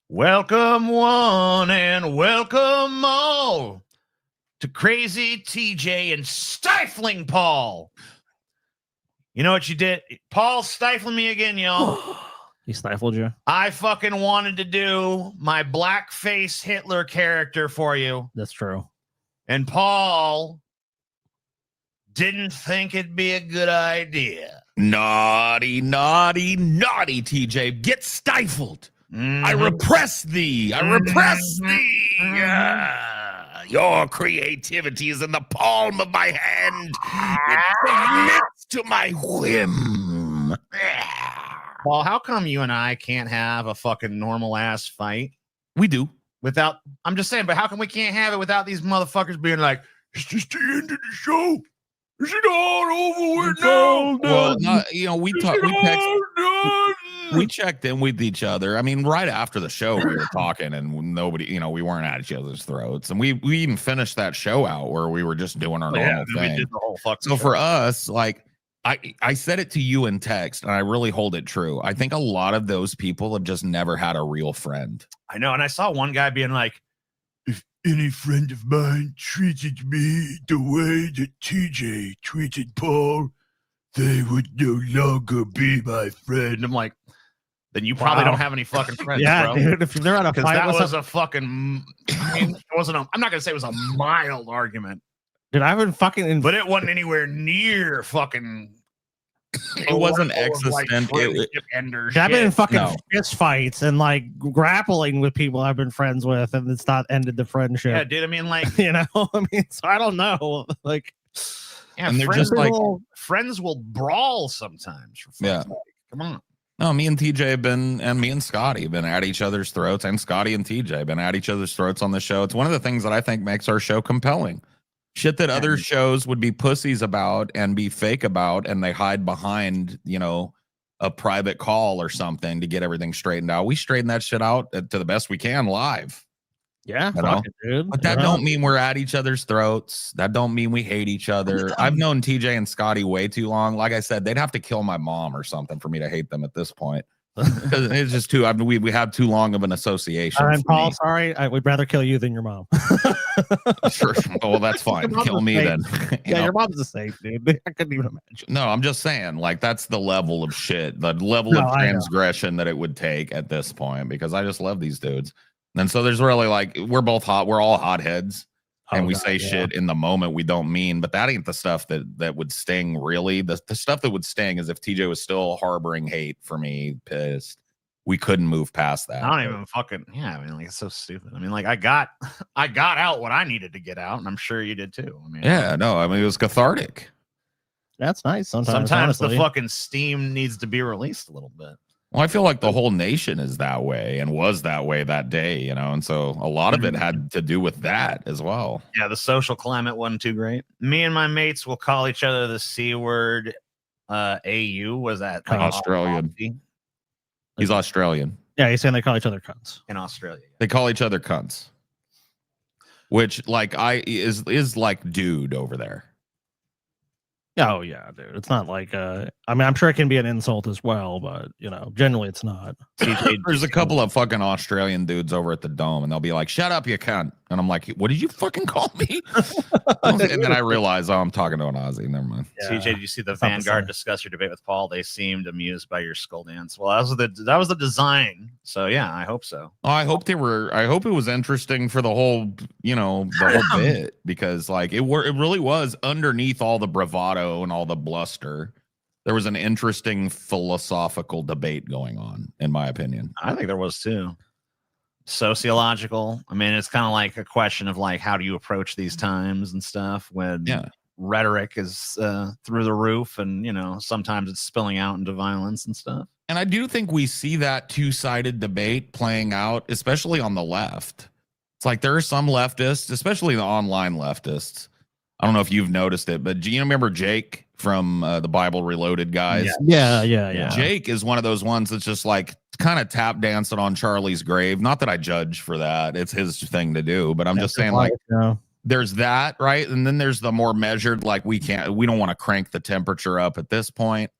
Welcome one and welcome all to Crazy TJ and Stifling Paul. You know what you did? Paul's stifling me again, y'all. He stifled you? I fucking wanted to do my blackface Hitler character for you. That's true. And Paul didn't think it'd be a good idea. Naughty, naughty, naughty, TJ. Get stifled. I repress thee. I repress thee. Your creativity is in the palm of my hand. It submits to my whim. Paul, how come you and I can't have a fucking normal ass fight? We do. Without, I'm just saying, but how come we can't have it without these motherfuckers being like, it's just the end of the show? Is it all over with now? Well, we checked in with each other. I mean, right after the show, we were talking, and nobody, we weren't at each other's throats, and we even finished that show out where we were just doing our normal thing. We did the whole fucking so show. For us, like I said it to you in text, and I really hold it true. I think a lot of those people have just never had a real friend. I know, and I saw one guy being like, if any friend of mine treated me the way that TJ treated Paul, they would no longer be my friend. I'm like, then you probably don't have any fucking friends, yeah, bro. dude, if they're on a fight, that was a fucking, I mean, it wasn't I'm not going to say it was a mild argument. Dude, I haven't fucking... But it wasn't anywhere near fucking... It wasn't existential. I've been in fucking fist fights and like grappling with people I've been friends with, and it's not ended the friendship. Yeah, dude. I mean, like, I mean, so I don't know. Like, yeah, and they're just like friends will brawl sometimes. Yeah, come on. No, me and TJ have been, and me and Scotty have been at each other's throats, and Scotty and TJ have been at each other's throats on the show. It's one of the things that I think makes our show compelling. Shit that other shows would be pussies about and be fake about, and they hide behind, a private call or something to get everything straightened out. We straighten that shit out to the best we can live. Yeah, dude. But that don't mean we're at each other's throats. That don't mean we hate each other. I've known TJ and Scotty way too long. Like I said, they'd have to kill my mom or something for me to hate them at this point. Because it's just too. I mean, we have too long of an association. And Paul, sorry, I would rather kill you than your mom. Sure. Well, that's fine. Kill me then. Your mom's the same, dude. I couldn't even imagine. No, I'm just saying, like, that's the level of shit, the level of transgression that it would take at this point. Because I just love these dudes, and so there's really like we're both hot. We're all hotheads. And we say shit in the moment we don't mean, but that ain't the stuff that would sting, really. The stuff that would sting is if TJ was still harboring hate for me, pissed. We couldn't move past that. I don't even fucking, I mean, like, it's so stupid. I mean, like, I got out what I needed to get out, and I'm sure you did too. I mean, it was cathartic. That's nice. Sometimes the fucking steam needs to be released a little bit. Well, I feel like the whole nation is that way and was that way that day, and so a lot of it had to do with that as well. Yeah, the social climate wasn't too great. Me and my mates will call each other the C word. AU was that Australian? He's Australian. Yeah, he's saying they call each other cunts in Australia. They call each other cunts, which like is like dude over there. Oh yeah, dude. It's not like I mean, I'm sure it can be an insult as well, but generally it's not. There's a couple of fucking Australian dudes over at the Dome, and they'll be like, "Shut up, you cunt," and I'm like, "What did you fucking call me?" And then I realize, I'm talking to an Aussie. Never mind. Yeah. CJ, did you see the Vanguard discuss your debate with Paul? They seemed amused by your skull dance. Well, that was the design. So yeah, I hope so. Oh, I hope it was interesting for the whole, the whole bit, because like it really was underneath all the bravado and all the bluster. There was an interesting philosophical debate going on, in my opinion. I think there was too. Sociological. I mean, it's kind of like a question of like, how do you approach these times and stuff when rhetoric is through the roof, and sometimes it's spilling out into violence and stuff. And I do think we see that two-sided debate playing out, especially on the left. It's like there are some leftists, especially the online leftists. I don't know if you've noticed it, but do you remember Jake from the Bible Reloaded guys? Yeah. Jake is one of those ones that's just like kind of tap dancing on Charlie's grave. Not that I judge for that. It's his thing to do, but I'm just saying, like, there's that, right? And then there's the more measured, like, we don't want to crank the temperature up at this point.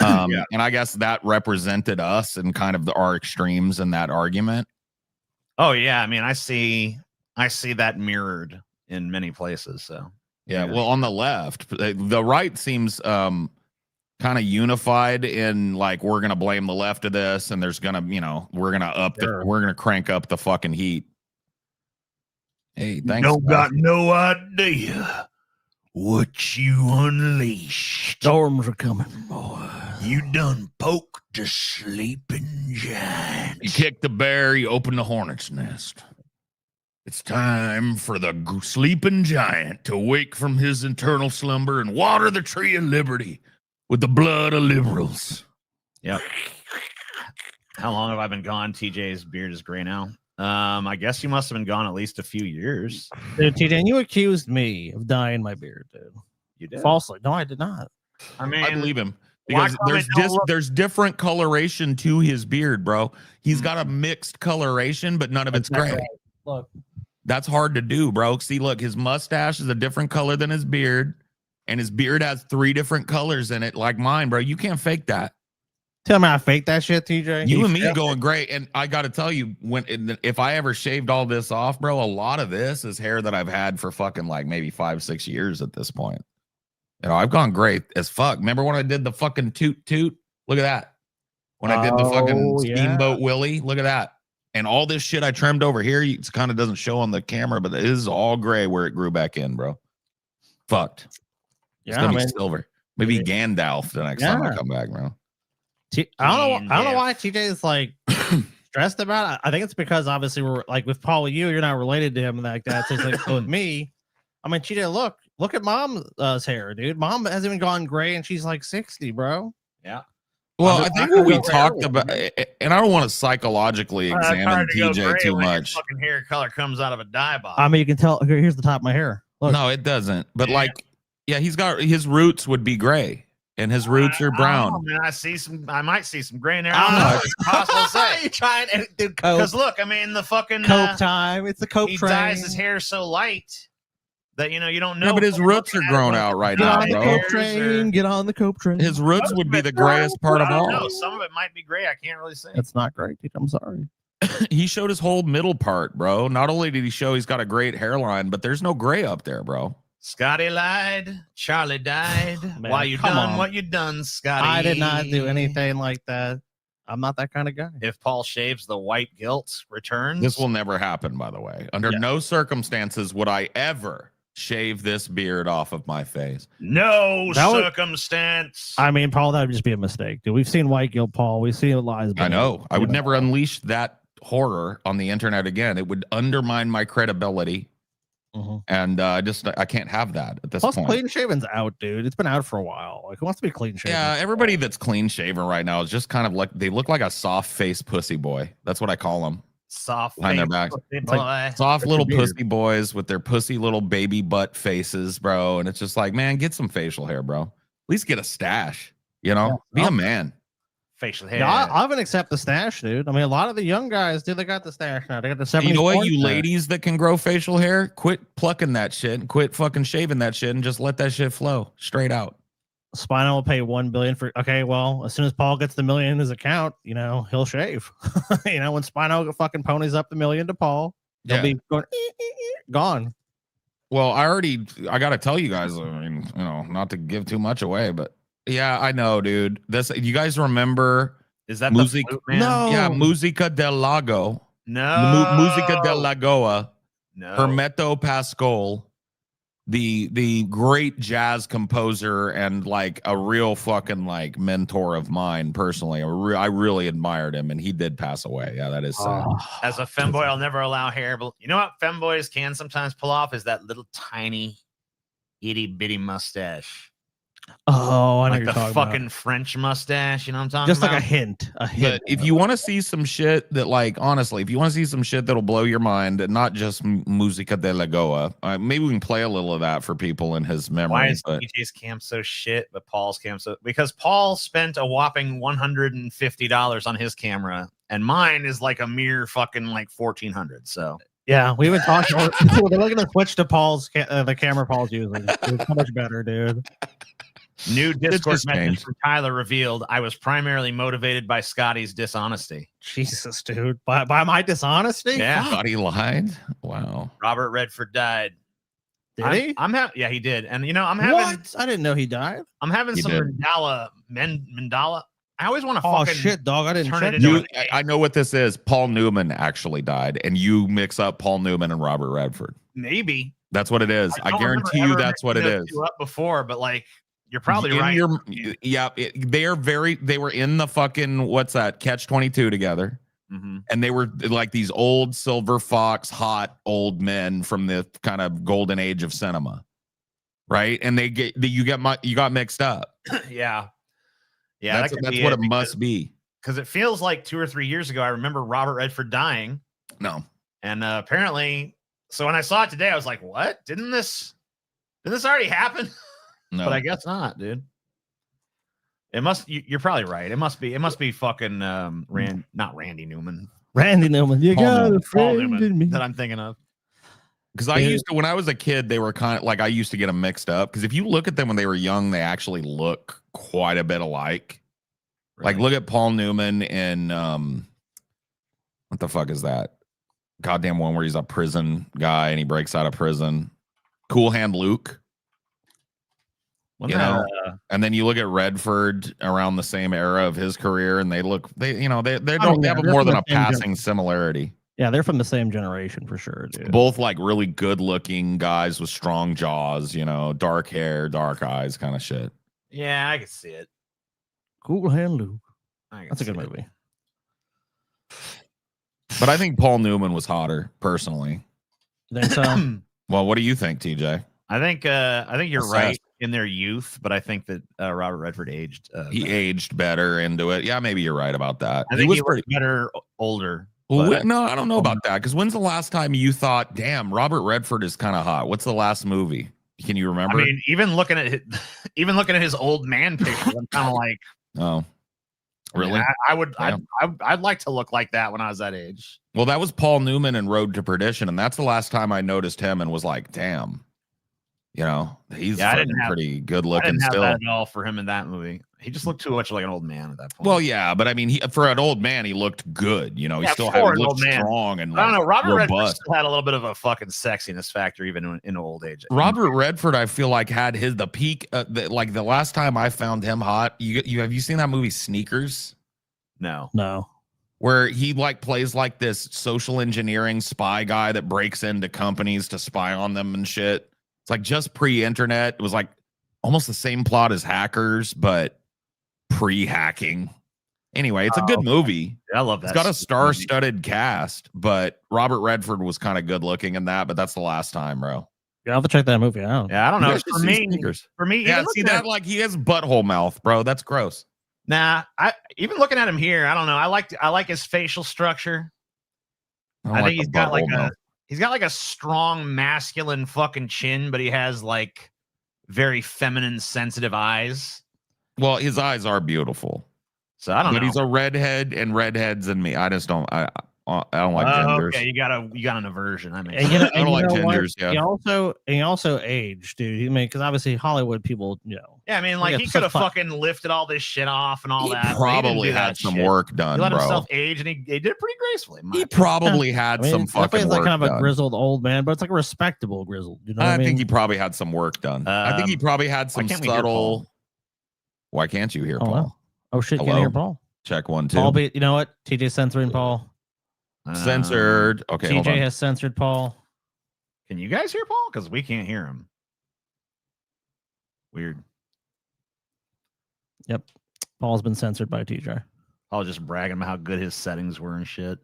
And I guess that represented us and kind of our extremes in that argument. Oh yeah, I mean, I see that mirrored in many places. So Yeah, well, on the left, the right seems kind of unified in like we're gonna blame the left of this, and there's gonna, we're gonna crank up the fucking heat. Hey, thanks. Don't got no idea what you unleashed. Storms are coming, boy. You done poked the sleeping giant. You kicked the bear, you opened the hornet's nest. It's time for the sleeping giant to wake from his eternal slumber and water the tree of liberty with the blood of liberals. Yep. How long have I been gone? TJ's beard is gray now. I guess you must have been gone at least a few years. Dude, TJ, and you accused me of dyeing my beard, dude. You did? Falsely. No, I did not. I mean, I believe him. Because there's different coloration to his beard, bro. He's got a mixed coloration, but none of it's gray. Right. Look. That's hard to do, bro. See, look, his mustache is a different color than his beard, and his beard has 3 different colors in it, like mine, bro. You can't fake that. Tell me I faked that shit, TJ. You and me going great, and I got to tell you, if I ever shaved all this off, bro, a lot of this is hair that I've had for fucking like maybe 5-6 years at this point. I've gone great as fuck. Remember when I did the fucking toot? Look at that. When I did the fucking Steamboat Willie, look at that. And all this shit I trimmed over here, it kind of doesn't show on the camera, but it is all gray where it grew back in, bro. Fucked. It's gonna be silver. Maybe Gandalf the next time I come back, bro. I don't know why TJ is like stressed about it. I think it's because obviously we're like with Paul, you're not related to him like that. So it's like with me. I mean, TJ, look at mom's hair, dude. Mom hasn't even gone gray, and she's like 60, bro. Yeah. Well, I think what we talked about, and I don't want to psychologically examine TJ too much. Fucking hair color comes out of a dye box. I mean, you can tell. Here's the top of my hair. Look. No, it doesn't. But he's got his roots would be gray, and his roots are brown. I might see some gray in there. I don't know. It's possible to say. You're trying to do coke. Because look, I mean, the fucking coke time. It's the coke he train. He dyes his hair so light that you don't know. Yeah, but his roots are grown out right now, bro. Get on the coke train. His roots would be the grayest part of all. No, some of it might be gray. I can't really say. It's not great, dude. I'm sorry. He showed his whole middle part, bro. Not only did he show he's got a great hairline, but there's no gray up there, bro. Scotty lied. Charlie died. Man, why you done what you done, Scotty? I did not do anything like that. I'm not that kind of guy. If Paul shaves, the white guilt returns. This will never happen, by the way. Under no circumstances would I ever shave this beard off of my face. No circumstance. I mean, Paul, that would just be a mistake, dude. We've seen white guilt, Paul. We've seen lies. I know. I would never unleash that horror on the internet again. It would undermine my credibility. And I can't have that at this point. Plus, clean shaven's out, dude. It's been out for a while. Like, who wants to be clean shaven? Yeah, everybody that's clean shaven right now is just kind of like they look like a soft faced pussy boy. That's what I call them. Soft behind their backs. Like soft little pussy boys with their pussy little baby butt faces, bro. And it's just like, man, get some facial hair, bro. At least get a stash. Be a man. Facial hair. Yeah, I even accept the stash, dude. I mean, a lot of the young guys, dude, they got the stash now. They got the 70s. You know what, you ladies that can grow facial hair, quit plucking that shit and quit fucking shaving that shit and just let that shit flow straight out. Spino will pay $1 billion for. Okay, well, as soon as Paul gets the $1 million in his account, he'll shave. When Spino fucking ponies up the $1 million to Paul, he'll be going gone. Well, I got to tell you guys. I mean, not to give too much away, but yeah, I know, dude. You guys remember? Is that the flute man? No. Yeah, Musica del Lago. No. Musica del Lagoa. No. Hermeto Pascoal. The great jazz composer and like a real fucking like mentor of mine personally. I really admired him, and he did pass away. Yeah, that is sad. As a femboy, I'll never allow hair. But you know what femboys can sometimes pull off is that little tiny itty bitty mustache. Oh, I know like you're the talking fucking about. French mustache. You know what I'm talking Just about? like a hint. But if you want to see some shit that, like, honestly, if you want to see some shit that'll blow your mind, and not just Musica de la Goa, maybe we can play a little of that for people in his memory. Why is DJ's camp so shit, but Paul's camp so? Because Paul spent a whopping $150 on his camera, and mine is like a mere fucking like $1,400. So yeah, we even talked. They're looking to switch to Paul's the camera Paul's using. It's so much better, dude. New Discord just message changed. from Tyler revealed I was primarily motivated by Scotty's dishonesty. Jesus, dude. By my dishonesty? Yeah. Thought he lied. Wow. Robert Redford died. Did he? Yeah, he did. And I'm having What? I didn't know he died. I'm having He some did. Mandala. I always want to Oh fucking shit, dog! I didn't turn check it into that. I know what this is. Paul Newman actually died, and you mix up Paul Newman and Robert Redford. maybe. That's what it is. I don't guarantee remember you ever that's what it mixing those is. two up before, but like you're probably right. They were in the fucking what's that Catch-22 together. Mm-hmm. And they were like these old silver fox hot old men from the kind of golden age of cinema, right? And you got mixed up. Yeah, That's that what it must be. Because it feels like 2 or 3 years ago I remember Robert Redford dying. No, and apparently, so when I saw it today, I was like, "What? Didn't this already happen?" no. But I guess not, dude. It must. You're probably right. It must be fucking not Randy Newman. Randy Newman. You Paul got Newman. a Paul friend in Newman me. that I'm thinking of. Because I used to, when I was a kid, they were kind of like, I used to get them mixed up. Because if you look at them when they were young, they actually look quite a bit alike. Like, look at Paul Newman in, what the fuck is that? Goddamn one where he's a prison guy and he breaks out of prison. Cool Hand Luke. Wasn't that, And then you look at Redford around the same era of his career, and they don't have they're more than from a the same passing similarity. Yeah, they're from the same generation for sure, dude. Both like really good looking guys with strong jaws, dark hair, dark eyes, kind of shit. Yeah, I could see it. Cool Hand Luke. I could That's a good see it. movie. But I think Paul Newman was hotter, personally. You think so? Well, what do you think, TJ? I think you're Assess. right in their youth, but I think that Robert Redford aged. He better. aged better into it. Yeah, maybe you're right about that. I think he was better older. Well, no, I don't know about that. Because when's the last time you thought, "Damn, Robert Redford is kind of hot"? What's the last movie? Can you remember? I mean, even looking at his old man picture, I'm kind of like, oh, really? I'd like to look like that when I was that age. Well, that was Paul Newman in Road to Perdition, and that's the last time I noticed him and was like, "Damn, he's pretty good I looking didn't have still." that at all for him in that movie. He just looked too much like an old man at that point. Well, yeah, but I mean, for an old man, he looked good. He still looked strong and I don't know. Robert Redford robust. still had a little bit of a fucking sexiness factor even in old age. Robert Redford, I feel like had the peak. Like the last time I found him hot, have you seen that movie Sneakers? No. Where he like plays like this social engineering spy guy that breaks into companies to spy on them and shit. It's like just pre-internet. It was like almost the same plot as Hackers, but pre-hacking. Anyway, it's a good movie. I love that. It's got a star-studded cast, but Robert Redford was kind of good looking in that, but that's the last time, bro. Yeah, I'll have to check that movie out. Yeah, I don't know. You guys should see Sneakers. For me, Yeah, see that? Like he has butthole mouth, bro. That's gross. Nah, even looking at him here, I don't know. I like his facial structure. I think he's got like a strong masculine fucking chin, but he has like very feminine, sensitive eyes. Well, his eyes are beautiful. So I don't know. But he's a redhead, and redheads and me. I just don't. I don't like genders. Okay, you got an aversion. I mean, I don't like genders. Yeah. He also aged, dude. Because obviously Hollywood people, Yeah, I mean, like he could have fucking lifted all this shit off and all that. He probably had some work done, He let bro. himself age, and he did it pretty gracefully. He probably had some fucking work. Like kind of done. a grizzled old man, but it's like a respectable grizzled. You know what I mean? think he probably had some work done. I think he probably had some subtle. Why can't you hear Paul? Well. Oh shit! Hello? Can't hear Paul. Check 1 2. Paul, you know what? TJ censoring Paul. Censored. Okay, TJ has censored Paul. Can you guys hear Paul? Because we can't hear him. Weird. Yep. Paul's been censored by TJ. I was just bragging about how good his settings were and shit.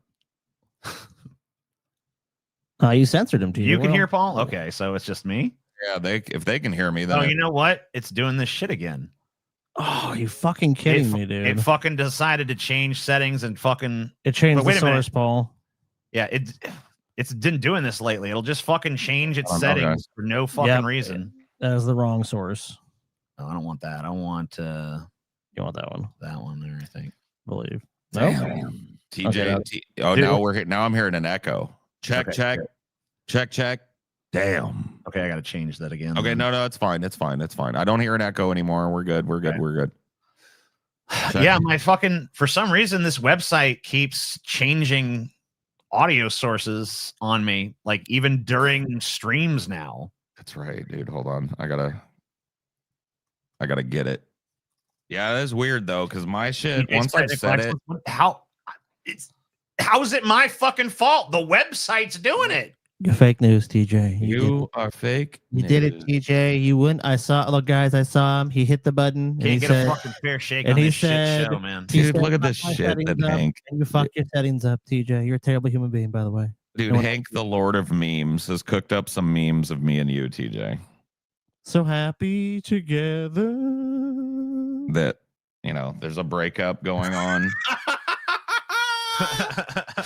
You censored him, TJ. You can hear Paul? Okay, so it's just me? Yeah, if they can hear me, then you know what? It's doing this shit again. Oh, you fucking kidding me, dude. It fucking decided to change settings and fucking... It changed the source, Paul. Yeah, it's been doing this lately. It'll just fucking change its settings for no fucking reason. That is the wrong source. Oh, I don't want that. I want... You want that one? That one there, I think. Believe. Damn. TJ. Okay, now I'm hearing an echo. Check. Damn. Okay, I gotta change that again. Okay, then. no, it's fine. It's fine. It's fine. I don't hear an echo anymore. We're good. We're good. Okay. We're good. Yeah, my fucking for some reason this website keeps changing audio sources on me, like even during streams now. That's right, dude. Hold on. I gotta get it. Yeah, that's weird though, because my shit, once I've said it, how is it my fucking fault? The website's doing it. You're fake news, TJ. You are fake. You did it, TJ. You wouldn't. I saw. Look, guys, I saw him. He hit the button. Can't get a fucking fair shake on this shit show, man. Dude, look at this shit that Hank. And you fuck your settings up, TJ. You're a terrible human being, by the way. Dude, Hank, the Lord of Memes, has cooked up some memes of me and you, TJ. So happy together. That, you know, there's a breakup going on.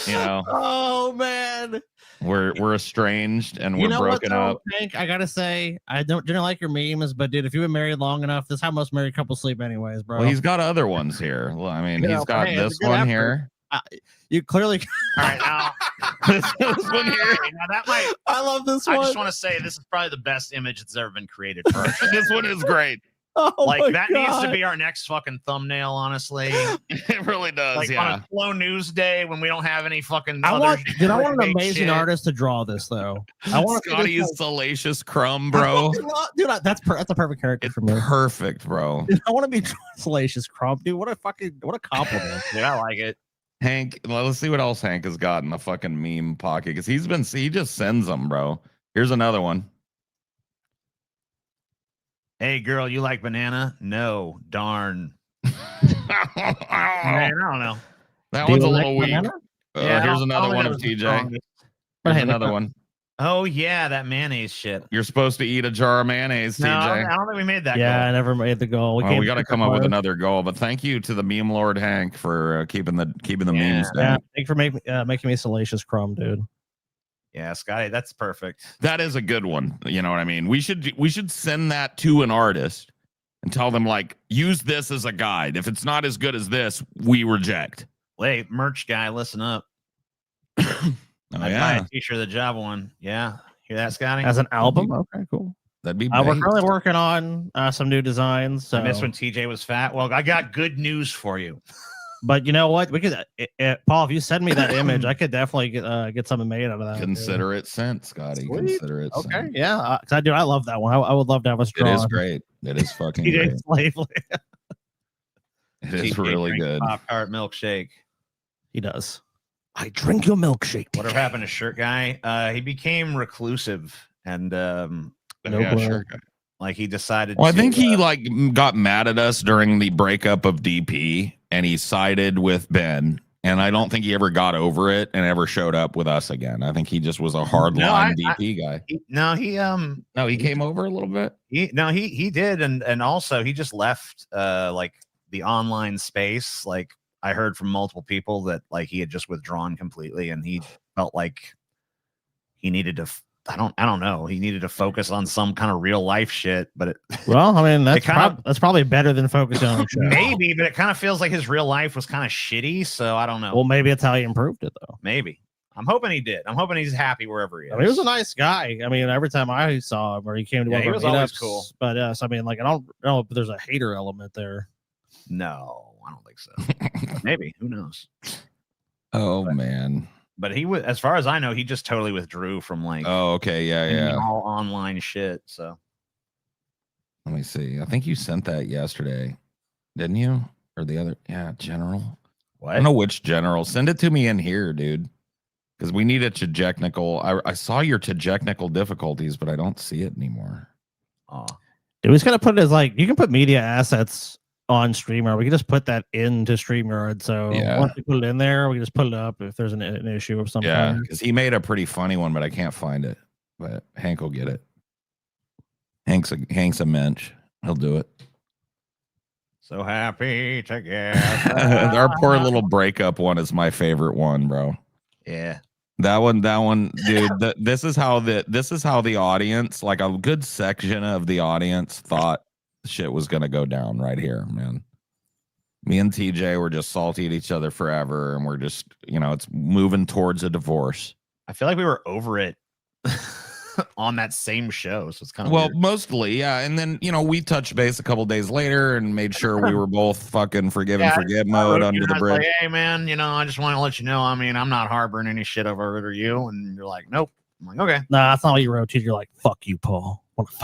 You know. Oh man. We're estranged and we're broken up. Hank, I gotta say, I didn't like your memes, but dude, if you've been married long enough, this is how most married couples sleep, anyways, bro. Well, he's got other ones here. Well, I mean, he's got this one here. You clearly. All right, now this one here. Now that might. I love this one. I just want to say this is probably the best image that's ever been created for us. This one is great. Oh like that God. needs to be our next fucking thumbnail, honestly. It really does. Like on a slow news day when we don't have any fucking. I want an amazing artist to draw this though. I want Scotty's Salacious Crumb, bro. Dude, that's a perfect character for me. Perfect, bro. Dude, I want to be Salacious Crumb, dude. What a compliment. Dude, I like it. Hank, let's see what else Hank has got in the fucking meme pocket because he just sends them, bro. Here's another one. Hey girl, you like banana? No, darn. Man, I don't know. That one's a little weak. Yeah, here's another one of TJ. Here's another one. Oh yeah, that mayonnaise shit. You're supposed to eat a jar of mayonnaise, TJ. I don't think we made that. Yeah, goal. I never made the goal. We got to come up with another goal. But thank you to the meme lord Hank for keeping the memes down. Yeah, thank you for making me Salacious Crumb, dude. Yeah, Scotty, that's perfect. That is a good one. You know what I mean? We should send that to an artist and tell them like, use this as a guide. If it's not as good as this, we reject. Wait, merch guy, listen up. I buy a t-shirt the job one. Yeah, hear that, Scotty? As an album? Okay, cool. That'd be. We're currently working on some new designs. So. I missed when TJ was fat. Well, I got good news for you. But you know what? We could, Paul. If you send me that image, I could definitely get something made out of that. Consider it sent, Scotty. Sweet. Consider it. Okay, sent. yeah. Because I love that one. I would love to have us draw. It is great. It is fucking great. It is really good. Pop-Tart milkshake. He does. I drink your milkshake. Whatever happened to Shirt Guy? He became reclusive and Shirt Guy. Like he decided. Well, I think he got mad at us during the breakup of DP, and he sided with Ben. And I don't think he ever got over it and ever showed up with us again. I think he just was a hardline DP guy. He came over a little bit. He did, and also he just left like the online space. Like I heard from multiple people that like he had just withdrawn completely, and he felt like he needed to. I don't know. He needed to focus on some kind of real life shit, but well, I mean, that's probably better than focusing on the show. Maybe, but it kind of feels like his real life was kind of shitty. So I don't know. Well, maybe it's how he improved it, though. Maybe. I'm hoping he did. I'm hoping he's happy wherever he is. I mean, he was a nice guy. I mean, every time I saw him or he came to one of our was always cool. But yes, I mean, like, I don't know if there's a hater element there. No, I don't think so. Maybe. Who knows? Man. But he was, as far as I know, he just totally withdrew from like. Oh, okay, yeah. All online shit. So. Let me see. I think you sent that yesterday, didn't you? Or the other? Yeah, general. What? I don't know which general. Send it to me in here, dude. Because we need a technical. I saw your technical difficulties, but I don't see it anymore. Oh, dude, we just gotta put it as like you can put media assets on StreamYard. We can just put that into StreamYard. So once we put it in there, we can just put it up if there's an issue of something. Yeah, because he made a pretty funny one, but I can't find it. But Hank will get it. Hank's a mensch. He'll do it. So happy together. Our poor little breakup one is my favorite one, bro. Yeah. That one, dude. This is how the audience, like a good section of the audience, thought shit was gonna go down right here, man. Me and TJ were just salty at each other forever, and we're just, it's moving towards a divorce. I feel like we were over it. on that same show. So it's kind of weird. Mostly, yeah. And then we touched base a couple days later and made sure we were both fucking forgive and forget mode under the bridge. Like, hey man, I just want to let you know. I mean, I'm not harboring any shit over it or you. And you're like, nope. I'm like, okay. Nah, that's not what you wrote. You're like, fuck you, Paul.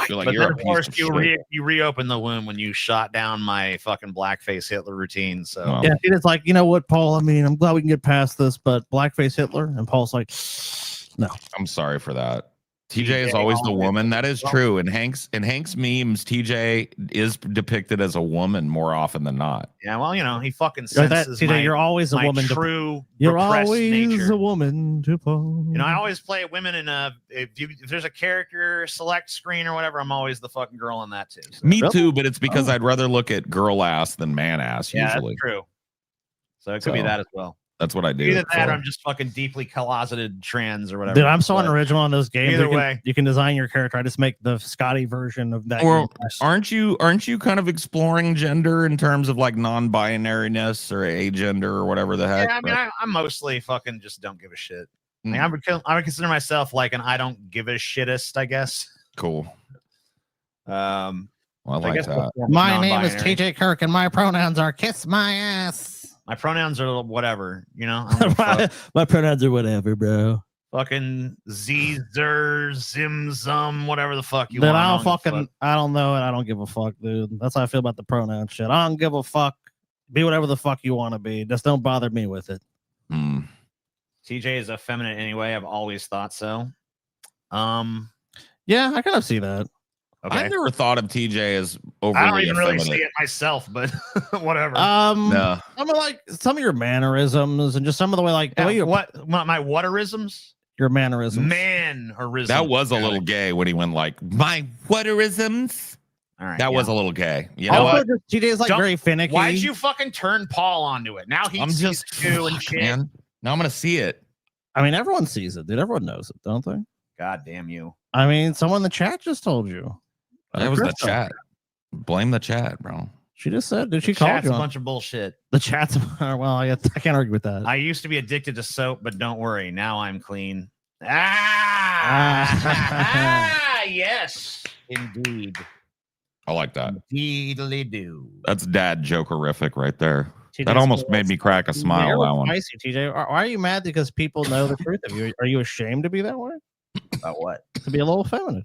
You're like, but then, of course, you reopened the wound when you shot down my fucking blackface Hitler routine. So yeah, it's like, you know what, Paul? I mean, I'm glad we can get past this, but blackface Hitler, and Paul's like, no. I'm sorry for that. TJ is always the woman. That is true. In Hank's memes, TJ is depicted as a woman more often than not. Yeah, well, he fucking senses TJ, you're always a woman. You're always nature. A woman to Paul. I always play women in if there's a character select screen or whatever, I'm always the fucking girl in that too. So. Me too, but it's because I'd rather look at girl ass than man ass usually. That's true. So it could be that as well. That's what I do. Either that or I'm just fucking deeply closeted trans or whatever. Dude, I'm so unoriginal in this game. Either way. You can design your character. I just make the Scotty version of that. Or aren't you kind of exploring gender in terms of like non-binariness or agender or whatever the heck? Yeah, I mean, I'm mostly fucking just don't give a shit. I would consider myself like an I don't give a shittest, I guess. Cool. I like that. My name is TJ Kirk and my pronouns are kiss my ass. My pronouns are whatever, my pronouns are whatever, bro. Fucking Zer, Zim, Zum, whatever the fuck you want. I don't know, and I don't give a fuck, dude. That's how I feel about the pronoun shit. I don't give a fuck. Be whatever the fuck you want to be. Just don't bother me with it. TJ is effeminate anyway. I've always thought so. Yeah, I kind of see that. Okay. I've never thought of TJ as overly. I don't even really see it myself, but whatever. No. Some of some of your mannerisms and just some of the way, the way you my whaterisms. Your mannerisms. Mannerisms. That was a little gay when he went like my whaterisms. All right, that was a little gay. You know what? TJ is very finicky. Why'd you fucking turn Paul onto it? Now he's just and shit. Man. Now I'm gonna see it. I mean, everyone sees it, dude. Everyone knows it, don't they? God damn you. I mean, someone in the chat just told you. That was the chat. Blame the chat, bro. She just said, did she call you? A bunch of bullshit. The chat's, well, I can't argue with that. I used to be addicted to soap, but don't worry. Now I'm clean. Yes, indeed. I like that. Indeedly do. That's dad jokerific right there. That almost made me crack a smile. That one. Spicy, TJ. Why are you mad because people know the truth of you? Are you ashamed to be that way? About what? To be a little feminine.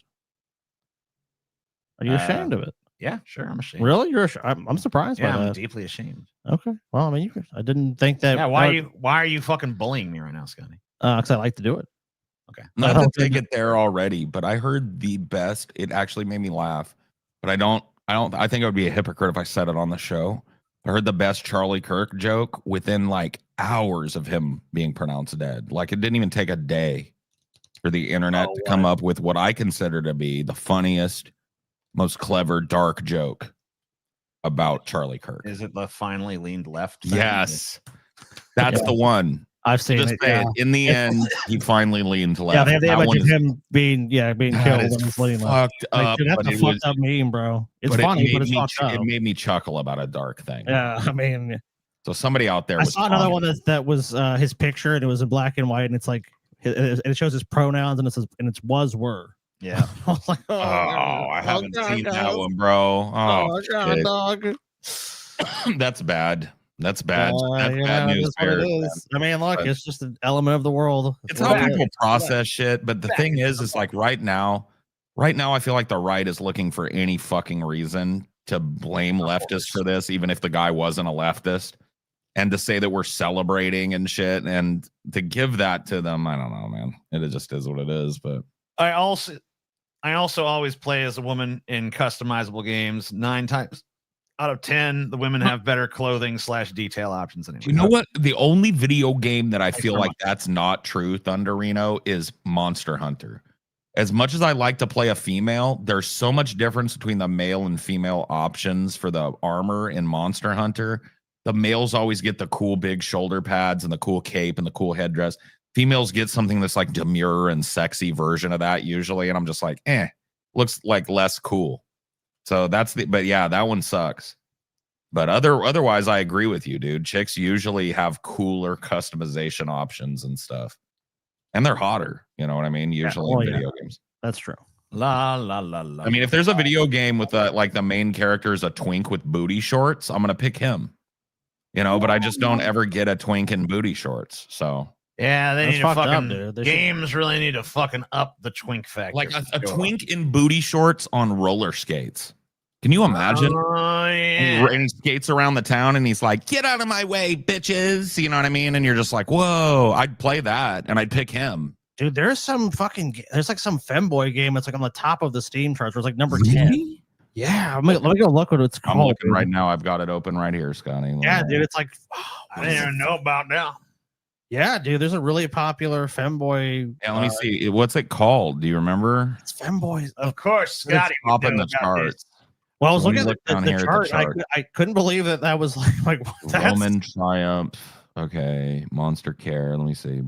Are you ashamed of it? Yeah, sure. I'm ashamed. Really? I'm surprised by that. I'm deeply ashamed. Okay. Well, I mean, I didn't think that. Yeah. Why are you fucking bullying me right now, Scotty? Because I like to do it. Okay. Not to take it there already, but I heard the best. It actually made me laugh, but I think I would be a hypocrite if I said it on the show. I heard the best Charlie Kirk joke within like hours of him being pronounced dead. Like it didn't even take a day for the internet to come up with what I consider to be the funniest, most clever, dark joke about Charlie Kirk. Is it the finally leaned left thing? Yes. That's the one. I've seen it. In the end, he finally leaned left. Yeah, they imagine him being killed when he's leaning left. Up, dude, that's a fucked up meme, bro. It's funny, but it's fucked up. It made me chuckle about a dark thing. Yeah, I mean, so somebody out there. I saw another one that was his picture, and it was in black and white, and it's like it shows his pronouns, and it says and it's was were. Yeah, I was like, I haven't seen that one, bro. Oh, God, dog. That's bad. That's bad. That's bad news. I mean, look, it's just an element of the world. It's how people process shit. But the thing is like right now, I feel like the right is looking for any fucking reason to blame leftists for this, even if the guy wasn't a leftist, and to say that we're celebrating and shit, and to give that to them. I don't know, man. It just is what it is. But I also always play as a woman in customizable games. 9 times out of 10, the women have better clothing / detail options anyway. You know what? The only video game that I feel like that's not true, Thunder Reno, is Monster Hunter. As much as I like to play a female, there's so much difference between the male and female options for the armor in Monster Hunter. The males always get the cool big shoulder pads and the cool cape and the cool headdress. Females get something that's like demure and sexy version of that usually. And I'm just like, looks like less cool. So but yeah, that one sucks. But otherwise, I agree with you, dude. Chicks usually have cooler customization options and stuff. And they're hotter. You know what I mean? Usually in video games. That's true. La la la la. I mean, if there's a video game with like the main character is a twink with booty shorts, I'm gonna pick him. But I just don't ever get a twink in booty shorts. So yeah, they That's need to fucked up, fucking dude. They games really need to fucking up the twink factor. like a twink in booty shorts on roller skates. Can you imagine? Oh yeah. And he skates around the town and he's like, "Get out of my way, bitches!" You know what I mean? And you're just like, "Whoa!" I'd play that and I'd pick him. Dude, there's like some femboy game that's like on the top of the Steam charts. Where it's like number 10. Yeah, let me go look what it's called. I'm looking right now. I've got it open right here, Scotty. Yeah, dude, it's like I didn't even know about that. Yeah, dude, there's a really popular femboy. Yeah, let me see. What's it called? Do you remember? It's femboys. Of course, Scotty. It's top in the charts. Well, I was looking look at down the here at the chart. I couldn't believe that was like Roman Triumph. Okay, Monster Care. Let me see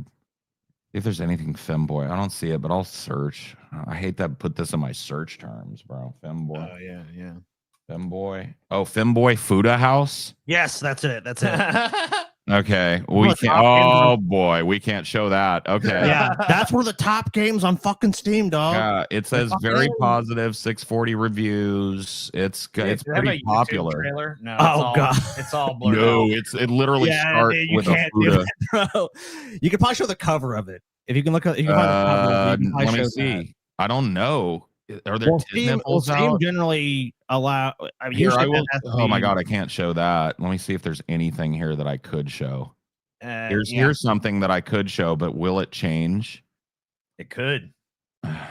if there's anything femboy. I don't see it, but I'll search. I hate that. Put this in my search terms, bro. Femboy. Oh yeah. Femboy. Oh, Femboy Fuda House. Yes, that's it. That's it. Okay, we can't. Oh boy, we can't show that. Okay. Yeah, that's where the top games on fucking Steam, dog. Yeah, it says very positive, 640 reviews. It's pretty popular. Trailer? No, God, it's all blurred. No, out. it literally starts with a Fuda. Bro. You can probably show the cover of it if you can look at. You can find the cover. You can let me show see. That. I don't know. Are there nipples Steam out? generally allow. I mean, Here, I will. Oh my god, I can't show that. Let me see if there's anything here that I could show. Here's something that I could show, but will it change? It could. I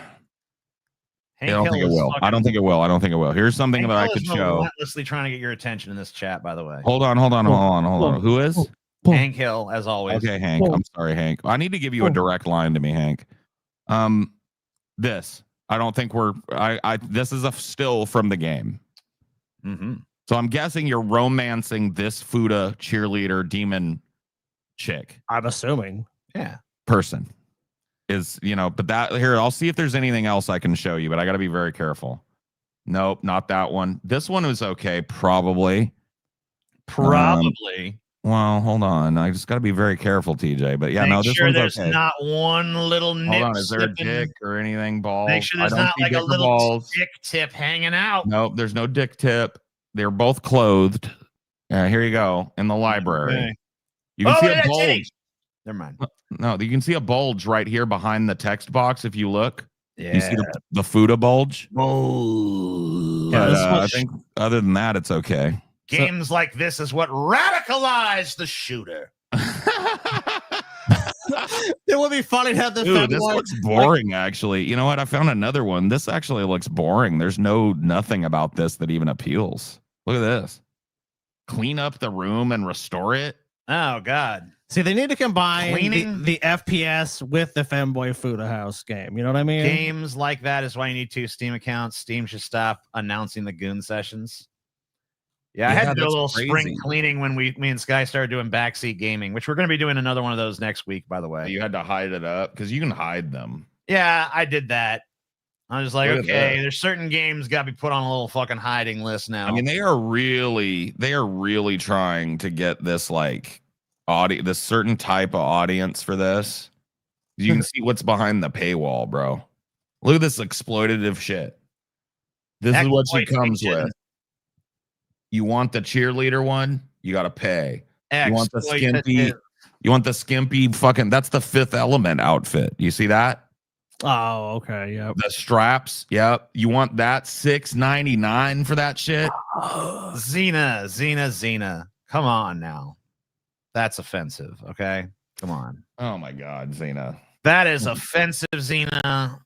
don't think it will. I don't think it will. I don't think it will. Here's something that I could show. Relentlessly trying to get your attention in this chat, by the way. Hold on. Who is? Hank Hill, as always. Okay, Hank. I'm sorry, Hank. I need to give you a direct line to me, Hank. This. I don't think this is a still from the game. Mm-hmm. So I'm guessing you're romancing this Fuda cheerleader demon chick. I'm assuming. Yeah. Person is, but that here, I'll see if there's anything else I can show you, but I got to be very careful. Nope, not that one. This one was okay. Probably. Well, hold on. I just got to be very careful, TJ. But yeah, this one's there's okay. not one little nip. Hold on, is there a dick or anything? Balls? Make sure there's not like a little dick tip hanging out. Nope, there's no dick tip. They're both clothed. Here you go in the library. Okay. You can see a bulge. Never mind. No, you can see a bulge right here behind the text box. If you look, yeah, you see the Fuda bulge. Oh, but, I think other than that, it's okay. Games like this is what radicalized the shooter. It would be funny to have the. Dude, this looks boring. Actually, you know what? I found another one. This actually looks boring. There's nothing about this that even appeals. Look at this. Clean up the room and restore it. Oh God. See, they need to combine the FPS with the Femboy Fuda House game. You know what I mean? Games like that is why you need 2 Steam accounts. Steam should stop announcing the goon sessions. Yeah, I had to do a little spring cleaning when me and Sky started doing backseat gaming, which we're going to be doing another one of those next week, by the way. You had to hide it up because you can hide them. Yeah, I did that. I was like, okay, there's certain games got to be put on a little fucking hiding list now. I mean, they are really trying to get this this certain type of audience for this. You can see what's behind the paywall, bro. Look at this exploitative shit. This is what she comes with. You want the cheerleader one? You got to pay. You want the skimpy fucking, that's the Fifth Element outfit. You see that? Oh, okay. Yep. The straps. Yep. You want that $6.99 for that shit? Xena. Come on now. That's offensive. Okay. Come on. Oh my God, Xena. That is offensive, Xena.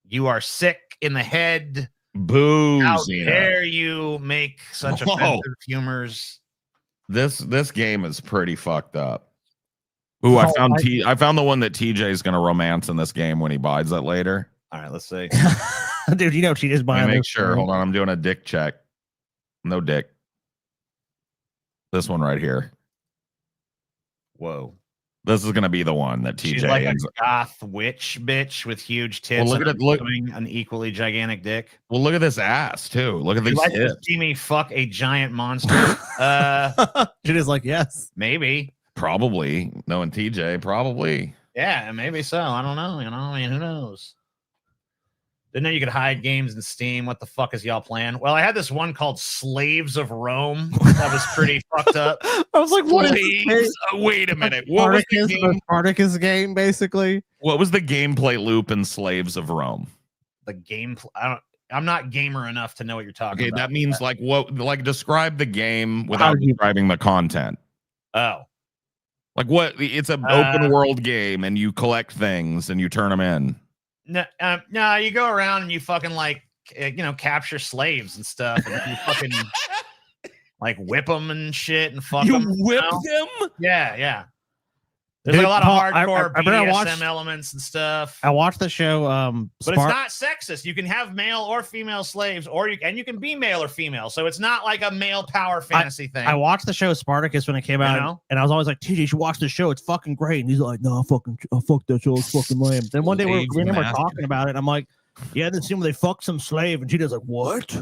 You are sick in the head. Boo! How Xena. dare you make such offensive humors? This game is pretty fucked up. Ooh, I found the one that TJ is gonna romance in this game when he buys it later. All right, let's see. Dude, you know she just buying. Make sure. Hold on, I'm doing a dick check. No dick. This one right here. Whoa. This is gonna be the one that TJ. She's like a goth witch bitch with huge tits. Well, look at it. An equally gigantic dick. Well, look at this ass too. Look at these like hips. To see me fuck a giant monster. She is like, yes, maybe, probably. Knowing TJ, probably. Yeah, maybe so. I don't know. I mean, who knows? Didn't know you could hide games in Steam. What the fuck is y'all playing? Well, I had this one called Slaves of Rome. That was pretty fucked up. I was like, what is wait a minute. What was the game? Spartacus game, basically. What was the gameplay loop in Slaves of Rome? The gameplay. I'm not gamer enough to know what you're talking about. Okay, that means like what? Like describe the game without describing the content. Oh, like what? It's an open world game, and you collect things and you turn them in. No, you go around and you fucking like, capture slaves and stuff, and you fucking like whip them and shit and fuck them. You whip them? Yeah. There's like a lot of hardcore BDSM elements and stuff. I watched the show, but it's not sexist. You can have male or female slaves, you can be male or female. So it's not like a male power fantasy thing. I watched the show Spartacus when it came out, and I was always like, TJ, you should watch the show. It's fucking great. And he's like, no, fuck that show. It's fucking lame. Then one day we were talking about it. And I'm like, yeah, then see when they fuck some slave, and TJ's like, what?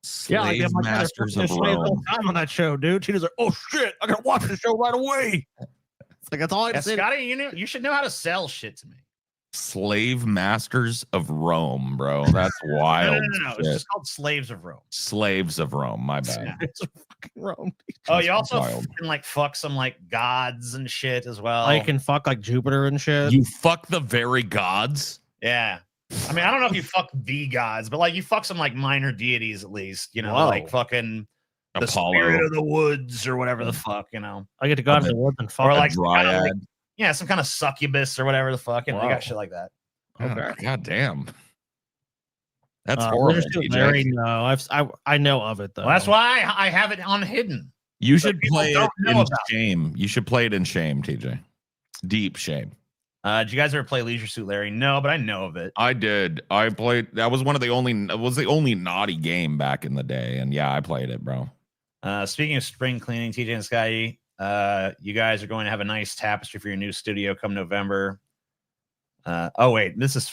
Slave Masters of Rome. Time on that show, dude. TJ's like, oh shit, I gotta watch the show right away. Like that's all I said. Scotty, you should know how to sell shit to me. Slave Masters of Rome, bro. That's wild. No. It's just called Slaves of Rome. Slaves of Rome. My bad. Rome. Oh, you also can like fuck some like gods and shit as well. Oh, you can fuck like Jupiter and shit. You fuck the very gods. Yeah. I mean, I don't know if you fuck the gods, but like you fuck some like minor deities at least. Like fucking. The Apollo. Spirit of the Woods or whatever the fuck, I get to go out to the woods and fuck. Or like Dryad. some kind of succubus or whatever the fuck. They got shit like that. Okay. God damn. That's horrible. No, I know of it though. Well, that's why I have it on hidden. You should play it in shame. You should play it in shame, TJ. Deep shame. Did you guys ever play Leisure Suit Larry? No, but I know of it. I did. I played. That was the only naughty game back in the day, and yeah, I played it, bro. Speaking of spring cleaning, TJ and Scotty, you guys are going to have a nice tapestry for your new studio come November. Wait, this is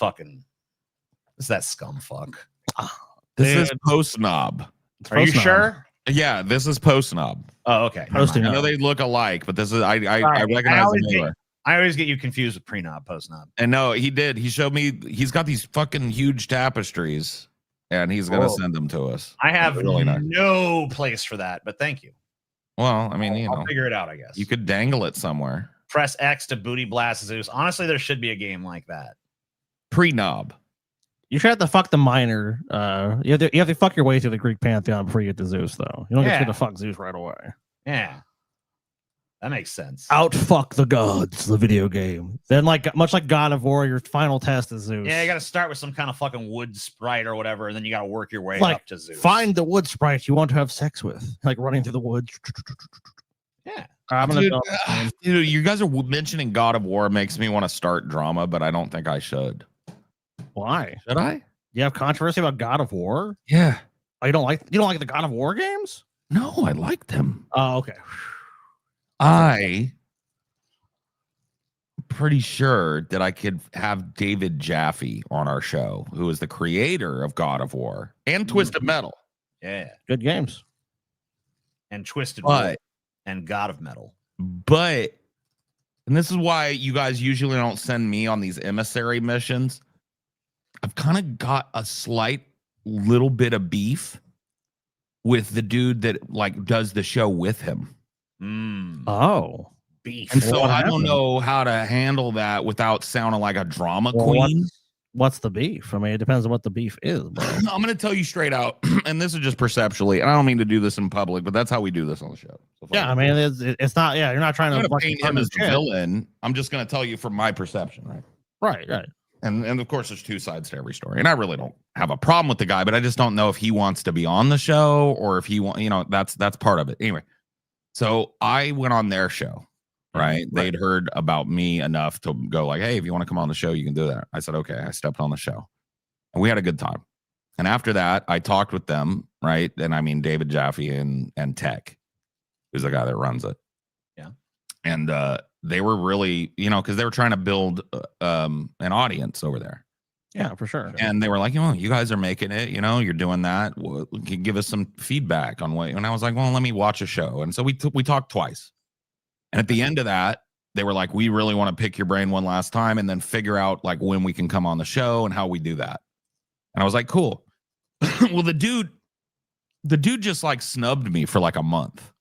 that scum fuck. This is Post Knob. Are you sure? Yeah, this is Post Knob. Oh, okay. I know they look alike, but this is I recognize them. I always get you confused with pre-knob, post-knob. And no, he did. He showed me. He's got these fucking huge tapestries. And he's going to send them to us. I have really no place for that, but thank you. Well, I mean, I'll figure it out, I guess. You could dangle it somewhere. Press X to booty blast Zeus. Honestly, there should be a game like that. Pre-knob. You should have to fuck the minor. You have to fuck your way through the Greek pantheon before you get to Zeus, though. You don't get to fuck Zeus right away. Yeah. That makes sense. Outfuck the gods, the video game. Then, much like God of War, your final test is Zeus. Yeah, you got to start with some kind of fucking wood sprite or whatever, and then you got to work your way up to Zeus. Find the wood sprite you want to have sex with, like running through the woods. Yeah. Dude, you guys are mentioning God of War makes me want to start drama, but I don't think I should. Why? Should I? You have controversy about God of War? Yeah. Oh, you don't like the God of War games? No, I like them. Oh, okay. I'm pretty sure that I could have David Jaffe on our show, who is the creator of God of War and Twisted Metal. Yeah. Good games. And Twisted Metal and God of Metal. And this is why you guys usually don't send me on these emissary missions. I've kind of got a slight little bit of beef with the dude that does the show with him. Oh, beef. And so I don't know how to handle that without sounding like a drama queen. What's the beef? I mean, it depends on what the beef is, bro. I'm going to tell you straight out, and this is just perceptually, and I don't mean to do this in public, but that's how we do this on the show. So yeah, I mean, it's not. Yeah, you're not trying to paint him as the villain. I'm just going to tell you from my perception, right? Right. And of course, there's two sides to every story, and I really don't have a problem with the guy, but I just don't know if he wants to be on the show or if he that's part of it. Anyway. So I went on their show, right? They'd heard about me enough to go like, hey, if you want to come on the show, you can do that. I said, okay. I stepped on the show and we had a good time. And after that, I talked with them, right? And I mean, David Jaffe and Tech, who's the guy that runs it. Yeah. And they were really, because they were trying to build an audience over there. Yeah, for sure. And they were like, you guys are making it, you're doing that. Well, can give us some feedback on what, and I was like, well, let me watch a show. And so we talked twice. And at the end of that, they were like, we really want to pick your brain one last time and then figure out when we can come on the show and how we do that. And I was like, cool. Well, the dude just like snubbed me for like a month.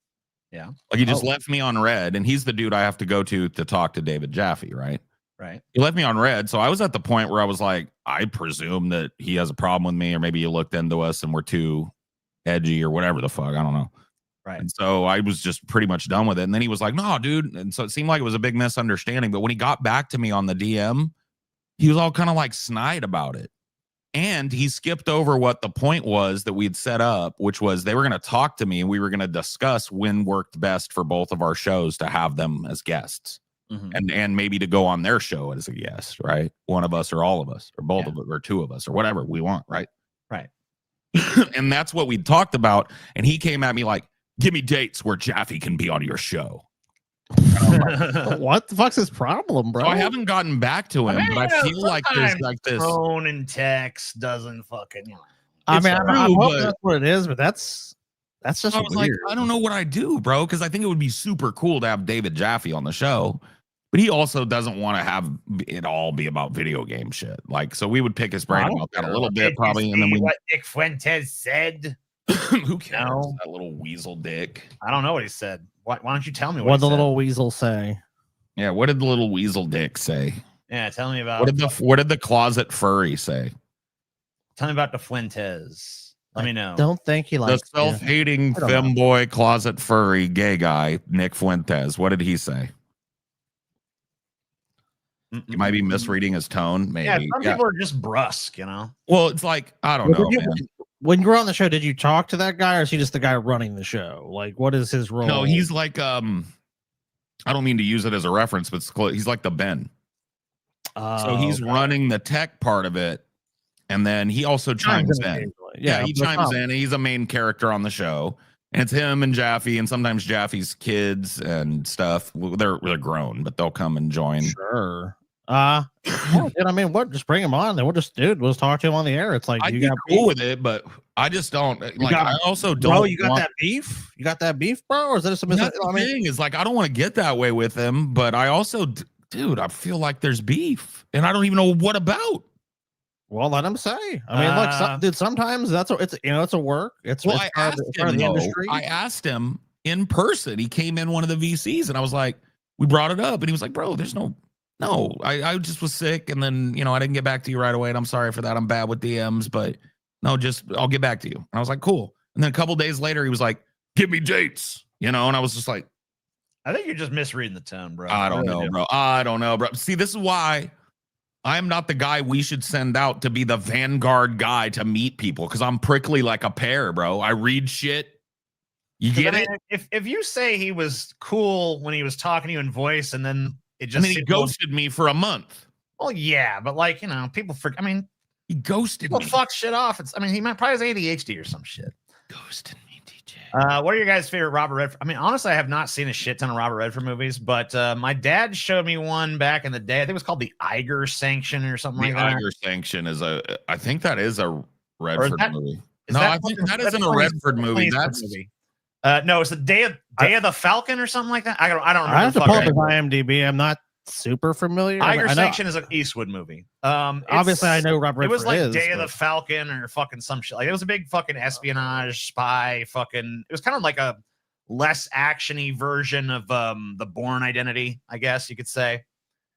Yeah. Like he just left me on red, and he's the dude I have to go to talk to David Jaffe, right? Right. He left me on red. So I was at the point where I was like, I presume that he has a problem with me, or maybe he looked into us and we're too edgy or whatever the fuck. I don't know. Right. And so I was just pretty much done with it. And then he was like, no, dude. And so it seemed like it was a big misunderstanding. But when he got back to me on the DM, he was all kind of like snide about it. And he skipped over what the point was that we had set up, which was they were going to talk to me and we were going to discuss when worked best for both of our shows to have them as guests. And maybe to go on their show as a guest, right? One of us or all of us or both of us or two of us or whatever we want, right? Right. And that's what we talked about. And he came at me like, give me dates where Jaffe can be on your show. What the fuck's his problem, bro? So I haven't gotten back to him, but I feel like there's like this tone and text doesn't fucking. I mean, I hope that's what it is, but that's just I was weird. like, I don't know what I do, bro, because I think it would be super cool to have David Jaffe on the show. But he also doesn't want to have it all be about video game shit. Like, so we would pick his brain about that a little bit, probably. And then what Nick Fuentes said. Who cares? No. That little weasel dick. I don't know what he said. Why don't you tell me what the little weasel say? Yeah, what did the little weasel dick say? Yeah, tell me about what did the closet furry say? Tell me about the Fuentes. Let me know. Don't think he likes the self-hating femboy closet furry gay guy, Nick Fuentes. What did he say? You might be misreading his tone, maybe. Yeah, some people are just brusque, you know. Well, it's like, I don't know, man. When you were on the show, did you talk to that guy, or is he just the guy running the show? Like, what is his role? No, he's like, I don't mean to use it as a reference, but he's like the Ben. So he's running the tech part of it, and then he also chimes in. Yeah, he chimes in. And he's a main character on the show, and it's him and Jaffe, and sometimes Jaffe's kids and stuff. They're grown, but they'll come and join. Sure. Yeah, I mean, what? Just bring him on. Then we'll just talk to him on the air. It's like I'd be cool with it, but I just don't like. I also don't. Bro, you got that beef? You got that beef, bro? Or is that something? The thing is, like, I don't want to get that way with him, but I also, dude, I feel like there's beef, and I don't even know what about. Well, let him say. I mean, look, dude. Sometimes it's a work. It's I asked him in person. He came in one of the VCs, and I was like, we brought it up, and he was like, bro, there's no, I just was sick, and then I didn't get back to you right away, and I'm sorry for that. I'm bad with DMs, but no, I'll get back to you. And I was like, cool. And then a couple days later, he was like, give me dates, and I was just like, I think you're just misreading the tone, bro. I don't know, bro. See, this is why I'm not the guy we should send out to be the vanguard guy to meet people, because I'm prickly like a pear, bro. I read shit. You get it? If you say he was cool when he was talking to you in voice, and then he ghosted me for a month. Well, yeah, but like, people he ghosted me. People fuck shit off. He might probably has ADHD or some shit. Ghosted me, DJ. What are your guys' favorite Robert Redford? I mean, honestly, I have not seen a shit ton of Robert Redford movies, but my dad showed me one back in the day. I think it was called The Eiger Sanction or something like that. The Eiger Sanction I think that is a Redford movie. No, I think that isn't a Redford movie. That's movie. No, it's the Day of the Falcon or something like that. I don't remember. I have to pull up his IMDb. I'm not super familiar. Eiger Sanction is an Eastwood movie. Obviously, I know Robert. It was like Day of the Falcon or fucking some shit. Like, it was a big fucking espionage spy. Fucking. It was kind of like a less actiony version of the Bourne Identity, I guess you could say.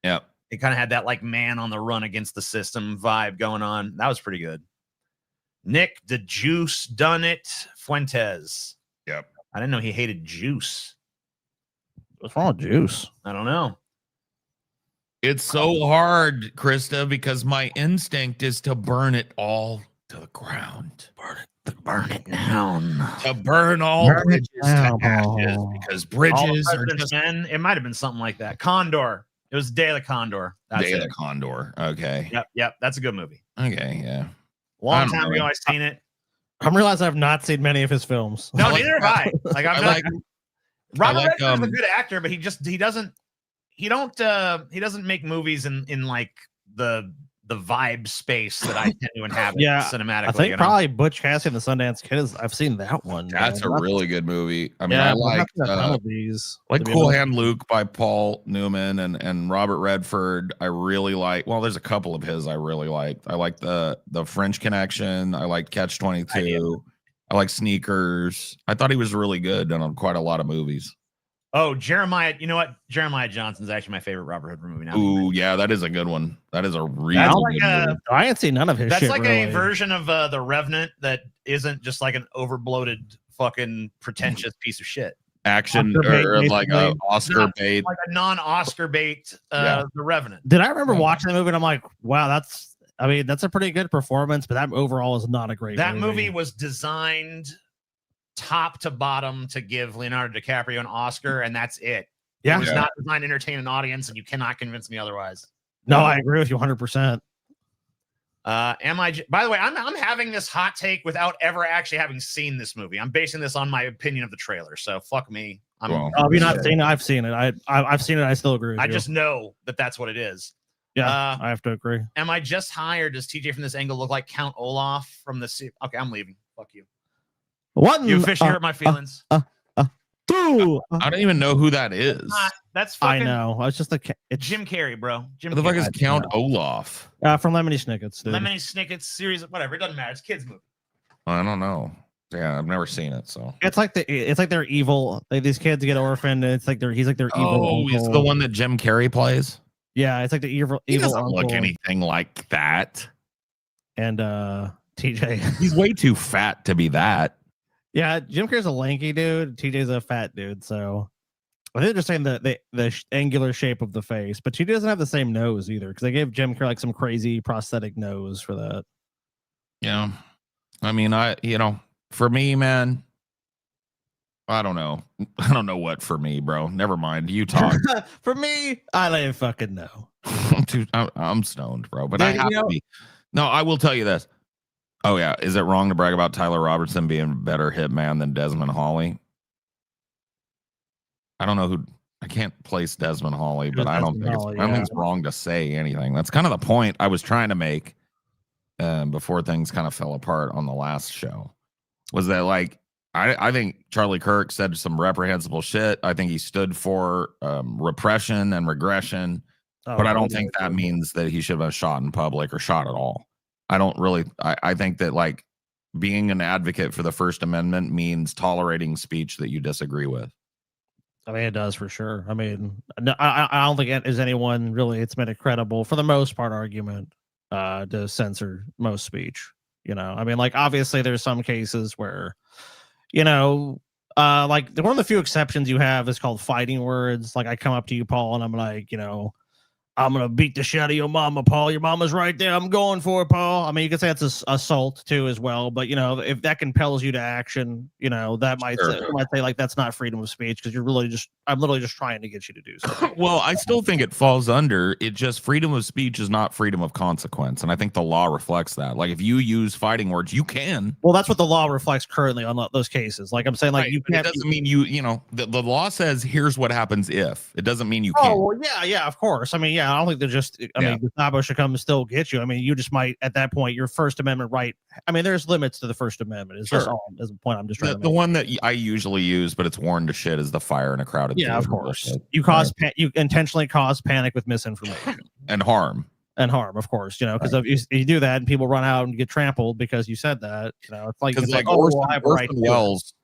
Yeah. It kind of had that like man on the run against the system vibe going on. That was pretty good. Nick the Juice done it. Fuentes. Yep. I didn't know he hated juice. What's wrong with juice? I don't know. It's so hard, Krista, because my instinct is to burn it all to the ground. Burn it down. To burn all bridges to ashes, because bridges are just... It might have been something like that. Condor. It was Day of the Condor. Day of the Condor. Okay. Yep. That's a good movie. Okay, yeah. Long time ago, I've seen it. I'm realizing I've not seen many of his films. No, neither have I. Like, Robert Redford's a good actor, but he doesn't make movies in like the the vibe space that I tend to inhabit cinematically. I think probably Butch Cassidy and the Sundance Kid is. I've seen that one. That's a really good movie. I mean, yeah, I like Cool Hand Luke by Paul Newman and Robert Redford. I really like. Well, there's a couple of his I really liked. I like the French Connection. I like Catch-22. I like Sneakers. I thought he was really good on quite a lot of movies. Oh, Jeremiah. You know what? Jeremiah Johnson's actually my favorite Robert Hood movie now. Ooh, yeah, that is a good one. That is a really good movie. I ain't seen none of his That's shit, like really. a version of The Revenant that isn't just like an overbloated, fucking pretentious piece of shit. Action or like a Oscar bait. Like a non-Oscar bait, The Revenant. Did I remember watching the movie and I'm like, wow, that's a pretty good performance, but that overall is not a great movie. That movie was designed top to bottom to give Leonardo DiCaprio an Oscar, and that's it. Yeah. It was not designed to entertain an audience, and you cannot convince me otherwise. No, I agree with you 100%. By the way, I'm having this hot take without ever actually having seen this movie. I'm basing this on my opinion of the trailer, so fuck me. Have you not seen it? I've seen it. I've seen it. I still agree with I you. just know that that's what it is. Yeah, I have to agree. Am I just high, or does TJ from this angle look like Count Olaf from the... Okay, I'm leaving. Fuck you. What? You officially hurt my feelings. I don't even know who that is. That's fucking... I know. It's just it's Jim Carrey, bro. What the fuck is Count Olaf? From Lemony Snicket's. Dude. Lemony Snicket's series, whatever. It doesn't matter. It's a kids' movie. I don't know. Yeah, I've never seen it. So it's like they're evil. Like these kids get orphaned, and it's like he's like their evil. Oh, he's the one that Jim Carrey plays. Yeah, it's like the evil. He doesn't uncle. look anything like that. And TJ, he's way too fat to be that. Yeah, Jim Carrey's a lanky dude. TJ's a fat dude. So I think they're saying the angular shape of the face, but she doesn't have the same nose either because they gave Jim Carrey like some crazy prosthetic nose for that. Yeah, I mean, for me, man, I don't know. I don't know what for me, bro. Never mind. You talk. For me, I don't even fucking know. I'm stoned, bro. But I have to be. No, I will tell you this. Oh, yeah. Is it wrong to brag about Tyler Robertson being a better hitman than Desmond Hawley? I don't know who. I can't place Desmond Hawley, but I don't think it's wrong to say anything. That's kind of the point I was trying to make before things kind of fell apart on the last show. Was that like, I think Charlie Kirk said some reprehensible shit. I think he stood for repression and regression, but I don't think that means that he should have been shot in public or shot at all. I don't really. I think that like being an advocate for the First Amendment means tolerating speech that you disagree with. I mean, it does for sure. I mean, I don't think it is anyone really. It's been a credible, for the most part, argument to censor most speech. You know, I mean, like obviously there's some cases where, you know, like one of the few exceptions you have is called fighting words. Like I come up to you, Paul, and I'm like, you know, I'm going to beat the shit out of your mama, Paul. Your mama's right there. I'm going for it, Paul. I mean, you could say it's assault too as well. But, you know, if that compels you to action, you know, that might say like that's not freedom of speech because I'm literally just trying to get you to do something. Well, I still think it falls under it. Just freedom of speech is not freedom of consequence. And I think the law reflects that. Like if you use fighting words, you can. Well, that's what the law reflects currently on those cases. Like I'm saying, like you can't. It doesn't mean you know, the law says here's what happens if. It doesn't mean you can't. Oh, well, yeah, of course. I mean, yeah, I don't think they're just, I mean, Gustavo should come and still get you. I mean, you just might, at that point, your First Amendment right. I mean, there's limits to the First Amendment. It's just all as a point I'm just trying to make. The one that I usually use, but it's worn to shit, is the fire in a crowded theater. Yeah, of course. You you intentionally cause panic with misinformation. And harm. And harm, of course, you know, because if you do that and people run out and get trampled because you said that, you know, it's like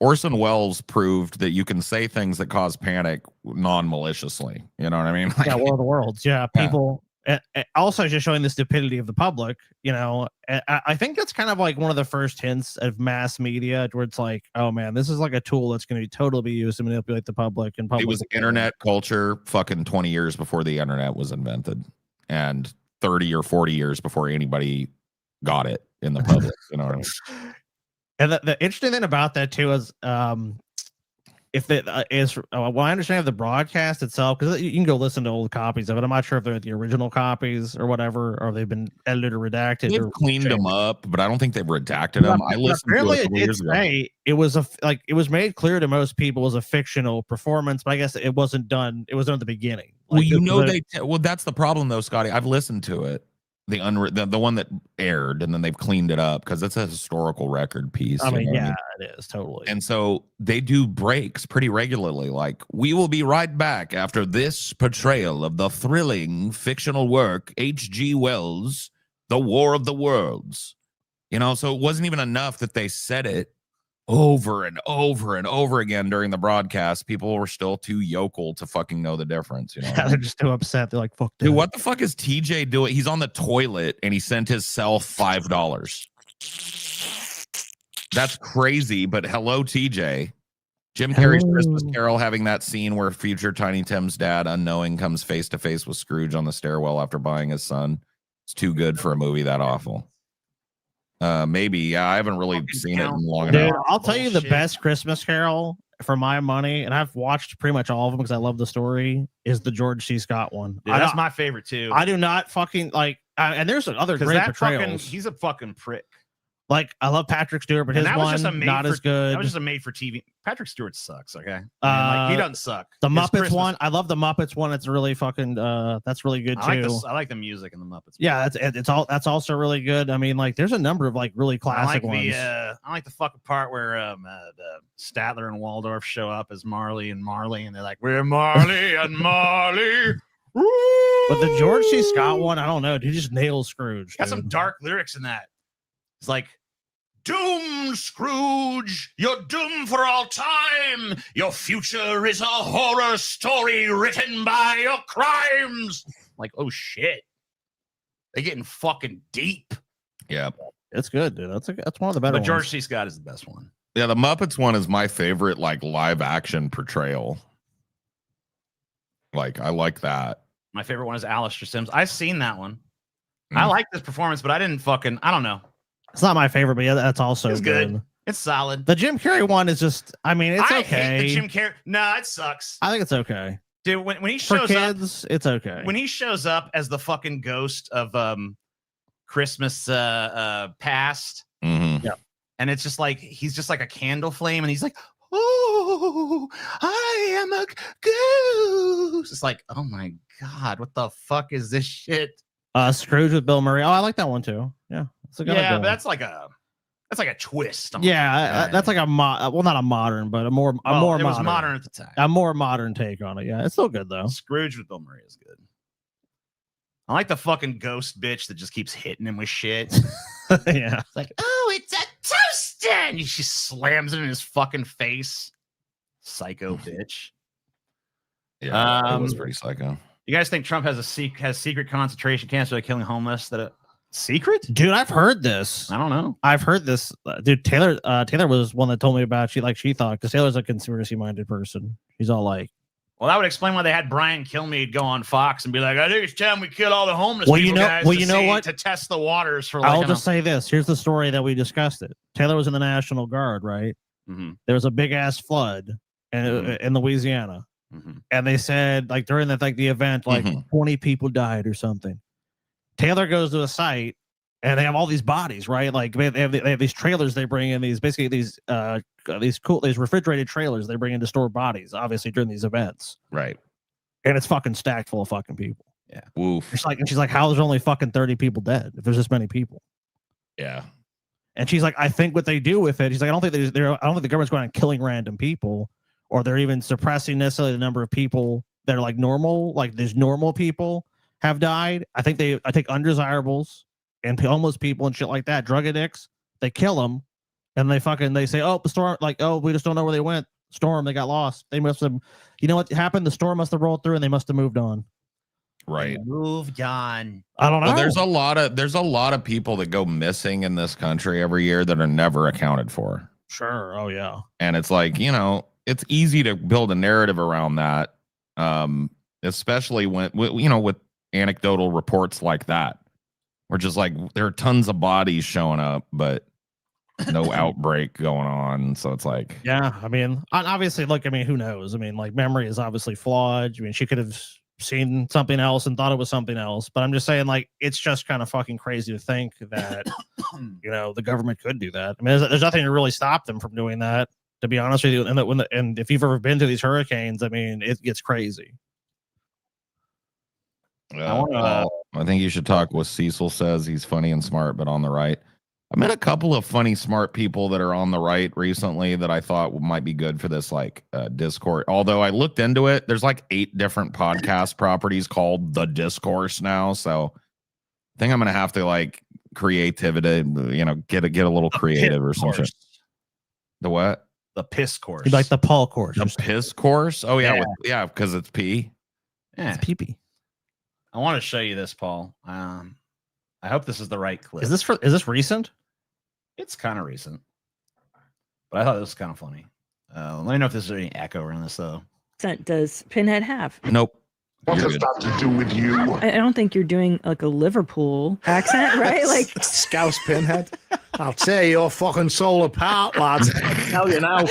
Orson Welles proved that you can say things that cause panic non-maliciously. You know what I mean? Yeah, War of the Worlds. Yeah, people. Also, just showing the stupidity of the public. You know, I think that's kind of like one of the first hints of mass media where it's like, oh man, this is like a tool that's going to totally be used to manipulate the public. And it was internet culture, fucking 20 years before the internet was invented, and 30 or 40 years before anybody got it in the public. You know what I mean? And the interesting thing about that too is, if it is, well, I understand the broadcast itself, because you can go listen to old copies of it. I'm not sure if they're the original copies or whatever, or they've been edited or redacted. They've cleaned them up, but I don't think they've redacted them. I listened to it a couple years ago. It was it was made clear to most people it was a fictional performance, but I guess it wasn't done. It was done at the beginning. Well, you know, that's the problem though, Scotty. I've listened to it, the one that aired, and then they've cleaned it up because it's a historical record piece. I mean, it is totally. And so they do breaks pretty regularly. Like, we will be right back after this portrayal of the thrilling fictional work H.G. Wells' The War of the Worlds. You know, so it wasn't even enough that they said it over and over and over again during the broadcast. People were still too yokel to fucking know the difference. You know, yeah, they're just too upset. They're like, "Fuck, dude, what the fuck is TJ doing? He's on the toilet and he sent himself $5. That's crazy." But hello, TJ. Jim Carrey's Christmas Carol having that scene where future Tiny Tim's dad, unknowing, comes face to face with Scrooge on the stairwell after buying his son. It's too good for a movie that awful. Maybe, yeah, I haven't really seen it in long enough. Dude, I'll tell you the best Christmas Carol for my money, and I've watched pretty much all of them because I love the story, is the George C. Scott one. Dude, that's my favorite too. I do not fucking like, and there's other great portrayals. He's a fucking prick. Like, I love Patrick Stewart, but his one not as good. That was just a made for TV. Patrick Stewart sucks. Okay, like, he doesn't suck. The Muppets one, I love the Muppets one. It's really fucking. That's really good too. I like the music in the Muppets. Yeah, that's also really good. I mean, like, there's a number of like really classic ones. I like the fucking part where Statler and Waldorf show up as Marley, and they're like, "We're Marley and Marley." But the George C. Scott one, I don't know. He just nails Scrooge. Got some dark lyrics in that. It's like, "Doomed, Scrooge, you're doomed for all time. Your future is a horror story written by your crimes." Like, oh shit, they're getting fucking deep. Yeah, it's good, dude. That's one of the better. But George C. Scott is the best one. Yeah, the Muppets one is my favorite, like, live action portrayal. Like, I like that. My favorite one is Alistair Sims. I've seen that one. I like this performance, but I don't know. It's not my favorite, but yeah, that's also good. It's solid. The Jim Carrey one is just, I mean, it's okay. Hate the Jim Carrey. No, it sucks. I think it's okay. Dude, when he shows For kids, up, it's okay. When he shows up as the fucking ghost of Christmas past, yeah, and it's just like he's just like a candle flame, and he's like, "Oh, I am a goose." It's like, oh my god, what the fuck is this shit? Scrooge with Bill Murray. Oh, I like that one too. Yeah, but that's like a twist. That's like well, not a modern, but a more modern. Was modern at the time. A more modern take on it. Yeah, it's still good though. Scrooge with Bill Murray is good. I like the fucking ghost bitch that just keeps hitting him with shit. Yeah, it's like, "Oh, it's a toaster!" And she slams it in his fucking face. Psycho bitch. Yeah, it was pretty psycho. You guys think Trump has secret concentration camps that are killing homeless? Secret? Dude, I've heard this. I don't know. I've heard this. Dude, Taylor was one that told me about. She thought, because Taylor's a conspiracy-minded person. She's all like, well, that would explain why they had Brian Kilmeade go on Fox and be like, "I think it's time we kill all the homeless people, guys, to test the waters for." I'll just say this. Here's the story that we discussed it. Taylor was in the National Guard, right? Mm-hmm. There was a big ass flood in Louisiana. Mm-hmm. And they said, like, during the event, 20 people died or something. Taylor goes to a site and they have all these bodies, right? Like, they have these trailers they bring in, these refrigerated trailers they bring in to store bodies, obviously during these events, right? And it's fucking stacked full of fucking people. Yeah. Woof. She's like, how is there only fucking 30 people dead if there's this many people? Yeah. And she's like, I think what they do with it, she's like, I don't think the government's going on killing random people, or they're even suppressing necessarily the number of people that are like normal, like there's normal people have died. I take undesirables and homeless people and shit like that, drug addicts, they kill them, and they say, oh, the storm, like, oh, we just don't know where they went. Storm, they got lost. They must have, you know what happened? The storm must have rolled through and they must have moved on. Right. Moved on. I don't know. Well, there's a lot of people that go missing in this country every year that are never accounted for. Sure. Oh yeah. And it's like, it's easy to build a narrative around that, especially when with anecdotal reports like that. We're just like, there are tons of bodies showing up, but no outbreak going on. So it's like, yeah. I mean, obviously, look. I mean, who knows? I mean, like, memory is obviously flawed. I mean, she could have seen something else and thought it was something else. But I'm just saying, like, it's just kind of fucking crazy to think that the government could do that. I mean, there's nothing to really stop them from doing that, to be honest with you. And if you've ever been to these hurricanes, I mean, it gets crazy. I think you should talk with Cecil. Says he's funny and smart, but on the right. I met a couple of funny, smart people that are on the right recently that I thought might be good for this Discord. Although I looked into it, there's like 8 different podcast properties called The Discourse now. So I think I'm gonna have to like creativity, get a little creative or some shit. The what? The piss course. You like the Paul course? The piss course? Oh yeah, because it's pee. Yeah. It's pee-pee. I want to show you this, Paul. I hope this is the right clip. Is this recent? It's kind of recent, but I thought this was kind of funny. Let me know if there's any echo around this though. Does Pinhead have? Nope. What has that to do with you? I don't think you're doing like a Liverpool accent, right? Like Scouse Pinhead. I'll tear your fucking soul apart, lads. I tell you now.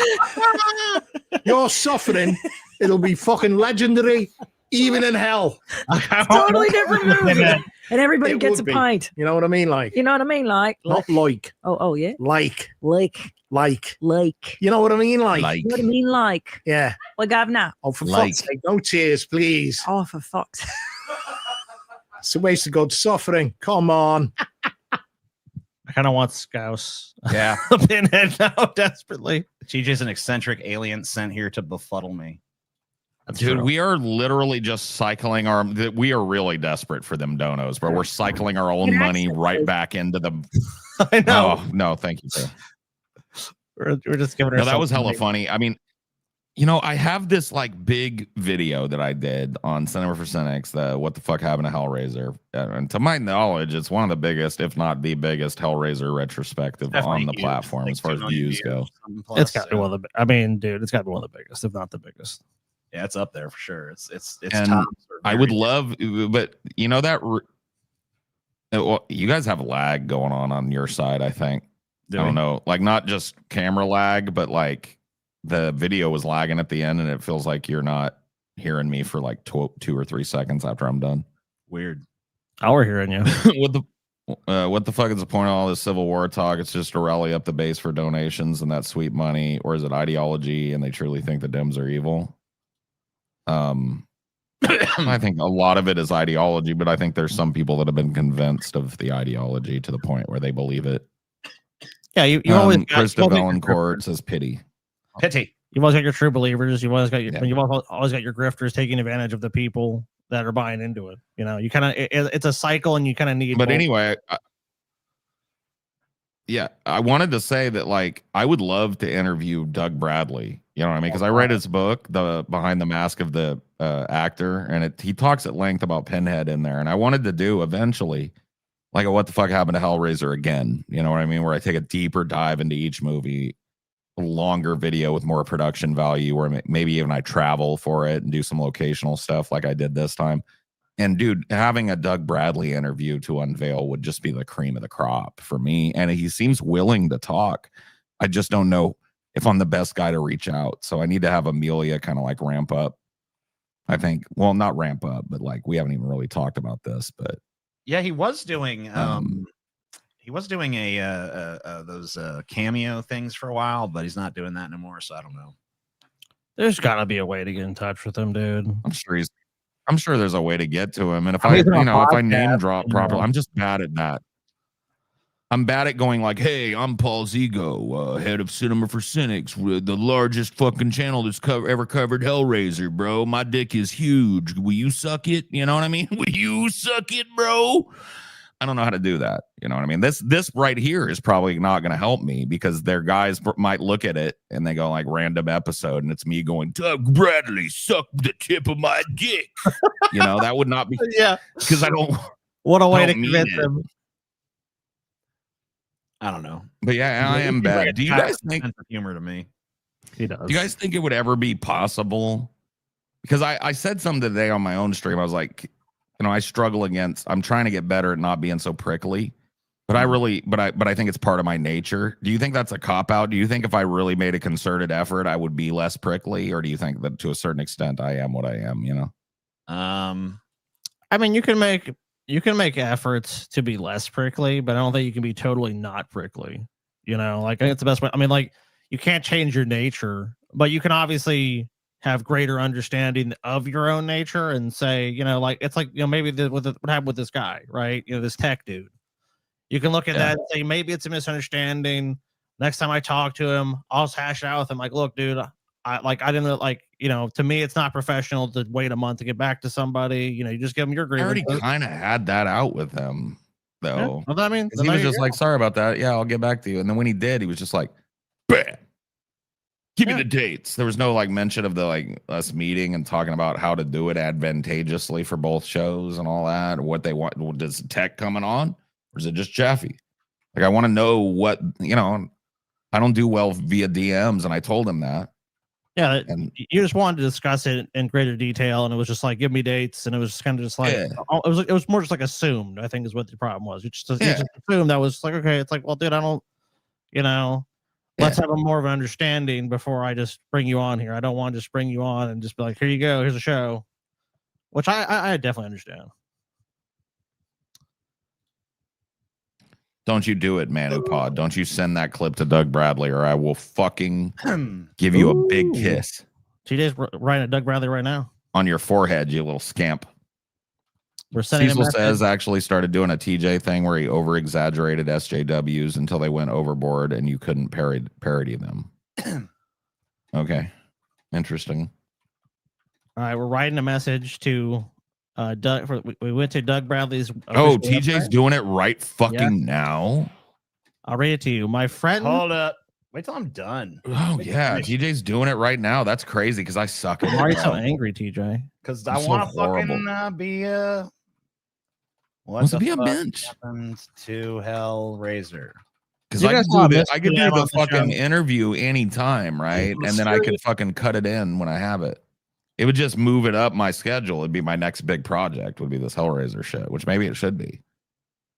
Your suffering, it'll be fucking legendary, even in hell. totally different movie. And everybody It gets a would be. pint. You know what I mean? Like, You know what I mean? Like not like. oh yeah. Like. Like. You know what I mean? Like. You know what I mean? Like. Yeah. Like governor. Oh, for Like. fuck's sake, no tears, please. Oh, for fuck's sake. It's a waste of good suffering. Come on. I kind of want Scouse. Yeah. Pinhead now desperately. TJ's an eccentric alien sent here to befuddle me. Dude, we are literally just cycling we are really desperate for them donos, bro. We're cycling our own money right back into the. I know. Oh, no, thank you, bro. We're just giving. No, that was hella money. funny. I mean, I have this like big video that I did on Cinema for Cynics, the What the Fuck Happened to Hellraiser. And to my knowledge, it's one of the biggest, if not the biggest, Hellraiser retrospective on the platform as far as views go. It's got to be one of the. I mean, dude, it's got to be one of the biggest, if not the biggest. Yeah, it's up there for sure. It's And top. I would love, but well, you guys have lag going on your side, I think. I don't know, like not just camera lag, but like the video was lagging at the end, and it feels like you're not hearing me for like 2 or 3 seconds after I'm done. Weird. Oh, we're hearing you. What the fuck is the point of all this Civil War talk? It's just to rally up the base for donations and that sweet money, or is it ideology and they truly think the Dems are evil? I think a lot of it is ideology, but I think there's some people that have been convinced of the ideology to the point where they believe it. Yeah, you always Krista Valancourt says pity. You've always got your true believers. You've always got Yeah. you've always got your grifters taking advantage of the people that are buying into it. You kind of it's a cycle, and you kind of need. But both. anyway, I wanted to say that like I would love to interview Doug Bradley. You know what I mean? Because I read his book, The Behind the Mask of the Actor, and he talks at length about Pinhead in there. And I wanted to do eventually like a What the Fuck Happened to Hellraiser again. You know what I mean? Where I take a deeper dive into each movie, a longer video with more production value, where maybe even I travel for it and do some locational stuff like I did this time. And dude, having a Doug Bradley interview to unveil would just be the cream of the crop for me. And he seems willing to talk. I just don't know if I'm the best guy to reach out. So I need to have Amelia kind of like ramp up. I think, well, not ramp up, but like we haven't even really talked about this, but Yeah, he was doing those cameo things for a while, but he's not doing that anymore, so I don't know. There's got to be a way to get in touch with him, dude. I'm sure there's a way to get to him. And if I name drop properly, I'm just bad at that. I'm bad at going like, hey, I'm Paul Zigo, head of Cinema for Cynics, the largest fucking channel that's ever covered Hellraiser, bro. My dick is huge. Will you suck it? You know what I mean? Will you suck it, bro? I don't know how to do that. You know what I mean? This right here is probably not going to help me because their guys might look at it and they go like random episode and it's me going, Doug Bradley, suck the tip of my dick. That would not be. Yeah. Because I don't. What a way I to don't mean convince it. him. I don't know. But yeah, I am He's like bad. a Do you tiny guys think? sense of humor to me? He does. Do you guys think it would ever be possible? Because I said something today on my own stream. I was like, I struggle against. I'm trying to get better at not being so prickly. But I think it's part of my nature. Do you think that's a cop out? Do you think if I really made a concerted effort, I would be less prickly, or do you think that to a certain extent I am what I am? I mean, you can make efforts to be less prickly, but I don't think you can be totally not prickly. Like I think it's the best way. I mean, like you can't change your nature, but you can obviously have greater understanding of your own nature and say, like, it's like, maybe what happened with this guy, right? This tech dude. You can look at that and say, maybe it's a misunderstanding. Next time I talk to him, I'll hash it out with him. Like, look, dude, I didn't like, to me, it's not professional to wait a month to get back to somebody. You just give them your grievance. I already kind of had that out with him, though. Yeah. Well, I mean, he was just like, sorry about that. Yeah, I'll get back to you. And then when he did, he was just like, bam. Give me the dates. There was no like mention of the like us meeting and talking about how to do it advantageously for both shows and all that. Or what they want. Does tech coming on, or is it just Jeffy? Like I want to know what I don't do well via DMs, and I told him that. Yeah, and you just wanted to discuss it in greater detail, and it was just like, give me dates, and it was just kind of just like it was more just like assumed. I think is what the problem was. You just assumed that was like, okay, it's like, well, dude, I don't, let's have a more of an understanding before I just bring you on here. I don't want to just bring you on and just be like, here you go, here's a show, which I definitely understand. Don't you do it, Manupod. Don't you send that clip to Doug Bradley, or I will fucking give you a big kiss. TJ's writing at Doug Bradley right now. On your forehead, you little scamp. Cecil says actually started doing a TJ thing where he over-exaggerated SJWs until they went overboard and you couldn't parody them. Okay. Interesting. All right, we're writing a message to Doug. We went to Doug Bradley's. TJ's website. Doing it right fucking now. I'll read it to you. My friend. Hold up. Wait till I'm done. Oh, yeah. TJ's doing it right now. That's crazy because I suck at it. Why are you so angry, TJ? Because I want to fucking be a. Wants to be a bench. Happens to Hellraiser. Because I could do the fucking interview anytime, right? And then I could fucking cut it in when I have it. It would just move it up my schedule. It'd be my next big project would be this Hellraiser shit, which maybe it should be.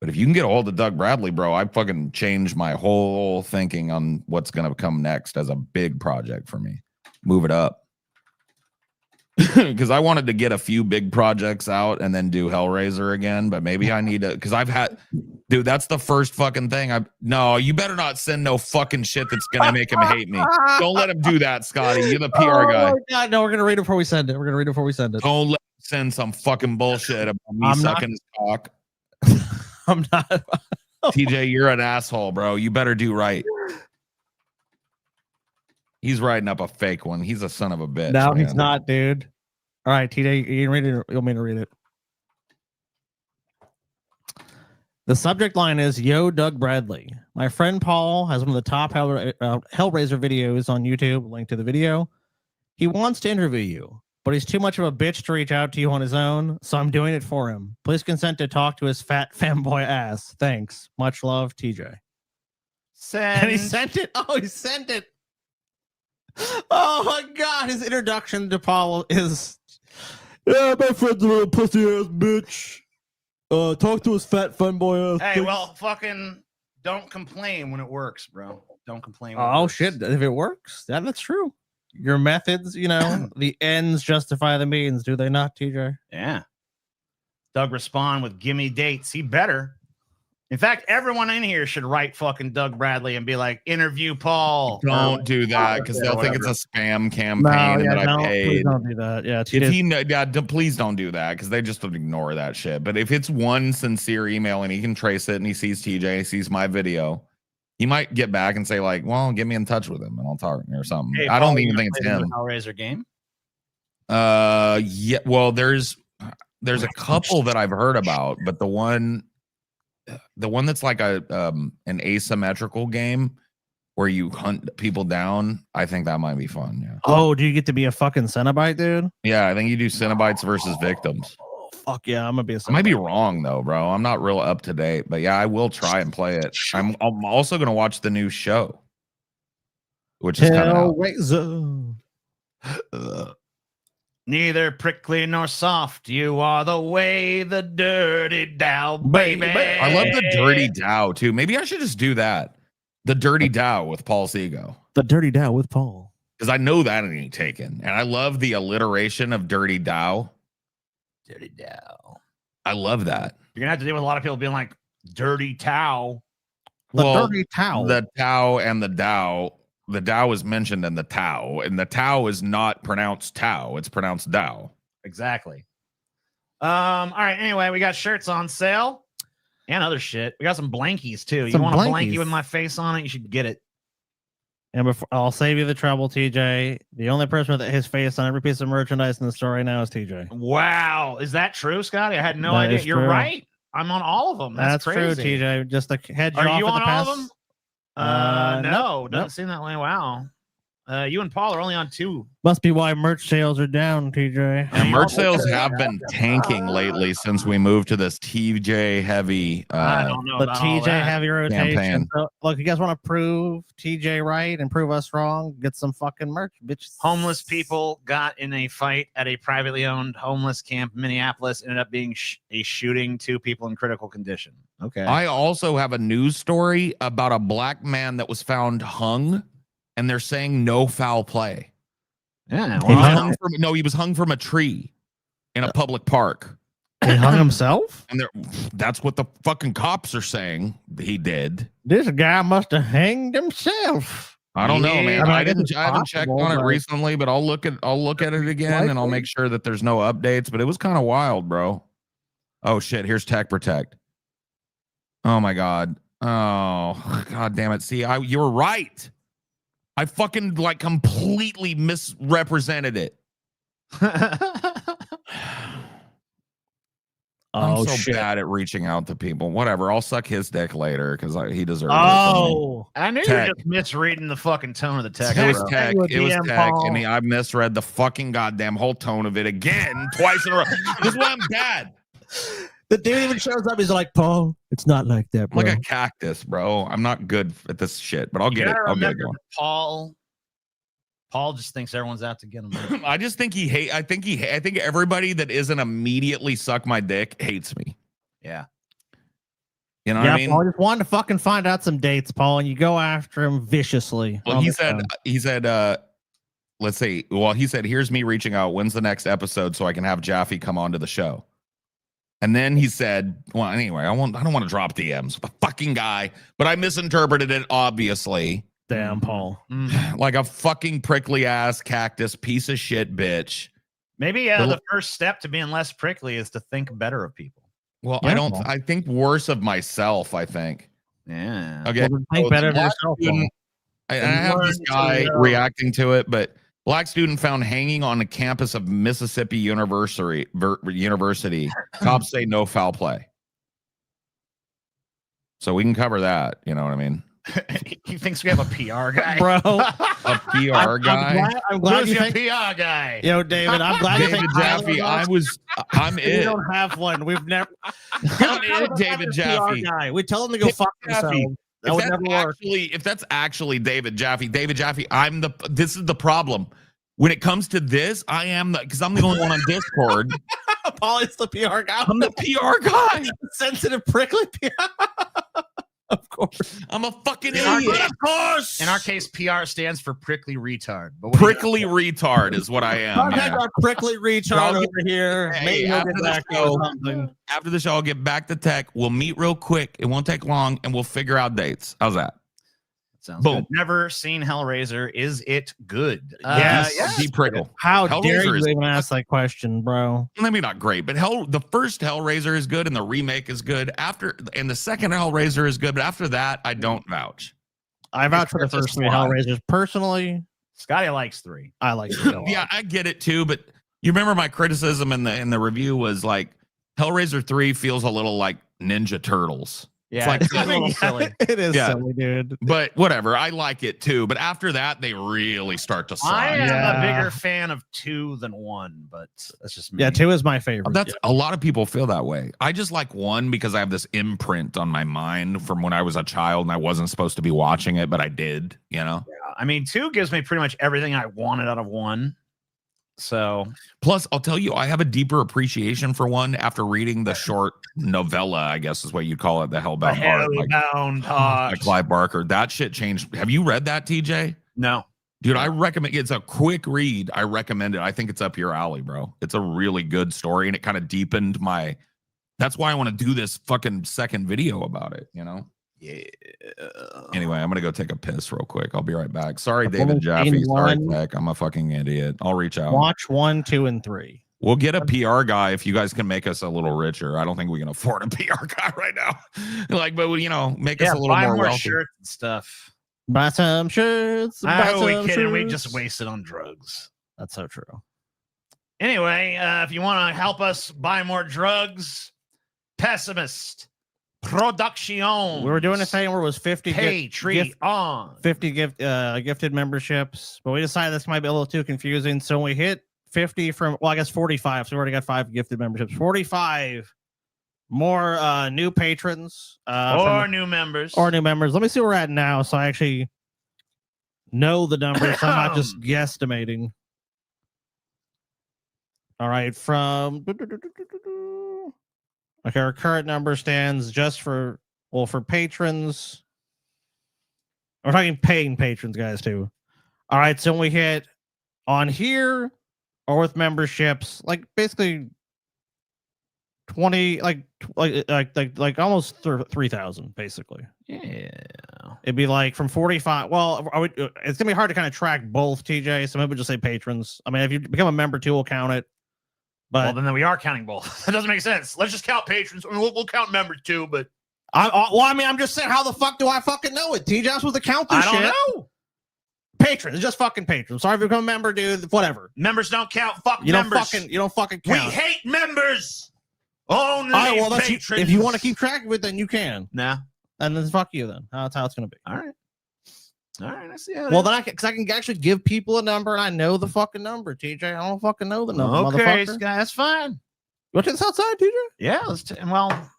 But if you can get a hold of Doug Bradley, bro, I fucking changed my whole thinking on what's going to come next as a big project for me. Move it up. Because I wanted to get a few big projects out and then do Hellraiser again, but maybe I need to, because I've had, dude, that's the first fucking thing. No, you better not send no fucking shit that's gonna make him hate me. Don't let him do that, Scotty. You're the PR guy. God, no, we're gonna read it before we send it. Don't let him send some fucking bullshit about me sucking his cock. I'm not. TJ, you're an asshole, bro. You better do right. He's writing up a fake one. He's a son of a bitch. No, he's not, dude. All right, TJ, you read it? You want me to read it? The subject line is, "Yo, Doug Bradley. My friend Paul has one of the top Hellraiser videos on YouTube. Link to the video. He wants to interview you, but he's too much of a bitch to reach out to you on his own, so I'm doing it for him. Please consent to talk to his fat fanboy ass. Thanks. Much love, TJ." And he sent it. Oh, he sent it. Oh my God! His introduction to Paul is, "Yeah, my friend's a little pussy ass bitch. Talk to his fat fanboy ass." Hey, well, fucking don't complain when it works, bro. Don't complain. Oh shit! If it works, that's true. Your methods, the ends justify the means, do they not, TJ? Yeah. Doug respond with, "Gimme dates." He better. In fact, everyone in here should write fucking Doug Bradley and be like, "Interview Paul." Don't do that because they'll think it's a spam campaign that I paid. Please don't do that. Yeah, please don't do that because they just would ignore that shit. But if it's one sincere email and he can trace it and he sees TJ, he sees my video, he might get back and say like, "Well, get me in touch with him and I'll talk or something." Hey, I don't even think it's him. Hellraiser game. Yeah. Well, there's a couple that I've heard about, but the one that's like an asymmetrical game where you hunt people down, I think that might be fun. Yeah. Oh, do you get to be a fucking Cenobite, dude? Yeah, I think you do Cenobites versus victims. Oh, fuck yeah, I'm gonna be a Cenobite. I might be wrong though, bro. I'm not real up to date, but yeah, I will try and play it. I'm also gonna watch the new show, which is Hellraiser. Neither prickly nor soft, you are the way, the dirty Dow, baby. I love the dirty Dow too. Maybe I should just do that. The dirty Dow with Paul Seago. The dirty Dow with Paul. Because I know that ain't taken. And I love the alliteration of dirty Dow. Dirty Dow. I love that. You're gonna have to deal with a lot of people being like, "Dirty towel." The dirty towel. The towel and the Dow. the Tao is mentioned in the Tao, and the Tao is not pronounced Tao; it's pronounced Tao. Exactly. All right. Anyway, we got shirts on sale and other shit. We got some blankies too. Some you want a blankies. blankie with my face on it? You should get it. And before, I'll save you the trouble, TJ. The only person with his face on every piece of merchandise in the store right now is TJ. Wow, is that true, Scotty? I had no That idea. is You're true. right. I'm on all of them. That's true, crazy. TJ. Just to head you Are off you at on the all pass. of them? No, doesn't nope. seem that way. Wow. You and Paul are only on 2. Must be why merch sales are down, TJ. And merch sales have been tanking lately since we moved to this TJ heavy. I don't know The about all TJ that. heavy rotation. Campaign. So, look, you guys want to prove TJ right and prove us wrong? Get some fucking merch, bitch. Homeless people got in a fight at a privately owned homeless camp in Minneapolis. Ended up being a shooting. 2 people in critical condition. Okay. I also have a news story about a black man that was found hung, and they're saying no foul play. Yeah. He was Well, hung he was hung from a tree in a public park. He hung himself? And that's what the fucking cops are saying he did. This guy must have hanged himself. I don't know, man. I mean, I guess it's haven't checked possible, on it but- recently, but I'll look at it again and I'll make sure that there's no updates. But it was kind of wild, bro. Oh shit, here's Tech Protect. Oh my god. Oh god damn it. See, you were right. I fucking like completely misrepresented it. I'm so shit. bad at reaching out to people. Whatever. I'll suck his dick later because he deserves it. Oh, I knew you Tech. were just misreading the fucking tone of the text. It was bro. Tech. It was Tech. And I misread the fucking goddamn whole tone of it again twice in a row. This is why I'm bad. the dude even shows up. He's like, Paul, it's not like that, I'm bro. like a cactus, bro. I'm not good at this shit, but I'll You get it. gotta I'll get it remember going. that Paul just thinks everyone's out to get him. I just think I think everybody that isn't immediately suck my dick hates me. Yeah. You know what I mean? Paul just wanted to fucking find out some dates, Paul, and you go after him viciously. Well, he said, let's see. Well, he said, here's me reaching out. When's the next episode so I can have Jaffe come onto the show? And then he said, well, anyway, I don't want to drop DMs. The fucking guy, but I misinterpreted it, obviously. Damn, Paul. Like a fucking prickly ass cactus piece of shit bitch. Maybe the first step to being less prickly is to think better of people. Well, Yeah. I think worse of myself, I think. Yeah. Okay. Well, think So better of black yourself, student- I have this guy reacting to it, but black student found hanging on the campus of Mississippi University. Cops say no foul play. So we can cover that. You know what I mean? He thinks we have a PR guy. bro. A PR guy. I'm glad Who's you your think. PR guy? Yo, David, I'm glad you David think Jaffe. I'm We it. don't have one. We've never. I'm it, David Jaffe. Guy. We tell him to go David fuck Jaffe. themselves. That would never work. If that's actually David Jaffe, this is the problem. When it comes to this, because I'm the only one on Discord. Paul is the PR guy. I'm the PR guy. Sensitive, prickly PR. Of course. I'm a fucking In our, idiot. of course. In our case, PR stands for prickly retard. But what do you got? Prickly retard is what I am. Contact Yeah. our prickly retard over here. Hey, Maybe he'll after get the back to show- something. After the show, I'll get back to Tech. We'll meet real quick. It won't take long, and we'll figure out dates. How's that? Sounds Boom. good. Never seen Hellraiser. Is it good? Deep prickle. How Hellraiser dare you is- even ask that question, bro? Maybe not great, but the first Hellraiser is good, and the remake is good. And the second Hellraiser is good, but after that, I don't vouch. I vouch for the first 3 Hellraisers. Personally, Scotty likes 3. I like it a lot. Yeah, I get it too, but you remember my criticism in the review was like Hellraiser 3 feels a little like Ninja Turtles. Yeah, like it's a little silly. It is Yeah. silly, dude. But whatever, I like it too. But after that, they really start to I slide. am Yeah. a bigger fan of 2 than 1, but that's just me. Yeah, 2 is my favorite. That's a lot of people feel that way. I just like 1 because I have this imprint on my mind from when I was a child and I wasn't supposed to be watching it, but I did, you know? I mean, 2 gives me pretty much everything I wanted out of 1. So Plus, I'll tell you, I have a deeper appreciation for 1 after reading the short novella, I guess is what you'd call it, the Hellbound Heart, Hellbound by Heart. Clive Barker. That shit changed. Have you read that, TJ? No. Dude, I recommend it's a quick read. I recommend it. I think it's up your alley, bro. It's a really good story, and it kind of deepened that's why I want to do this fucking second video about it, you know? Yeah. Anyway, I'm gonna go take a piss real quick. I'll be right back. Sorry, David Jaffe. Sorry, Tech. I'm a fucking idiot. I'll reach out. Watch 1, 2, and 3. We'll get a PR guy if you guys can make us a little richer. I don't think we can afford a PR guy right now. Like, but you know, make us a little more wealthy. Shirts and stuff. Buy some shirts. Who are we kidding? We just wasted on drugs. That's so true. Anyway, if you want to help us buy more drugs, Pessimist Production. We were doing a thing where it was 50 50 gifted memberships, but we decided this might be a little too confusing. So we hit 50 from, well, I guess 45. So we already got 5 gifted memberships. 45 more new patrons. New members. Or new members. Let me see where we're at now. So I actually know the numbers. So I'm not just guesstimating. All right. From... Okay, our current number stands just for, well, for patrons. We're talking paying patrons, guys, too. All right, so when we hit on here or with memberships, like basically 20, like almost 3,000, basically. Yeah, it'd be like from 45. Well, it's gonna be hard to kind of track both, TJ. So maybe we'll just say patrons. I mean, if you become a member too, we'll count it. But well, then we are counting both. That doesn't make sense. Let's just count patrons. I mean, we'll count members too, but I'm just saying, how the fuck do I fucking know it? TJ, I'm supposed to count this shit. I don't know. Patrons, it's just fucking patrons. Sorry if you become a member, dude. Whatever. Members don't count. Fuck you members. You don't fucking count. We hate members. Only patrons. If you want to keep track of it, then you can. Nah. And then fuck you. Then that's how it's gonna be. All right. I see how. Well, then I can actually give people a number, and I know the fucking number, TJ. I don't fucking know the number. Okay, that's fine. You want to this outside, TJ? Yeah. Well,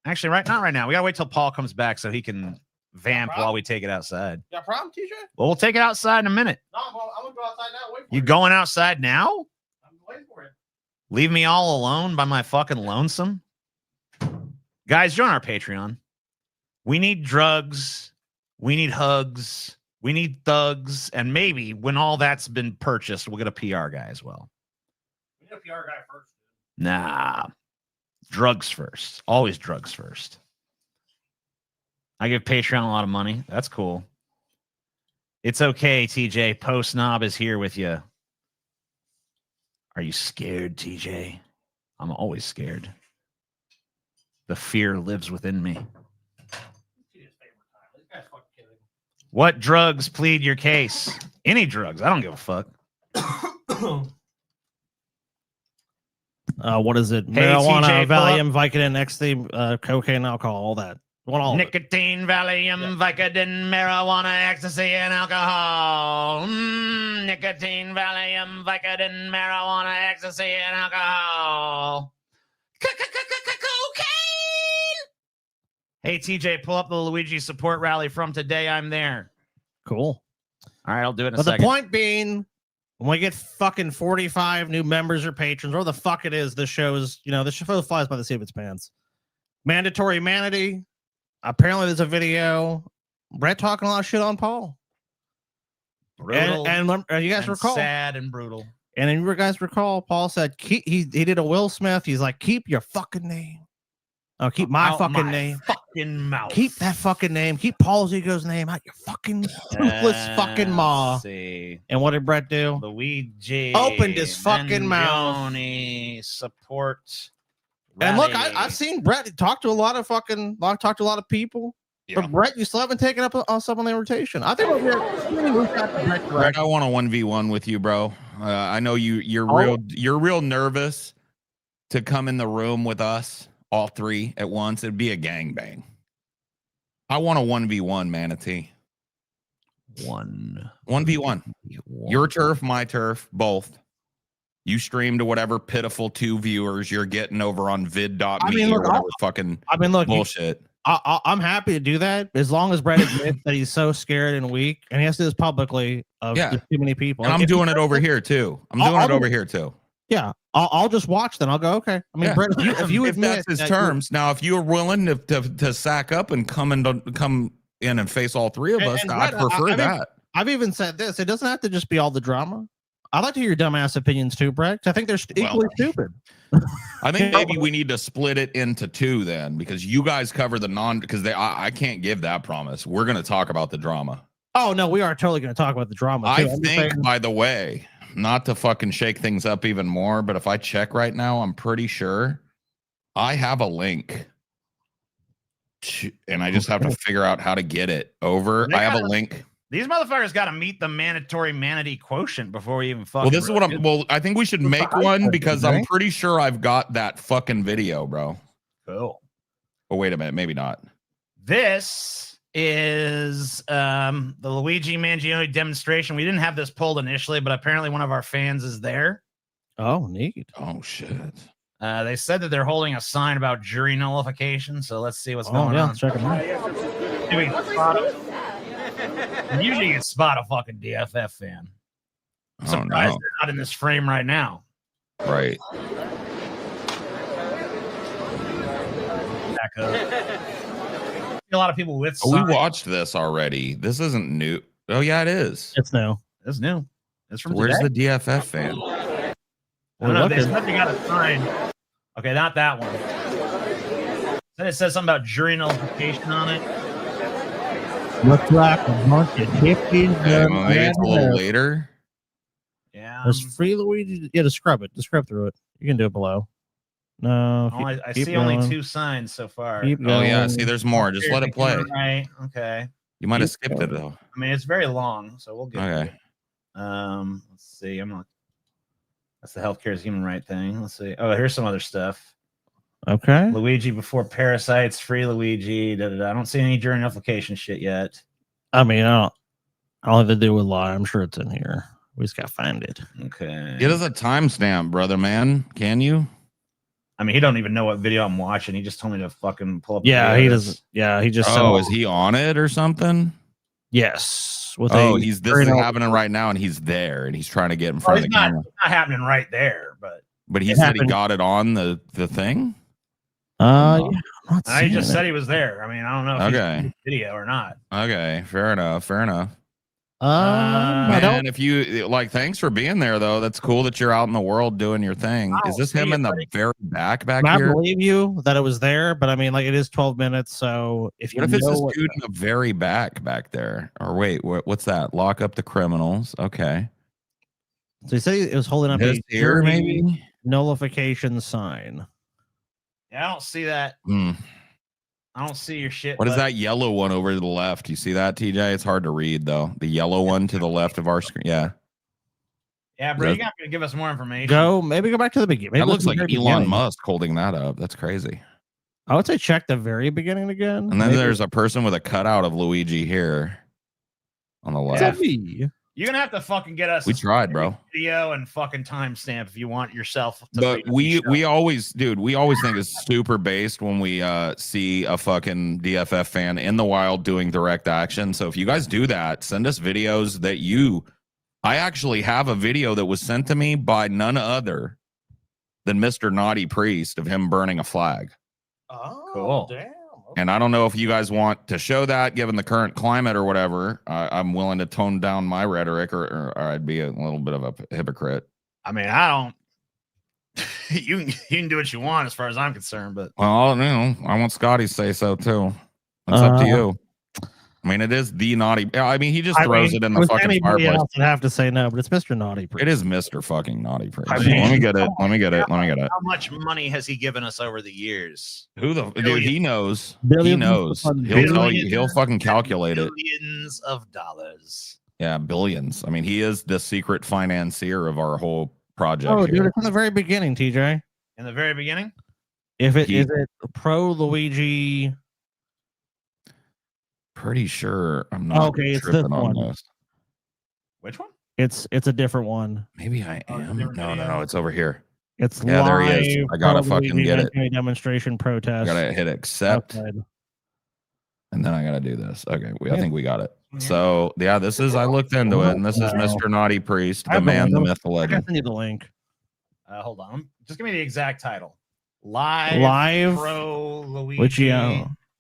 actually, not right now. We gotta wait till Paul comes back so he can vamp while we take it outside. Got a problem, TJ? Well, we'll take it outside in a minute. No, I'm gonna go outside now. Wait for you going outside now? I'm waiting for it. Leave me all alone by my fucking lonesome. Guys, join our Patreon. We need drugs. We need hugs. We need thugs, and maybe when all that's been purchased, we'll get a PR guy as well. We need a PR guy first. Nah. Drugs first. Always drugs first. I give Patreon a lot of money. That's cool. It's okay, TJ. Post Knob is here with you. Are you scared, TJ? I'm always scared. The fear lives within me. What drugs plead your case? Any drugs. I don't give a fuck. What is it? Hey, marijuana, TJ, Valium, Vicodin, ecstasy, cocaine, alcohol, all that. Nicotine, Valium, Vicodin, marijuana, ecstasy, and alcohol. Nicotine, Valium, Vicodin, marijuana, ecstasy, and alcohol. Cocaine! Hey, TJ, pull up the Luigi support rally from today. I'm there. Cool. All right, I'll do it in a but second. The point being, when we get fucking 45 new members or patrons, or the fuck it is, this show flies by the seat of its pants. Mandatory humanity. Apparently, there's a video. Brett talking a lot of shit on Paul. Brutal. And you guys recall? Sad and brutal. And then you guys recall, Paul said, he did a Will Smith. He's like, keep your fucking name. Oh, keep my fucking name. Fucking mouth. Keep that fucking name. Keep Paul's ego's name out your fucking toothless fucking maw. See. And what did Brett do? Luigi opened his fucking mouth. Support. And look, I've seen Brett talk to a lot of people. Yeah. But Brett, you still haven't taken up on some of the invitation. I think Brett, I want a 1v1 with you, bro. I know you're real nervous to come in the room with us. All three at once. It'd be a gangbang. I want a 1v1, Manatee. 1v1. Your turf, my turf, both. You stream to whatever pitiful 2 viewers you're getting over on vid.me or whatever bullshit. I'm happy to do that as long as Brett admits that he's so scared and weak, and he has to do this publicly of too many people. And I'm doing it over here too. Yeah, I'll just watch. Then I'll go. Okay. I mean, Brett, if that's his terms. Now, if you're willing to sack up and come in and face all three of us, I'd prefer that. I've even said this. It doesn't have to just be all the drama. I'd like to hear your dumbass opinions too, Brett. 'Cause I think they're equally stupid. I think maybe we need to split it into two then, because you guys cover the because I can't give that promise. We're going to talk about the drama. Oh no, we are totally going to talk about the drama. I think, by the way, not to fucking shake things up even more, but if I check right now, I'm pretty sure I have a link. And I just have to figure out how to get it over. I have a link. These motherfuckers got to meet the mandatory manatee quotient before we even fucking. Well, this is what I'm. Well, I think we should make one because I'm pretty sure I've got that fucking video, bro. Cool. Oh, wait a minute. Maybe not. This is the Luigi Mangione demonstration. We didn't have this pulled initially, but apparently one of our fans is there. Oh, neat. Oh, shit. They said that they're holding a sign about jury nullification. So let's see what's going on. Let's check them out. Usually you can spot a fucking DFF fan. I'm surprised they're not in this frame right now. Right. Back up. A lot of people with we watched this already. This isn't new. Oh, yeah, it is. It's new. It's new. It's from Where's today? the DFF fan? I don't know. They said they got a sign. Okay, not that one. Then it says something about jury nullification on it. Looks like a bunch of hippies. Maybe it's a little later. Yeah. There's free Luigi. Yeah, just scrub it. Just scrub through it. You can do it below. No. I see only 2 signs so far. Oh, yeah. See, there's more. Just let it play. Right. Okay. You might have skipped it, though. I mean, it's very long, so we'll get Okay. Let's see. That's the healthcare is human right thing. Let's see. Oh, here's some other stuff. Okay. Luigi before parasites, free Luigi. I don't see any jury nullification shit yet. I mean, I don't have to do with lie. I'm sure it's in here. We just gotta find it. Okay. Get us a timestamp, brother, man. Can you? I mean, he don't even know what video I'm watching. He just told me to fucking pull up. Yeah, he doesn't. Yeah, he just. Oh, is he on it or something? Yes. This is happening right now, and he's there, and he's trying to get in front of the camera. It's not happening right there, but he said he got it on the thing. Yeah, I just said he was there. I mean, I don't know if he's in the video or not. Okay, fair enough. Man, if you thanks for being there, though. That's cool that you're out in the world doing your thing. Is this him in the very back here? I believe you that it was there, but I mean, it is 12 minutes. So if you what if it's this dude in the very back there? Or wait, what's that? Lock up the criminals. Okay. So you say it was holding up a here, maybe nullification sign. Yeah, I don't see that. I don't see your shit. What is that yellow one over to the left? You see that, TJ? It's hard to read though. The yellow one to the left of our screen. Yeah. Yeah, bro, you got to give us more information. Go back to the beginning. That looks like Elon Musk holding that up. That's crazy. I would say check the very beginning again. And then there's a person with a cutout of Luigi here on the left. You're gonna have to fucking get us. We tried, bro. Video and fucking timestamp if you want yourself. But we always think it's super based when we see a fucking DFF fan in the wild doing direct action. So if you guys do that, send us videos that I actually have a video that was sent to me by none other than Mr. Naughty Priest of him burning a flag. Oh, cool. Damn. And I don't know if you guys want to show that, given the current climate or whatever. I'm willing to tone down my rhetoric, or I'd be a little bit of a hypocrite. I mean, I don't. You can do what you want, as far as I'm concerned. But I want Scotty to say so too. It's up to you. I mean, it is the naughty. I mean, he just throws it in the fucking fireplace. Else would have to say no, but it's Mr. Naughty Priest. It is Mr. fucking Naughty Priest. I mean, Let me get it. How much money has he given us over the years? Dude? He knows. Billions. He knows. He'll tell you. He'll fucking calculate it. Billions of dollars. Yeah, billions. I mean, he is the secret financier of our whole project. Oh, here. dude, it's in the very beginning, TJ. In the very beginning. Is it pro Luigi? Pretty sure I'm not. Okay, it's this one. This. Which one? It's a different one. Maybe I am. No, it's over here. It's there he is. I gotta fucking get it. Demonstration protest. I gotta hit accept, and then I gotta do this. Okay, I think we got it. So yeah, this is. I looked into it, and this is Mr. Naughty Priest, the man, the myth, the legend. I need the link. Hold on. Just give me the exact title. Live pro Luigi.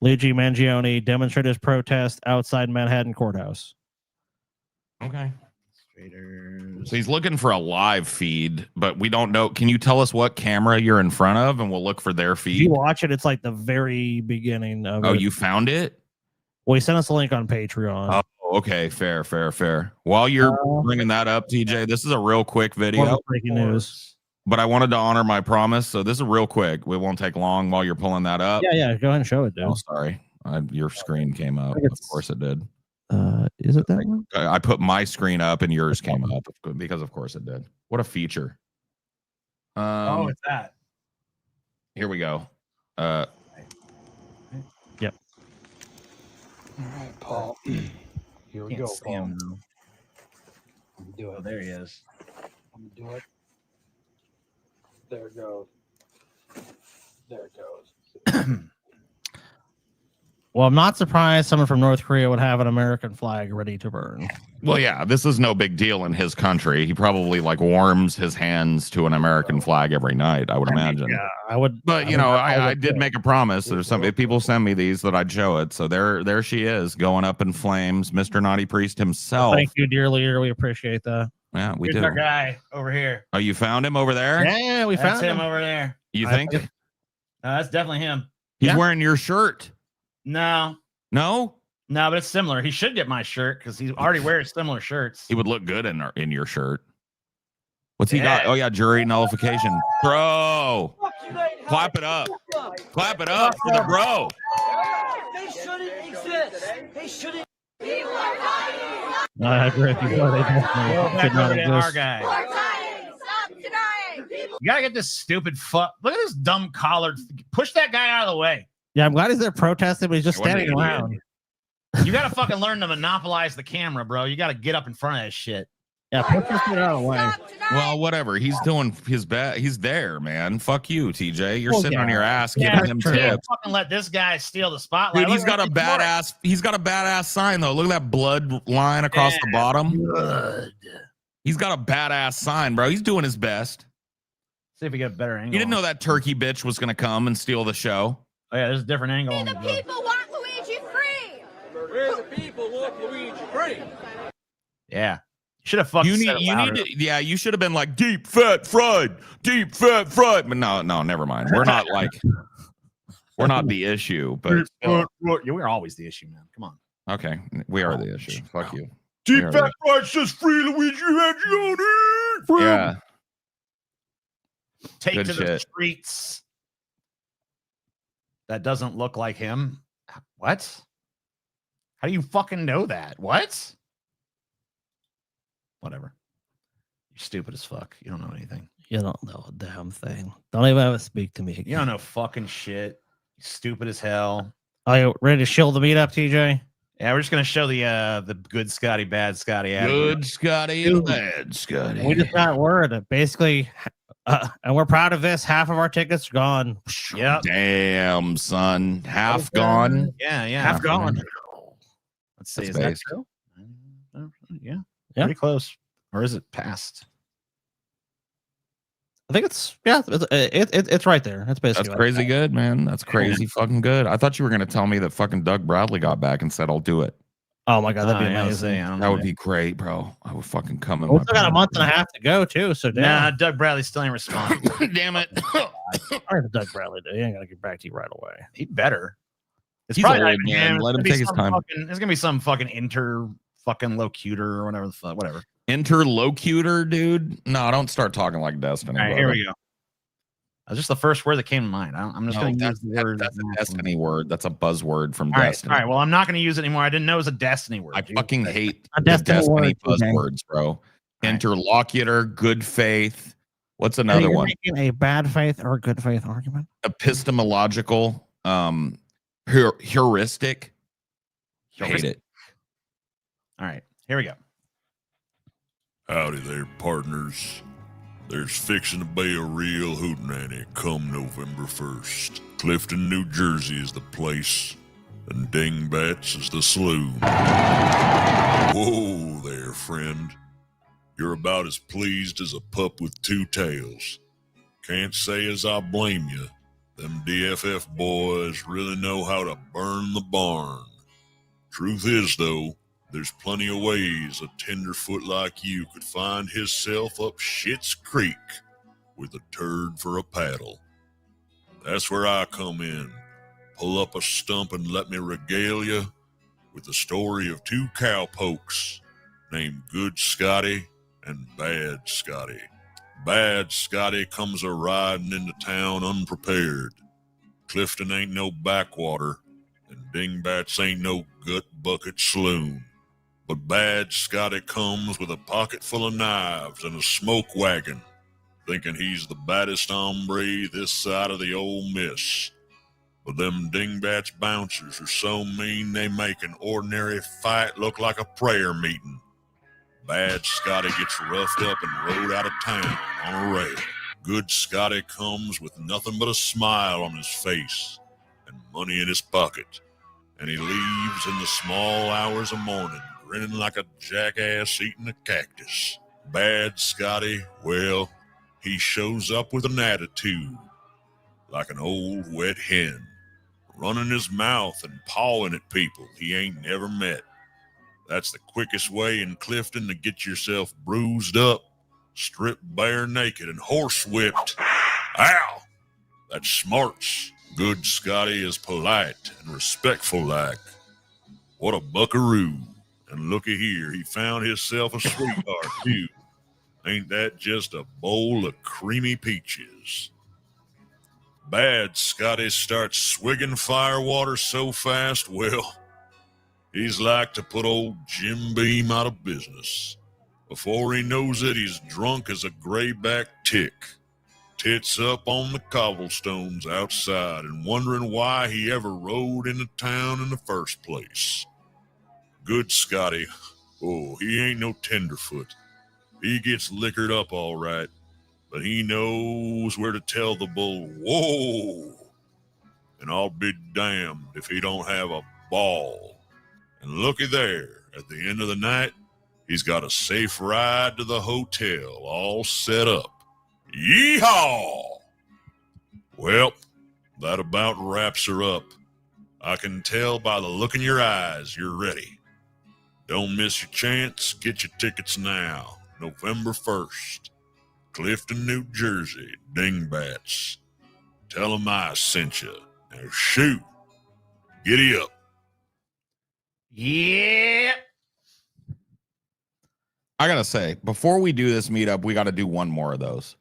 Luigi Mangione demonstrated his protest outside Manhattan courthouse. Okay. So he's looking for a live feed, but we don't know. Can you tell us what camera you're in front of, and we'll look for their feed? If you watch it, it's like the very beginning of it. Oh, you found it? Well, he sent us a link on Patreon. Oh, okay. Fair. While you're bringing that up, TJ, this is a real quick video. Breaking news. But I wanted to honor my promise, so this is real quick. We won't take long while you're pulling that up. Yeah. Go ahead and show it, dude. Oh, sorry. Your screen came up. Of course it did. Is it that one? I put my screen up and yours came up because of course it did. What a feature. It's that. Here we go. Yep. All right, Paul. Here we go, Paul. Do it. Oh, there he is. I'm gonna do it. There it goes. There it goes. Well, I'm not surprised someone from North Korea would have an American flag ready to burn. Well, yeah, this is no big deal in his country. He probably like warms his hands to an American flag every night, I would imagine. Yeah, I would. But I did make a promise. There's some if people send me these that I'd show it. So there she is, going up in flames, Mr. Naughty Priest himself. Thank you, dear leader. We appreciate that. Yeah, we Here's do. our guy over here. Oh, you found him over there? Yeah, we That's found him over there. You think? That's definitely him. He's wearing your shirt. No, No, but it's similar. He should get my shirt because he already wears similar shirts. he would look good in your shirt. What's he got? Oh yeah, jury nullification, bro. Clap it up. Clap it up for the bro. They shouldn't exist. They shouldn't. I agree with you. They definitely should not Our exist. guy. You gotta get this stupid fuck. Look at this dumb collared. Push that guy out of the way. Yeah, I'm glad he's there protesting, but he's just What an standing idiot. around. You gotta fucking learn to monopolize the camera, bro. You gotta get up in front of that shit. Yeah, push this shit out of the way. Well, whatever. He's doing his best. He's there, man. Fuck you, TJ. You're Well, sitting on yeah. your ass Yeah, giving him you can't tips. fucking let this guy steal the spotlight. Dude, he's Look got a at that badass. He's got a badass sign though. Look at that blood line across the bottom. He's got a badass sign, bro. He's doing his best. See if we get a better angle. You didn't know that turkey bitch was gonna come and steal the show. Oh yeah, there's a different angle. On The the people want Luigi free. Where the people want Luigi free. Yeah, should have fucking. You said it need louder. to. Yeah, you should have been like deep fat fried. But no, never mind. We're not like. We're not the issue, but still. Yeah, we're always the issue, man. Come on. Okay, we are the issue. Fuck you. Deep We are fat fried says free Luigi Mangione. Free. Yeah. Take Good to the shit. streets. That doesn't look like him. What? How do you fucking know that? What? Whatever. You're stupid as fuck. You don't know anything. You don't know a damn thing. Don't even ever speak to me again. You don't know fucking shit. You're stupid as hell. Are you ready to shill the meat up, TJ? Yeah, we're just gonna show the good Scotty, bad Scotty. Good Scotty and bad Scotty. We just got word that basically, and we're proud of this. Half of our tickets are gone. Yep. Damn, son. Half gone. Yeah. Half gone. Let's see. That's Is that based. true? Yeah. Yeah. Pretty close. Or is it past? I think it's it's right there. That's basically That's crazy good, man. That's crazy fucking good. I thought you were gonna tell me that fucking Doug Bradley got back and said, "I'll do it." Oh my god, that'd be Yeah, amazing. I don't That know. would be great, bro. I would fucking come in. We my still got a month and a half to go too. So Nah, damn. Doug Bradley still ain't responding. Damn it. All right, Doug Bradley, he ain't gonna get back to you right away. He better. It's He's probably old, not even man. him. Let It's him gonna be take his some time. It's gonna be some fucking interlocutor or whatever the fuck. Whatever. Interlocutor, dude. No, don't start talking like Destiny. All right, here we go. That's just the first word that came to mind. I'm just No, going to that's, use the word. that's a Destiny word. That's a buzzword from All right, Destiny. all right. Well, I'm not going to use it anymore. I didn't know it was a Destiny word. I dude. fucking hate A the Destiny Destiny word, okay. buzzwords, bro. right. Interlocutor, good faith. What's Are another you one? making a bad faith or good faith argument? Epistemological, heuristic. Hate it. All right, here we go. Howdy there, partners. There's fixing to be a real hootenanny come November 1st. Clifton, New Jersey is the place, and Dingbats is the saloon. Whoa there, friend. You're about as pleased as a pup with two tails. Can't say as I blame you. Them DFF boys really know how to burn the barn. Truth is, though, There's plenty of ways a tenderfoot like you could find hisself up Schitt's Creek with a turd for a paddle. That's where I come in. Pull up a stump and let me regale you with the story of two cowpokes named Good Scotty and Bad Scotty. Bad Scotty comes a-riding into town unprepared. Clifton ain't no backwater, and Dingbats ain't no gut bucket saloon. But Bad Scotty comes with a pocket full of knives and a smoke wagon, thinking he's the baddest hombre this side of the Ole Miss. But them Dingbats bouncers are so mean they make an ordinary fight look like a prayer meeting. Bad Scotty gets roughed up and rode out of town on a rail. Good Scotty comes with nothing but a smile on his face and money in his pocket, and he leaves in the small hours of morning, grinning like a jackass eating a cactus. Bad Scotty, well, he shows up with an attitude, like an old wet hen, running his mouth and pawing at people he ain't never met. That's the quickest way in Clifton to get yourself bruised up, stripped bare naked, and horsewhipped. Ow! That smarts. Good Scotty is polite and respectful like. What a buckaroo. And looky here, he found himself a sweetheart, too. Ain't that just a bowl of creamy peaches? Bad Scotty starts swigging firewater so fast, well, he's like to put old Jim Beam out of business. Before he knows it, he's drunk as a grayback tick, tits up on the cobblestones outside and wondering why he ever rode into town in the first place. Good Scotty, oh, he ain't no tenderfoot. He gets liquored up all right, but he knows where to tell the bull, whoa, and I'll be damned if he don't have a ball. And looky there, at the end of the night, he's got a safe ride to the hotel all set up. Yeehaw! Well, that about wraps her up. I can tell by the look in your eyes you're ready. Don't miss your chance. Get your tickets now. November 1st. Clifton, New Jersey. Dingbats. Tell 'em I sent you. Now shoot. Giddy up. Yeah. I gotta say, before we do this meetup, we got to do one more of those.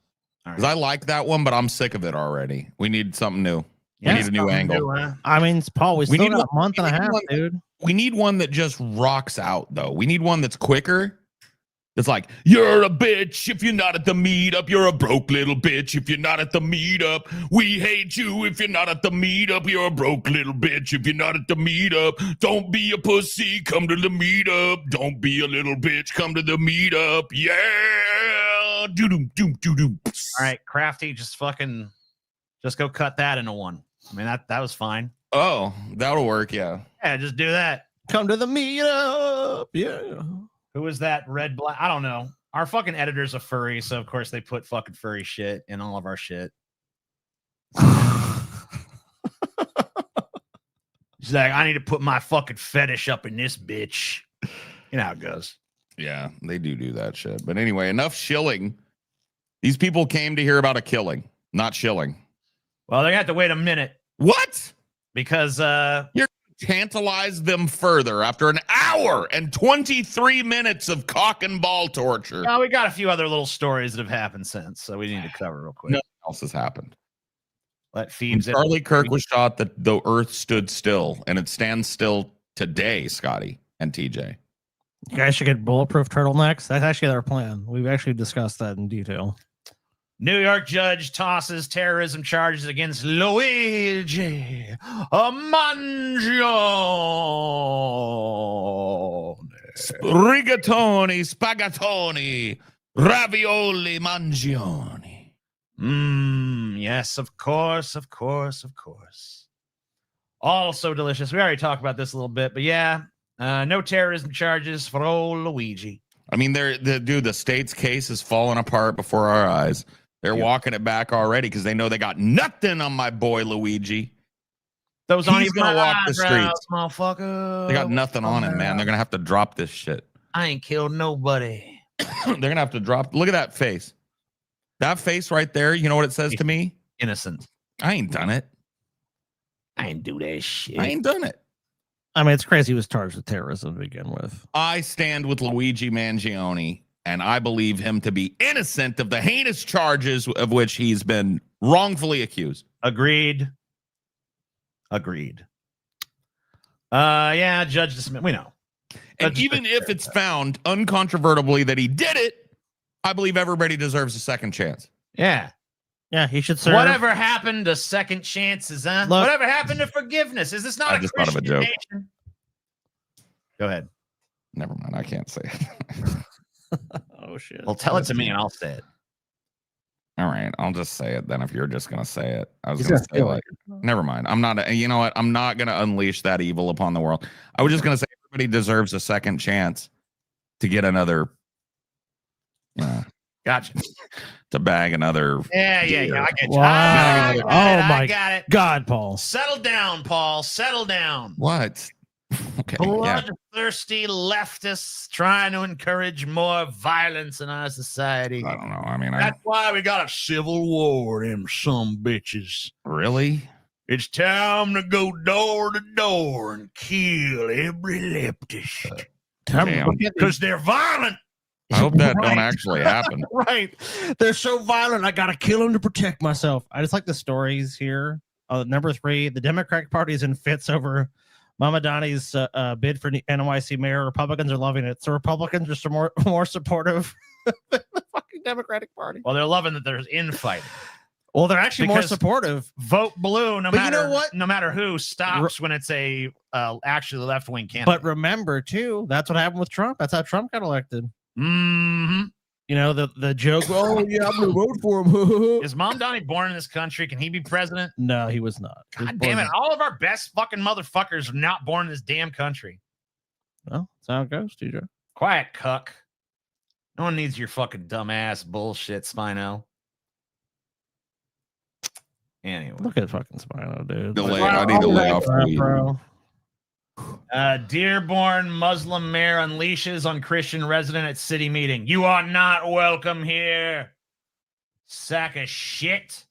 Because I like that one, but I'm sick of it already. We need something new. We need a new angle. New, huh? I mean, Paul, we still need a month and a half, dude. We need one that just rocks out, though. We need one that's quicker. It's like, you're a bitch if you're not at the meetup. You're a broke little bitch if you're not at the meetup. We hate you if you're not at the meetup. You're a broke little bitch if you're not at the meetup. Don't be a pussy, come to the meetup. Don't be a little bitch, come to the meetup. Yeah. Doo-doom, doom, doo-doom. All right, Crafty, just go cut that into one. I mean, that was fine. Oh, that'll work, yeah. Yeah, just do that. Come to the meetup. Yeah. Who is that red black? I don't know. Our fucking editor's a furry, so of course they put fucking furry shit in all of our shit. She's like, I need to put my fucking fetish up in this bitch. You know how it goes. Yeah, they do that shit. But anyway, enough shilling. These people came to hear about a killing, not shilling. Well, they're gonna have to wait a minute. What? Because you're tantalize them further after an hour and 23 minutes of cock and ball torture. No, we got a few other little stories that have happened since, so we need to cover real quick. Nothing else has happened. Let Phoebes. Charlie Kirk was shot, the earth stood still, and it stands still today, Scotty and TJ. You guys should get bulletproof turtlenecks. That's actually our plan. We've actually discussed that in detail. New York judge tosses terrorism charges against Luigi Mangione. Rigatoni, spaghettoni, ravioli Mangione. Yes, of course. Also delicious. We already talked about this a little bit, but yeah, no terrorism charges for old Luigi. I mean, the state's case is falling apart before our eyes. They're walking it back already because they know they got nothing on my boy Luigi. Those aren't He's even gonna my walk the eyebrows, streets. motherfucker. They got nothing on him, man. They're gonna have to drop this shit. I ain't killed nobody. They're gonna have to drop. Look at that face. That face right there. You know what it says to me? Innocent. I ain't done it. I ain't do that shit. I ain't done it. I mean, it's crazy he was charged with terrorism to begin with. I stand with Luigi Mangione, and I believe him to be innocent of the heinous charges of which he's been wrongfully accused. Agreed. Yeah, Judge Smith. We know. And even if it's found uncontrovertibly that he did it, I believe everybody deserves a second chance. Yeah. Yeah, he should serve. Whatever happened to second chances, huh? Look, Whatever happened to forgiveness? Is this not I a just thought of a Christian joke. nation? Go ahead. Never mind. I can't say it. Oh shit. Well, tell it to me and I'll say it. All right. I'll just say it then if you're just going to say it. I was going to say like, never mind. I'm not, you know what? I'm not going to unleash that evil upon the world. I was just going to say everybody deserves a second chance to get another, Gotcha. to bag another. Yeah. I get you. Wow. I got it. God, Paul. Settle down, Paul. Settle down. What? Okay. Yeah. Bloodthirsty leftists trying to encourage more violence in our society. I don't know. I mean, That's why we got a civil war, them some bitches. really? It's time to go door to door and kill every leftist. Damn. Because they're violent. I hope that Right. don't actually happen. Right. They're so violent. I got to kill them to protect myself. I just like the stories here. Number 3, the Democratic Party is in fits over Mama Donnie's bid for NYC mayor. Republicans are loving it. So Republicans are some more supportive than the fucking Democratic Party. Well, they're loving that there's infighting. Well, they're actually more Because supportive. Vote blue, no But you matter know what? no matter who stops when it's a actually left wing candidate. But remember, too, that's what happened with Trump. That's how Trump got elected. Mm-hmm. You know, the joke, oh, yeah, I'm going to vote for him. Is Mom Donnie born in this country? Can he be president? No, he was not. He was God damn born- it. All of our best fucking motherfuckers are not born in this damn country. Well, that's how it goes, TJ. Quiet, cuck. No one needs your fucking dumbass bullshit, Spino. Anyway. Look at fucking Spino, dude. I need to lay off the weed. Bro. Dearborn Muslim mayor unleashes on Christian resident at city meeting. You are not welcome here. Sack of shit.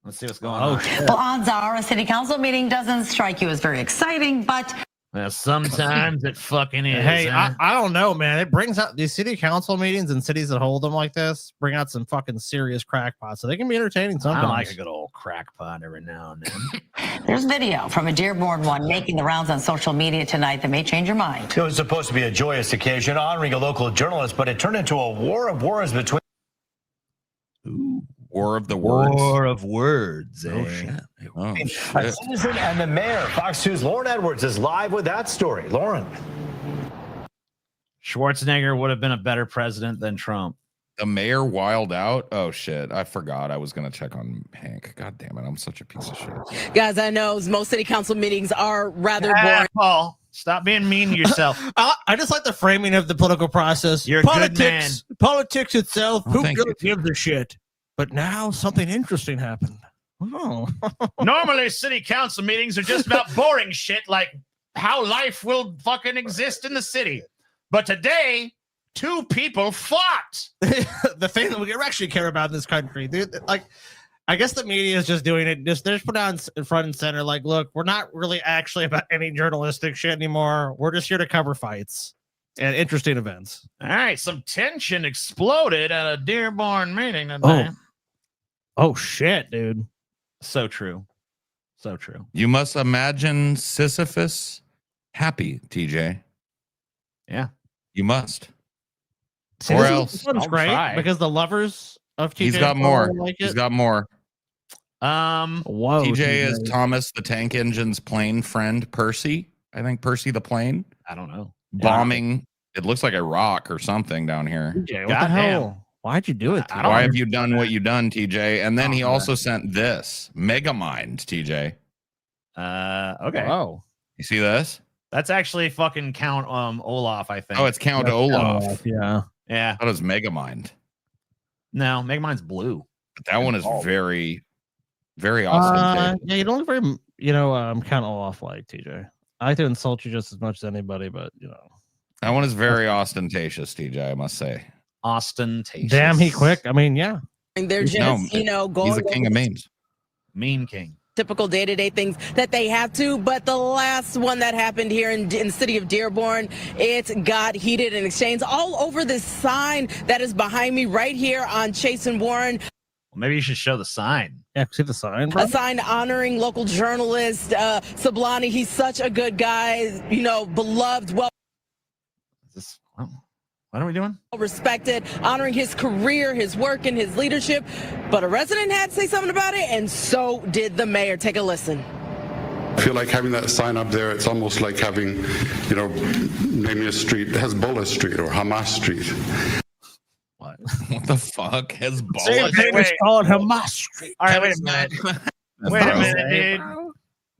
Let's see what's going on. Well, odds are a city council meeting doesn't strike you as very exciting, but Well, sometimes it fucking is. Hey, huh? I don't know, man. It brings out these city council meetings and cities that hold them like this, bring out some fucking serious crackpots. So they can be entertaining sometimes. I like a good old crackpot every now and then. there's video from a Dearborn one making the rounds on social media tonight that may change your mind. It was supposed to be a joyous occasion honoring a local journalist, but it turned into a war of words between. Ooh, War of the Words. War of words. Oh, eh? shit. Oh, A shit. citizen and the mayor. Fox 2's Lauren Edwards is live with that story. Lauren. Schwarzenegger would have been a better president than Trump. The mayor wild out. Oh, shit. I forgot. I was going to check on Hank. God damn it. I'm such a piece of shit. Guys, I know most city council meetings are rather boring. Paul, stop being mean to yourself. I just like the framing of the political process. You're a good man. Politics itself, Oh, who thank you. gives a shit? But now something interesting happened. Oh. Normally, city council meetings are just about boring shit like how life will fucking exist in the city. But today, 2 people fought. The thing that we actually care about in this country, dude, like, I guess the media is just doing it. They're just put on in front and center. Like, look, we're not really actually about any journalistic shit anymore. We're just here to cover fights and interesting events. All right, some tension exploded at a Dearborn meeting today. Oh shit, dude. So true. So true. You must imagine Sisyphus happy, TJ. Yeah. You must. See, Or this else. This one's I'll great try. because the lovers of TJ He's got more. like He's it. got more. Whoa, TJ is Thomas the Tank Engine's plane friend, Percy. I think Percy the plane. I don't know. Bombing. It looks like a rock or something down here. TJ, what the Goddamn. hell? Why'd you do it? I don't Why have you done what you done, TJ? And then he Oh, also sent this Megamind, TJ. Okay. Oh, You see this? That's actually fucking Count Olaf, I think. Oh, it's Count Olaf. yeah. Yeah. That is Megamind. No, Megamine's blue. But that one is Oh. very Very ostentatious. Yeah, you don't look very, I'm kind of off like TJ. I like to insult you just as much as anybody, but That one is very ostentatious, TJ, I must say. Ostentatious. Damn, he quick. I mean, yeah. And they're just, going. He's a king of memes. Meme king. Typical day-to-day things that they have to, but the last one that happened here in the city of Dearborn, it got heated in exchange all over this sign that is behind me right here on Chase and Warren. Well, maybe you should show the sign. Yeah, see the sign, bro? A sign honoring local journalist Sablani. He's such a good guy, beloved, well. What are we doing? Respected, honoring his career, his work, and his leadership. But a resident had to say something about it, and so did the mayor. Take a listen. I feel like having that sign up there, it's almost like having, naming a street, Hezbollah Street or Hamas Street. What the fuck? Hezbollah? It's called Hamas Street. All right, wait a minute. Wait a minute, dude.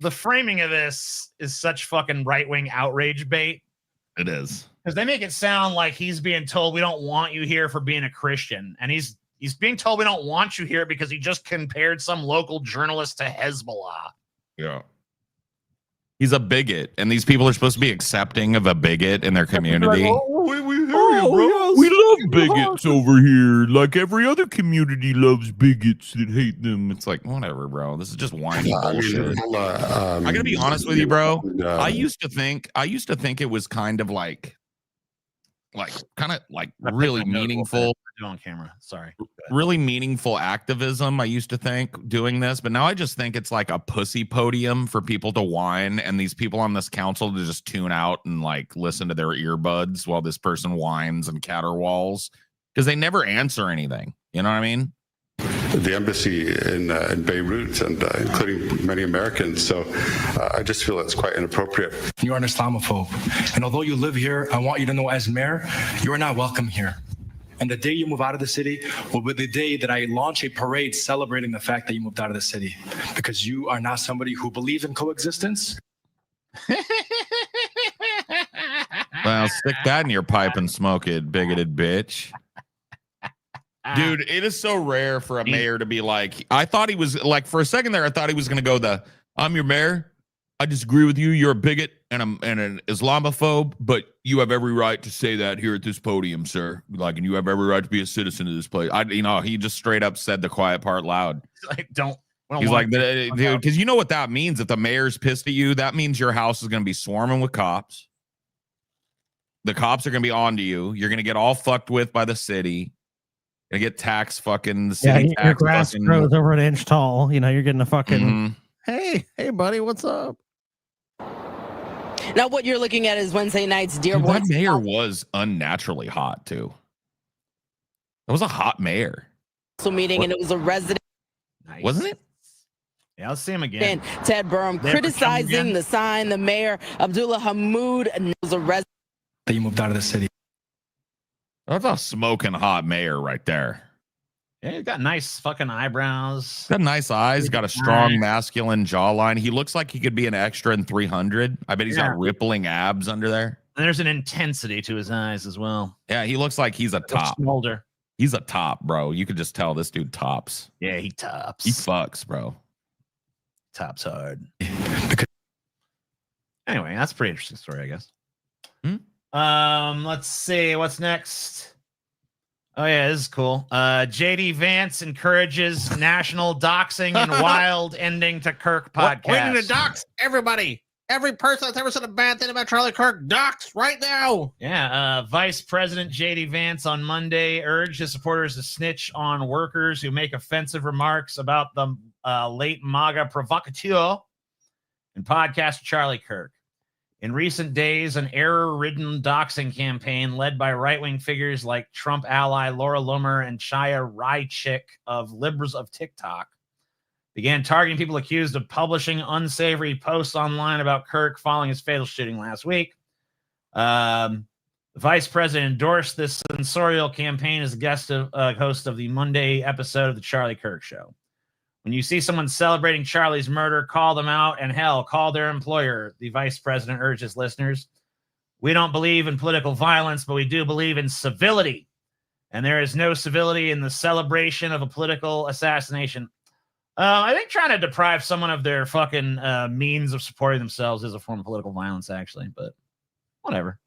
The framing of this is such fucking right-wing outrage bait. It is. Because they make it sound like he's being told we don't want you here for being a Christian. And he's being told we don't want you here because he just compared some local journalist to Hezbollah. Yeah. He's a bigot, and these people are supposed to be accepting of a bigot in their community. We love bigots over here, like every other community loves bigots that hate them. It's like, whatever, bro. This is just whiny bullshit. I gotta be honest with you, bro. I used to think it was kind of like really meaningful. On camera, sorry. Really meaningful activism. I used to think doing this, but now I just think it's like a pussy podium for people to whine, and these people on this council to just tune out and like listen to their earbuds while this person whines and caterwauls because they never answer anything. You know what I mean? The embassy in Beirut and including many Americans. So I just feel it's quite inappropriate. You are an Islamophobe. And although you live here, I want you to know as mayor, you are not welcome here. And the day you move out of the city will be the day that I launch a parade celebrating the fact that you moved out of the city. Because you are not somebody who believes in coexistence. Well, stick that in your pipe and smoke it, bigoted bitch. Dude, it is so rare for a mayor to be like, I thought he was like, for a second there, I thought he was going to go I'm your mayor. I disagree with you. You're a bigot and an Islamophobe, but you have every right to say that here at this podium, sir. And you have every right to be a citizen of this place. He just straight up said the quiet part loud. Like, He's like, dude, because you know what that means. If the mayor's pissed at you, that means your house is going to be swarming with cops. The cops are going to be on to you. You're going to get all fucked with by the city. Gonna get tax fucking the city. Yeah, your grass grows over an inch tall. You're getting a fucking hey buddy, what's up? Now, what you're looking at is Wednesday night's Dearborn. That mayor was unnaturally hot too. That was a hot mayor. Meeting, and it was a resident. Nice. Wasn't it? Yeah, let's see him again. Ted Burham criticizing the sign. The mayor, Abdullah Hamoud, was a resident. That you moved out of the city. That's a smoking hot mayor right there. Yeah, he's got nice fucking eyebrows. Got nice eyes. Got a strong masculine jawline. He looks like he could be an extra in 300. I bet he's got rippling abs under there. And there's an intensity to his eyes as well. Yeah, he looks like he's a top. Older. He's a top, bro. You could just tell this dude tops. Yeah, he tops. He fucks, bro. Tops hard. Anyway, that's a pretty interesting story, I guess. Let's see what's next. Oh yeah, this is cool. JD Vance encourages national doxing and wild ending to Kirk podcast. We need to dox everybody. Every person that's ever said a bad thing about Charlie Kirk, dox right now. Yeah, Vice President JD Vance on Monday urged his supporters to snitch on workers who make offensive remarks about the late MAGA provocateur and podcaster Charlie Kirk. In recent days, an error-ridden doxing campaign led by right-wing figures like Trump ally Laura Loomer and Chaya Rychik of Liberals of TikTok began targeting people accused of publishing unsavory posts online about Kirk following his fatal shooting last week. The vice president endorsed this censorial campaign as a host of the Monday episode of The Charlie Kirk Show. When you see someone celebrating Charlie's murder, call them out, and hell, call their employer, the vice president urges listeners. We don't believe in political violence, but we do believe in civility. And there is no civility in the celebration of a political assassination. I think trying to deprive someone of their fucking means of supporting themselves is a form of political violence, actually. But whatever.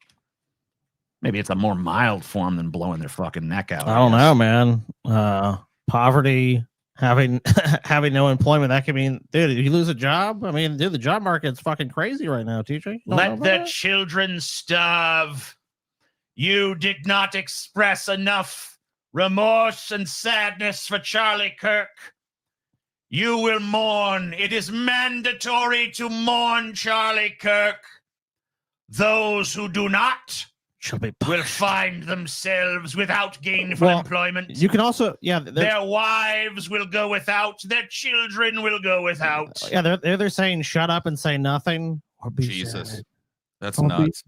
Maybe it's a more mild form than blowing their fucking neck out. I don't know, man. Poverty, having having no employment, that could mean, dude, if you lose a job, I mean, dude, the job market's fucking crazy right now, TJ. Let the children starve. You did not express enough remorse and sadness for Charlie Kirk. You will mourn. It is mandatory to mourn Charlie Kirk. Those who do not will find themselves without gainful employment. You can also, their wives will go without. Their children will go without. Yeah, they're saying shut up and say nothing or be Jesus. sad. That's nuts.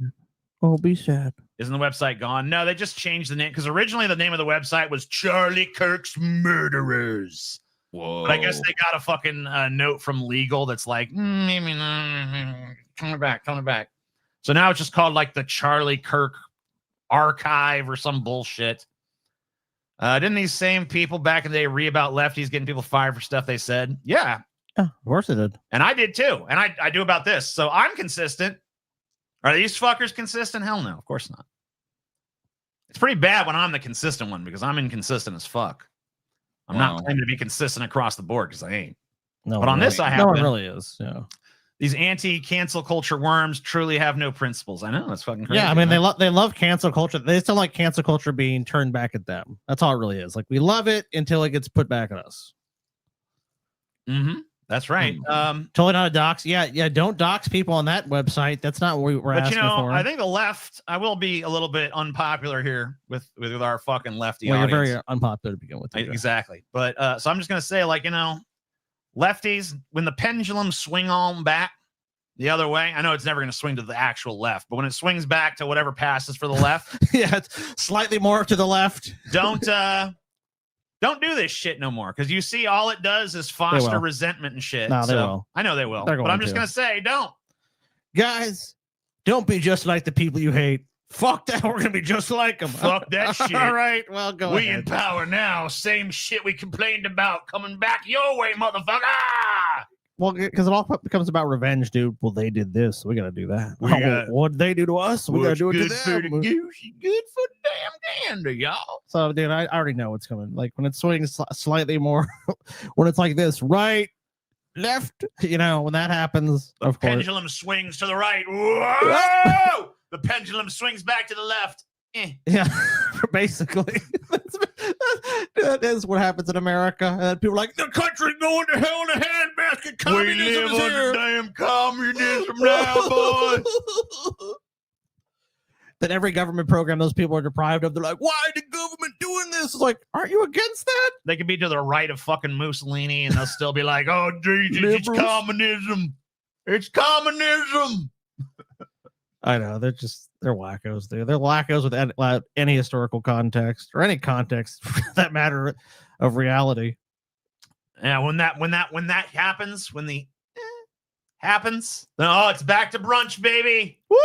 Be sad. Isn't the website gone? No, they just changed the name because originally the name of the website was Charlie Kirk's Murderers. Whoa. But I guess they got a fucking note from legal that's like, maybe not. Coming back. So now it's just called like the Charlie Kirk Archive or some bullshit. Didn't these same people back in the day read about lefties getting people fired for stuff they said? Yeah. Of course it did. And I did too. And I do about this. So I'm consistent. Are these fuckers consistent? Hell no, of course not. It's pretty bad when I'm the consistent one because I'm inconsistent as fuck. I'm not claiming to be consistent across the board because I ain't. No, but on this, I have. No one really is. Yeah. These anti-cancel culture worms truly have no principles. I know that's fucking crazy. Yeah, I mean they love cancel culture. They still like cancel culture being turned back at them. That's all it really is. Like we love it until it gets put back at us. Mm-hmm. That's right. Totally not a dox. Yeah. Don't dox people on that website. That's not what we're asking for. I think the left. I will be a little bit unpopular here with our fucking lefty audience. You're very unpopular to begin with. Exactly. But so I'm just gonna say, like, lefties, when the pendulum swing on back the other way, I know it's never gonna swing to the actual left, but when it swings back to whatever passes for the left, yeah, it's slightly more to the left. Don't do this shit no more because you see all it does is foster resentment and shit. No, they will. I know they will. But I'm just going to say, don't. Guys, don't be just like the people you hate. Fuck that. We're going to be just like them. Fuck that shit. All right. Well, go We ahead. in power now. Same shit we complained about coming back your way, motherfucker. Well, because it all becomes about revenge, dude. Well, they did this, so we got to do that. What'd they do to us? We got to do it to them. For the goose, good for the damn gander, y'all. So, dude, I already know what's coming. Like when it swings slightly more, when it's like this, right, left, when that happens, the of course. Pendulum swings to the right. Whoa! The pendulum swings back to the left. Yeah, basically. That is what happens in America. And people are like, the country's going to hell in a handbasket. Communism We live is under here. damn communism now, boy. That every government program those people are deprived of, they're like, why is the government doing this? It's like, aren't you against that? They could be to the right of fucking Mussolini and they'll still be like, oh, Jesus, it's communism. It's communism. I know. They're wackos. They're wackos without any historical context or any context for that matter of reality. Yeah, when that happens, happens, oh, it's back to brunch, baby. Woo!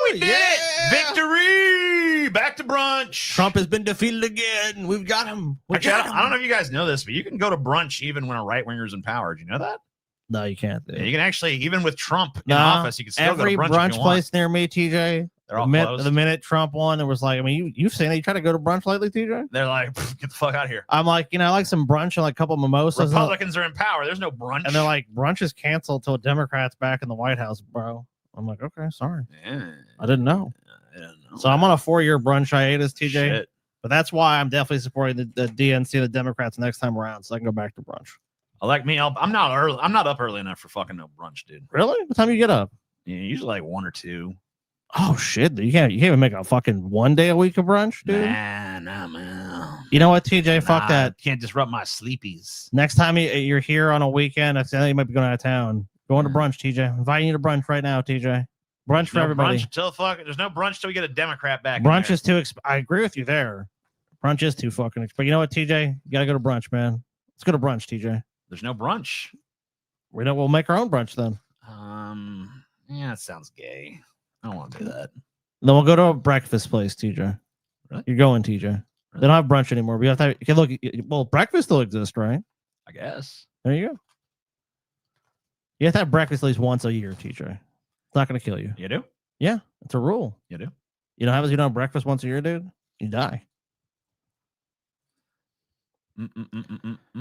We did it! Victory! Back to brunch. Trump has been defeated again. We've got him. I don't know if you guys know this, but you can go to brunch even when a right winger's in power. Do you know that? No, you can't. Yeah, you can actually, even with Trump in office, you can still every go to brunch place near me, TJ. They're all closed. The minute Trump won, it was like, I mean, you've seen it. You try to go to brunch lately, TJ? They're like, get the fuck out of here. I'm like, I like some brunch and like a couple mimosas. Republicans are in power. There's no brunch. And they're like, brunch is canceled till Democrats back in the White House, bro. I'm like, okay, sorry. Yeah. I didn't know. So I'm on a 4-year brunch hiatus, TJ. Shit. But that's why I'm definitely supporting the DNC, the Democrats next time around, so I can go back to brunch. Like me, I'm not early. I'm not up early enough for fucking no brunch, dude. Really? What time do you get up? Yeah, usually like 1 or 2. Oh shit! You can't even make a fucking 1 day a week of brunch, dude. Nah, man. You know what, TJ? Fuck that. Can't disrupt my sleepies. Next time you're here on a weekend, I think you might be going out of town. Going to brunch, TJ. I'm inviting you to brunch right now, TJ. Brunch for everybody. There's no brunch till we get a Democrat back. Brunch is too. I agree with you there. Brunch is too fucking. But you know what, TJ? You gotta go to brunch, man. Let's go to brunch, TJ. There's no brunch. We'll make our own brunch then. Yeah, it sounds gay. I don't want to do that. Then we'll go to a breakfast place, TJ. Really? You're going, TJ. They don't have brunch anymore. We have to look. Well, breakfast still exists, right? I guess. There you go. You have to have breakfast at least once a year, TJ. It's not going to kill you. You do? Yeah, it's a rule. You do? You know how happens you don't have breakfast once a year, dude? You die.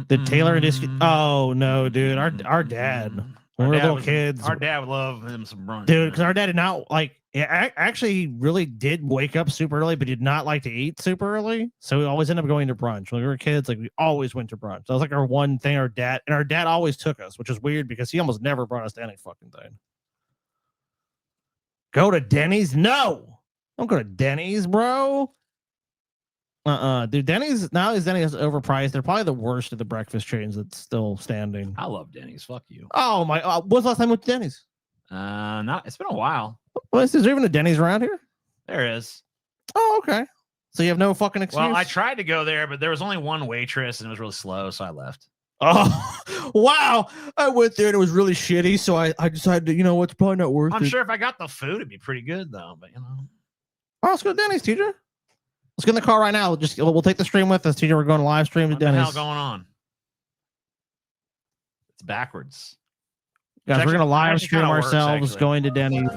Did Taylor and his... Oh, no, dude. Our dad. When we were little kids. Our dad would love him some brunch. Dude, because our dad did not like... Actually, he really did wake up super early, but did not like to eat super early. So we always ended up going to brunch. When we were kids, like we always went to brunch. That was like our one thing our dad always took us, which is weird because he almost never brought us to any fucking thing. Go to Denny's? No. Don't go to Denny's, bro. Dude, Denny's is overpriced. They're probably the worst of the breakfast chains that's still standing. I love Denny's. Fuck you. Oh my! When's the last time we went to Denny's? It's been a while. Well, is there even a Denny's around here? There is. Oh, okay. So you have no fucking excuse. Well, I tried to go there, but there was only one waitress and it was really slow, so I left. Oh, wow. I went there and it was really shitty, so I decided to, it's probably not worth it. I'm sure if I got the food, it'd be pretty good, though, but Oh, let's go to Denny's, TJ. Let's get in the car right now. We'll take the stream with us, TJ. We're going to live stream to Denny's. What the hell going on? It's backwards. Guys, we're going to live stream ourselves going to Denny's.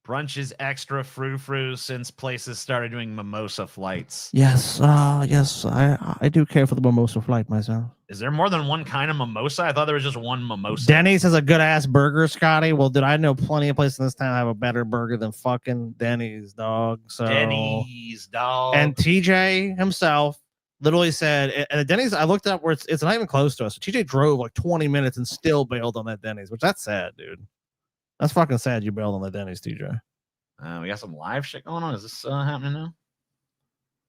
Brunch is extra frou-frou since places started doing mimosa flights. Yes, I do care for the mimosa flight myself. Is there more than one kind of mimosa? I thought there was just one mimosa. Denny's has a good-ass burger, Scotty. Well, dude, I know plenty of places in this town have a better burger than fucking Denny's, dog. So Denny's, dog. And TJ himself literally said, and Denny's, I looked up where it's not even close to us. So TJ drove like 20 minutes and still bailed on that Denny's, which that's sad, dude. That's fucking sad you bailed on the Denny's, TJ. We got some live shit going on. Is this happening now?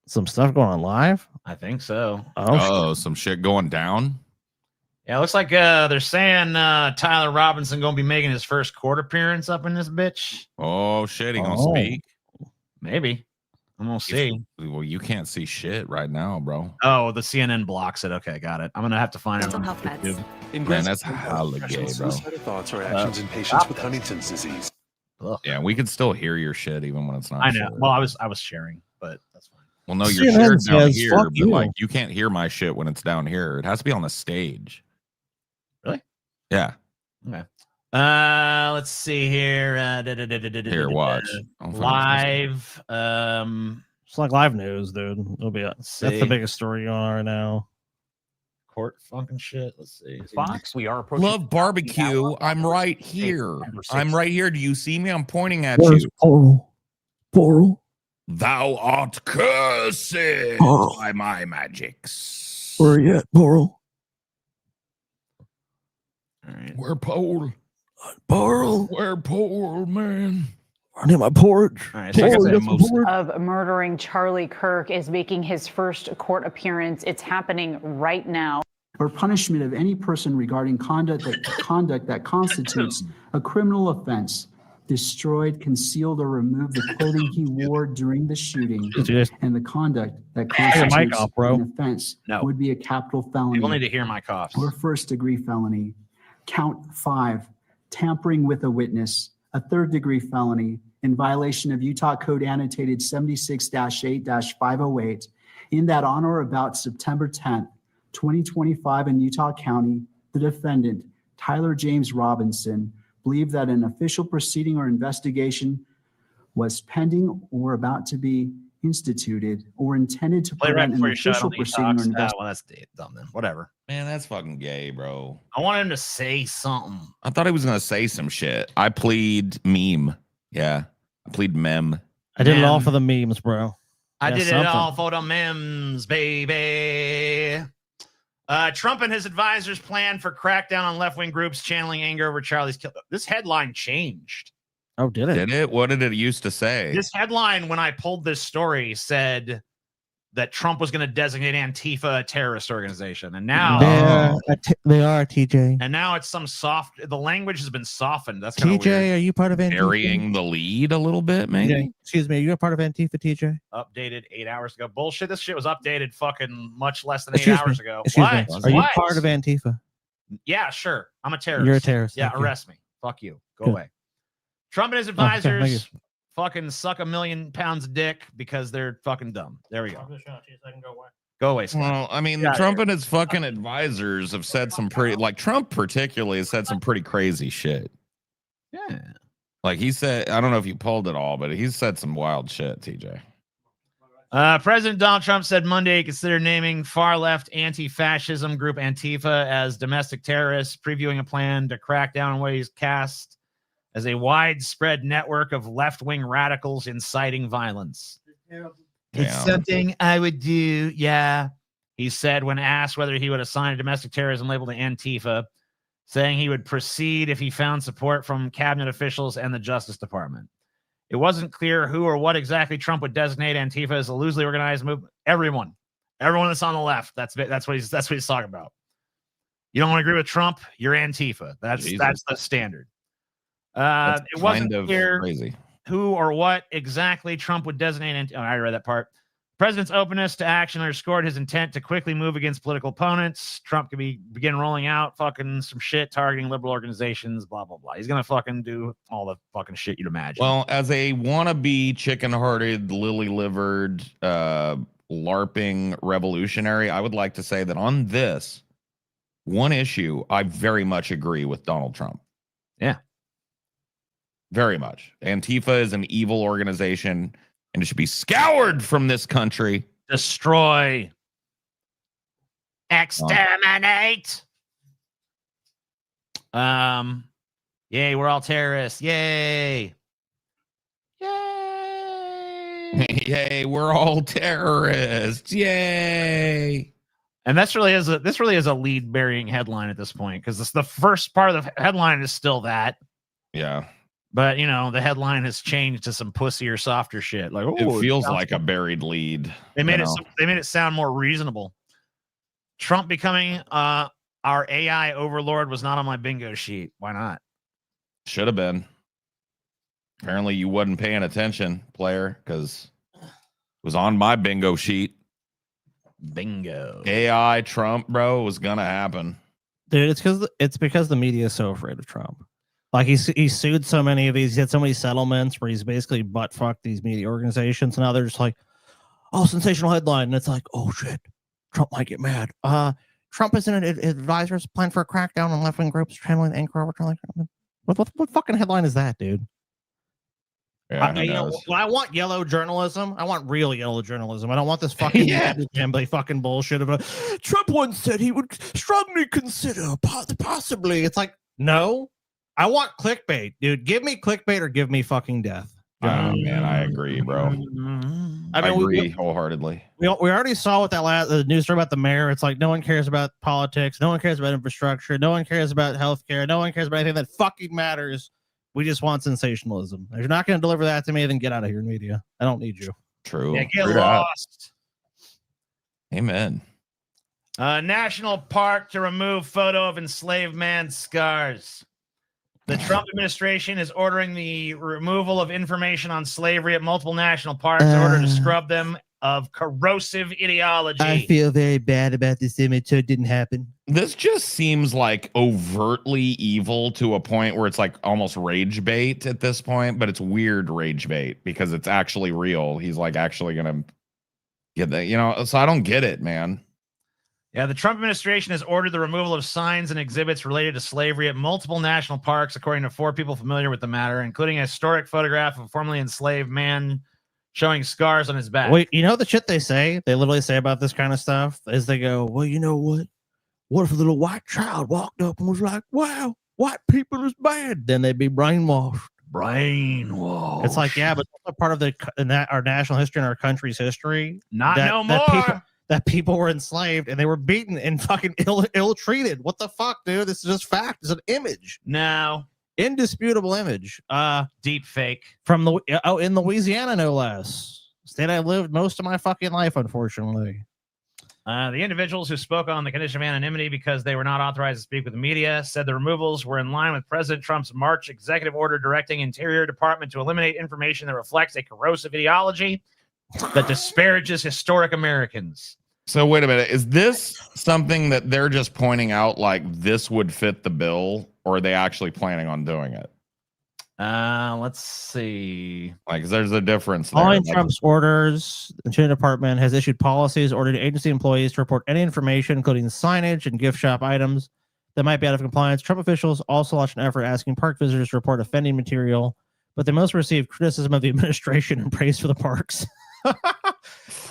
Some stuff going on live? I think so. Oh, some shit going down? Yeah, it looks like they're saying Tyler Robinson going to be making his first court appearance up in this bitch. Oh, shit. He going to speak? Maybe. I'm going to see. Well, you can't see shit right now, bro. Oh, the CNN blocks it. Okay, got it. I'm going to have to find it on YouTube. Man, that's hella gay, bro. Thoughts or actions in patients with Huntington's disease. Ugh. Yeah, we can still hear your shit even when it's not. I know. Shared. Well, I was sharing, but that's fine. Well, no, you're shared down here, but like you can't hear my shit when it's down here. It has to be on the stage. Really? Yeah. Okay. Let's see here. Here, watch. Live. It's like live news, dude. It'll be that's the biggest story going on right now. Court fucking shit. Let's see. Fox, we are approaching. Love barbecue. I'm right here. I'm right here. Do you see me? I'm pointing at Where's you. Portal? Thou art cursed by my magics. Where are you at, Portal? All right. Where Pole? Portal? Where Pole, man? I need my porch. All right, so of murdering Charlie Kirk is making his first court appearance. It's happening right now. Or punishment of any person regarding conduct that constitutes a criminal offense, destroyed, concealed, or removed the clothing he wore during the shooting, and the conduct that constitutes an offense would be a capital felony. People need to hear my coughs. Or first-degree felony. Count 5, tampering with a witness, a third-degree felony, in violation of Utah Code Annotated 76-8-508, in that on or about September 10th, 2025 in Utah County, the defendant, Tyler James Robinson, believed that an official proceeding or investigation was pending or about to be instituted or intended to prevent an official proceeding or investigation. Well, that's dumb then. Whatever. Man, that's fucking gay, bro. I want him to say something. I thought he was gonna say some shit. I plead meme. Yeah, I plead mem. I did it all for the memes, bro. I did it all for the memes, baby. Trump and his advisors plan for crackdown on left-wing groups channeling anger over Charlie's kill. This headline changed. Oh, did it? Did it? What did it used to say? This headline, when I pulled this story, said that Trump was going to designate Antifa a terrorist organization. And now they are, TJ. And now it's some soft, the language has been softened. That's TJ, are you part of Antifa? Burying the lead a little bit, maybe? TJ, excuse me, are you a part of Antifa, TJ? Updated 8 hours ago. Bullshit. This shit was updated fucking much less than 8 hours ago. Excuse me. Are you part of Antifa? Yeah, sure. I'm a terrorist. You're a terrorist. Yeah, arrest me. Fuck you. Go away. Trump and his advisors fucking suck 1 million pounds of dick because they're fucking dumb. There we go. I'm just trying to see if I can go away. Go away, Scott. Well, I mean, Trump and his fucking advisors have said some pretty, like Trump particularly has said some pretty crazy shit. Yeah. Like he said, I don't know if you pulled it all, but he's said some wild shit, TJ. President Donald Trump said Monday he considered naming far-left anti-fascism group Antifa as domestic terrorists, previewing a plan to crack down on what he's cast as a widespread network of left-wing radicals inciting violence. It's something I would do, yeah, he said when asked whether he would assign a domestic terrorism label to Antifa, saying he would proceed if he found support from cabinet officials and the Justice Department. It wasn't clear who or what exactly Trump would designate Antifa as a loosely organized movement. Everyone that's on the left. That's what he's talking about. You don't want to agree with Trump, you're Antifa. That's the standard. It wasn't clear crazy who or what exactly Trump would designate. I read that part. President's openness to action underscored his intent to quickly move against political opponents. Trump could begin rolling out fucking some shit targeting liberal organizations, blah, blah, blah. He's going to fucking do all the fucking shit you'd imagine. Well, as a wannabe chicken-hearted, lily-livered, LARPing revolutionary, I would like to say that on this one issue, I very much agree with Donald Trump. Yeah. Very much. Antifa is an evil organization, and it should be scoured from this country. Destroy. Exterminate. Yay, we're all terrorists. Yay. Yay. Yay, we're all terrorists. Yay. And this really is a lead bearing headline at this point, because the first part of the headline is still that. Yeah. But the headline has changed to some pussy or softer shit. Like, it feels like a buried lead. They made it sound more reasonable. Trump becoming our AI overlord was not on my bingo sheet. Why not? Should have been. Apparently you wasn't paying attention, player, because it was on my bingo sheet. Bingo. AI Trump, bro, was gonna happen. Dude, it's because the media is so afraid of Trump. Like he sued so many of these, he had so many settlements where he's basically butt fucked these media organizations. Now they're just like, oh, sensational headline, and it's like, oh shit, Trump might get mad. Trump is an advisor's plan for a crackdown on left-wing groups channeling the anchor over. What fucking headline is that, dude? Yeah, I want yellow journalism. I want real yellow journalism. I don't want this fucking fucking bullshit of Trump once said he would strongly consider possibly. It's like, no. I want clickbait, dude. Give me clickbait or give me fucking death. Oh, man, I agree, bro. I agree wholeheartedly. We already saw with the news story about the mayor. It's like no one cares about politics. No one cares about infrastructure. No one cares about healthcare. No one cares about anything that fucking matters. We just want sensationalism. If you're not going to deliver that to me, then get out of here, media. I don't need you. True. Yeah, get lost. Amen. National park to remove photo of enslaved man's scars. The Trump administration is ordering the removal of information on slavery at multiple national parks in order to scrub them of corrosive ideology. I feel very bad about this image, so it didn't happen. This just seems like overtly evil to a point where it's like almost rage bait at this point, but it's weird rage bait because it's actually real. He's like actually going to get that, so I don't get it, man. Yeah, the Trump administration has ordered the removal of signs and exhibits related to slavery at multiple national parks, according to 4 people familiar with the matter, including a historic photograph of a formerly enslaved man showing scars on his back. Wait, the shit they say? They literally say about this kind of stuff is they go, well, you know what? What if a little white child walked up and was like, wow, white people is bad? Then they'd be brainwashed. It's like, yeah, but that's a part of our national history and our country's history. No more. That people were enslaved and they were beaten and fucking ill-treated. What the fuck, dude? This is just fact. It's an image. No. Indisputable image. Deep fake. From in Louisiana, no less. State I lived most of my fucking life, unfortunately. The individuals who spoke on the condition of anonymity because they were not authorized to speak with the media said the removals were in line with President Trump's March executive order directing Interior Department to eliminate information that reflects a corrosive ideology that disparages historic Americans. So wait a minute. Is this something that they're just pointing out like this would fit the bill, or are they actually planning on doing it? Let's see. Like, there's a difference there. Following Trump's orders, the Interior Department has issued policies ordering agency employees to report any information, including signage and gift shop items that might be out of compliance. Trump officials also launched an effort asking park visitors to report offending material, but they most received criticism of the administration and praise for the parks.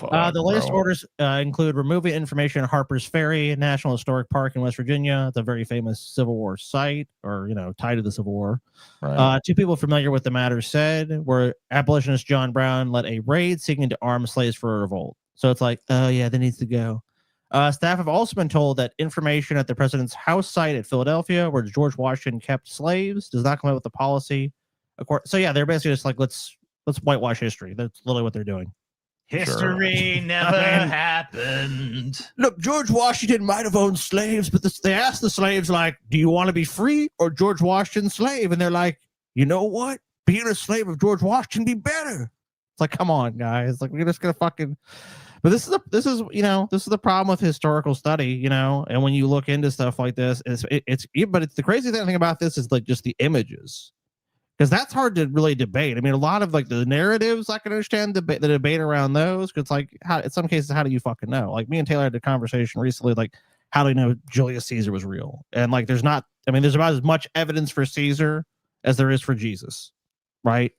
The latest orders include removing information at Harper's Ferry National Historic Park in West Virginia, the very famous Civil War site, or tied to the Civil War. Right. Two people familiar with the matter said where abolitionist John Brown led a raid seeking to arm slaves for a revolt. So it's like, oh yeah, that needs to go. Staff have also been told that information at the president's house site at Philadelphia, where George Washington kept slaves, does not come out with the policy. So yeah, they're basically just like, let's whitewash history. That's literally what they're doing. History never happened. Look, George Washington might have owned slaves, but they asked the slaves, like, do you want to be free or George Washington's slave? And they're like, you know what? Being a slave of George Washington be better. It's like, come on, guys. Like, we're just gonna fucking. But this is the problem with historical study, and when you look into stuff like this, it's the crazy thing about this is like just the images. Because that's hard to really debate. I mean, a lot of like the narratives, I can understand the debate around those. Because like, in some cases, how do you fucking know? Like me and Taylor had a conversation recently. Like, how do we know Julius Caesar was real? And like, there's about as much evidence for Caesar as there is for Jesus, right?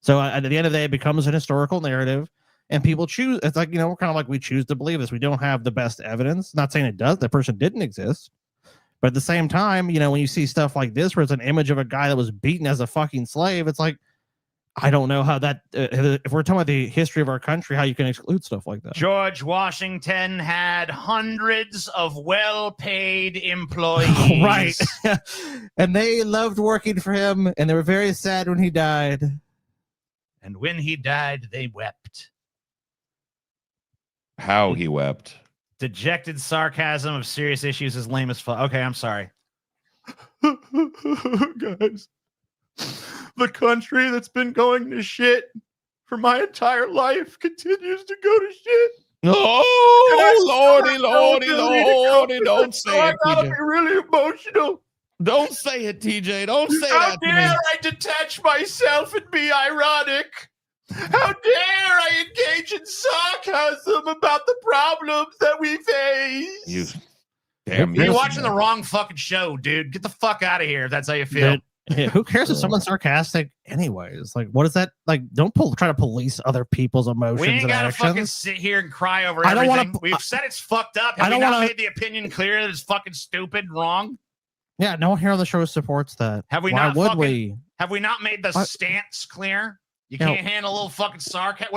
So at the end of the day, it becomes an historical narrative, and people choose. It's like we're kind of like we choose to believe this. We don't have the best evidence. Not saying it does. That person didn't exist. But at the same time, when you see stuff like this, where it's an image of a guy that was beaten as a fucking slave, it's like, I don't know how that, if we're talking about the history of our country, how you can exclude stuff like that. George Washington had hundreds of well-paid employees. Right. And they loved working for him, and they were very sad when he died. And when he died, they wept. How he wept. Dejected sarcasm of serious issues is lame as fuck. Okay, I'm sorry. Guys, the country that's been going to shit for my entire life continues to go to shit. Oh, Lordy, don't say it, I'll TJ. be really emotional. Don't say it, TJ. Don't say How that to me. dare I detach myself and be ironic? How dare I engage in sarcasm about the problems that we face? You're watching the wrong fucking show, dude. Get the fuck out of here if that's how you feel. Who cares if someone's sarcastic anyways? Like, what is that? Like, don't try to police other people's emotions. We ain't and gotta actions. fucking sit here and cry over I don't everything. wanna- We've said it's fucked up. Have we not made the opinion clear that it's fucking stupid and wrong? Yeah, no one here on the show supports that. Have we Why not would fucking, we? Have we not made the stance clear? You can't handle a little fucking sarcasm.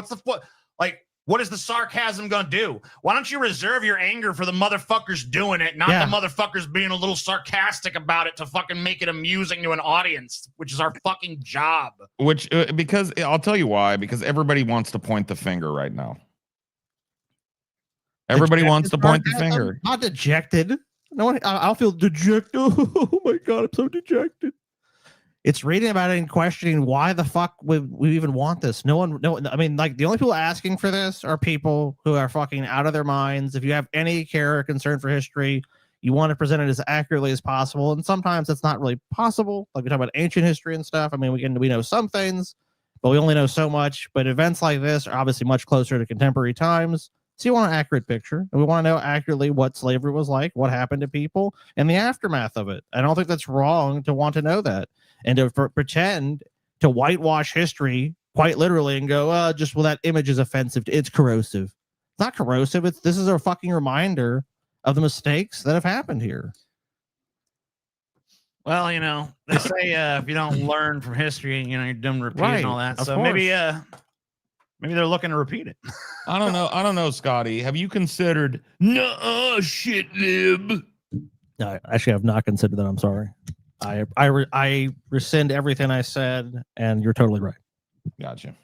What is the sarcasm gonna do? Why don't you reserve your anger for the motherfuckers doing it, not the motherfuckers being a little sarcastic about it to fucking make it amusing to an audience, which is our fucking job. Which, because I'll tell you why, because everybody wants to point the finger right now. Everybody wants to point the finger. I'm not dejected. No one. I'll feel dejected. Oh my god, I'm so dejected. It's reading about it and questioning why the fuck we even want this. No one. I mean, like the only people asking for this are people who are fucking out of their minds. If you have any care or concern for history, you want to present it as accurately as possible, and sometimes it's not really possible. Like we talk about ancient history and stuff. I mean, we know some things, but we only know so much. But events like this are obviously much closer to contemporary times. So you want an accurate picture, and we want to know accurately what slavery was like, what happened to people, and the aftermath of it. I don't think that's wrong to want to know that, and to pretend to whitewash history quite literally and go, that image is offensive. It's corrosive. It's not corrosive. This is a fucking reminder of the mistakes that have happened here. Well, they say if you don't learn from history, you're doomed to repeat and all that. Of So course. maybe they're looking to repeat it. I don't know, Scotty. Have you considered shit lib? No, actually, I've not considered that. I'm sorry. I rescind everything I said, and you're totally right. Gotcha.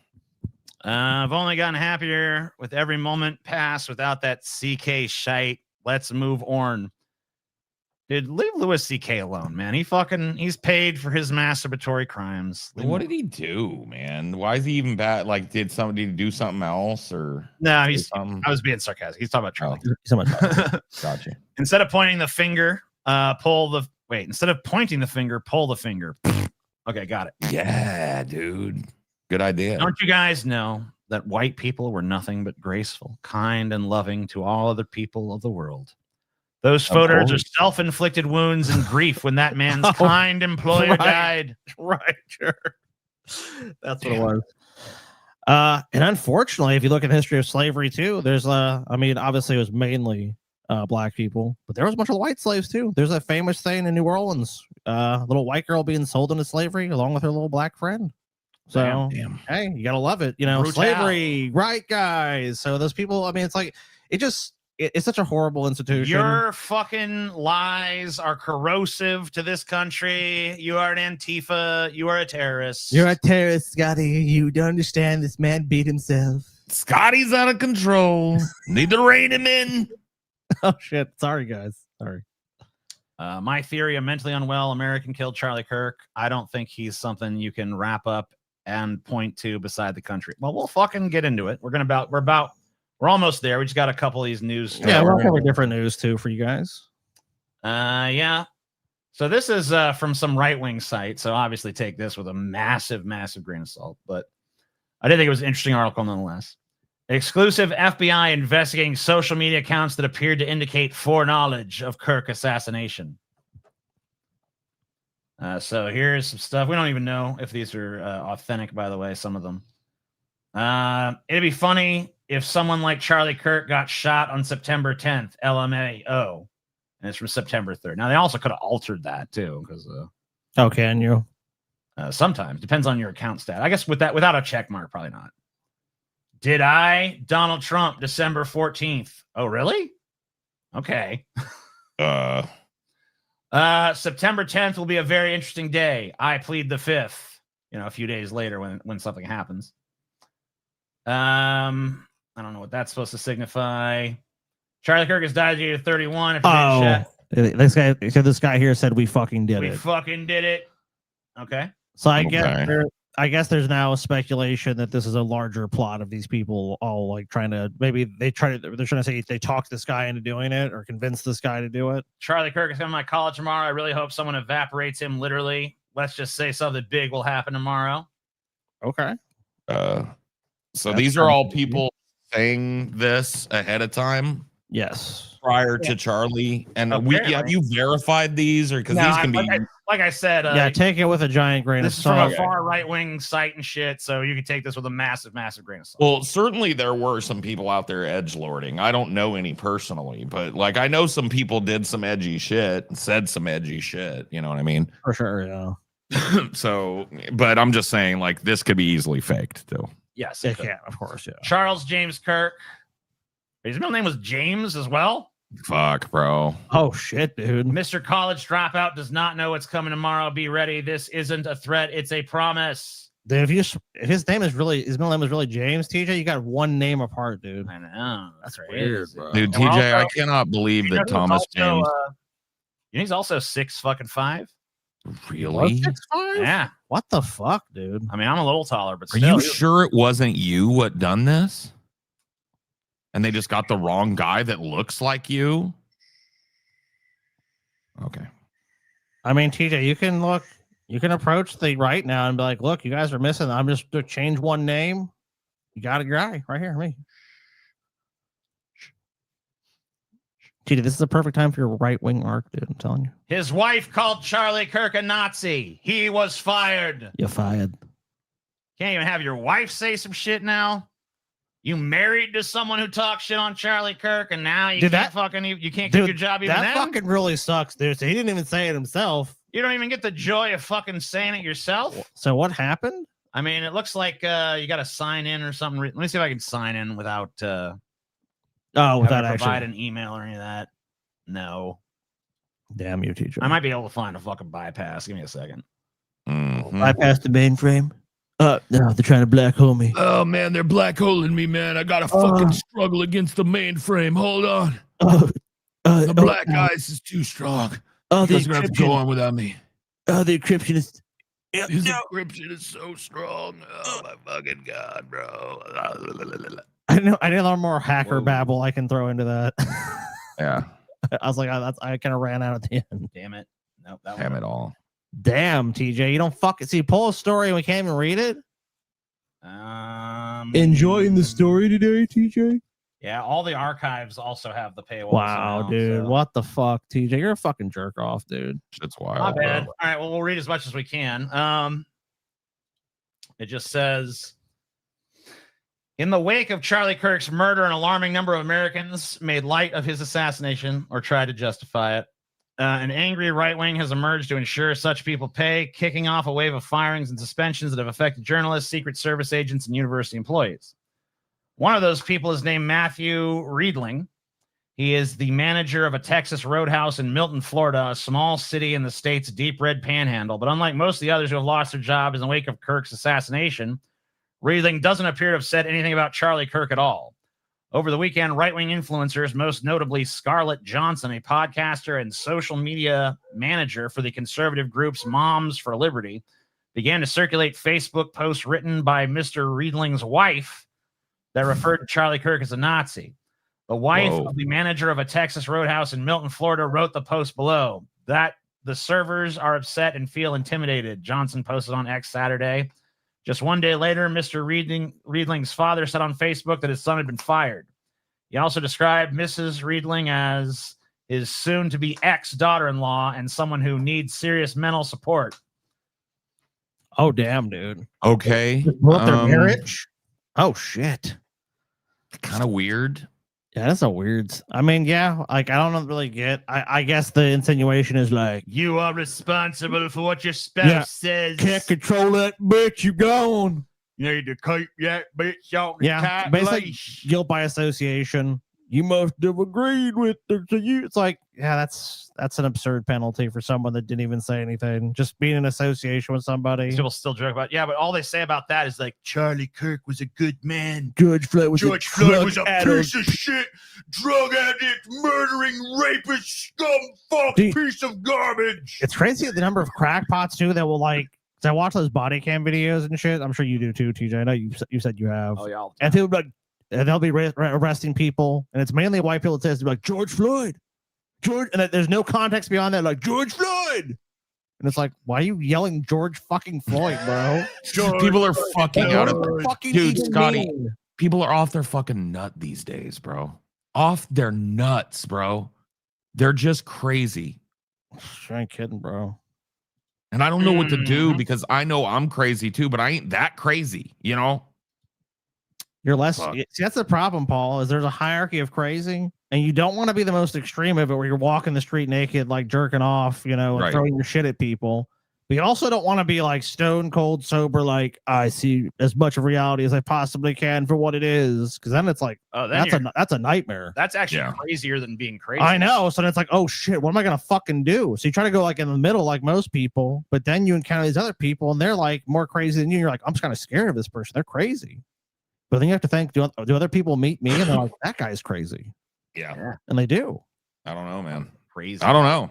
I've only gotten happier with every moment passed without that CK shite. Let's move on. Dude, leave Louis CK alone, man. He's paid for his masturbatory crimes. What did he do, man? Why is he even bad? Like, did somebody do something else or? No, I was being sarcastic. He's talking about Charlie. So much. Gotcha. Instead of pointing the finger, pull the finger. Okay, got it. Yeah, dude. Good idea. Don't you guys know that white people were nothing but graceful, kind, and loving to all other people of the world? Those photos are self-inflicted wounds and grief when that man's kind employer died. Right, sure. That's what it was. And unfortunately, if you look at the history of slavery too, there's I mean, obviously it was mainly black people, but there was a bunch of white slaves too. There's a famous thing in New Orleans, little white girl being sold into slavery along with her little black friend. So hey, you gotta love it, you know. Brutal. Slavery, right, guys? So those people, I mean, it's like it's such a horrible institution. Your fucking lies are corrosive to this country. You are an Antifa. You are a terrorist. You're a terrorist, Scotty. You don't understand. This man beat himself. Scotty's out of control. Need to rein him in. Oh shit! Sorry, guys. Sorry. My theory: a mentally unwell American killed Charlie Kirk. I don't think he's something you can wrap up and point to beside the country. Well, we'll fucking get into it. We're almost there. We just got a couple of these news. Yeah, we'll cover different news too for you guys. Yeah. So this is from some right-wing site. So obviously take this with a massive, massive grain of salt. But I did think it was an interesting article nonetheless. Exclusive FBI investigating social media accounts that appeared to indicate foreknowledge of Kirk assassination. So here's some stuff. We don't even know if these are authentic, by the way, some of them. It'd be funny if someone like Charlie Kirk got shot on September 10th, LMAO, and it's from September 3rd. Now, they also could have altered that, too, because... oh, can you? Sometimes. Depends on your account stat. I guess without a check mark, probably not. Did I? Donald Trump, December 14th. Oh, really? Okay. September 10th will be a very interesting day. I plead the 5th. You know, a few days later when something happens. I don't know what that's supposed to signify. Charlie Kirk has died at the age of 31. This guy here said we fucking did it. We fucking did it. Okay. So I guess there's now a speculation that this is a larger plot of these people all like trying to they're trying to say they talked this guy into doing it or convinced this guy to do it. Charlie Kirk is coming to my college tomorrow. I really hope someone evaporates him literally. Let's just say something big will happen tomorrow. Okay. So these are all people saying this ahead of time. Yes. Prior to Charlie, and have you verified these, or because these can be like I said, take it with a giant grain of salt. This is from a far right wing site and shit, so you can take this with a massive, massive grain of salt. Well, certainly there were some people out there edgelording. I don't know any personally, but like I know some people did some edgy shit, said some edgy shit. You know what I mean? For sure, yeah. So, but I'm just saying, like this could be easily faked too. Yes, it can, of course. Yeah. Charles James Kirk. His middle name was James as well. Fuck, bro. Oh shit, dude. Mr. College Dropout does not know what's coming tomorrow. Be ready. This isn't a threat. It's a promise. Dude, if his middle name is really James, TJ, you got one name apart, dude. I know. That's weird, bro. Dude, TJ, I cannot believe that Thomas James. He's also 6'5". Really? 6'5"? Yeah. What the fuck, dude? I mean, I'm a little taller, but still. Are you sure it wasn't you what done this? And they just got the wrong guy that looks like you? Okay. I mean, TJ, you can approach the right now and be like, look, you guys are missing. I'm just to change one name. You got a guy right here, me. TJ, this is the perfect time for your right-wing arc, dude. I'm telling you. His wife called Charlie Kirk a Nazi. He was fired. You're fired. Can't even have your wife say some shit now. You married to someone who talks shit on Charlie Kirk, and now you can't keep your job even that then? Fucking really sucks, dude. So he didn't even say it himself. You don't even get the joy of fucking saying it yourself. So what happened? I mean, it looks like you got to sign in or something. Let me see if I can sign in without. Without provide actually an email or any of that. No. Damn you, teacher. I might be able to find a fucking bypass. Give me a second. Bypass the mainframe. No, they're trying to black hole me. Oh man, they're black holing me, man. I gotta fucking struggle against the mainframe. Hold on. The black ice is too strong. Oh, you guys are gonna have to go on without me. Oh, the encryption is. His encryption is so strong. Oh my fucking god, bro. I know a little more hacker babble I can throw into that. Yeah. I was like, I kind of ran out at the end. Damn it. Nope. Damn it all. Damn, TJ, you don't fucking see. Pull a story and we can't even read it. Enjoying the story today, TJ? Yeah, all the archives also have the paywall. Wow, now, dude, so. what the fuck, TJ? You're a fucking jerk off, dude. Shit's wild. Not bad. Bro. All right, well, we'll read as much as we can. It just says, in the wake of Charlie Kirk's murder, an alarming number of Americans made light of his assassination or tried to justify it. An angry right wing has emerged to ensure such people pay, kicking off a wave of firings and suspensions that have affected journalists, Secret Service agents, and university employees. One of those people is named Matthew Riedling. He is the manager of a Texas roadhouse in Milton, Florida, a small city in the state's deep red panhandle. But unlike most of the others who have lost their jobs in the wake of Kirk's assassination, Riedling doesn't appear to have said anything about Charlie Kirk at all. Over the weekend, right-wing influencers, most notably Scarlett Johnson, a podcaster and social media manager for the conservative groups Moms for Liberty, began to circulate Facebook posts written by Mr. Riedling's wife that referred to Charlie Kirk as a Nazi. The wife of the manager of a Texas roadhouse in Milton, Florida, wrote the post below that the servers are upset and feel intimidated. Johnson posted on X Saturday. Just one day later, Mr. Riedling's father said on Facebook that his son had been fired. He also described Mrs. Riedling as his soon-to-be ex-daughter-in-law and someone who needs serious mental support. Oh, damn, dude. Okay. Blow up their marriage? Oh, shit. Kind of weird. Yeah, that's a weird. I mean, yeah, like, I don't really get. I guess the insinuation is like, you are responsible for what your spouse says. Can't control that bitch, you gone. You need to keep that bitch on the tight basically leash. guilt by association. You must have agreed with her. So you, it's like, yeah, that's an absurd penalty for someone that didn't even say anything. Just being in association with somebody. People still joke about, yeah, but all they say about that is like Charlie Kirk was a good man. George Floyd was a piece of shit, drug addict, murdering, rapist, scum, fuck, piece of garbage. It's crazy the number of crackpots too that will like. I watch those body cam videos and shit. I'm sure you do too, TJ. I know you said you have. Oh yeah. And people be like, and they'll be arresting people, and it's mainly white people that says like George Floyd, and there's no context beyond that, like George Floyd, and it's like, why are you yelling George fucking Floyd, bro? People are fucking out of fucking dude, Scotty. People are off their fucking nut these days, bro. Off their nuts, bro. They're just crazy. I ain't kidding, bro. And I don't know what to do because I know I'm crazy too, but I ain't that crazy, you know? You're less. See, that's the problem, Paul, is there's a hierarchy of crazy, and you don't want to be the most extreme of it where you're walking the street naked, like jerking off, you know, and throwing your shit at people. But you also don't want to be like stone cold sober, like I see as much of reality as I possibly can for what it is. Because then it's like, that's a nightmare. That's actually crazier than being crazy. I know. So then it's like, oh shit, what am I gonna fucking do? So you try to go like in the middle, like most people, but then you encounter these other people, and they're like more crazy than you. You're like, I'm just kind of scared of this person. They're crazy. But then you have to think, do other people meet me and they're like, that guy's crazy? Yeah. And they do. I don't know, man. Crazy. I don't know.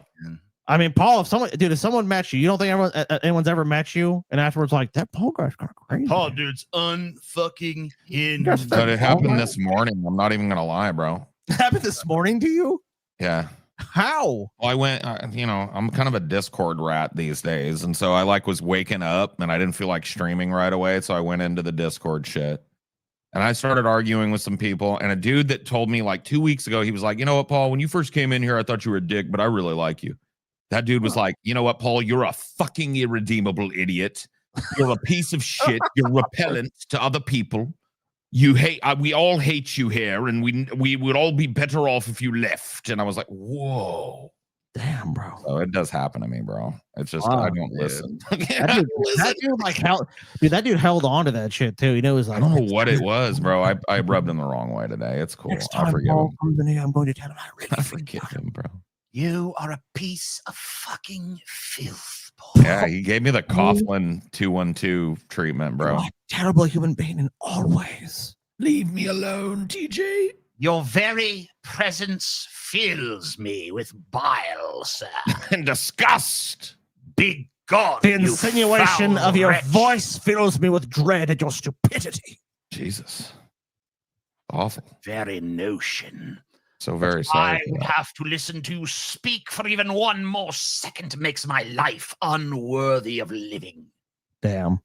I mean, Paul, if someone met you, you don't think anyone's ever met you, and afterwards, like, that Paul guy's kind of crazy. Paul, dude's unfucking in. But it happened this morning. I'm not even gonna lie, bro. It happened this morning to you? Yeah. How? Well, I went, I'm kind of a Discord rat these days. And so I was waking up and I didn't feel like streaming right away. So I went into the Discord shit. And I started arguing with some people, and a dude that told me like 2 weeks ago, he was like, you know what, Paul, when you first came in here, I thought you were a dick, but I really like you. That dude was like, you know what, Paul, you're a fucking irredeemable idiot. You're a piece of shit. You're repellent to other people. You hate, we all hate you here, and we would all be better off if you left. And I was like, whoa. Damn, bro. So it does happen to me, bro. It's just, I don't listen. That dude held on to that shit too. He knows. Like, I don't know what it was, bro. I rubbed him the wrong way today. It's cool. Next time I forgive Paul him. comes in here, I'm going to tell him I really forgive him, bro. You are a piece of fucking filth, Paul. Yeah, he gave me the Coughlin 212 treatment, bro. You're a terrible human being in all ways. Leave me alone, TJ. Your very presence fills me with bile, sir. And disgust. Big God. The insinuation of your voice fills me with dread at your stupidity. Jesus. Awful. Very notion So very sorry. I would have to listen to speak for even one more second makes my life unworthy of living. Damn.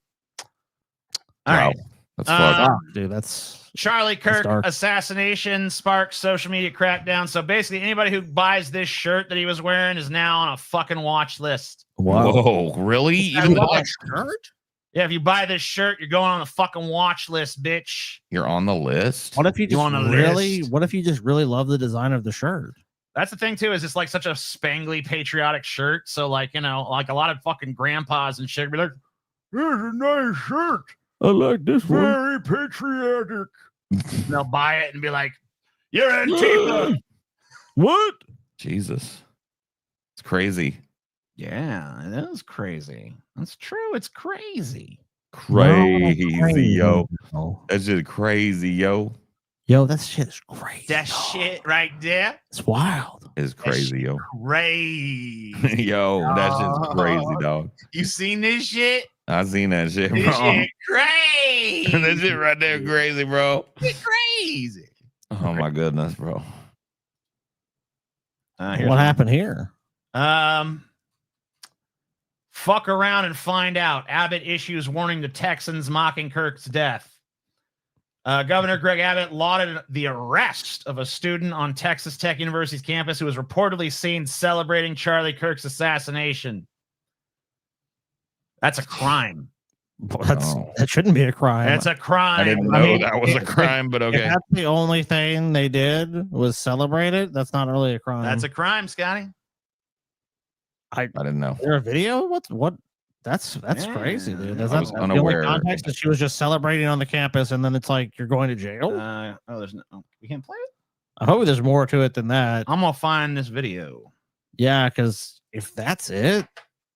All right. That's fucked up. Dude, that's Charlie Kirk dark. assassination sparks social media crackdown. So basically, anybody who buys this shirt that he was wearing is now on a fucking watch list. Whoa, really? Even that shirt? Yeah, if you buy this shirt, you're going on the fucking watch list, bitch. You're on the list. What if you just on the really? list? What if you just really love the design of the shirt? That's the thing too, is it's like such a spangly patriotic shirt. So like, you know, like a lot of fucking grandpas and shit be like, "Here's a nice shirt. I like this one. Very patriotic." And they'll buy it and be like, "You're Antifa." What? Jesus, it's crazy. Yeah, it is crazy. That's true. It's crazy. Crazy, yo. That's just crazy, yo. Yo, that shit is crazy. That shit right there. It's wild. It's crazy, yo. Crazy. Yo, that's just crazy, dog. You seen this shit? I seen that shit, bro. This shit crazy. That shit right there, crazy, bro. It's crazy. Oh my goodness, bro. What happened here? Fuck around and find out. Abbott issues warning to Texans mocking Kirk's death. Governor Greg Abbott lauded the arrest of a student on Texas Tech University's campus who was reportedly seen celebrating Charlie Kirk's assassination. That's a crime. That shouldn't be a crime. That's a crime. I didn't know that was a crime, but okay. If that's the only thing they did was celebrate it, that's not really a crime. That's a crime, Scotty. I didn't know. Is there a video? What? That's crazy, dude. That's I was not unaware. The only context that she was just celebrating on the campus, and then it's like you're going to jail. There's no. We can't play it. I hope there's more to it than that. I'm gonna find this video. Yeah, because if that's it,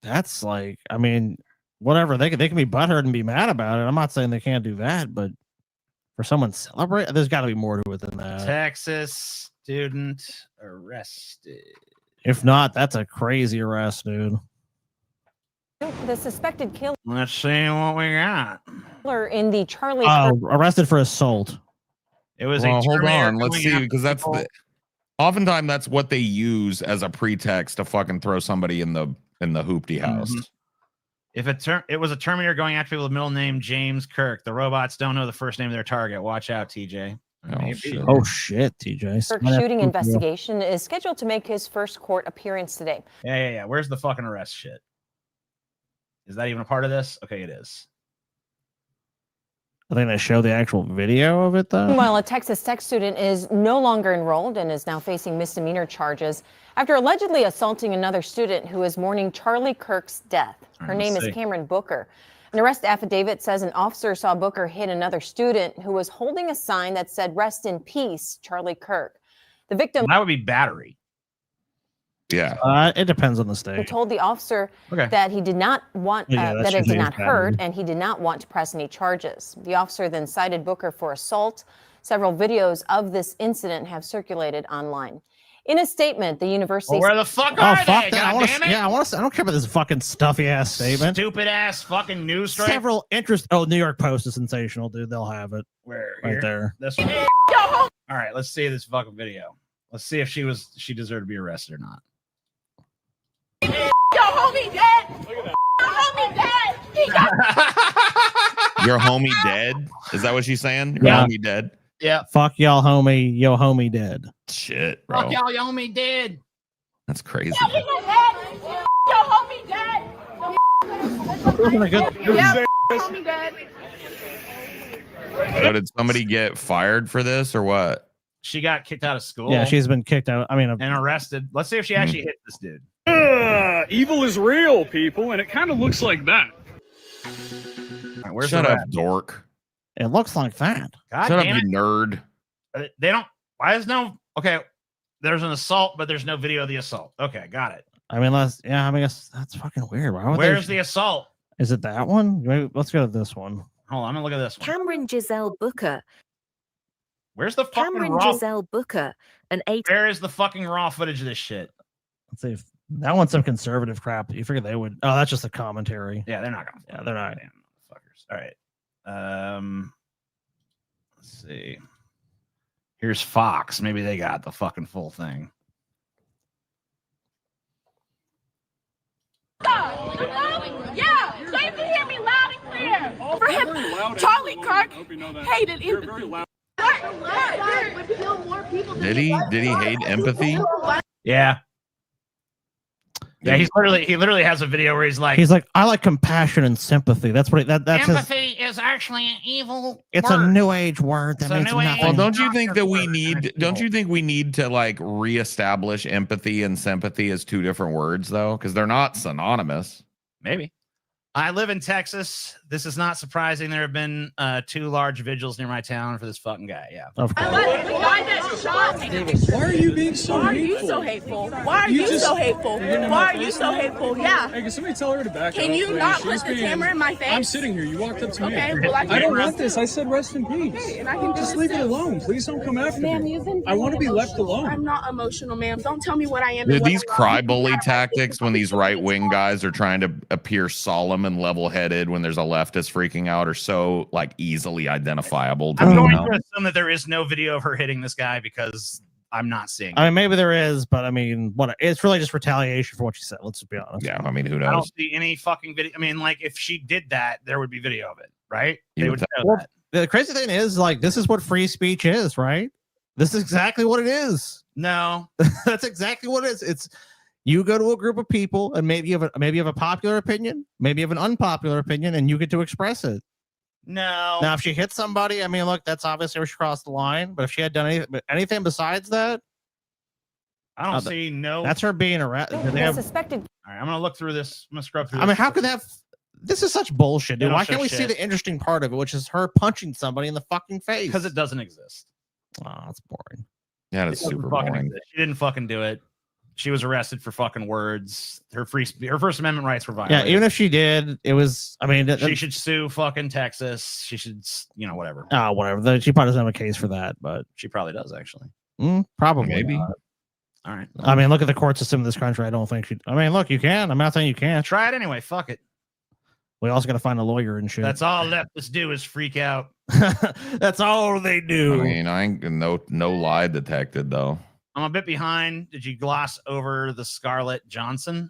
that's like, I mean, whatever. They can be butthurt and be mad about it. I'm not saying they can't do that, but for someone to celebrate, there's got to be more to it than that. Texas student arrested. If not, that's a crazy arrest, dude. The suspected killer Let's see what we got. in the Charlie Arrested for assault. It was Well, a hold Terminator on. Let's going see, after because that's people. oftentimes that's what they use as a pretext to fucking throw somebody in the hoopty house. If it was a Terminator going after people with the middle name James Kirk. The robots don't know the first name of their target. Watch out, TJ. Oh shit, TJ. Kirk shooting investigation is scheduled to make his first court appearance today. Yeah. Where's the fucking arrest shit? Is that even a part of this? Okay, it is. I think they show the actual video of it, though. Meanwhile, a Texas Tech student is no longer enrolled and is now facing misdemeanor charges after allegedly assaulting another student who is mourning Charlie Kirk's death. Her name is Cameron Booker. An arrest affidavit says an officer saw Booker hit another student who was holding a sign that said, "Rest in peace, Charlie Kirk." The victim That would be battery. Yeah. It depends on the state. told the officer Okay. that he did not want that it did not hurt, battery. and he did not want to press any charges. The officer then cited Booker for assault. Several videos of this incident have circulated online. In a statement, the university. Well, where the fuck Oh, are fuck they? that. I want to. I don't care about this fucking stuffy ass statement. Stupid ass fucking news story. Several interest. Oh, New York Post is sensational, dude. They'll have it Where? right Here? there. This one. All right, let's see this fucking video. Let's see if she deserved to be arrested or not. Your homie dead. Your homie dead. He got Your homie dead? Is that what she's saying? Your Yeah. homie dead? Yeah. Fuck y'all, homie. Yo, homie dead. Shit, bro. Fuck y'all, your homie dead. That's crazy. Your homie dead. Yep, homie dead. So did somebody get fired for this or what? She got kicked out of school. Yeah, she's been kicked out. I mean, and arrested. Let's see if she actually hit this dude. Evil is real, people, and it kind of looks like that. All right, where's Shut the up, rap? dork. it looks like that. God Shut up, damn you it. nerd. They don't. Why is no? Okay, there's an assault, but there's no video of the assault. Okay, got it. I mean, that's fucking weird. Why would Where's they, the assault? Is it that one? Maybe, let's go to this one. Hold on, I'm gonna look at this one. Cameron Giselle Booker. Where's the fucking Cameron raw? Giselle Booker, an 8. Where is the fucking raw footage of this shit? Let's see if that one's some conservative crap. You figure they would. Oh, that's just a commentary. Yeah, they're not gonna. Yeah, they're not. Damn motherfuckers. All right. Let's see. Here's Fox. Maybe they got the fucking full thing. Yeah, so you can hear me loud and clear. For him, Charlie Kirk hated empathy. Did he hate empathy? Yeah. Yeah, he literally has a video where he's like, I like compassion and sympathy. That's what that's empathy is actually an evil it's word. a new age word that means nothing. Well, don't you think we need to like reestablish empathy and sympathy as two different words though? Because they're not synonymous. Maybe. I live in Texas. This is not surprising. There have been 2 large vigils near my town for this fucking guy. Yeah. Of course. Why are you being so hateful? Why are you so hateful? Why are you so hateful? Yeah. Hey, can somebody tell her to back up? Can you not put the camera in my face? I'm sitting here. You walked up to me. Okay, well, I don't want this. I said rest in peace. Okay, and I can just leave it alone. Please don't come after me. I want to be left alone. I'm not emotional, ma'am. Don't tell me what I am. Dude, these cry bully tactics when these right-wing guys are trying to appear solemn and level-headed when there's a leftist freaking out are so like easily identifiable. I'm going to assume that there is no video of her hitting this guy because I'm not seeing it. I mean, maybe there is, but I mean, it's really just retaliation for what she said. Let's just be honest. Yeah, I mean, who knows? I don't see any fucking video. I mean, like, if she did that, there would be video of it, right? They would know that. The crazy thing is, like, this is what free speech is, right? This is exactly what it is. No, that's exactly what it is. It's you go to a group of people, and maybe you have a popular opinion, maybe you have an unpopular opinion, and you get to express it. No. Now, if she hit somebody, I mean, look, that's obviously where she crossed the line. But if she had done anything besides that, I don't see no. That's her being arrested. Suspected. All right, I'm gonna look through this. I'm gonna scrub through. I mean, how could that? This is such bullshit, dude. Why can't we see the interesting part of it, which is her punching somebody in the fucking face? Because it doesn't exist. Oh, that's boring. Yeah, that's super boring. She didn't fucking do it. She was arrested for fucking words. Her First Amendment rights were violated. Yeah, even if she did, it was. I mean, she should sue fucking Texas. She should, whatever. Oh, whatever. She probably doesn't have a case for that, but she probably does actually. Probably, maybe. Not. All right. I mean, look at the court system in this country. I don't think she. I mean, look, you can. I'm not saying you can't. Try it anyway. Fuck it. We also got to find a lawyer and shit. That's all leftists do is freak out. That's all they do. I mean, I ain't no lie detected though. I'm a bit behind. Did you gloss over the Scarlett Johnson?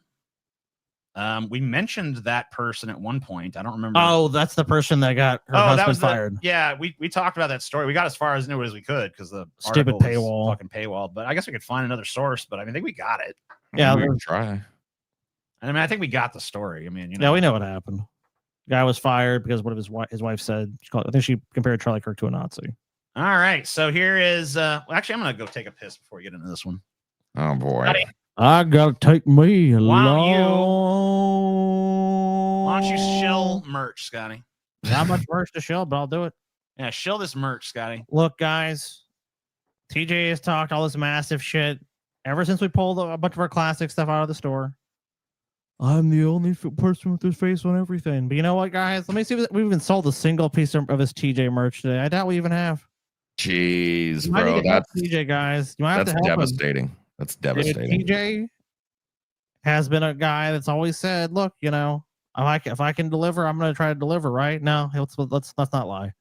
We mentioned that person at one point. I don't remember. Oh, that's the person that got her husband fired. Yeah, we talked about that story. We got as far as new as we could because the stupid paywall, fucking paywall. But I guess we could find another source. But I mean, I think we got it. Yeah, we can try. I mean, I think we got the story. I mean, yeah, we know what happened. Guy was fired because what his wife said. I think she compared Charlie Kirk to a Nazi. All right, so here is. Actually, I'm gonna go take a piss before we get into this one. Oh boy, I gotta take me a Why don't you shill merch, Scotty? Not much merch to shill, but I'll do it. Yeah, shill this merch, Scotty. Look, guys, TJ has talked all this massive shit ever since we pulled a bunch of our classic stuff out of the store. I'm the only person with his face on everything. But you know what, guys? Let me see if we've even sold a single piece of his TJ merch today. I doubt we even have. Jeez, bro, that's TJ, guys. You might have to help devastating. Him. That's devastating. Dude, TJ has been a guy that's always said, "Look, if I can deliver, I'm going to try to deliver." Right now, let's not lie.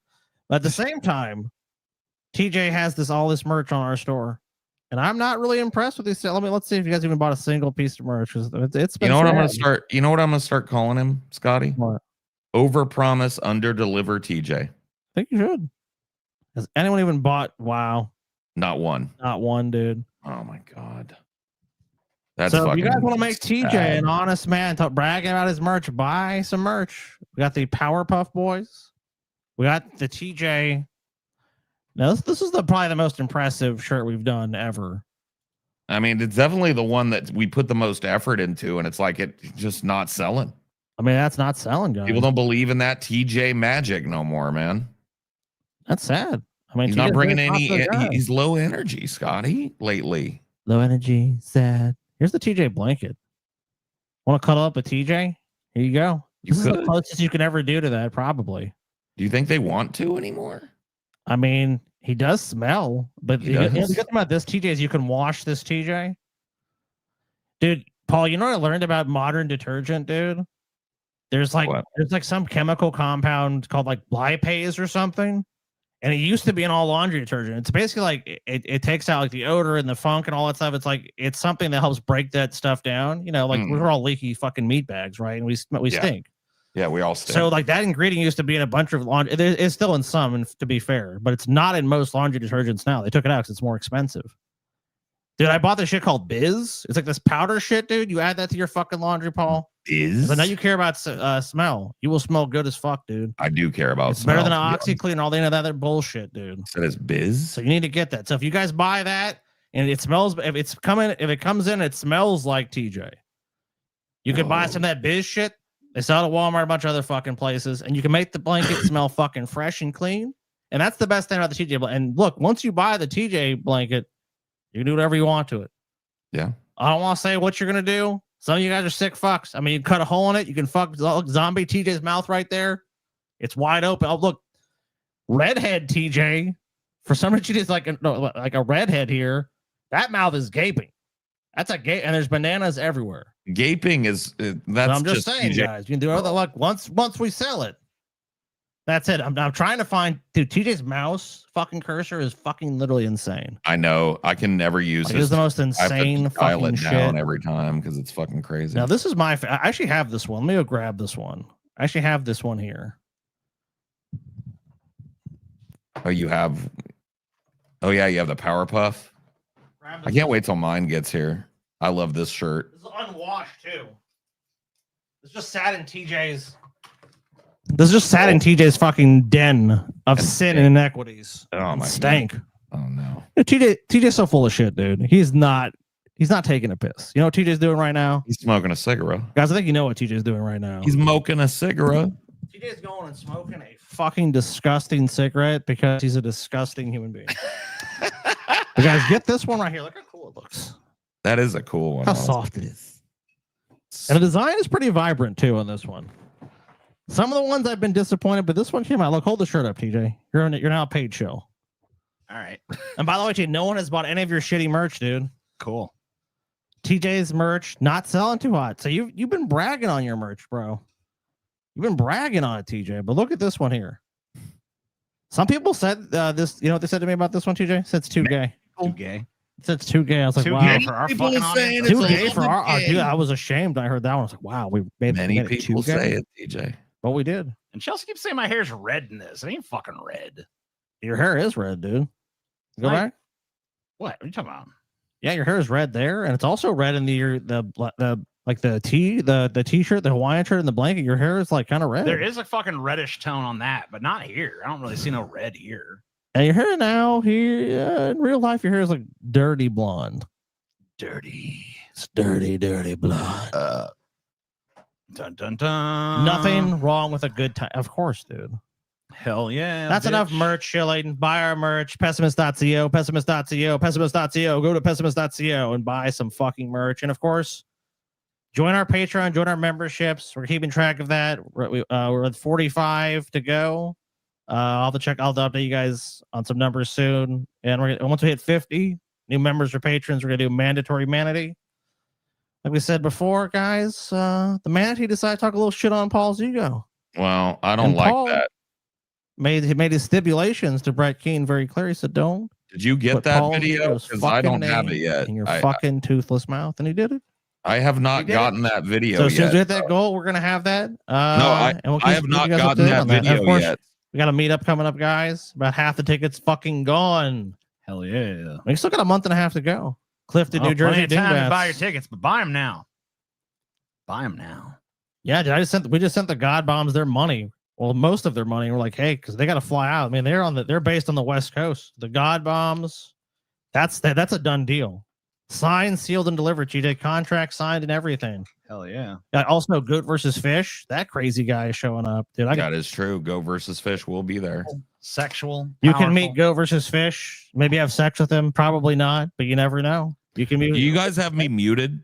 But at the same time, TJ has all this merch on our store. And I'm not really impressed with these. Let's see if you guys even bought a single piece of merch. It's been. You know what I'm gonna start. You know what I'm gonna start calling him, Scotty? What? Overpromise, underdeliver, TJ. I think you should. Has anyone even bought? Wow. Not one. Not one, dude. Oh my god. That's so. If you guys want to make TJ an honest man, bragging about his merch, buy some merch. We got the Powerpuff Boys. We got the TJ. Now, this is probably the most impressive shirt we've done ever. I mean, it's definitely the one that we put the most effort into, and it's like it's just not selling. I mean, that's not selling, guys. People don't believe in that TJ magic no more, man. That's sad. I mean, he's not bringing any. He's low energy, Scotty, lately. Low energy, sad. Here's the TJ blanket. Want to cuddle up a TJ? Here you go. This is the closest you can ever do to that, probably. Do you think they want to anymore? I mean, he does smell, but the good thing about this TJ is you can wash this TJ. Dude, Paul, you know what I learned about modern detergent, dude? There's like some chemical compound called like lipase or something, And it used to be in all laundry detergent. It's basically like it takes out like the odor and the funk and all that stuff. It's like it's something that helps break that stuff down. You know, like we're all leaky fucking meat bags, right? And we stink. Yeah, we all stink. So like that ingredient used to be in a bunch of laundry. It's still in some, and to be fair, but it's not in most laundry detergents now. They took it out because it's more expensive. Dude, I bought this shit called Biz. It's like this powder shit, dude. You add that to your fucking laundry, Paul. Biz? I know you care about smell. You will smell good as fuck, dude. I do care about it's smell. Better than OxyClean and all the other bullshit, dude. So it's Biz? So you need to get that. So if you guys buy that and it smells, if it comes in, it smells like TJ. You could buy some of that Biz shit. They sell it at Walmart, a bunch of other fucking places, and you can make the blanket smell fucking fresh and clean. And that's the best thing about the TJ blanket. And look, once you buy the TJ blanket, you can do whatever you want to it. Yeah. I don't want to say what you're going to do. Some of you guys are sick fucks. I mean, you cut a hole in it. You can fuck zombie TJ's mouth right there. It's wide open. Oh, look. Redhead TJ. For some reason, it's like a redhead here. That mouth is gaping. That's a gape. And there's bananas everywhere. Gaping is, that's I'm just saying, TJ. guys. You can do other luck once we sell it. That's it. I'm trying to find, dude. TJ's mouse fucking cursor is fucking literally insane. I know. I can never use it. It's the most insane fucking shit every time because it's fucking crazy. Now this is I actually have this one. Let me go grab this one. I actually have this one here. Oh, you have. Oh yeah, you have the Powerpuff. I can't wait till mine gets here. I love this shirt. This is unwashed too. It's just sat in TJ's. This is just sat in TJ's fucking den of sin and inequities. Oh my stank. God. Oh no. TJ's so full of shit, dude. He's not taking a piss. You know what TJ's doing right now? He's smoking a cigarette. Guys, I think you know what TJ's doing right now. He's smoking a cigarette. TJ's going and smoking a fucking disgusting cigarette because he's a disgusting human being. You guys, get this one right here. Look how cool it looks. That is a cool one. How soft it is. And the design is pretty vibrant too on this one. Some of the ones I've been disappointed, but this one came out. Look, hold the shirt up, TJ. You're now a paid show. All right. And by the way, TJ, no one has bought any of your shitty merch, dude. Cool. TJ's merch not selling too hot. So you've been bragging on your merch, bro. You've been bragging on it, TJ. But look at this one here. Some people said this. You know what they said to me about this one, TJ? It said it's too gay. Too gay. It said it's too gay. I was like, too wow. gay for our fucking audience. Too gay for our dude. I was ashamed. I heard that one. I was like, wow, we made many it people too gay. say it, TJ. But we did. And Chelsea keeps saying my hair's red in this. It ain't fucking red. Your hair is red, dude. Go back. What are you talking about? Yeah, your hair is red there, and it's also red in the like the t-shirt, the Hawaiian shirt, and the blanket. Your hair is like kind of red. There is a fucking reddish tone on that, but not here. I don't really see no red here. And your hair now here in real life, your hair is like dirty blonde. Dirty. It's dirty blonde. Dun dun dun. Nothing wrong with a good time. Of course, dude. Hell yeah. That's enough merch, Shilling. Buy our merch. Pessimist.co, pessimist.co, pessimist.co. Go to pessimist.co and buy some fucking merch. And of course, join our Patreon, join our memberships. We're keeping track of that. We're at 45 to go. I'll update you guys on some numbers soon. And once we hit 50 new members or patrons, we're gonna do mandatory manatee. Like we said before, guys, the manatee decided to talk a little shit on Paul's ego. Well, I don't like Paul that. He made his stipulations to Brett Keane very clear. He said, "Don't." Did you get that video? Because I don't have it yet. In your fucking toothless mouth, and he did it. I have not gotten that video So as soon as we yet. hit that goal, we're gonna have that. No, I have not gotten that video yet. We got a meetup coming up, guys. About half the tickets fucking gone. Hell yeah. We still got a month and a half to go. Clifton, New Jersey. Plenty of time to buy your tickets, but buy them now. Buy them now. Yeah, dude, we just sent the God Bombs their money. Well, most of their money. We're like, hey, because they got to fly out. I mean, they're based on the West Coast. The God Bombs, that's a done deal. Signed, sealed, and delivered. GJ contract signed and everything. Hell yeah. Also, Goat versus Fish. That crazy guy is showing up, dude. That is true. Go versus Fish will be there. Sexual. You can meet Go versus Fish. Maybe have sex with him. Probably not, but you never know. You can. You guys have me muted.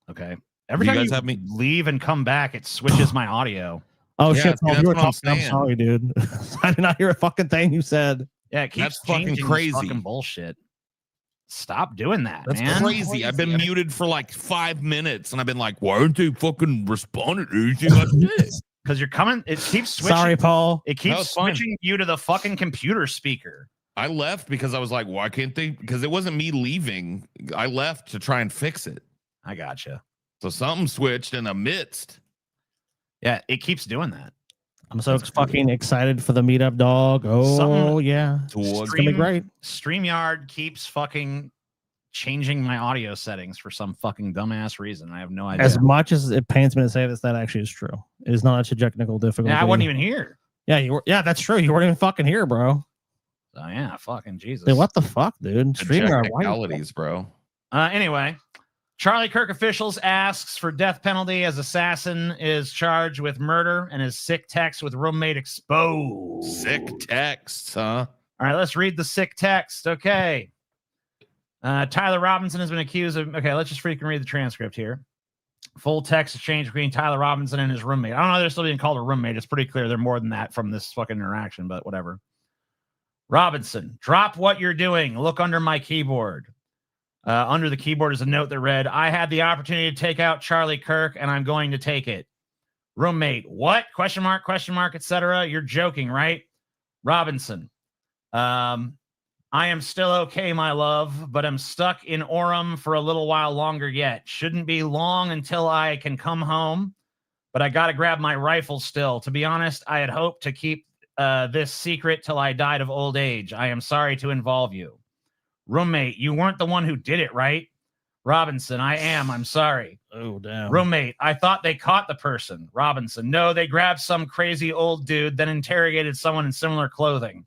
Okay. Every time you have me leave and come back, it switches my audio. Oh shit! Paul, you were talking. I'm sorry, dude. I did not hear a fucking thing you said. Yeah, it keeps That's fucking crazy. Fucking bullshit. Stop doing that, That's man. crazy. I've been muted for like 5 minutes, and I've been like, "Why aren't they fucking responding to anything I said?" Because you're coming. It keeps switching. Sorry, Paul. It keeps switching you to the fucking computer speaker. I left because I was like, why can't they? Because it wasn't me leaving. I left to try and fix it. I gotcha. So something switched in the midst. Yeah, it keeps doing that. I'm so fucking excited for the meetup, dog. Oh, yeah. It's gonna be great. StreamYard keeps fucking changing my audio settings for some fucking dumbass reason. I have no idea. As much as it pains me to say this, that actually is true. It is not a technical difficulty. Yeah, I wasn't even here. Yeah, you were. Yeah, that's true. You weren't even fucking here, bro. Oh yeah, fucking Jesus. Dude, what the fuck, dude? StreamYard, technicalities, bro. Anyway, Charlie Kirk officials asks for death penalty as assassin is charged with murder and his sick text with roommate exposed. Sick text, huh? All right, let's read the sick text. Okay. Tyler Robinson has been accused of. Okay, let's just freaking read the transcript here. Full text exchange between Tyler Robinson and his roommate. I don't know. They're still being called a roommate. It's pretty clear they're more than that from this fucking interaction, but whatever. Robinson, drop what you're doing. Look under my keyboard. Under the keyboard is a note that read, I had the opportunity to take out Charlie Kirk, and I'm going to take it. Roommate, what? Question mark, etc. You're joking, right? Robinson, I am still okay, my love, but I'm stuck in Orem for a little while longer yet. Shouldn't be long until I can come home, but I got to grab my rifle still. To be honest, I had hoped to keep this secret till I died of old age. I am sorry to involve you. Roommate, you weren't the one who did it, right? Robinson, I am. I'm sorry. Oh, damn. Roommate, I thought they caught the person. Robinson, no, they grabbed some crazy old dude, then interrogated someone in similar clothing.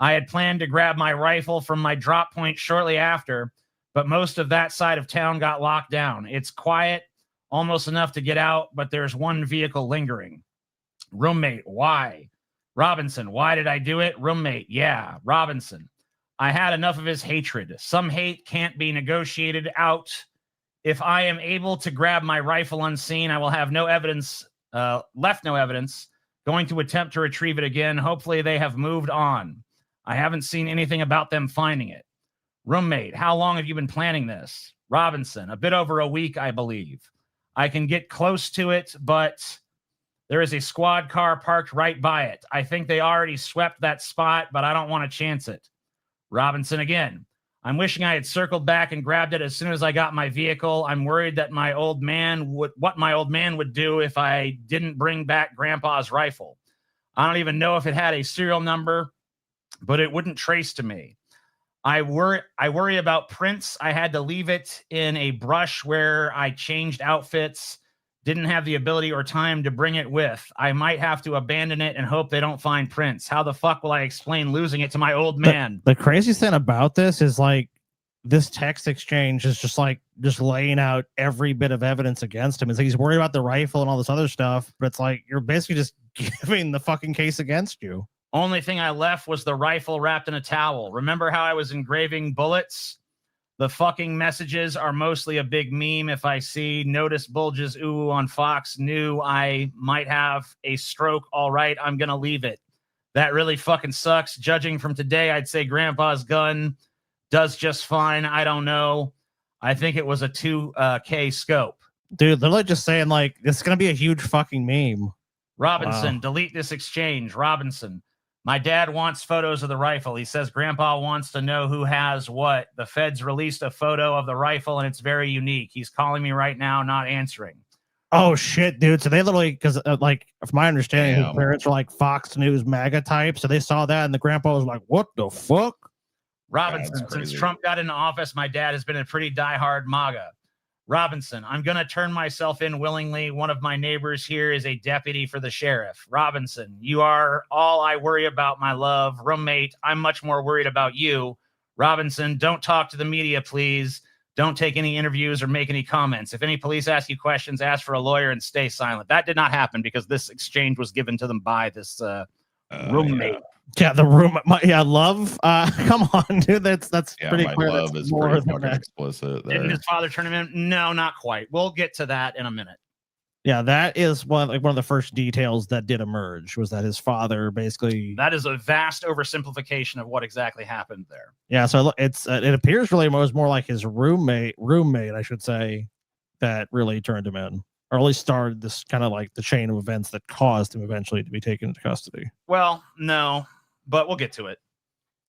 I had planned to grab my rifle from my drop point shortly after, but most of that side of town got locked down. It's quiet, almost enough to get out, but there's one vehicle lingering. Roommate, why? Robinson, why did I do it? Roommate, yeah. Robinson, I had enough of his hatred. Some hate can't be negotiated out. If I am able to grab my rifle unseen, I will have no evidence, left no evidence. Going to attempt to retrieve it again. Hopefully they have moved on. I haven't seen anything about them finding it. Roommate, how long have you been planning this? Robinson, a bit over a week, I believe. I can get close to it, but there is a squad car parked right by it. I think they already swept that spot, but I don't want to chance it. Robinson again. I'm wishing I had circled back and grabbed it as soon as I got my vehicle. I'm worried that my old man would do if I didn't bring back Grandpa's rifle. I don't even know if it had a serial number, but it wouldn't trace to me. I worry about prints. I had to leave it in a brush where I changed outfits. Didn't have the ability or time to bring it with. I might have to abandon it and hope they don't find prints. How the fuck will I explain losing it to my old man? The craziest thing about this is like this text exchange is just laying out every bit of evidence against him. It's like he's worried about the rifle and all this other stuff, but it's like you're basically just giving the fucking case against you. Only thing I left was the rifle wrapped in a towel. Remember how I was engraving bullets? The fucking messages are mostly a big meme. If I see notice bulges ooh on Fox, knew I might have a stroke. All right, I'm going to leave it. That really fucking sucks. Judging from today, I'd say Grandpa's gun does just fine. I don't know. I think it was a 2K scope. Dude, they're like just saying like, this is going to be a huge fucking meme. Robinson, delete this exchange. Robinson. My dad wants photos of the rifle. He says Grandpa wants to know who has what. The feds released a photo of the rifle, and it's very unique. He's calling me right now, not answering. Oh, shit, dude. So they literally, because like, from my understanding, his parents are like Fox News MAGA type. So they saw that, and the grandpa was like, what the fuck? Robinson, since Trump got into office, my dad has been a pretty diehard MAGA. Robinson, I'm going to turn myself in willingly. One of my neighbors here is a deputy for the sheriff. Robinson, you are all I worry about, my love. Roommate, I'm much more worried about you. Robinson, don't talk to the media, please. Don't take any interviews or make any comments. If any police ask you questions, ask for a lawyer and stay silent. That did not happen because this exchange was given to them by this roommate. Yeah, the room. Love. Come on, dude. That's pretty clear. Love is pretty fucking explicit. There. Didn't his father turn him in? No, not quite. We'll get to that in a minute. Yeah, that is one of the first details that did emerge was that his father basically. That is a vast oversimplification of what exactly happened there. Yeah, so it appears really was more like his roommate, I should say, that really turned him in. or at least started this kind of like the chain of events that caused him eventually to be taken into custody. Well, no, but we'll get to it.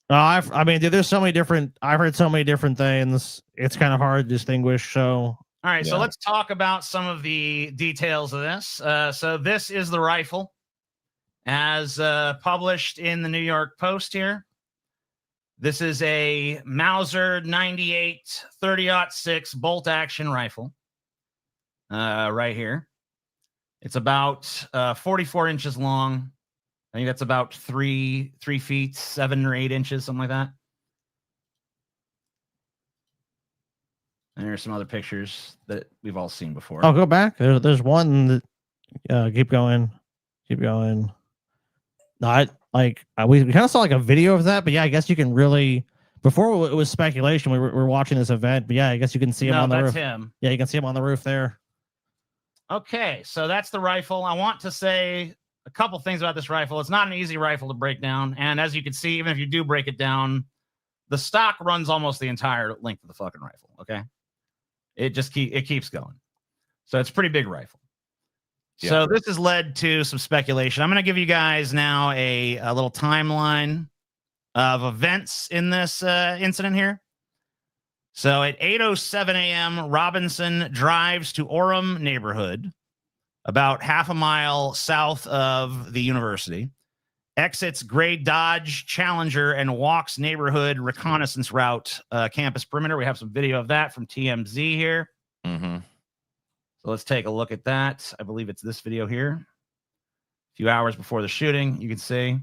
I mean, dude, there's so many different. I've heard so many different things. It's kind of hard to distinguish. So, all right, so let's talk about some of the details of this. So this is the rifle, as published in the New York Post here. This is a Mauser 98 30-06 bolt action rifle. Right here. It's about 44 inches long. I think that's about 3 feet, 7 or 8 inches, something like that. And there's some other pictures that we've all seen before. I'll go back. There's one that keep going. Not like we kind of saw like a video of that, but yeah, I guess you can really. Before it was speculation. We were watching this event, but yeah, I guess you can see him on the roof. Him. Yeah, you can see him on the roof there. Okay, so that's the rifle. I want to say a couple things about this rifle. It's not an easy rifle to break down, and as you can see, even if you do break it down, the stock runs almost the entire length of the fucking rifle. Okay, it just keeps going. So it's a pretty big rifle. Yeah. So this has led to some speculation. I'm going to give you guys now a little timeline of events in this incident here. So at 8:07 a.m., Robinson drives to Orem neighborhood, about half a mile south of the university, exits gray Dodge Challenger, and walks neighborhood reconnaissance route, campus perimeter. We have some video of that from TMZ here. Mm-hmm. So let's take a look at that. I believe it's this video here. A few hours before the shooting, you can see.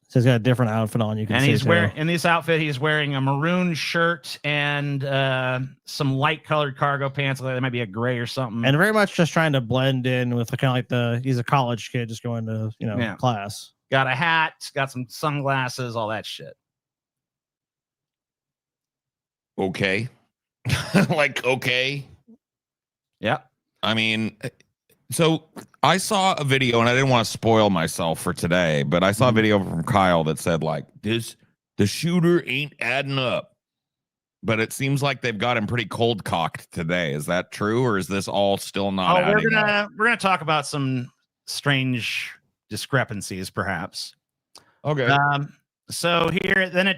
So he's got a different outfit on. You can see he's wearing in this outfit. He's wearing a maroon shirt and some light colored cargo pants. Like that might be a gray or something. And very much just trying to blend in with kind of like he's a college kid just going to class. Got a hat, got some sunglasses, all that shit. Okay. Okay. Yeah. I mean, so I saw a video, and I didn't want to spoil myself for today, but I saw a video from Kyle that said, like, the shooter ain't adding up. But it seems like they've got him pretty cold cocked today. Is that true, or is this all still not adding up? We're gonna talk about some strange discrepancies, perhaps. Okay. So here, then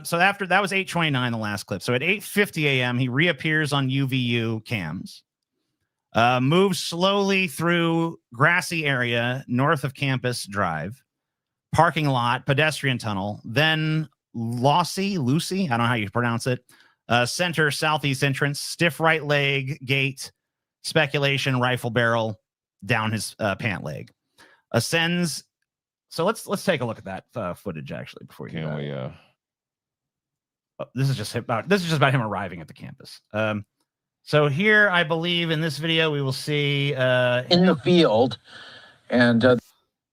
so after that was 8:29, the last clip. So at 8:50 a.m., he reappears on UVU cams. Moves slowly through grassy area north of Campus Drive, parking lot, pedestrian tunnel, then Lucy, I don't know how you pronounce it, center, southeast entrance, stiff right leg, gate, speculation, rifle barrel, down his pant leg. Ascends. So let's take a look at that footage actually before you. Can we? This is just about him arriving at the campus. So here, I believe in this video, we will see in the field and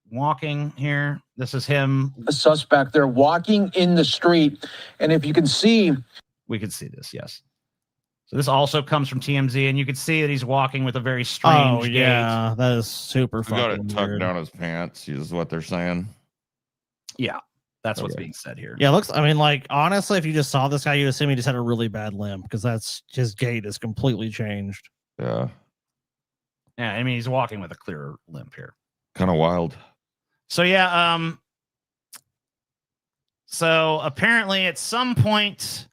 walking here. This is him. A suspect. They're walking in the street. And if you can see. We can see this, yes. So this also comes from TMZ, and you can see that he's walking with a very strange gait. Yeah, that is super fucking weird. Got to tuck down his pants, is what they're saying. Yeah. That's what's being said here. Yeah, I mean, like, honestly, if you just saw this guy, you'd assume he just had a really bad limp because his gait is completely changed. Yeah. Yeah, I mean, he's walking with a clear limp here. Kind of wild. So, yeah. So apparently at some point,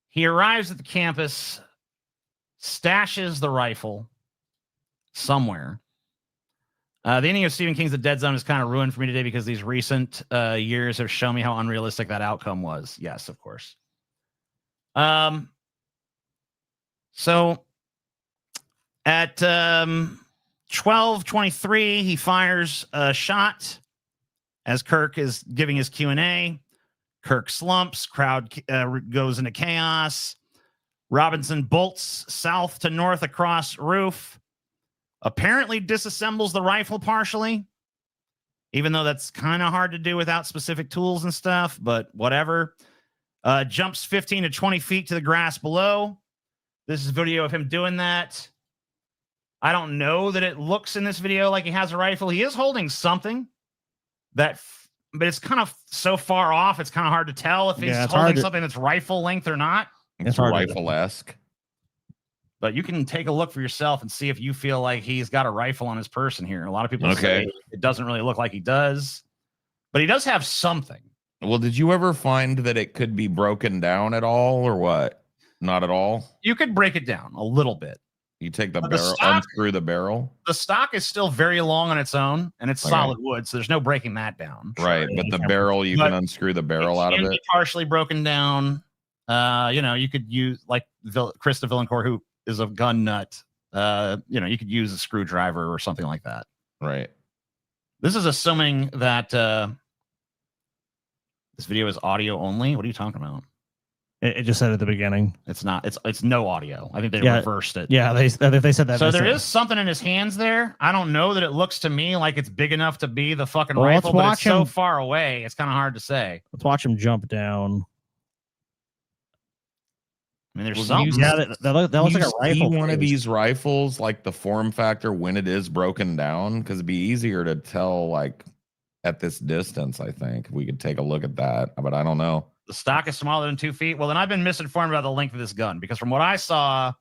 he arrives at the campus, stashes the rifle somewhere. The ending of Stephen King's The Dead Zone is kind of ruined for me today because these recent years have shown me how unrealistic that outcome was. Yes, of course. So at 12:23, he fires a shot as Kirk is giving his Q&A. Kirk slumps. Crowd goes into chaos. Robinson bolts south to north across roof. Apparently disassembles the rifle partially, even though that's kind of hard to do without specific tools and stuff, but whatever. Jumps 15 to 20 feet to the grass below. This is video of him doing that. I don't know that it looks in this video like he has a rifle. He is holding something but it's kind of so far off, it's kind of hard to tell if he's holding something that's rifle length or not. It's rifle-esque. But you can take a look for yourself and see if you feel like he's got a rifle on his person here. A lot of people say it doesn't really look like he does, but he does have something. Well, did you ever find that it could be broken down at all, or what? Not at all. You could break it down a little bit. You take the barrel, unscrew the barrel. The stock is still very long on its own, and it's solid wood, so there's no breaking that down. Right, but the barrel, you can unscrew the barrel out of it. Partially broken down. You could use, like Chris de Villancourt, who is a gun nut. You could use a screwdriver or something like that. Right. This is assuming that this video is audio only. What are you talking about? It just said at the beginning. It's not. It's no audio. I think they reversed it. Yeah, they said that. So there is something in his hands there. I don't know that it looks to me like it's big enough to be the fucking rifle, but it's so far away. It's kind of hard to say. Let's watch him jump down. I mean, there's something. Yeah, that looks like a rifle. One of these rifles, like the form factor when it is broken down, because it'd be easier to tell, like at this distance. I think we could take a look at that, but I don't know. The stock is smaller than 2 feet. Well, then I've been misinformed about the length of this gun, because from what I saw,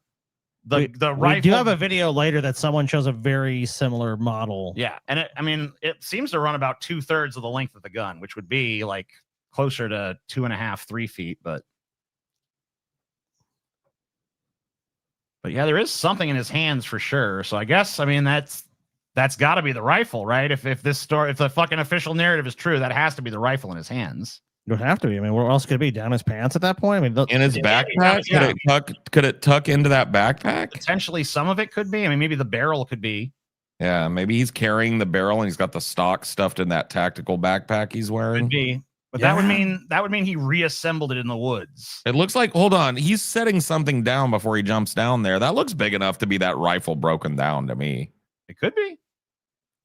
the rifle. We do have a video later that someone shows a very similar model. Yeah, and it seems to run about 2/3 of the length of the gun, which would be like closer to 2.5, 3 feet. But yeah, there is something in his hands for sure. So I guess that's got to be the rifle, right? If the fucking official narrative is true, that has to be the rifle in his hands. It would have to be. I mean, where else could it be? Down his pants at that point? I mean, in his backpack? Yeah. Could it tuck into that backpack? Potentially some of it could be. I mean, maybe the barrel could be. Yeah, maybe he's carrying the barrel and he's got the stock stuffed in that tactical backpack he's wearing. Could be. But that would mean he reassembled it in the woods. It looks like, hold on, he's setting something down before he jumps down there. That looks big enough to be that rifle broken down to me. It could be.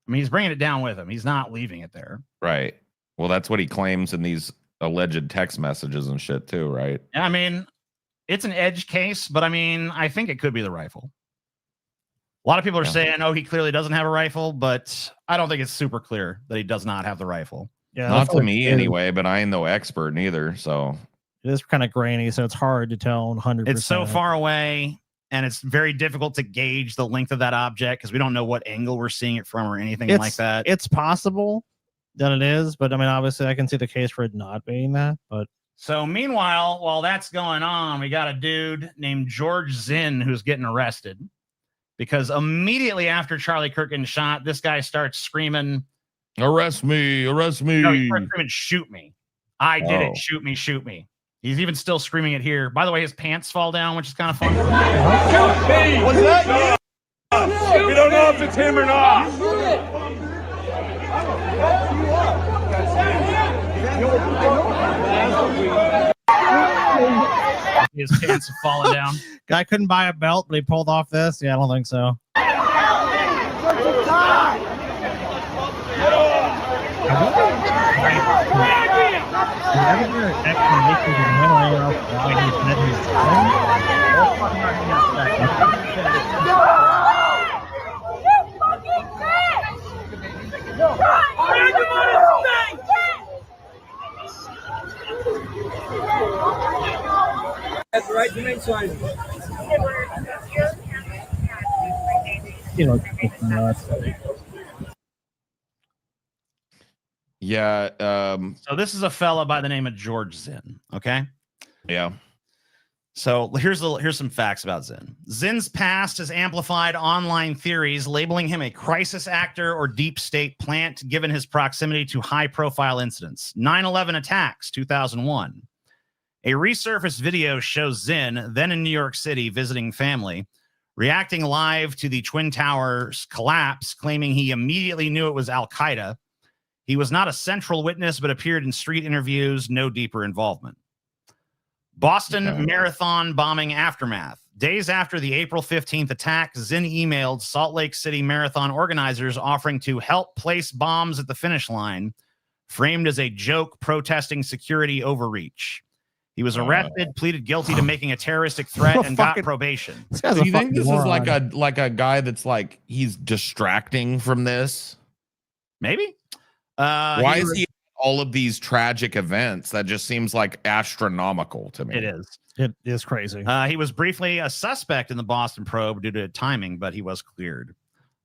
I mean, he's bringing it down with him. He's not leaving it there. Right. Well, that's what he claims in these alleged text messages and shit too, right? I mean, it's an edge case, but I mean, I think it could be the rifle. A lot of people are saying, oh, he clearly doesn't have a rifle, but I don't think it's super clear that he does not have the rifle. Yeah, not to me anyway, but I ain't no expert neither, so it is kind of grainy, so it's hard to tell 100%. It's so far away, and it's very difficult to gauge the length of that object because we don't know what angle we're seeing it from or anything like that. It's possible that it is, but I mean, obviously, I can see the case for it not being that. But so, meanwhile, while that's going on, we got a dude named George Zinn who's getting arrested because immediately after Charlie Kirk getting shot, this guy starts screaming, "Arrest me! Arrest me!" No, he starts screaming, "Shoot me! I did it! Shoot me! Shoot me!" He's even still screaming it here. By the way, his pants fall down, which is kind of funny. Shoot me! What's that? We don't know if it's him or not. His pants have fallen down. Guy couldn't buy a belt, but he pulled off this. Yeah, I don't think so. That's the right dimension. You know, it's nuts. Yeah. So this is a fella by the name of George Zinn. Okay. Yeah. So here's some facts about Zinn. Zinn's past has amplified online theories, labeling him a crisis actor or deep state plant, given his proximity to high-profile incidents. 9/11 attacks, 2001. A resurfaced video shows Zinn, then in New York City, visiting family, reacting live to the Twin Towers collapse, claiming he immediately knew it was Al-Qaeda. He was not a central witness, but appeared in street interviews, no deeper involvement. Boston Marathon bombing aftermath. Days after the April 15th attack, Zinn emailed Salt Lake City Marathon organizers offering to help place bombs at the finish line, framed as a joke protesting security overreach. He was arrested, pleaded guilty to making a terroristic threat, and got probation. Do you think this is like a guy that's like he's distracting from this? Maybe. Why is he all of these tragic events. That just seems like astronomical to me. It is. It is crazy. He was briefly a suspect in the Boston probe due to timing, but he was cleared.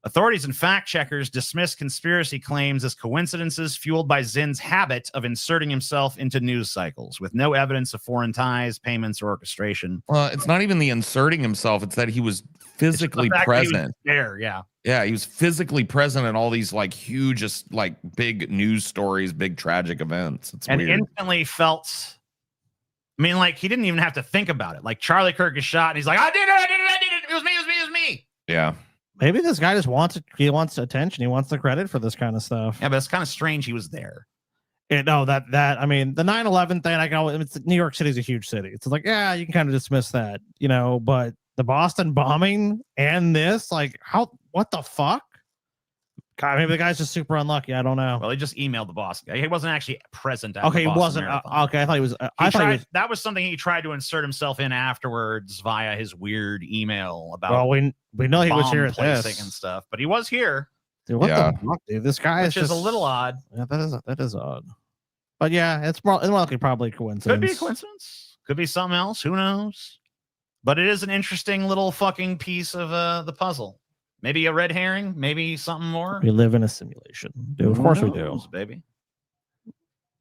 Authorities and fact checkers dismissed conspiracy claims as coincidences fueled by Zinn's habit of inserting himself into news cycles with no evidence of foreign ties, payments, or orchestration. Well, it's not even the inserting himself. It's that he was physically present. There, yeah. Yeah, he was physically present in all these like huge, just like big news stories, big tragic events. It's and weird. Instantly felt, I mean, like he didn't even have to think about it. Like Charlie Kirk is shot and he's like, I did it. It was me. Yeah. Maybe this guy just wants he wants attention. He wants the credit for this kind of stuff. Yeah, but it's kind of strange he was there. No, that I mean, the 9/11 thing, I can it's New York City's a huge city. It's like, yeah, you can kind of dismiss that, but the Boston bombing and this, like, what the fuck? God, maybe the guy's just super unlucky. I don't know. Well, he just emailed the boss. He wasn't actually present. At Okay, the he wasn't. Okay, I thought he was. That was something he tried to insert himself in afterwards via his weird email about. Well, we know he was here at this this and stuff, but he was here. Dude, what the fuck, dude? This guy is a little odd. Yeah, that is odd. But yeah, it's more likely probably coincidence. Could be a coincidence. Could be something else. Who knows? But it is an interesting little fucking piece of the puzzle. Maybe a red herring. Maybe something more. We live in a simulation, dude. Of course we do, baby.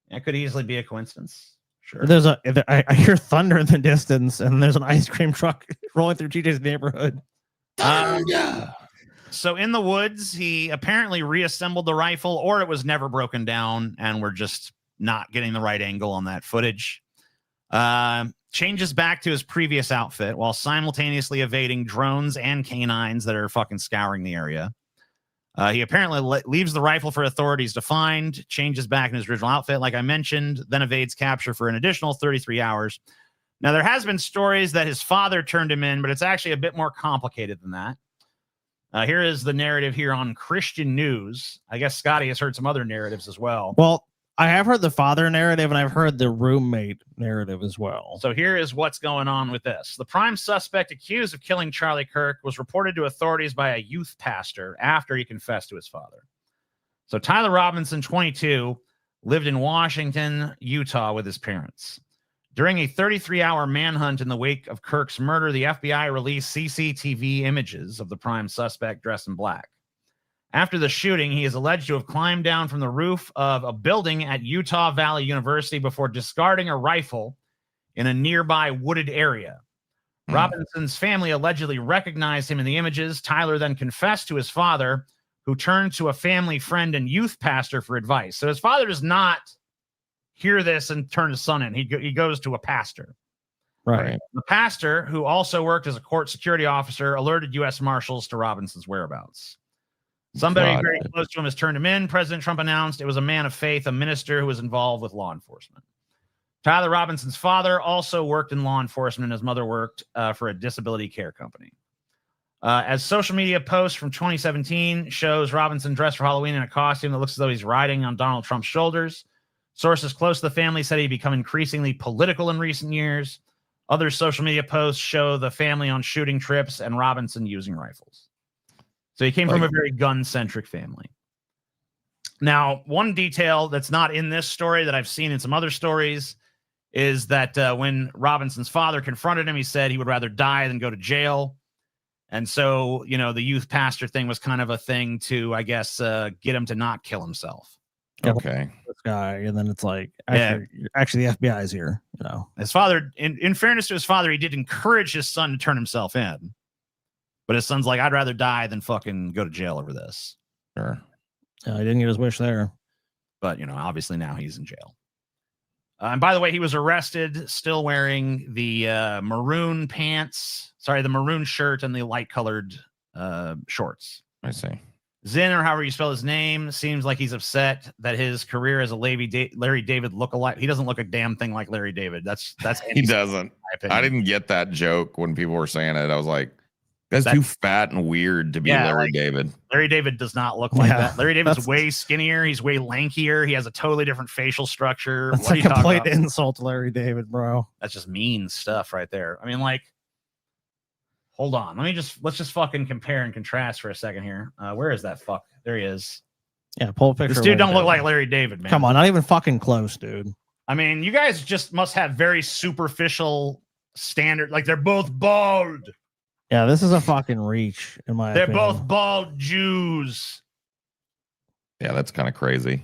It could easily be a coincidence. Sure. There's I hear thunder in the distance, and there's an ice cream truck rolling through TJ's neighborhood. So in the woods, he apparently reassembled the rifle, or it was never broken down, and we're just not getting the right angle on that footage. Changes back to his previous outfit while simultaneously evading drones and canines that are fucking scouring the area. He apparently leaves the rifle for authorities to find, changes back in his original outfit, like I mentioned, then evades capture for an additional 33 hours. Now, there has been stories that his father turned him in, but it's actually a bit more complicated than that. Here is the narrative here on Christian News. I guess Scotty has heard some other narratives as well. Well, I have heard the father narrative, and I've heard the roommate narrative as well. So here is what's going on with this. The prime suspect accused of killing Charlie Kirk was reported to authorities by a youth pastor after he confessed to his father. So Tyler Robinson, 22, lived in Washington, Utah with his parents. During a 33-hour manhunt in the wake of Kirk's murder, the FBI released CCTV images of the prime suspect dressed in black. After the shooting, he is alleged to have climbed down from the roof of a building at Utah Valley University before discarding a rifle in a nearby wooded area. Robinson's family allegedly recognized him in the images. Tyler then confessed to his father, who turned to a family friend and youth pastor for advice. So his father does not hear this and turn his son in. He goes to a pastor. Right. The pastor, who also worked as a court security officer, alerted U.S. Marshals to Robinson's whereabouts. Somebody very close to him has turned him in. President Trump announced it was a man of faith, a minister who was involved with law enforcement. Tyler Robinson's father also worked in law enforcement, and his mother worked for a disability care company. As social media posts from 2017 shows Robinson dressed for Halloween in a costume that looks as though he's riding on Donald Trump's shoulders. Sources close to the family said he'd become increasingly political in recent years. Other social media posts show the family on shooting trips and Robinson using rifles. So he came from a very gun-centric family. Now, one detail that's not in this story that I've seen in some other stories is that when Robinson's father confronted him, he said he would rather die than go to jail. And so, the youth pastor thing was kind of a thing to, I guess, get him to not kill himself. Okay. This guy, and then it's like, actually the FBI is here. His father, in fairness to his father, he did encourage his son to turn himself in. But his son's like, I'd rather die than fucking go to jail over this. Sure. He didn't get his wish there. But, obviously now he's in jail. And by the way, he was arrested still wearing the maroon shirt and the light-colored shorts. I see. Zinn, or however you spell his name, seems like he's upset that his career as a Larry David lookalike. He doesn't look a damn thing like Larry David. That's he doesn't. I didn't get that joke when people were saying it. I was like, that's too fat and weird to be Larry David. Larry David does not look like that. Larry David's way skinnier. He's way lankier. He has a totally different facial structure. That's a complete insult to Larry David, bro. That's just mean stuff right there. I mean, hold on. Let's just fucking compare and contrast for a second here. Where is that fuck? There he is. Yeah, pull a picture. This dude don't look like Larry David, man. Come on, not even fucking close, dude. I mean, you guys just must have very superficial standard. Like they're both bald. Yeah, this is a fucking reach in my They're opinion. both bald Jews. Yeah, that's kind of crazy.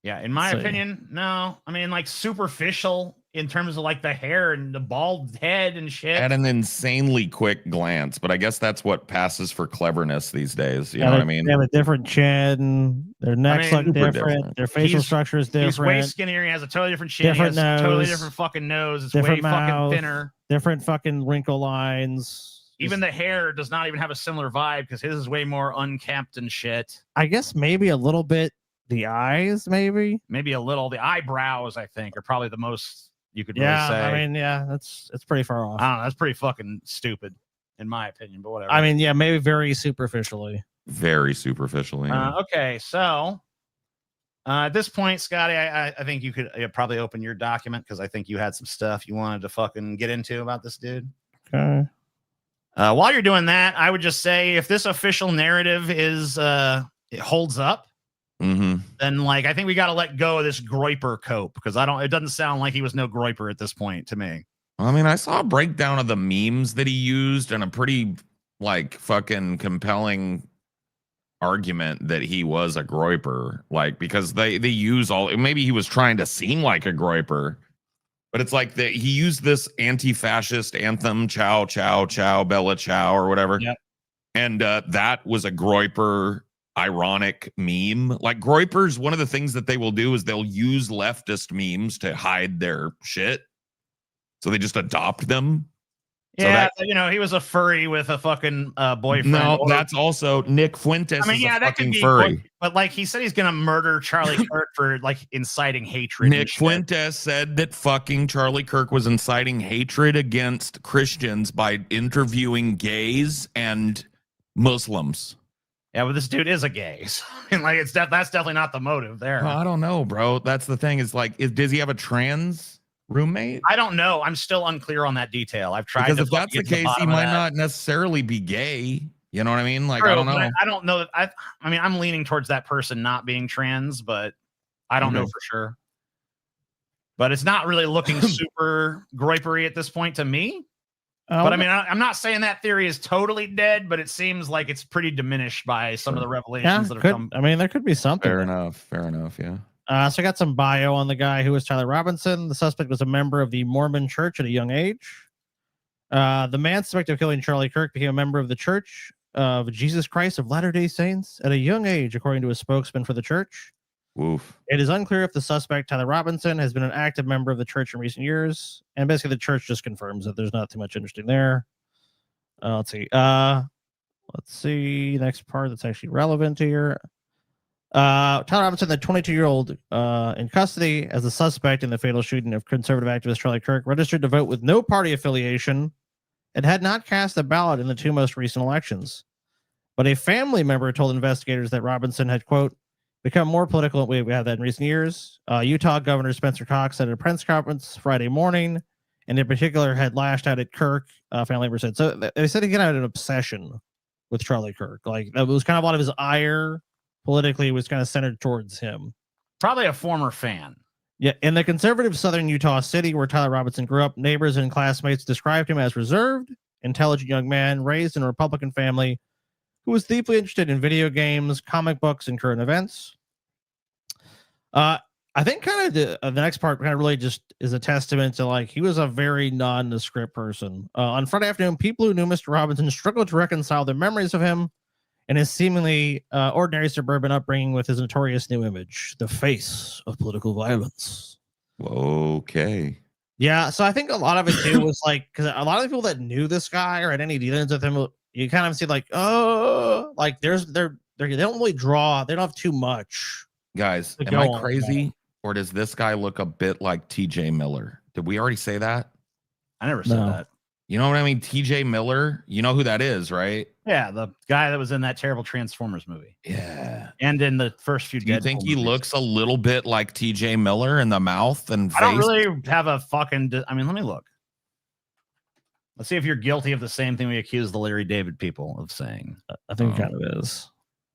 Yeah, in my opinion, no. I mean, like superficial in terms of like the hair and the bald head and shit. At an insanely quick glance, but I guess that's what passes for cleverness these days. You know what I mean? They have a different chin. Their necks look different. Their facial structure is different. He's way skinnier. He has a totally different chin. Different he has nose. a totally different fucking nose. It's Different way mouth, fucking thinner. Different fucking wrinkle lines. Even the hair does not even have a similar vibe because his is way more unkempt and shit. I guess maybe a little bit the eyes, maybe a little. The eyebrows, I think, are probably the most you could really say. I mean, yeah, it's pretty far off. I don't know. That's pretty fucking stupid, in my opinion. But whatever. I mean, yeah, maybe very superficially. Very superficially. Okay, so at this point, Scotty, I think you could probably open your document because I think you had some stuff you wanted to fucking get into about this dude. Okay. While you're doing that, I would just say if this official narrative is it holds up, then like I think we got to let go of this Groiper cope because it doesn't sound like he was no Groiper at this point to me. I mean, I saw a breakdown of the memes that he used and a pretty like fucking compelling argument that he was a Groiper, like because they use maybe he was trying to seem like a Groiper. But it's like that he used this anti-fascist anthem, "Chow, chow, chow, Bella Chow," or whatever. Yep. And that was a Groiper ironic meme. Like Groipers, one of the things that they will do is they'll use leftist memes to hide their shit. So they just adopt them. Yeah, so he was a furry with a fucking boyfriend. No, that's also Nick Fuentes. I mean, is a that could fucking be furry. But like he said, he's gonna murder Charlie Kirk for like inciting hatred. Nick Fuentes said that fucking Charlie Kirk was inciting hatred against Christians by interviewing gays and Muslims. Yeah, but this dude is a gay. So, I mean, like that's definitely not the motive there. Well, I don't know, bro. That's the thing. Is like, does he have a trans roommate? I don't know. I'm still unclear on that detail. I've tried. Because if that's the case, he might not necessarily be gay. You know what I mean? Like, True, I don't know. I don't know. I mean, I'm leaning towards that person not being trans, but I don't know for sure. But it's not really looking super groipery at this point to me. But I mean, I'm not saying that theory is totally dead, but it seems like it's pretty diminished by some of the revelations that have come. I mean, there could be something. Fair enough. Yeah. So I got some bio on the guy who was Tyler Robinson. The suspect was a member of the Mormon Church at a young age. The man suspected of killing Charlie Kirk became a member of the Church of Jesus Christ of Latter-day Saints at a young age, according to a spokesman for the church. Oof. It is unclear if the suspect, Tyler Robinson, has been an active member of the church in recent years. And basically, the church just confirms that there's not too much interesting there. Let's see. Next part that's actually relevant here. Tyler Robinson, the 22-year-old in custody as a suspect in the fatal shooting of conservative activist Charlie Kirk, registered to vote with no party affiliation and had not cast a ballot in the two most recent elections. But a family member told investigators that Robinson had, quote, become more political. We have that in recent years. Utah Governor Spencer Cox said at a press conference Friday morning, and in particular had lashed out at Kirk, family member said. So they said he had an obsession with Charlie Kirk. Like that was kind of a lot of his ire politically was kind of centered towards him. Probably a former fan. Yeah, in the conservative southern Utah city where Tyler Robinson grew up, neighbors and classmates described him as reserved, intelligent young man raised in a Republican family who was deeply interested in video games, comic books, and current events. I think kind of the next part kind of really just is a testament to like he was a very nondescript person. On Friday afternoon, people who knew Mr. Robinson struggled to reconcile their memories of him and his seemingly ordinary suburban upbringing with his notorious new image, the face of political violence. Okay. Yeah, so I think a lot of it too was like because a lot of the people that knew this guy or had any dealings with him, you kind of see like, oh, like they don't really draw, they don't have too much. Guys, am I crazy? Or does this guy look a bit like TJ Miller? Did we already say that? I never said that. You know what I mean? TJ Miller, you know who that is, right? Yeah, the guy that was in that terrible Transformers movie. Yeah. And in the first few Do you think he looks a little bit like TJ Miller in the mouth and face? I don't really have a fucking I mean, let me look. Let's see if you're guilty of the same thing we accuse the Larry David people of saying. I think it kind of is.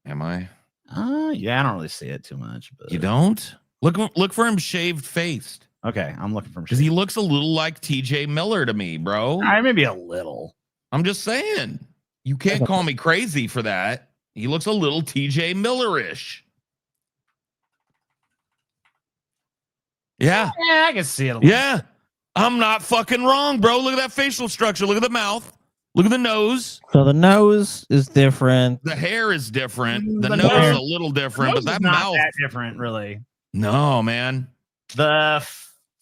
Am I? Yeah, I don't really see it too much. But You don't? Look for him shaved faced. Okay, I'm looking for him because he looks a little like TJ Miller to me, bro. Maybe a little. I'm just saying. You can't call me crazy for that. He looks a little TJ Miller-ish. Yeah. Yeah, I can see it a little. Yeah. I'm not fucking wrong, bro. Look at that facial structure. Look at the mouth. Look at the nose. So the nose is different. The hair is different. The nose is a little different, but that mouth that different, really. No, man. The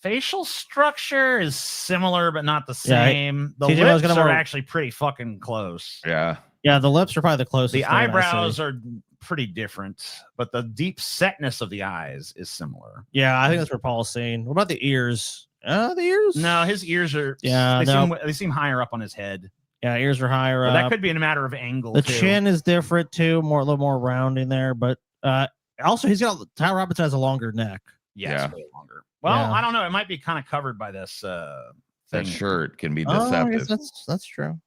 facial structure is similar, but not the same. The TJ was lips gonna are more- actually pretty fucking close. Yeah. Yeah, the lips are probably the closest. The thing I eyebrows see. are pretty different, but the deep setness of the eyes is similar. Yeah, I think that's what Paul's saying. What about the ears? The ears? No, his ears are. Yeah, they seem higher up on his head. Yeah, ears are higher But up. that could be in a matter of angle. The too. chin is different too, a little more rounding there. But also, Tyler Robinson has a longer neck. Yeah, it's way longer. Well, Yeah. I don't know. It might be kind of covered by this That thing. shirt can be Oh, I deceptive. guess that's true.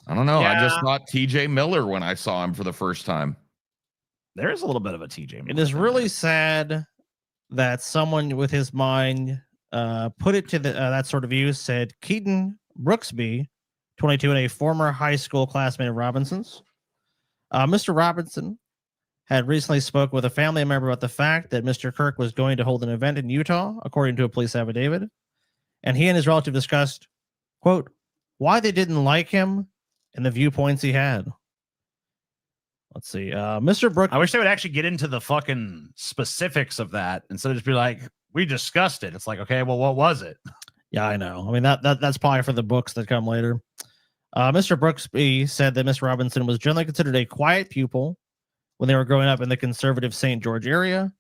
I don't know. I just Yeah. thought TJ Miller when I saw him for the first time. There is a little bit of a TJ. It is really sad that someone with his mind put it to that sort of use. Said Keaton Brooksby, 22, and a former high school classmate of Robinson's. Mr. Robinson had recently spoke with a family member about the fact that Mr. Kirk was going to hold an event in Utah, according to a police affidavit. And he and his relative discussed, quote, why they didn't like him and the viewpoints he had. Let's see. Mr. Brooks. I wish they would actually get into the fucking specifics of that instead of just be like, we discussed it. It's like, okay, well, what was it? Yeah, I know. I mean, that's probably for the books that come later. Mr. Brooksby said that Mr. Robinson was generally considered a quiet pupil when they were growing up in the conservative St. George area.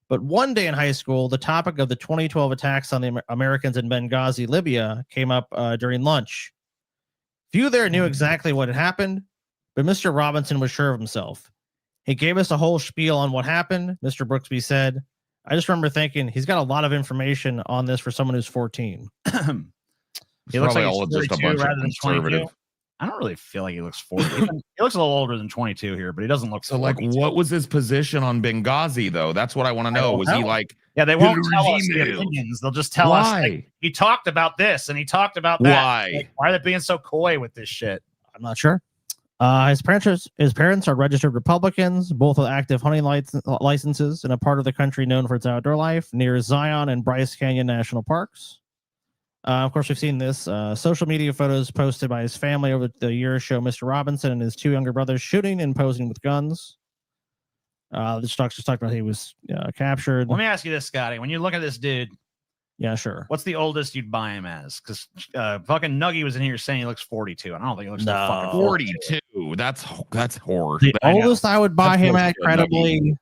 But one day in high school, the topic of the 2012 attacks on the Americans in Benghazi, Libya, came up during lunch. Few there knew exactly what had happened, but Mr. Robinson was sure of himself. He gave us a whole spiel on what happened. Mr. Brooksby said, I just remember thinking he's got a lot of information on this for someone who's 14. He looks like all he's just a 32 bunch of rather than 22. conservative. I don't really feel like he looks 40. He looks a little older than 22 here, but he doesn't look So, like, 42. what was his position on Benghazi, though? That's what I want to know. Was he like, Yeah, they won't the tell us regime the knew? opinions. They'll just tell us like, he talked about this and he talked about that. Why? Like, why are they being so coy with this shit? I'm not sure. His parents are registered Republicans, both with active hunting licenses in a part of the country known for its outdoor life near Zion and Bryce Canyon National Parks. Of course, we've seen this. Social media photos posted by his family over the years show Mr. Robinson and his two younger brothers shooting and posing with guns. This talks just talked about he was captured. Let me ask you this, Scotty. When you look at this dude, Yeah, sure. what's the oldest you'd buy him as? Because fucking Nuggy was in here saying he looks 42. And I don't think he looks like fucking 42? That's horror. The I know. oldest I would buy That's him close at, to a Nugget. credibly.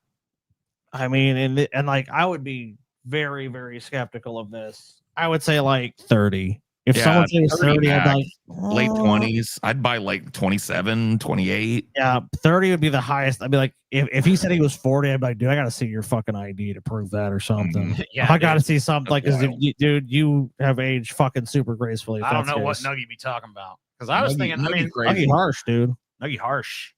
I mean, and like I would be very, very skeptical of this. I would say like 30. If someone says 30, I'd be like, late "Oh." 20s. I'd buy like 27, 28. Yeah, 30 would be the highest. I'd be like, if he said he was 40, I'd be like, dude, I gotta see your fucking ID to prove that or something. Yeah, I gotta dude. see something like, 'cause dude, you have aged fucking super gracefully. if I don't that's know the what case. Nuggy be talking about. Because I was Nuggy- thinking, I Nuggy mean, crazy. Nuggy harsh, dude. Nuggy harsh.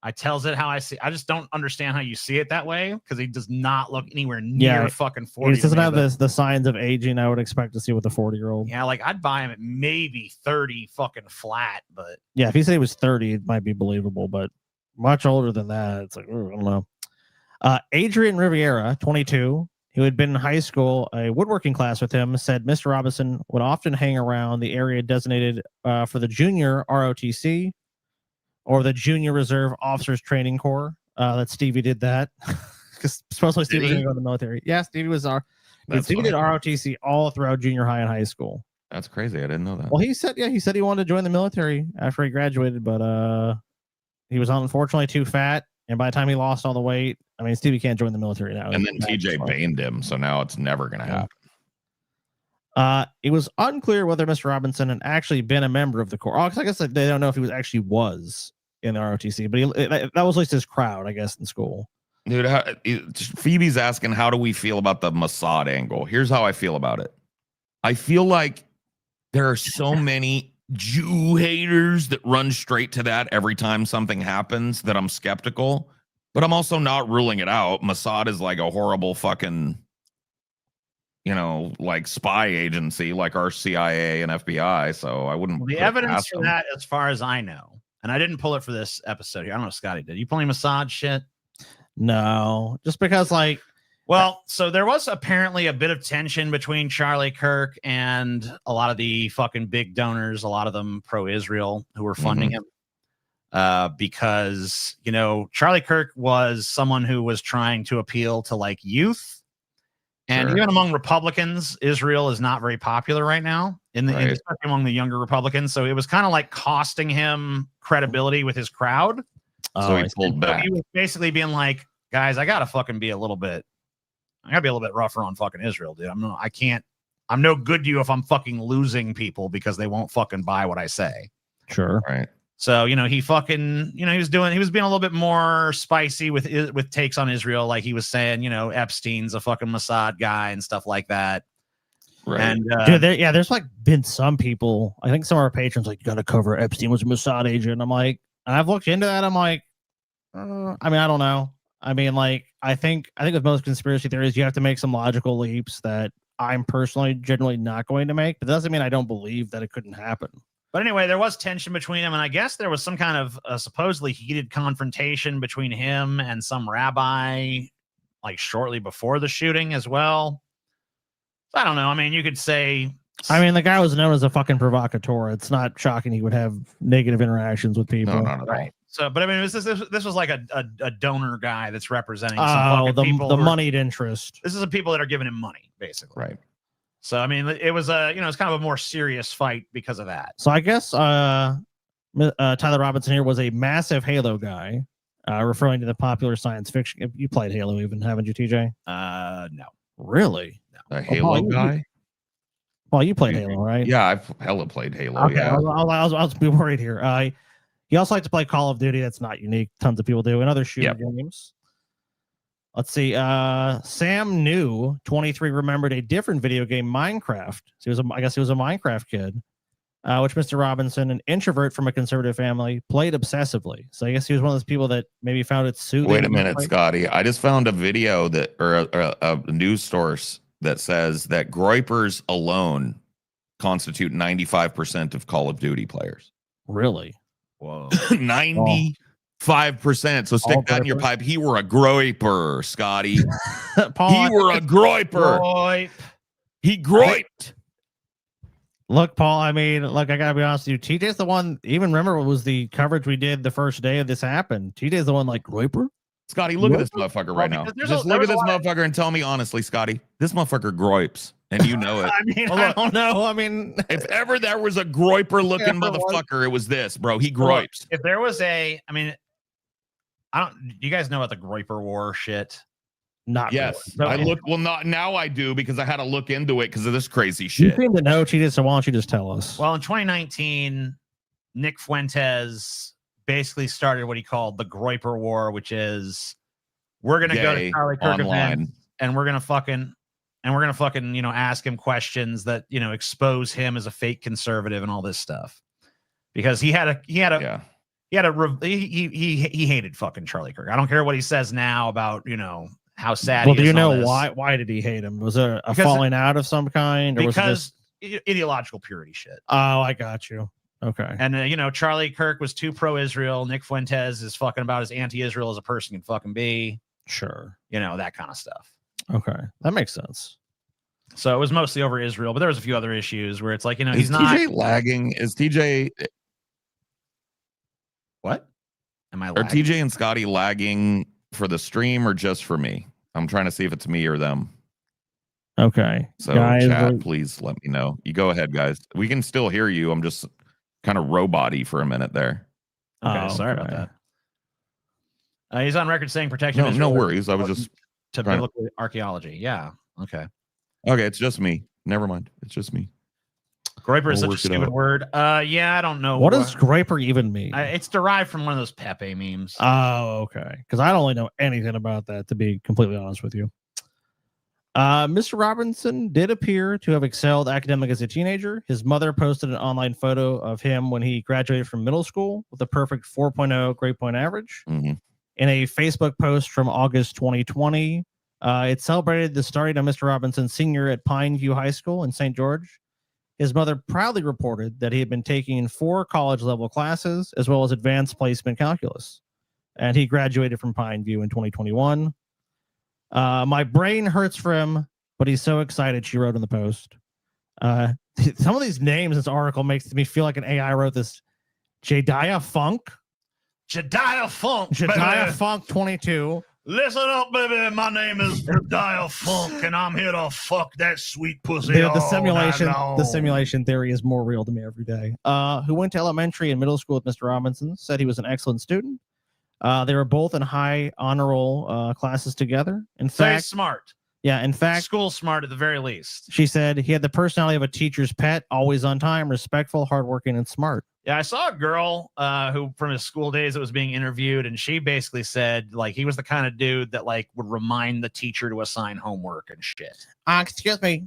I tells it how I see. I just don't understand how you see it that way because he does not look anywhere near fucking 40. He doesn't to me, have but- the signs of aging I would expect to see with a 40-year-old. Yeah, like I'd buy him at maybe 30 fucking flat, but Yeah, if he said he was 30, it might be believable, but much older than that, it's like, I don't know. Adrian Riviera, 22, who had been in high school, a woodworking class with him, said Mr. Robinson would often hang around the area designated for the junior ROTC or the Junior Reserve Officers Training Corps. That Stevie did that because supposedly Stevie was going to go to the military. Yeah, Stevie was Stevie did ROTC all throughout junior high and high school. That's crazy. I didn't know that. Well, he said he wanted to join the military after he graduated, but he was unfortunately too fat, and by the time he lost all the weight, I mean, Stevie can't join the military now. And then TJ banned him, so now it's never going to happen. It was unclear whether Mr. Robinson had actually been a member of the Corps. I guess they don't know if he was actually was in the ROTC, but that was at least his crowd, I guess, in school. Dude, Phoebe's asking, how do we feel about the Mossad angle? Here's how I feel about it. I feel like there are so many Jew haters that run straight to that every time something happens that I'm skeptical. But I'm also not ruling it out. Mossad is like a horrible fucking, like spy agency, like our CIA and FBI. So I wouldn't. Well, the evidence for that, as far as I know, and I didn't pull it for this episode here. I don't know if Scotty did. You pull any Mossad shit? No, just because like. Well, so there was apparently a bit of tension between Charlie Kirk and a lot of the fucking big donors, a lot of them pro-Israel, who were funding him. Because, Charlie Kirk was someone who was trying to appeal to like youth. And even among Republicans, Israel is not very popular right now, especially among the younger Republicans. So it was kind of like costing him credibility with his crowd. So he pulled back. He was basically being like, guys, I got to fucking be a little bit rougher on fucking Israel, dude. I'm no good to you if I'm fucking losing people because they won't fucking buy what I say. Sure. Right. So, he fucking, he was being a little bit more spicy with takes on Israel. Like he was saying, Epstein's a fucking Mossad guy and stuff like that. Right. And, dude, there's like been some people, I think some of our patrons like, you got to cover Epstein was a Mossad agent. I'm like, and I've looked into that. I'm like, I don't know. I think with most conspiracy theories, you have to make some logical leaps that I'm personally generally not going to make, but that doesn't mean I don't believe that it couldn't happen. But anyway, there was tension between them, and I guess there was some kind of supposedly heated confrontation between him and some rabbi, like shortly before the shooting as well. So I don't know. You could say. The guy was known as a fucking provocateur. It's not shocking he would have negative interactions with people. No, not at all. So, but this was like a donor guy that's representing the moneyed interest. This is the people that are giving him money, basically. Right. So, it was it's kind of a more serious fight because of that. So I guess Tyler Robinson here was a massive Halo guy, referring to the popular science fiction. You played Halo even, haven't you, TJ? No. Really? No. A Halo guy? Well, you played Halo, right? Yeah, I've hella played Halo. Okay, Yeah. I was be worried here. You also like to play Call of Duty. That's not unique. Tons of people do, and other shooting games. Let's see. Sam New 23 remembered a different video game, Minecraft. So I guess he was a Minecraft kid, which Mr. Robinson, an introvert from a conservative family, played obsessively. So I guess he was one of those people that maybe found it soothing. Wait a minute, Scotty. I just found a video or a news source that says that groypers alone constitute 95% of Call of Duty players. Really? Whoa. 95%. So stick that in your pipe. He were a groiper, Scotty. Paul, he were a groiper. He groiped. Look, Paul, I gotta be honest with you. TJ's the one, even remember what was the coverage we did the first day of this happened. TJ's the one like groiper. Scotty, look at this motherfucker right now. Just look at this motherfucker and tell me honestly, Scotty, this motherfucker groipes. And you know it. I don't know. If ever there was a groiper looking motherfucker, it was this, bro. He groipes. If there was do you guys know about the groiper war shit? Not yes. really. Not now I do because I had to look into it because of this crazy shit. You seem to know, Cheetah, so why don't you just tell us? Well, in 2019, Nick Fuentes basically started what he called the groiper war, which is we're gonna go to Charlie Kirk events and we're gonna fucking ask him questions that expose him as a fake conservative and all this stuff, because he hated fucking Charlie Kirk. I don't care what he says now about how sad. Well, do you know why? Why did he hate him? Was there a falling out of some kind, or because ideological purity shit? Oh, I got you. Okay. And Charlie Kirk was too pro-Israel. Nick Fuentes is fucking about as anti-Israel as a person can fucking be. Sure. That kind of stuff. Okay, that makes sense. So it was mostly over Israel, but there was a few other issues where it's like, is he's not TJ lagging. Is TJ what? Am I Are lagging? TJ and Scotty lagging for the stream or just for me? I'm trying to see if it's me or them. Okay. So guys, chat, please let me know. You go ahead, guys. We can still hear you. I'm just kind of robot-y for a minute there. Okay, sorry about that. He's on record saying protection. No worries. I was just to biblical archaeology. Yeah. Okay. Okay, it's just me. Never mind. It's just me. Groiper is such a stupid word. Yeah, I don't know. What does groiper even mean? It's derived from one of those Pepe memes. Oh, okay. Because I don't really know anything about that, to be completely honest with you. Mr. Robinson did appear to have excelled academically as a teenager. His mother posted an online photo of him when he graduated from middle school with a perfect 4.0 grade point average. Mm-hmm. in a Facebook post from August 2020. It celebrated the starting of Mr. Robinson Sr. at Pine View High School in St. George. His mother proudly reported that he had been taking 4 college-level classes as well as advanced placement calculus, and he graduated from Pine View in 2021. My brain hurts for him, but he's so excited, she wrote in the post. Some of these names in this article makes me feel like an AI wrote this. Jediah Funk. Jediah Funk. Jediah baby. Funk 22. Listen up, baby. My name is Jediah Funk, and I'm here to fuck that sweet pussy. The simulation theory is more real to me every day. Who went to elementary and middle school with Mr. Robinson, said he was an excellent student. They were both in high honor roll classes together. In Very fact, smart. Yeah, in fact, school smart at the very least. She said he had the personality of a teacher's pet, always on time, respectful, hardworking, and smart. Yeah, I saw a girl who from his school days that was being interviewed, and she basically said like he was the kind of dude that like would remind the teacher to assign homework and shit. Excuse me,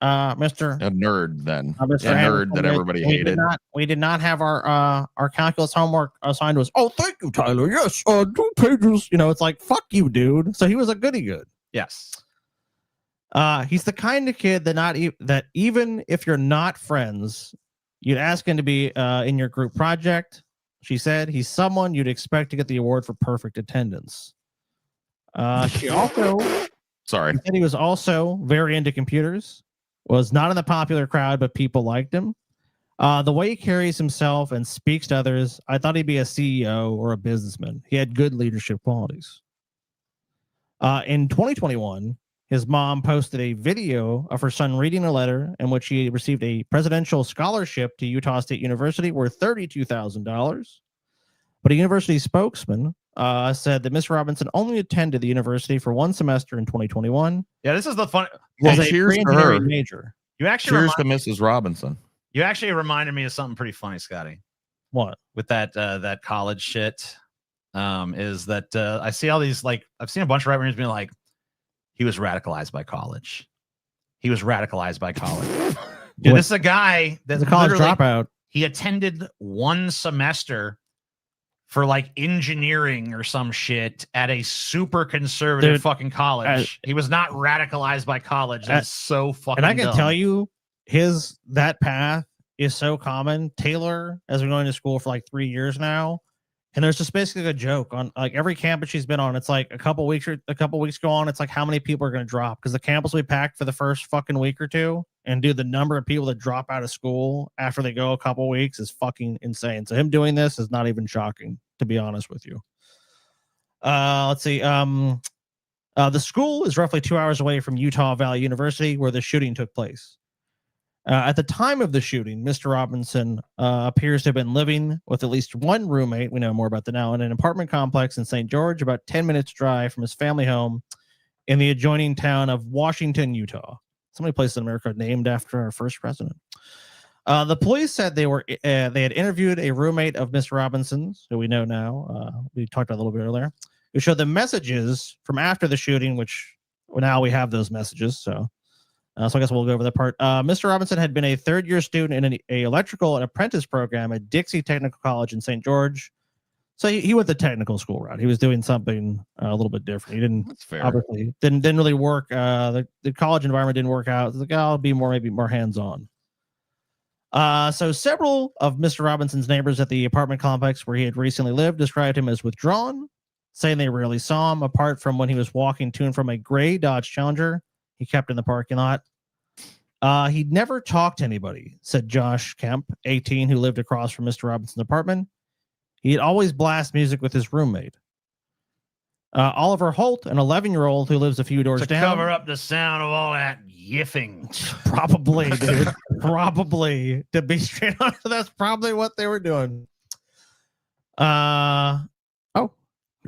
Mr. A nerd then. Mr. A nerd that everybody hated. We did not have our calculus homework assigned to us. Oh, thank you, Tyler. Yes, 2 pages. You know, it's like, fuck you, dude. So he was a goody good. Yes. He's the kind of kid that even if you're not friends, you'd ask him to be in your group project. She said he's someone you'd expect to get the award for perfect attendance. She also said he was also very into computers, was not in the popular crowd, but people liked him. The way he carries himself and speaks to others, I thought he'd be a CEO or a businessman. He had good leadership qualities. In 2021, his mom posted a video of her son reading a letter in which he received a presidential scholarship to Utah State University worth $32,000. But a university spokesman said that Mr. Robinson only attended the university for 1 semester in 2021. Yeah, this is the fun. Well, cheers to her. Major. You actually cheers to Mrs. Robinson. You actually reminded me of something pretty funny, Scotty. What? With that college shit, is that I see all these, like, I've seen a bunch of right-wingers being like, he was radicalized by college. He was radicalized by college. Dude, this is a guy that's a college dropout. He attended 1 semester for like engineering or some shit at a super conservative fucking college. He was not radicalized by college. That's so fucking And I can dumb. tell you, that path is so common. Taylor has been going to school for like 3 years now. And there's just basically a joke on like every campus she's been on. It's like a couple weeks go on. It's like how many people are going to drop because the campus we packed for the first fucking week or two, and dude, the number of people that drop out of school after they go a couple weeks is fucking insane. So him doing this is not even shocking, to be honest with you. Let's see. The school is roughly 2 hours away from Utah Valley University, where the shooting took place. At the time of the shooting, Mr. Robinson appears to have been living with at least one roommate. We know more about that now in an apartment complex in St. George, about 10 minutes drive from his family home in the adjoining town of Washington, Utah. So many places in America named after our first president. The police said they had interviewed a roommate of Mr. Robinson's, who we know now. We talked about a little bit earlier, who showed the messages from after the shooting, which now we have those messages. So I guess we'll go over that part. Mr. Robinson had been a third-year student in an electrical and apprentice program at Dixie Technical College in St. George. So he went the technical school route. He was doing something a little bit different. He didn't obviously didn't really work. The college environment didn't work out. Like, I'll be maybe more hands-on. So several of Mr. Robinson's neighbors at the apartment complex where he had recently lived described him as withdrawn, saying they rarely saw him apart from when he was walking to and from a gray Dodge Challenger he kept in the parking lot. He'd never talked to anybody, said Josh Kemp, 18, who lived across from Mr. Robinson's apartment. He'd always blast music with his roommate. Oliver Holt, an 11-year-old who lives a few doors down. Cover up the sound of all that yiffing. Probably, dude. Probably. To be straight honest, that's probably what they were doing. Taylor,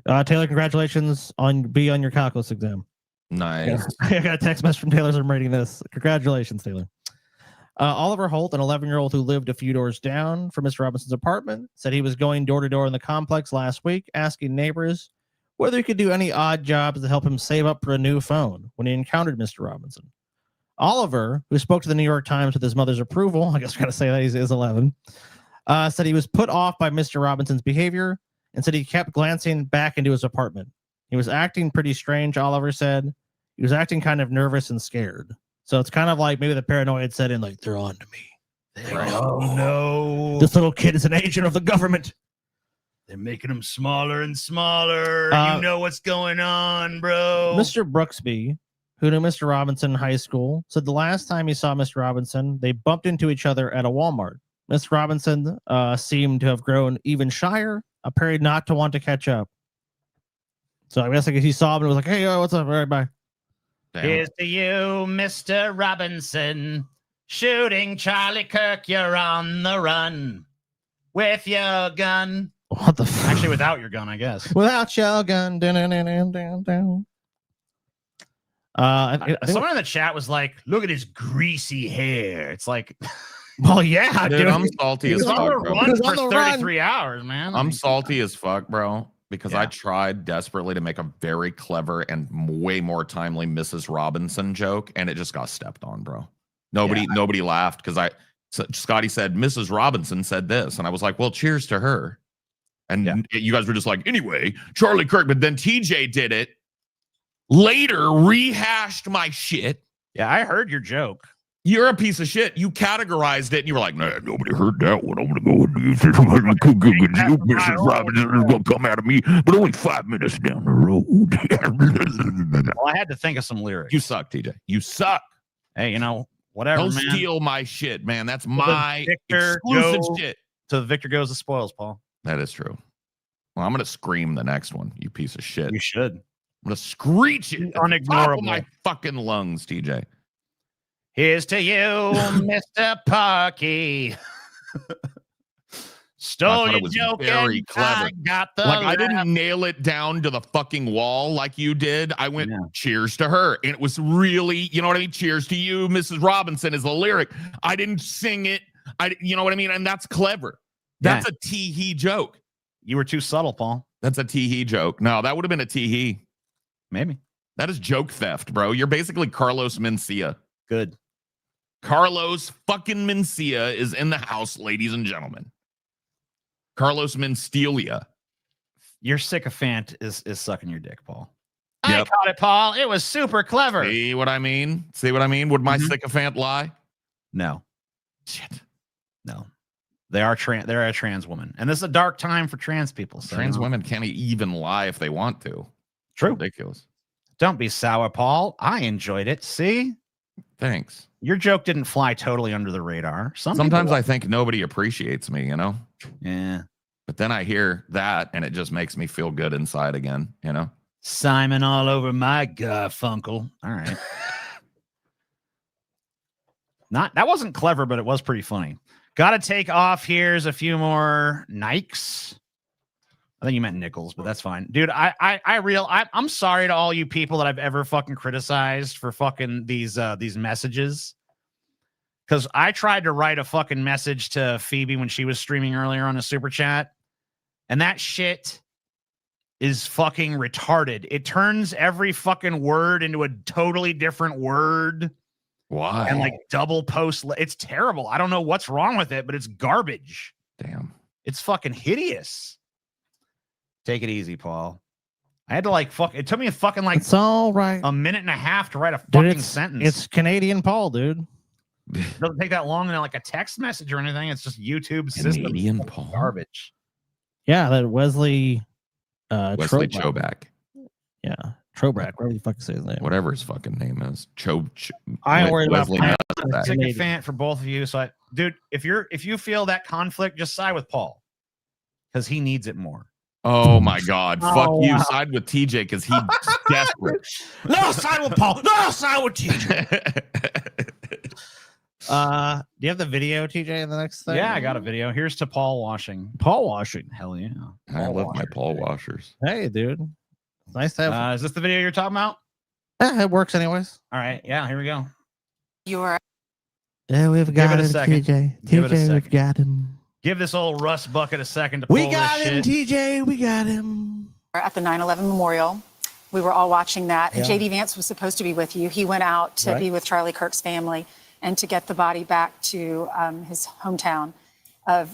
congratulations on your calculus exam. Nice. I got a text message from Taylor as I'm reading this. Congratulations, Taylor. Oliver Holt, an 11-year-old who lived a few doors down from Mr. Robinson's apartment, said he was going door to door in the complex last week, asking neighbors whether he could do any odd jobs to help him save up for a new phone when he encountered Mr. Robinson. Oliver, who spoke to the New York Times with his mother's approval, I guess I got to say that he is 11, said he was put off by Mr. Robinson's behavior and said he kept glancing back into his apartment. He was acting pretty strange, Oliver said. He was acting kind of nervous and scared. So it's kind of like maybe the paranoid set in, like, they're on to me. Oh, no. This little kid is an agent of the government. They're making them smaller and smaller. You know what's going on, bro. Mr. Brooksby, who knew Mr. Robinson in high school, said the last time he saw Mr. Robinson, they bumped into each other at a Walmart. Mr. Robinson seemed to have grown even shyer, appearing not to want to catch up. So I guess like he saw him and was like, hey, what's up? All right, bye. Damn. Here's to you, Mr. Robinson. Shooting Charlie Kirk, you're on the run. With your gun. What the Actually, without your gun, I guess. Without your gun. Someone in the chat was like, look at his greasy hair. It's like... Well, yeah, dude, I'm salty as fuck, bro. Run for 33 hours, man. I'm salty as fuck, bro, because I tried desperately to make a very clever and way more timely Mrs. Robinson joke, and it just got stepped on, bro. Nobody laughed because Scotty said Mrs. Robinson said this, and I was like, well, cheers to her. And you guys were just like, anyway, Charlie Kirk, but then TJ did it later, rehashed my shit. Yeah, I heard your joke. You're a piece of shit. You categorized it, and you were like, nah, nobody heard that one. I'm going to go and do this. Mrs. Robinson is going to come out of me, but only 5 minutes down the road. Well, I had to think of some lyrics. You suck, TJ. You suck. Hey, you know, whatever, Don't man. steal my shit, man. That's my exclusive shit. To the victor goes the spoils, Paul. That is true. Well, I'm going to scream the next one, you piece of shit. You should. I'm going to screech it at the top of my fucking lungs, TJ. Here's to you, Mr. Parky. Stole your joke very clever. I got the I didn't nail it down to the fucking wall like you did. I went cheers to her. And it was really, you know what I mean? Cheers to you, Mrs. Robinson is the lyric. I didn't sing it. You know what I mean? And that's clever. That's a tee-hee joke. You were too subtle, Paul. That's a tee-hee joke. No, that would have been a tee-hee. Maybe. That is joke theft, bro. You're basically Carlos Mencia. Good. Carlos fucking Mencia is in the house, ladies and gentlemen. Carlos Mencia. Your sycophant is sucking your dick, Paul. Yep. I caught it, Paul. It was super clever. See what I mean? See what I mean? Would my sycophant lie? No. Shit. No. They're a trans woman. And this is a dark time for trans people. So trans women can't even lie if they want to. True. Ridiculous. Don't be sour, Paul. I enjoyed it. See? Thanks. Your joke didn't fly totally under the radar. Sometimes I think nobody appreciates me, you know? Yeah. But then I hear that and it just makes me feel good inside again, you know? Simon all over my Garfunkel. All right. That wasn't clever, but it was pretty funny. Got to take off. Here's a few more Nikes. I think you meant nickels, but that's fine. Dude, I'm sorry to all you people that I've ever fucking criticized for fucking these messages. Because I tried to write a fucking message to Phoebe when she was streaming earlier on a super chat. And that shit is fucking retarded. It turns every fucking word into a totally different word. Why? And like double post. It's terrible. I don't know what's wrong with it, but it's garbage. Damn. It's fucking hideous. Take it easy, Paul. I had to it took me a fucking it's all right. a minute and a half to write a fucking sentence. It's Canadian Paul, dude. It doesn't take that long in like a text message or anything. It's just YouTube Canadian system Paul. garbage. Yeah, that Wesley Chobak. Yeah. Trobrack, whatever you fucking say his name. Whatever his fucking name is. I ain't worried about I'm sycophant for both of you. So dude, if you feel that conflict, just side with Paul. Because he needs it more. Oh my God. Fuck you. Side with TJ because he's desperate. No, side with Paul. No, side with TJ. Do you have the video, TJ, in the next thing? Yeah, I got a video. Here's to Paul washing. Paul washing. Hell yeah. I love my Paul washers. Hey, dude. Nice to have. Is this the video you're talking about? Yeah, it works anyways. All right. Yeah, here we go. Yeah, we've got him, TJ. TJ, we've got him. Give this old rust bucket a second to pull We got this him, shit. TJ. We got him. At the 9/11 memorial, we were all watching that. And JD Vance was supposed to be with you. He went out to be with Charlie Kirk's family and to get the body back to his hometown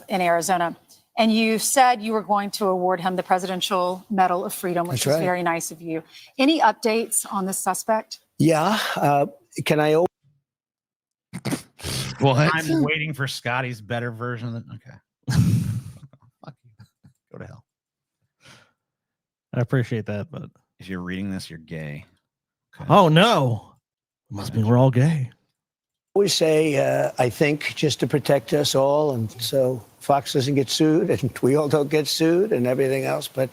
in Arizona. And you said you were going to award him the Presidential Medal of Freedom, which is very nice of you. Any updates on this suspect? Yeah. Can I? What? I'm waiting for Scotty's better version of it. Okay. Fuck you. Go to hell. I appreciate that, but if you're reading this, you're gay. Okay. Oh no. Must mean we're all gay. Always say, I think, just to protect us all, and so Fox doesn't get sued, and we all don't get sued, and everything else. But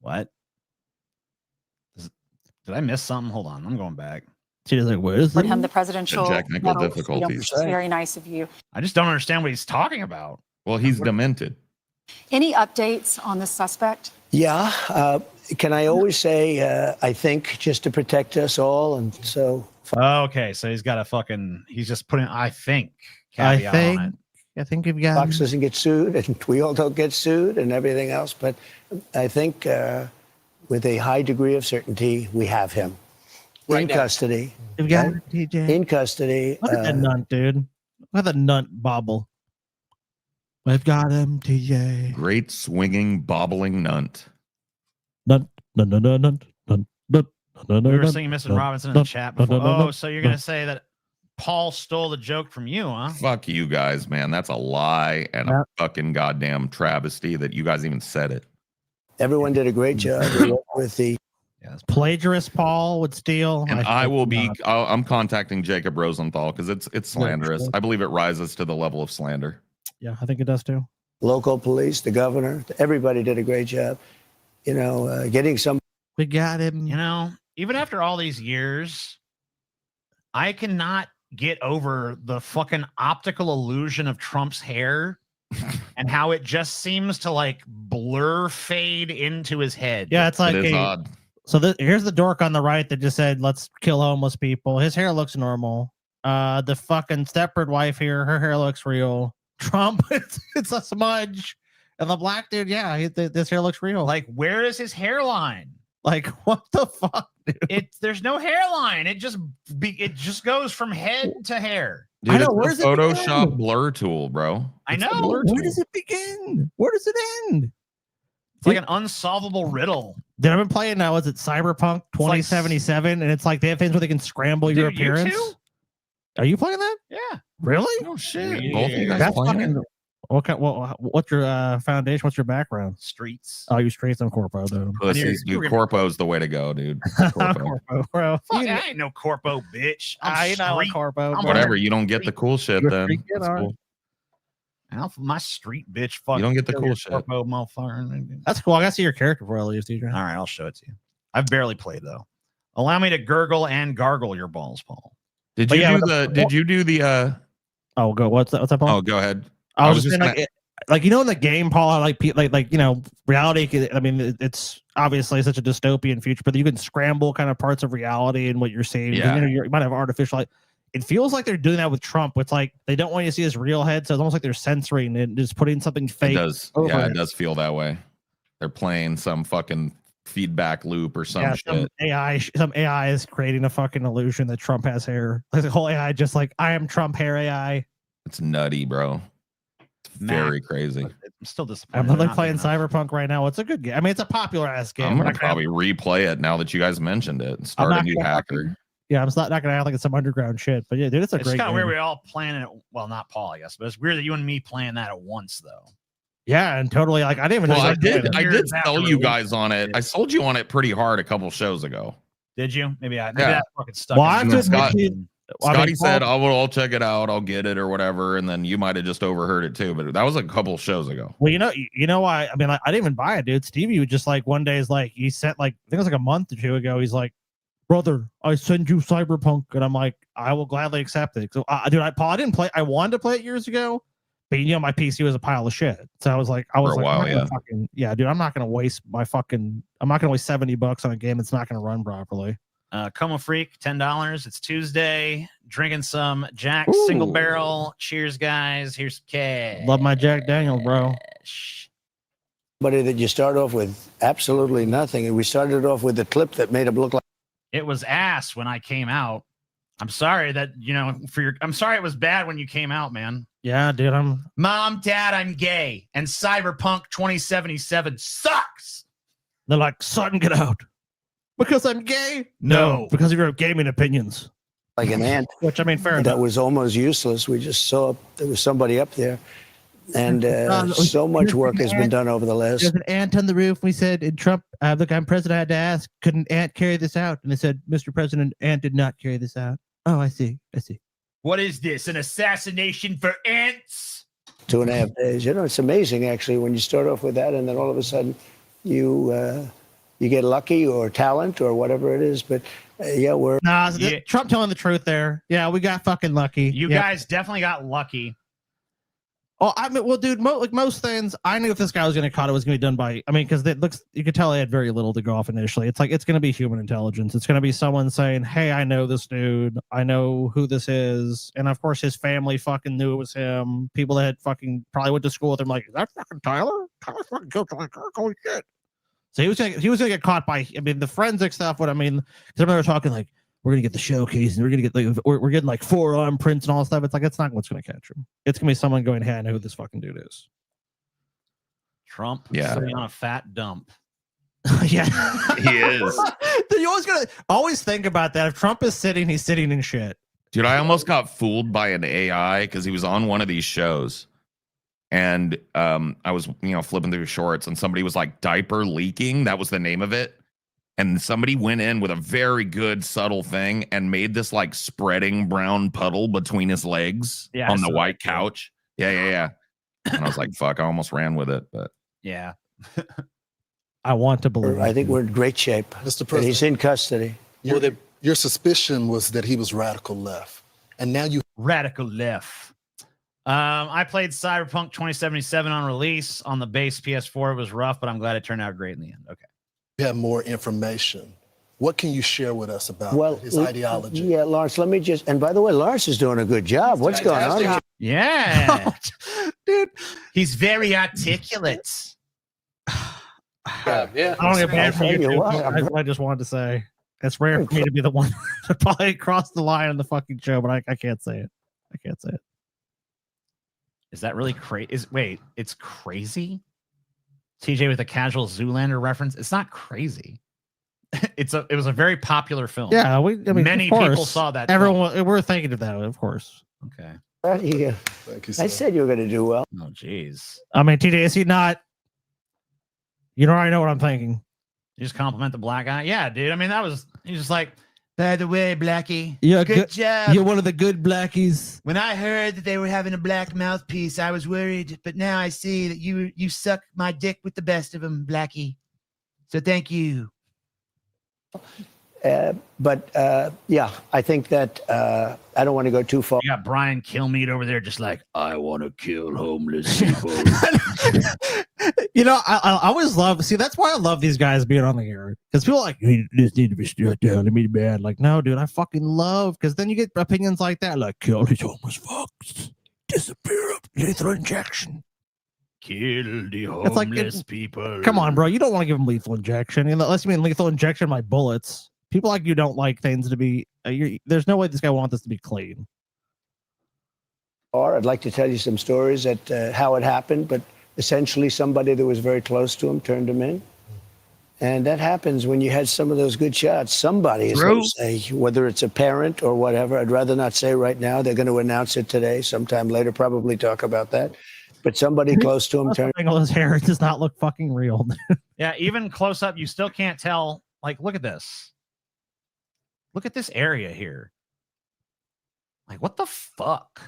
what? Did I miss something? Hold on, I'm going back. She's like, "Where is Award him the Presidential technical Medal of Freedom, difficulties. which is very nice of you. I just don't understand what he's talking about. Well, he's demented. Any updates on this suspect? yeah, can I always say, I think, just to protect us all, and so. Okay, so he's got a fucking. He's just putting. I think. Caveat on it. I think you've got. Fox doesn't get sued, and we all don't get sued, and everything else. But I think, with a high degree of certainty, we have him in custody. You've got him, TJ. In custody. Look at that nunt, dude. Look at the nunt bobble. We've got him, TJ. Great swinging, bobbling nunt. Nunt, nunt, nunt, nunt, nunt, nunt, nunt. We were singing Mrs. Robinson in the chat before. Oh, so you're going to say that Paul stole the joke from you, huh? Fuck you guys, man. That's a lie and a fucking goddamn travesty that you guys even said it. Everyone did a great job with the plagiarist. Paul would steal. And I will be. I'm contacting Jacob Rosenthal because it's slanderous. I believe it rises to the level of slander. Yeah, I think it does too. Local police, the governor, everybody did a great job. You know, getting some. We got him. You know, even after all these years, I cannot get over the fucking optical illusion of Trump's hair and how it just seems to like blur fade into his head. Yeah, it's like it is odd. So here's the dork on the right that just said, let's kill homeless people. His hair looks normal. The fucking Stepford wife here, her hair looks real. Trump, it's a smudge. And the black dude, yeah, this hair looks real. Like, where is his hairline? Like, what the fuck, dude? There's no hairline. It just goes from head to hair. Dude, I know, it's a Photoshop blur tool, bro. I know. Where does it begin? Where does it end? It's like an unsolvable riddle. Dude, I've been playing now. Is it Cyberpunk 2077? And it's like they have things where they can scramble your appearance. You too? Are you playing that? Yeah. Really? Oh shit! Yeah. Both of you guys That's playing fucking. it? Okay. Well, what's your foundation? What's your background? Streets. Oh, you streets on Corpo, though. Pussies, dude. Corpo's the way to go, dude. Corpo, bro. Fuck, I ain't no corpo, bitch. I know a Corpo. Whatever. You don't get the cool shit then. That's cool. My street bitch. Fuck. You don't get the cool shit. Corpo, motherfucker. That's cool. I gotta see your character before I leave, TJ. All right, I'll show it to you. I've barely played though. Allow me to gurgle and gargle your balls, Paul. Did you do the? Oh, go. What's that, Paul? Oh, go ahead. I was just saying, like you know, in the game, Paul, like you know, reality. I mean, it's obviously such a dystopian future, but you can scramble kind of parts of reality and what you're seeing. Yeah. You know, you might have artificial. Like, it feels like they're doing that with Trump. It's like they don't want you to see his real head, so it's almost like they're censoring it and just putting something fake. It does. Yeah, it does feel that way. They're playing some fucking feedback loop or some shit. Some AI is creating a fucking illusion that Trump has hair. Like the whole AI, just like I am Trump hair AI. It's nutty, bro. It's very crazy. I'm still disappointed. I'm like playing Cyberpunk right now. It's a good game. I mean, it's a popular ass game. I'm gonna probably replay it now that you guys mentioned it and start a new hacker. Yeah, I'm not gonna act like it's some underground shit, but yeah, dude, it's a great game. It's kind of weird we all playing it. Well, not Paul, I guess, but it's weird that you and me playing that at once, though. Yeah, and totally like I didn't even know. I did sell you guys on it. I sold you on it pretty hard a couple shows ago. Did you? Maybe I fucking stuck. Scotty said, I'll check it out, I'll get it or whatever, and then you might have just overheard it too, but that was a couple shows ago. Well, you know why? I mean, like, I didn't even buy it, dude. Stevie would just like one day is like he sent like I think it was like a month or two ago. He's like, brother, I send you Cyberpunk, and I'm like, I will gladly accept it. So, dude, Paul, I didn't play. I wanted to play it years ago. But you know, my PC was a pile of shit. So I was like, dude, I'm not gonna waste $70 on a game that's not gonna run properly. Coma Freak, $10. It's Tuesday. Drinking some Jack Single Barrel. Cheers, guys. Here's some cash. Love my Jack Daniels, bro. But that you start off with absolutely nothing, and we started off with a clip that made him look like it was ass when I came out. I'm sorry that I'm sorry it was bad when you came out, man. Yeah, dude. Mom, Dad, I'm gay, and Cyberpunk 2077 sucks. They're like, son, get out. Because I'm gay? No, because of your gaming opinions. Like an ant. Which, I mean, fair enough. That was almost useless. We just saw there was somebody up there. And so much work has been done over the last. There's an ant on the roof. We said, and Trump, look, I'm president. I had to ask, could an ant carry this out? And they said, Mr. President, ant did not carry this out. Oh, I see. What is this? An assassination for ants? 2.5 days. It's amazing, actually, when you start off with that and then all of a sudden you get lucky or talent or whatever it is. But we're. Trump telling the truth there. Yeah, we got fucking lucky. You guys definitely got lucky. Oh, I mean, well, dude, like most things, I knew if this guy was going to caught, it was going to be done by. I mean, because it looks, you could tell they had very little to go off initially. It's like it's going to be human intelligence. It's going to be someone saying, "Hey, I know this dude. I know who this is," and of course, his family fucking knew it was him. People that had fucking probably went to school with him, like, "Is that fucking Tyler? Tyler fucking killed Charlie Kirk. Holy shit!" So he was gonna get caught by. I mean, the forensic stuff. What I mean, because they were talking like, we're gonna get the showcase and we're gonna get like we're getting like forearm prints and all that stuff. It's like it's not what's gonna catch him. It's gonna be someone going, "Hey, I know who this fucking dude is." Trump, sitting on a fat dump. Yeah, he is. Dude, you always think about that. If Trump is sitting, he's sitting in shit. Dude, I almost got fooled by an AI because he was on one of these shows, and I was flipping through shorts, and somebody was like diaper leaking. That was the name of it. And somebody went in with a very good subtle thing and made this like spreading brown puddle between his legs on the white couch. Yeah. And I was like, fuck, I almost ran with it. But yeah. I want to believe. I think we're in great shape. Mr. President. He's in custody. Your suspicion was that he was radical left. And now you. Radical left. I played Cyberpunk 2077 on release on the base PS4. It was rough, but I'm glad it turned out great in the end. Okay. Have more information. What can you share with us about his ideology? Yeah, Lawrence, let me just, and by the way, Lawrence is doing a good job. What's going on? Yeah. Dude, he's very articulate. I don't get bad for you. I just wanted to say it's rare for me to be the one to probably cross the line on the fucking show, but I can't say it. I can't say it. Is that really crazy? Wait, it's crazy? TJ with a casual Zoolander reference. It's not crazy. It was a very popular film. Yeah, many people saw that. Everyone, we're thinking of that, of course. Okay. Thank you, I said you were going to do well. Oh, jeez. I mean, TJ, is he not? You already know what I'm thinking. You just compliment the black guy. Yeah, dude. I mean, he's just like, by the way, Blackie, you're good job. You're one of the good Blackies. When I heard that they were having a black mouthpiece, I was worried, but now I see that you suck my dick with the best of them, Blackie. So thank you. Yeah, I think that I don't want to go too far. You got Brian Kilmeade over there just like, I want to kill homeless people. I always love, that's why I love these guys being on the air. Because people are like, you just need to be shut down to be bad. Like, no, dude, I fucking love, because then you get opinions like that, like, kill these homeless fucks, disappear up, lethal injection. Kill the homeless people. Come on, bro. You don't want to give them lethal injection. Unless you mean lethal injection by bullets. People like you don't like things to be. There's no way this guy wants this to be clean. Or I'd like to tell you some stories at how it happened, but essentially somebody that was very close to him turned him in. And that happens when you had some of those good shots. Somebody is going to say, whether it's a parent or whatever, I'd rather not say right now. They're going to announce it today, sometime later, probably talk about that. But somebody close to him turned. All his hair does not look fucking real. Yeah, even close up, you still can't tell. Like, look at this. Look at this area here. Like, what the fuck?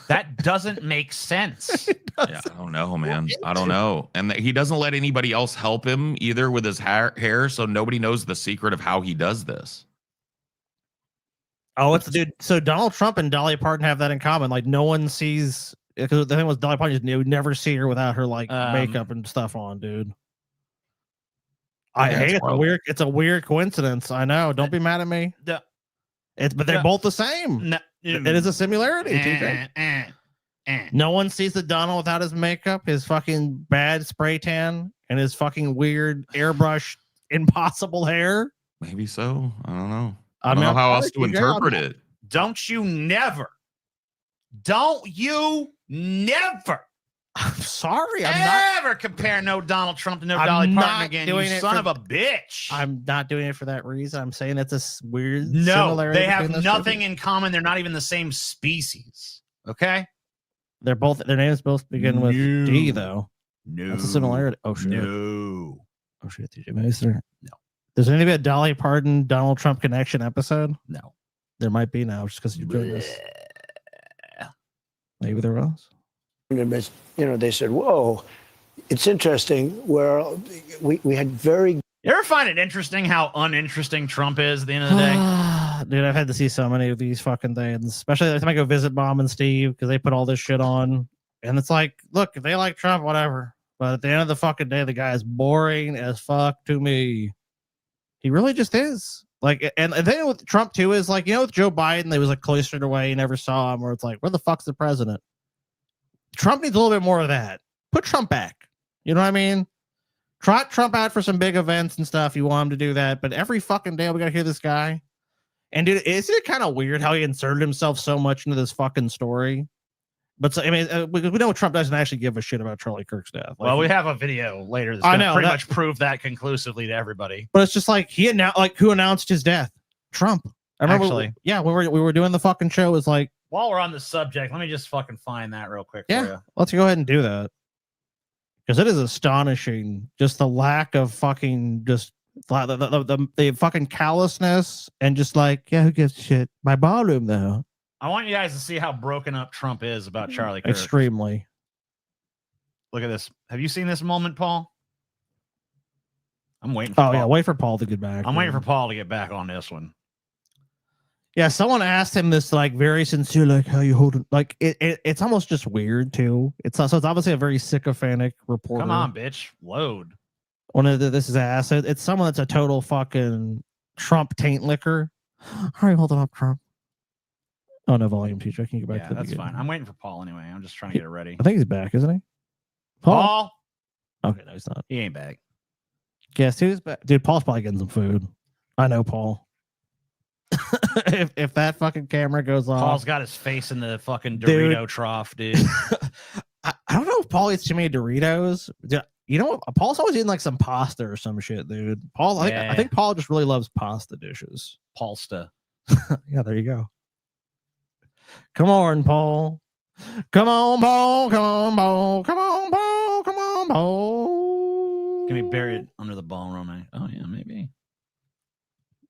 That doesn't make sense. Yeah, I don't know, man. I don't know. And he doesn't let anybody else help him either with his hair, so nobody knows the secret of how he does this. Oh, dude. So Donald Trump and Dolly Parton have that in common. Like, no one sees, because the thing was Dolly Parton, you would never see her without her like makeup and stuff on, dude. It's a weird coincidence. I know. Don't be mad at me. But they're both the same. It is a similarity. No one sees the Donald without his makeup, his fucking bad spray tan, and his fucking weird airbrush impossible hair. Maybe so. I don't know. I don't know how else to interpret it. Don't you never. I'm sorry. I'm never compare no Donald Trump to no Dolly Parton again. You son of a bitch. I'm not doing it for that reason. I'm saying it's a weird similarity. They have nothing in common. They're not even the same species. Okay. Their names both begin with D, though. No. That's a similarity. Oh shit. No. Oh shit. TJ Meister. No. There's any be a Dolly Parton Donald Trump connection episode? No. There might be now, just because you're doing this. Maybe there was. They said, "Whoa, it's interesting." Where we had very. You ever find it interesting how uninteresting Trump is at the end of the day? Dude, I've had to see so many of these fucking things, especially every time I go visit Mom and Steve because they put all this shit on, and it's like, look, if they like Trump, whatever. But at the end of the fucking day, the guy is boring as fuck to me. He really just is. Like, and the thing with Trump too is like, with Joe Biden, they was like cloistered away, you never saw him, where it's like, where the fuck's the president? Trump needs a little bit more of that. Put Trump back. You know what I mean? Trot Trump out for some big events and stuff. You want him to do that, but every fucking day we gotta hear this guy. And dude, isn't it kind of weird how he inserted himself so much into this fucking story? But so, I mean, we know Trump doesn't actually give a shit about Charlie Kirk's death. Well, we have a video later that's going to pretty much prove that conclusively to everybody. But it's just like who announced his death? Trump. I remember, we were doing the fucking show. It's like, while we're on the subject, let me just fucking find that real quick. For you. Let's go ahead and do that because it is astonishing, just the lack of fucking the fucking callousness and just like, who gives a shit? My ballroom though. I want you guys to see how broken up Trump is about Charlie Kirk. Extremely. Look at this. Have you seen this moment, Paul? I'm waiting for Paul. Wait for Paul to get back. I'm waiting for Paul to get back on this one. Yeah, someone asked him this like very sincere, like how you hold it. Like it's almost just weird too. So it's obviously a very sycophantic reporter. Come on, bitch. Load. This is ass. It's someone that's a total fucking Trump taint licker. All right, hold on up, Trump. Oh, no volume, teacher. I can get back to that's fine. I'm waiting for Paul anyway. I'm just trying to get it ready. I think he's back, isn't he? Paul? Okay, no, he's not. He ain't back. Guess who's back? Dude, Paul's probably getting some food. I know Paul. if that fucking camera goes off. Paul's got his face in the fucking Dorito trough, dude. I don't know if Paul eats too many Doritos. You know what? Paul's always eating like some pasta or some shit, dude. Paul, I think Paul just really loves pasta dishes. Paulsta. Yeah, there you go. Come on, Paul. Come on, Paul. Come on, Paul. Come on, Paul. Come on, Paul. Can we bury it under the ballroom? Oh, yeah, maybe.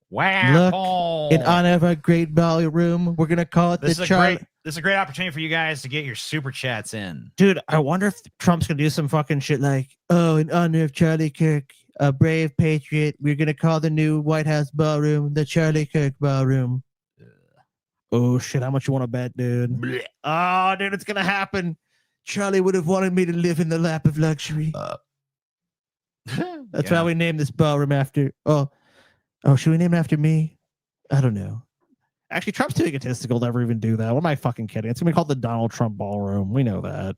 Wow, Look, Paul. in honor of our great ballroom, we're going to call it this the Charlie. This is a great opportunity for you guys to get your super chats in. Dude, I wonder if Trump's going to do some fucking shit like, in honor of Charlie Kirk, a brave patriot, we're going to call the new White House ballroom the Charlie Kirk ballroom. Oh shit, how much you want to bet, dude? Oh, dude, it's gonna happen. Charlie would have wanted me to live in the lap of luxury. That's why we named this ballroom after. Oh, should we name it after me? I don't know. Actually, Trump's too egotistical to ever even do that. What am I fucking kidding? It's gonna be called the Donald Trump Ballroom. We know that.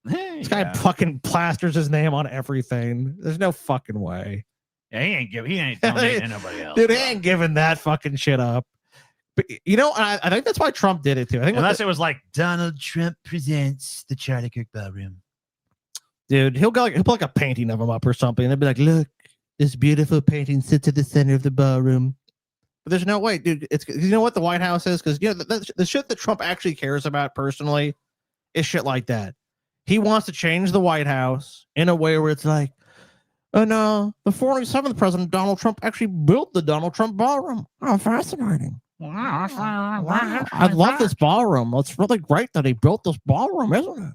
This guy fucking plasters his name on everything. There's no fucking way. Yeah, he ain't donating to nobody else. Dude, he ain't giving that fucking shit up. But, I think that's why Trump did it too. I think unless it was like Donald Trump presents the Charlie Kirk Ballroom. Dude, he'll put like a painting of him up or something, and they'll be like, "Look, this beautiful painting sits at the center of the ballroom." But there's no way, dude. It's what the White House is, because the shit that Trump actually cares about personally is shit like that. He wants to change the White House in a way where it's like, oh no, the 47th president Donald Trump actually built the Donald Trump Ballroom. Oh, fascinating. Wow. I love this ballroom. It's really great that he built this ballroom, isn't it?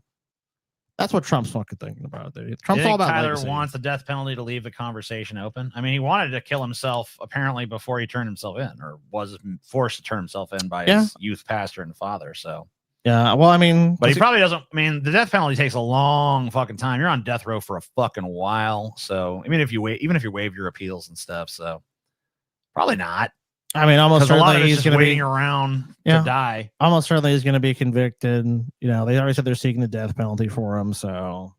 That's what Trump's fucking thinking about, dude. Trump's all about Tyler legacy. Wants the death penalty to leave the conversation open. I mean, he wanted to kill himself apparently before he turned himself in, or was forced to turn himself in by his youth pastor and father. So yeah, well, I mean, but he probably doesn't. I mean, the death penalty takes a long fucking time. You're on death row for a fucking while. So I mean, if you waive your appeals and stuff, so probably not. I mean, almost certainly he's going to be waiting around to die. Almost certainly he's going to be convicted. You know, they already said they're seeking the death penalty for him. So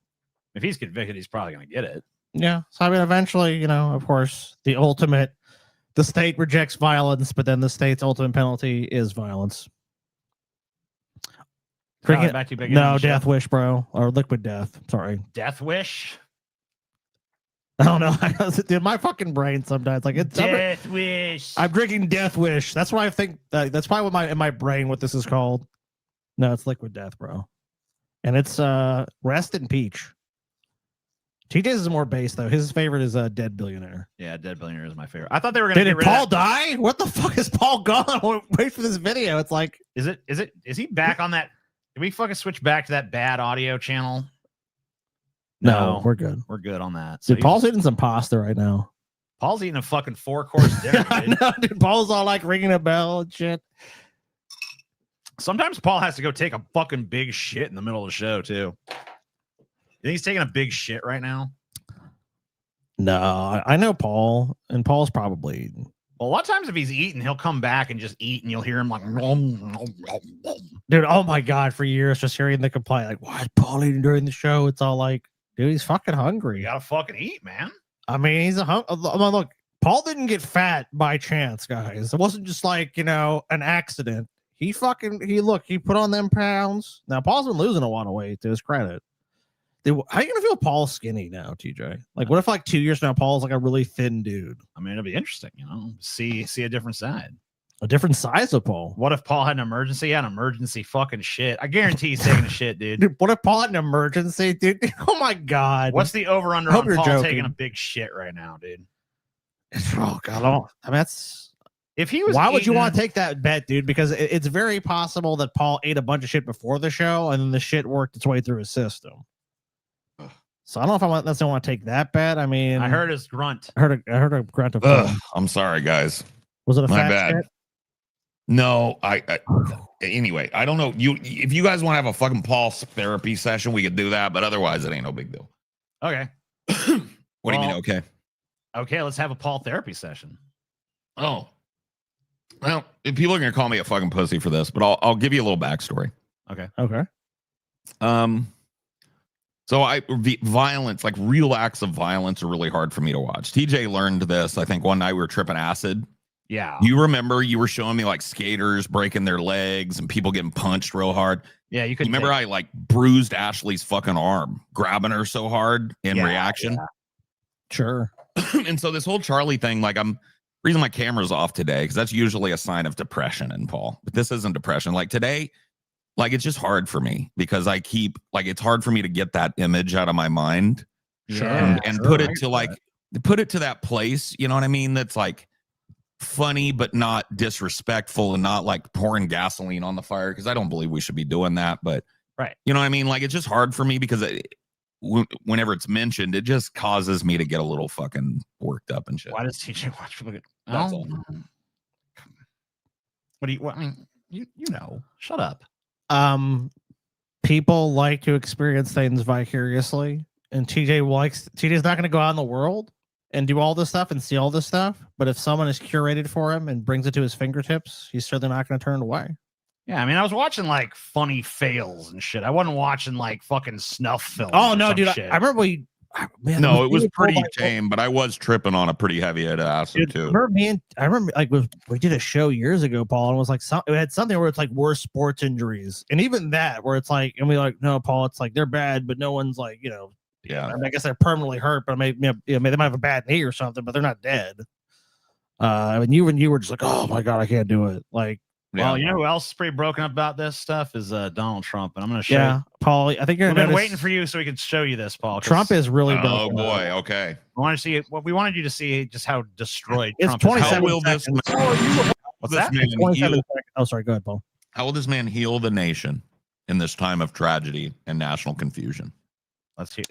if he's convicted, he's probably going to get it. Yeah. So I mean, eventually, of course, the ultimate The state rejects violence, but then the state's ultimate penalty is violence. No, death wish, bro, or liquid death. Sorry, death wish. I don't know. Dude, my fucking brain sometimes like it's death wish. I'm drinking death wish. That's why I think that's probably what in my brain what this is called. No, it's liquid death, bro, and it's rest in peach. TJ's is more base though. His favorite is Dead Billionaire. Yeah, Dead Billionaire is my favorite. I thought they were gonna. Did Paul die? What the fuck is Paul gone? Wait for this video. It's like, is he back on that? Did we fucking switch back to that bad audio channel? No, we're good. We're good on that. So dude, Paul's eating some pasta right now. Paul's eating a fucking 4-course dinner. Dude. No, dude, Paul's all like ringing a bell and shit. Sometimes Paul has to go take a fucking big shit in the middle of the show too. You think he's taking a big shit right now? No, I know Paul, and Paul's probably eating. Well, a lot of times if he's eating, he'll come back and just eat, and you'll hear him like, dude, oh my God, for years, just hearing the complaint, like, why is Paul eating during the show? It's all like, dude, he's fucking hungry. You gotta fucking eat, man. I mean, he's look, Paul didn't get fat by chance, guys. It wasn't just like, an accident. He put on them pounds. Now, Paul's been losing a lot of weight, to his credit. Dude, how are you gonna feel Paul skinny now, TJ? Like, what if like 2 years from now Paul's like a really thin dude? I mean, it'll be interesting, see a different side. A different size of Paul. What if Paul had an emergency? He had an emergency fucking shit. I guarantee he's taking a shit, dude. Dude, what if Paul had an emergency, dude? Oh my God. What's the over-under on Paul taking a big shit right now, dude? Oh God, that's if he was. Why would you want to take that bet, dude? Because it's very possible that Paul ate a bunch of shit before the show, and then the shit worked its way through his system. So I don't know if I necessarily want to take that bet. I mean, I heard his grunt. I heard a grunt of. I'm sorry, guys. Was it a fat bad? shit? No, anyway, I don't know. If you guys want to have a fucking Paul therapy session, we could do that. But otherwise, it ain't no big deal. Okay. What do you mean? Okay. Okay, let's have a Paul therapy session. Oh, well, people are gonna call me a fucking pussy for this, but I'll give you a little backstory. Okay. So violence, like real acts of violence, are really hard for me to watch. TJ learned this. I think one night we were tripping acid. Yeah. You remember you were showing me like skaters breaking their legs and people getting punched real hard. Yeah, you could. Remember I like bruised Ashley's fucking arm, grabbing her so hard in reaction. Yeah. Sure. And so this whole Charlie thing, like reason my camera's off today, because that's usually a sign of depression in Paul. But this isn't depression. Like today, like it's just hard for me because I keep like it's hard for me to get that image out of my mind. Sure. And put it to like put it to that place, you know what I mean? That's like funny but not disrespectful and not like pouring gasoline on the fire, because I don't believe we should be doing that. But right, you know what I mean? Like it's just hard for me because whenever it's mentioned, it just causes me to get a little fucking worked up and shit. Why does TJ watch? That's all. What do you? I mean, you know, shut up. People like to experience things vicariously, and TJ's not going to go out in the world and do all this stuff and see all this stuff. But if someone is curated for him and brings it to his fingertips, he's certainly not going to turn away. Yeah, I mean, I was watching like funny fails and shit. I wasn't watching like fucking snuff films. Oh no, dude! I remember it was pretty tame, but I was tripping on a pretty heavy head of acid too. I remember like we did a show years ago, Paul, and it was like it had something where it's like worse sports injuries, and even that where it's like, and we like, no, Paul, it's like they're bad, but no one's like, yeah. I mean, I guess they're permanently hurt, but maybe they might have a bad knee or something, but they're not dead. I mean, you were just like, oh my God, I can't do it, like. Well, you know who else is pretty broken up about this stuff is Donald Trump, and I'm going to show you. Paul, I think you're been waiting for you so we could show you this, Paul. Trump is really broken. Oh boy, okay. We want to see it. We wanted you to see just how destroyed it's Trump 27 is. How will this man, what's that? Oh, sorry. Go ahead, Paul. How will this man heal the nation in this time of tragedy and national confusion? Let's hear.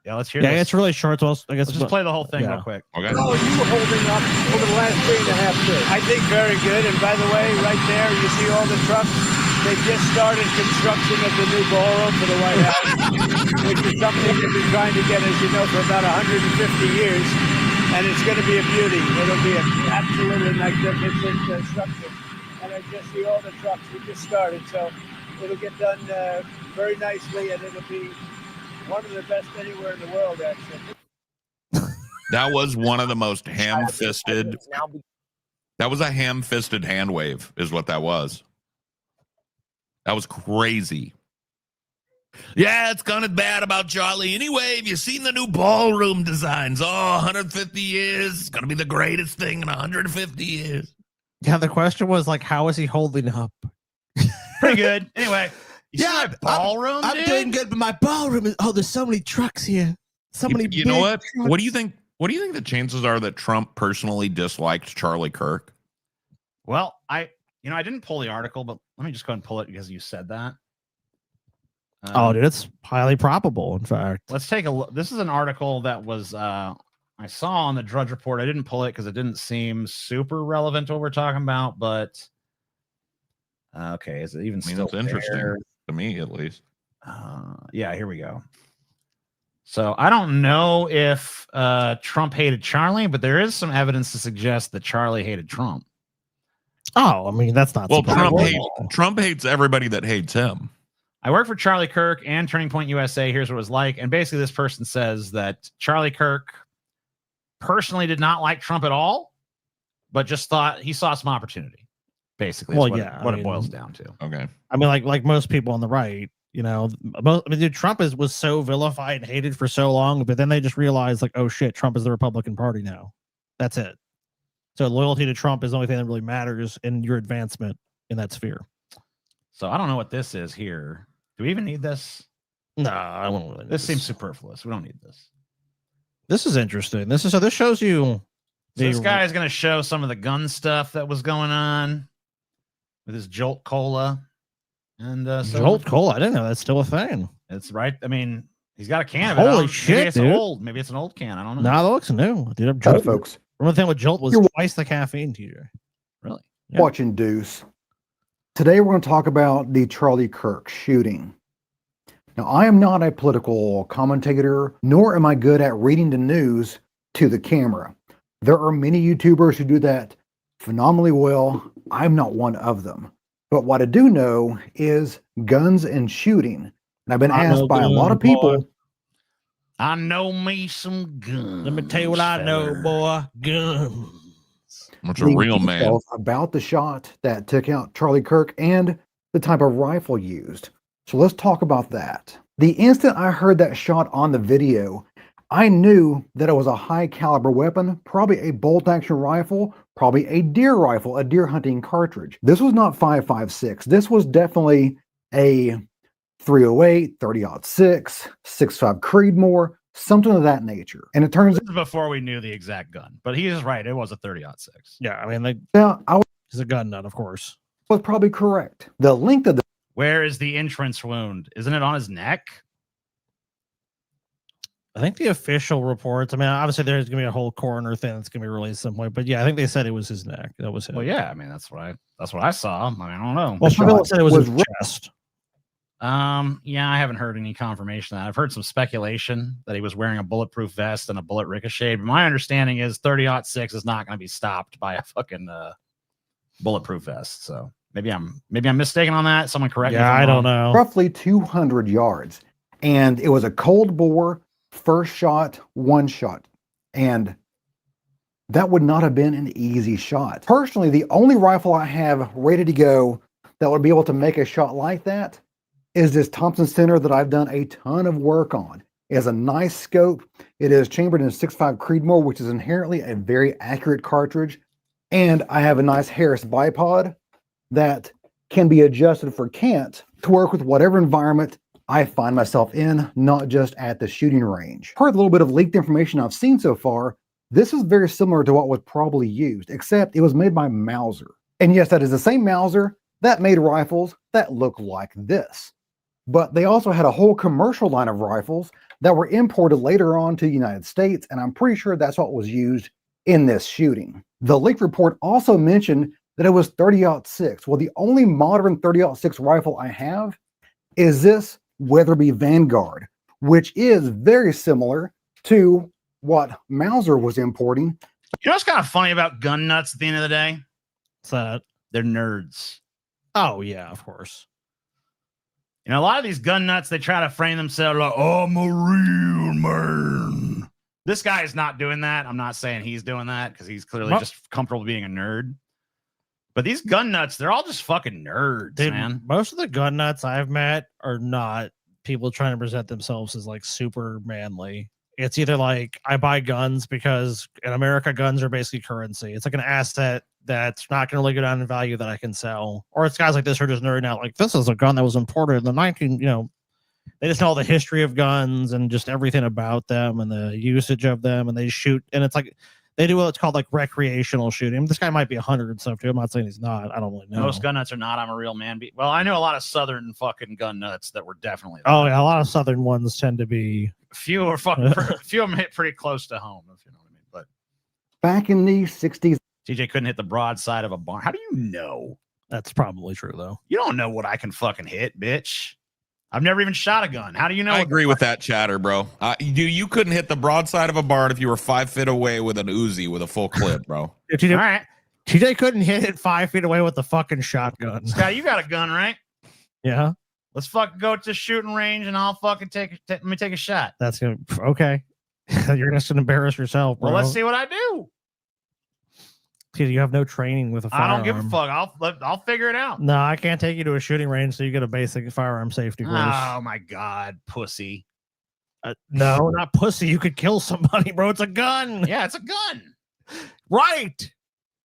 Let's hear. Yeah, this. it's really short. So I guess let's just play the whole thing real quick. Okay. How are you holding up over the last 3.5 years? I think very good. And by the way, right there, you see all the trucks. They just started construction of the new ballroom for the White House, which is something we've been trying to get, as you know, for about 150 years. And it's going to be a beauty. It'll be an absolutely magnificent structure. And I just see all the trucks. We just started, so it'll get done very nicely, and it'll be one of the best anywhere in the world, actually. That was one of the most ham-fisted That was a ham-fisted hand wave, is what that was. That was crazy. Yeah, it's kind of bad about Charlie. Anyway, have you seen the new ballroom designs? Oh, 150 years. It's going to be the greatest thing in 150 years. Yeah, the question was like, how is he holding up? Pretty good. Anyway, you see my ballroom, I'm dude? doing good, but my ballroom is, oh, there's so many trucks here. So many You know what? trucks. What do you think? What do you think the chances are that Trump personally disliked Charlie Kirk? Well, I didn't pull the article, but let me just go ahead and pull it because you said that. Oh, dude, it's highly probable, in fact. Let's take a look. This is an article that was I saw on the Drudge Report. I didn't pull it because it didn't seem super relevant to what we're talking about, but okay, is it even still it's interesting there? to me, at least. Yeah, here we go. So I don't know if Trump hated Charlie, but there is some evidence to suggest that Charlie hated Trump. Oh, I mean, that's not well. Trump hates everybody that hates him. I work for Charlie Kirk and Turning Point USA. Here's what it was like. And basically, this person says that Charlie Kirk personally did not like Trump at all, but just thought he saw some opportunity. Basically, well, what it boils down to. Okay. I mean, like most people on the right, you know, dude, Trump was so vilified and hated for so long, but then they just realized, like, oh shit, Trump is the Republican Party now. That's it. So loyalty to Trump is the only thing that really matters in your advancement in that sphere. So I don't know what this is here. Do we even need this? No, I don't really. This seems superfluous. We don't need this. This is interesting. This shows you. So this guy is going to show some of the gun stuff that was going on with his Jolt Cola. And Jolt Cola. I didn't know that's still a thing. It's right. I mean, he's got a can of it. Holy shit, maybe it's dude. old. Maybe it's an old can. I don't know. Nah, that looks new. Dude, Jolt, folks. One thing with Jolt was twice the caffeine, TJ. Really? Yeah. Watching Deuce. Today we're going to talk about the Charlie Kirk shooting. Now, I am not a political commentator, nor am I good at reading the news to the camera. There are many YouTubers who do that phenomenally well. I'm not one of them. But what I do know is guns and shooting. And I've been asked by a lot of people. I know me some guns. Let me tell you what I know, boy. Guns. What's a real man? About the shot that took out Charlie Kirk and the type of rifle used. So let's talk about that. The instant I heard that shot on the video, I knew that it was a high caliber weapon, probably a bolt action rifle, probably a deer rifle, a deer hunting cartridge. This was not 5.56. This was definitely a 308, 30-06, 6.5 Creedmoor, something of that nature. And it turns this is before we knew the exact gun, but he is right. It was a 30-06. Yeah, I mean, he's a gun nut, of course. Was probably correct. The length of the Where is the entrance wound? Isn't it on his neck? I think the official reports. I mean, obviously there's gonna be a whole coroner thing that's gonna be released at some point. But yeah, I think they said it was his neck. That was him. Well, yeah. I mean, that's what I saw. I mean, I don't know. Well, people said it was his chest. Yeah, I haven't heard any confirmation of that. I've heard some speculation that he was wearing a bulletproof vest and a bullet ricocheted. But my understanding is 30-06 is not going to be stopped by a fucking bulletproof vest. So maybe I'm mistaken on that. Someone correct me. Yeah, I don't know. Roughly 200 yards, and it was a cold bore first shot, one shot, and that would not have been an easy shot. Personally, the only rifle I have ready to go that would be able to make a shot like that is this Thompson Center that I've done a ton of work on. It has a nice scope. It is chambered in a 6.5 Creedmoor, which is inherently a very accurate cartridge. And I have a nice Harris bipod that can be adjusted for cant to work with whatever environment I find myself in, not just at the shooting range. Heard a little bit of leaked information I've seen so far. This is very similar to what was probably used, except it was made by Mauser. And yes, that is the same Mauser that made rifles that look like this. But they also had a whole commercial line of rifles that were imported later on to the United States, and I'm pretty sure that's what was used in this shooting. The leak report also mentioned that it was 30-06. Well, the only modern 30-06 rifle I have is this Weatherby Vanguard, which is very similar to what Mauser was importing. You know what's kind of funny about gun nuts at the end of the day? What's that? They're nerds. Oh, yeah, of course. You know, a lot of these gun nuts, they try to frame themselves like, oh, I'm a real man. This guy is not doing that. I'm not saying he's doing that because he's clearly just comfortable being a nerd. But these gun nuts, they're all just fucking nerds, Dude, man. Most of the gun nuts I've met are not people trying to present themselves as like super manly. It's either like I buy guns because in America guns are basically currency. It's like an asset that's not going to really go down in value that I can sell. Or it's guys like this who are just nerding out like this is a gun that was imported in the 19, they just know all the history of guns and just everything about them and the usage of them, and they shoot, and it's like they do what's called like recreational shooting. This guy might be 100 and stuff too. I'm not saying he's not. I don't really know. Most gun nuts are not. I'm a real man. Well, I know a lot of Southern fucking gun nuts that were definitely. Oh yeah, a lot of Southern ones tend to be. Few are fucking. Few of them hit pretty close to home, if you know what I mean. But back in the 60s, TJ couldn't hit the broadside of a barn. How do you know? That's probably true though. You don't know what I can fucking hit, bitch. I've never even shot a gun. How do you know? I agree with that chatter, bro. You couldn't hit the broadside of a barn if you were 5 feet away with an Uzi with a full clip, bro. All right. TJ couldn't hit it 5 feet away with the fucking shotgun. Scott, you got a gun, right? Yeah. Let's fucking go to shooting range and I'll fucking let me take a shot. That's gonna okay. You're just gonna embarrass yourself, bro. Well, let's see what I do. Dude, you have no training with a firearm. I don't give a fuck. I'll figure it out. No, I can't take you to a shooting range, so you get a basic firearm safety course. Oh my god, pussy. No, not pussy. You could kill somebody, bro. It's a gun. Yeah, it's a gun. Right.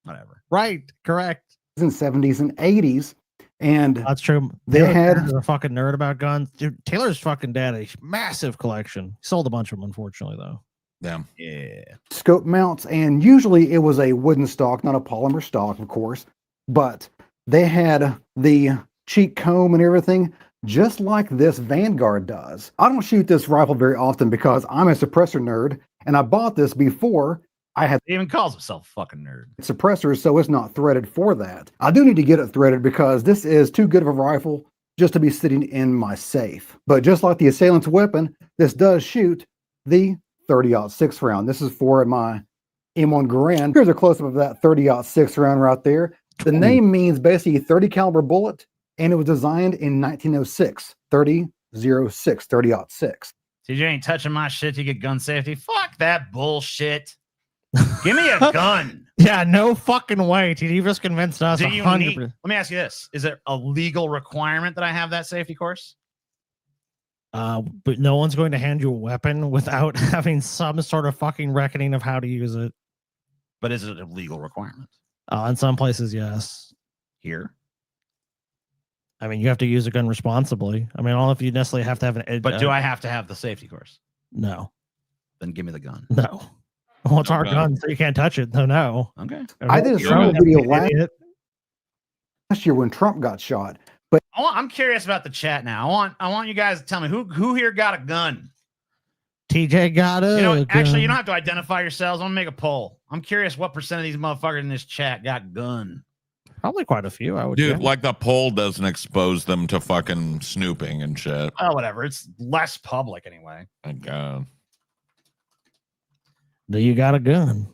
Whatever. Right. Correct. In 70s and 80s, and that's true. They had a fucking nerd about guns. Dude, Taylor's fucking dad a massive collection. He sold a bunch of them, unfortunately, though. Damn. Yeah. Scope mounts, and usually it was a wooden stock, not a polymer stock, of course, but they had the cheek comb and everything, just like this Vanguard does. I don't shoot this rifle very often because I'm a suppressor nerd, and I bought this before I had. He even calls himself a fucking nerd. Suppressors, so it's not threaded for that. I do need to get it threaded because this is too good of a rifle just to be sitting in my safe. But just like the assailant's weapon, this does shoot the 30-06 round. This is for my M1 Garand. Here's a close-up of that 30-06 round right there. The name means basically 30 caliber bullet, and it was designed in 1906. 30-06. TJ ain't touching my shit to get gun safety. Fuck that bullshit. Give me a gun. Yeah, no fucking way. You just convinced us. Let me ask you this: is it a legal requirement that I have that safety course? But no one's going to hand you a weapon without having some sort of fucking reckoning of how to use it. But is it a legal requirement? In some places, yes. Here, I mean, you have to use a gun responsibly. I mean, I don't know if you necessarily have to have an. But do I have to have the safety course? No. Then give me the gun. No. Well, it's our gun, so you can't touch it. No. Okay. I did a similar video last year when Trump got shot. But I'm curious about the chat now. I want you guys to tell me who here got a gun. TJ got a. Actually, you don't have to identify yourselves. I'm gonna make a poll. I'm curious what % of these motherfuckers in this chat got gun. Probably quite a few. I would. Dude, like the poll doesn't expose them to fucking snooping and shit. Oh, whatever. It's less public anyway. Thank God. Do you got a gun?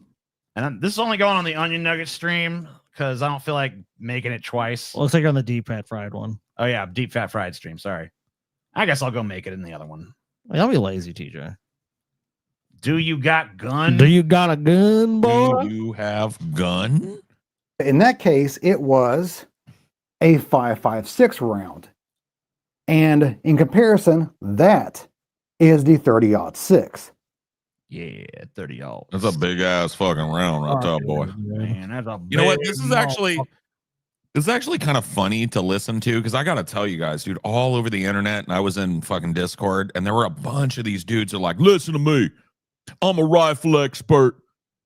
And this is only going on the Onion Nugget stream because I don't feel like making it twice. Looks like you're on the deep fat fried one. Oh yeah, deep fat fried stream. Sorry. I guess I'll go make it in the other one. I'll be lazy, TJ. Do you got gun? Do you got a gun, boy? Do you have gun? In that case, it was a 5.56 round. And in comparison, that is the 30-06. Yeah, 30 all. That's a big ass fucking round right there, boy. Man, that's a you know what? This is actually kind of funny to listen to because I gotta tell you guys, dude, all over the internet, and I was in fucking Discord, and there were a bunch of these dudes that are like, listen to me, I'm a rifle expert,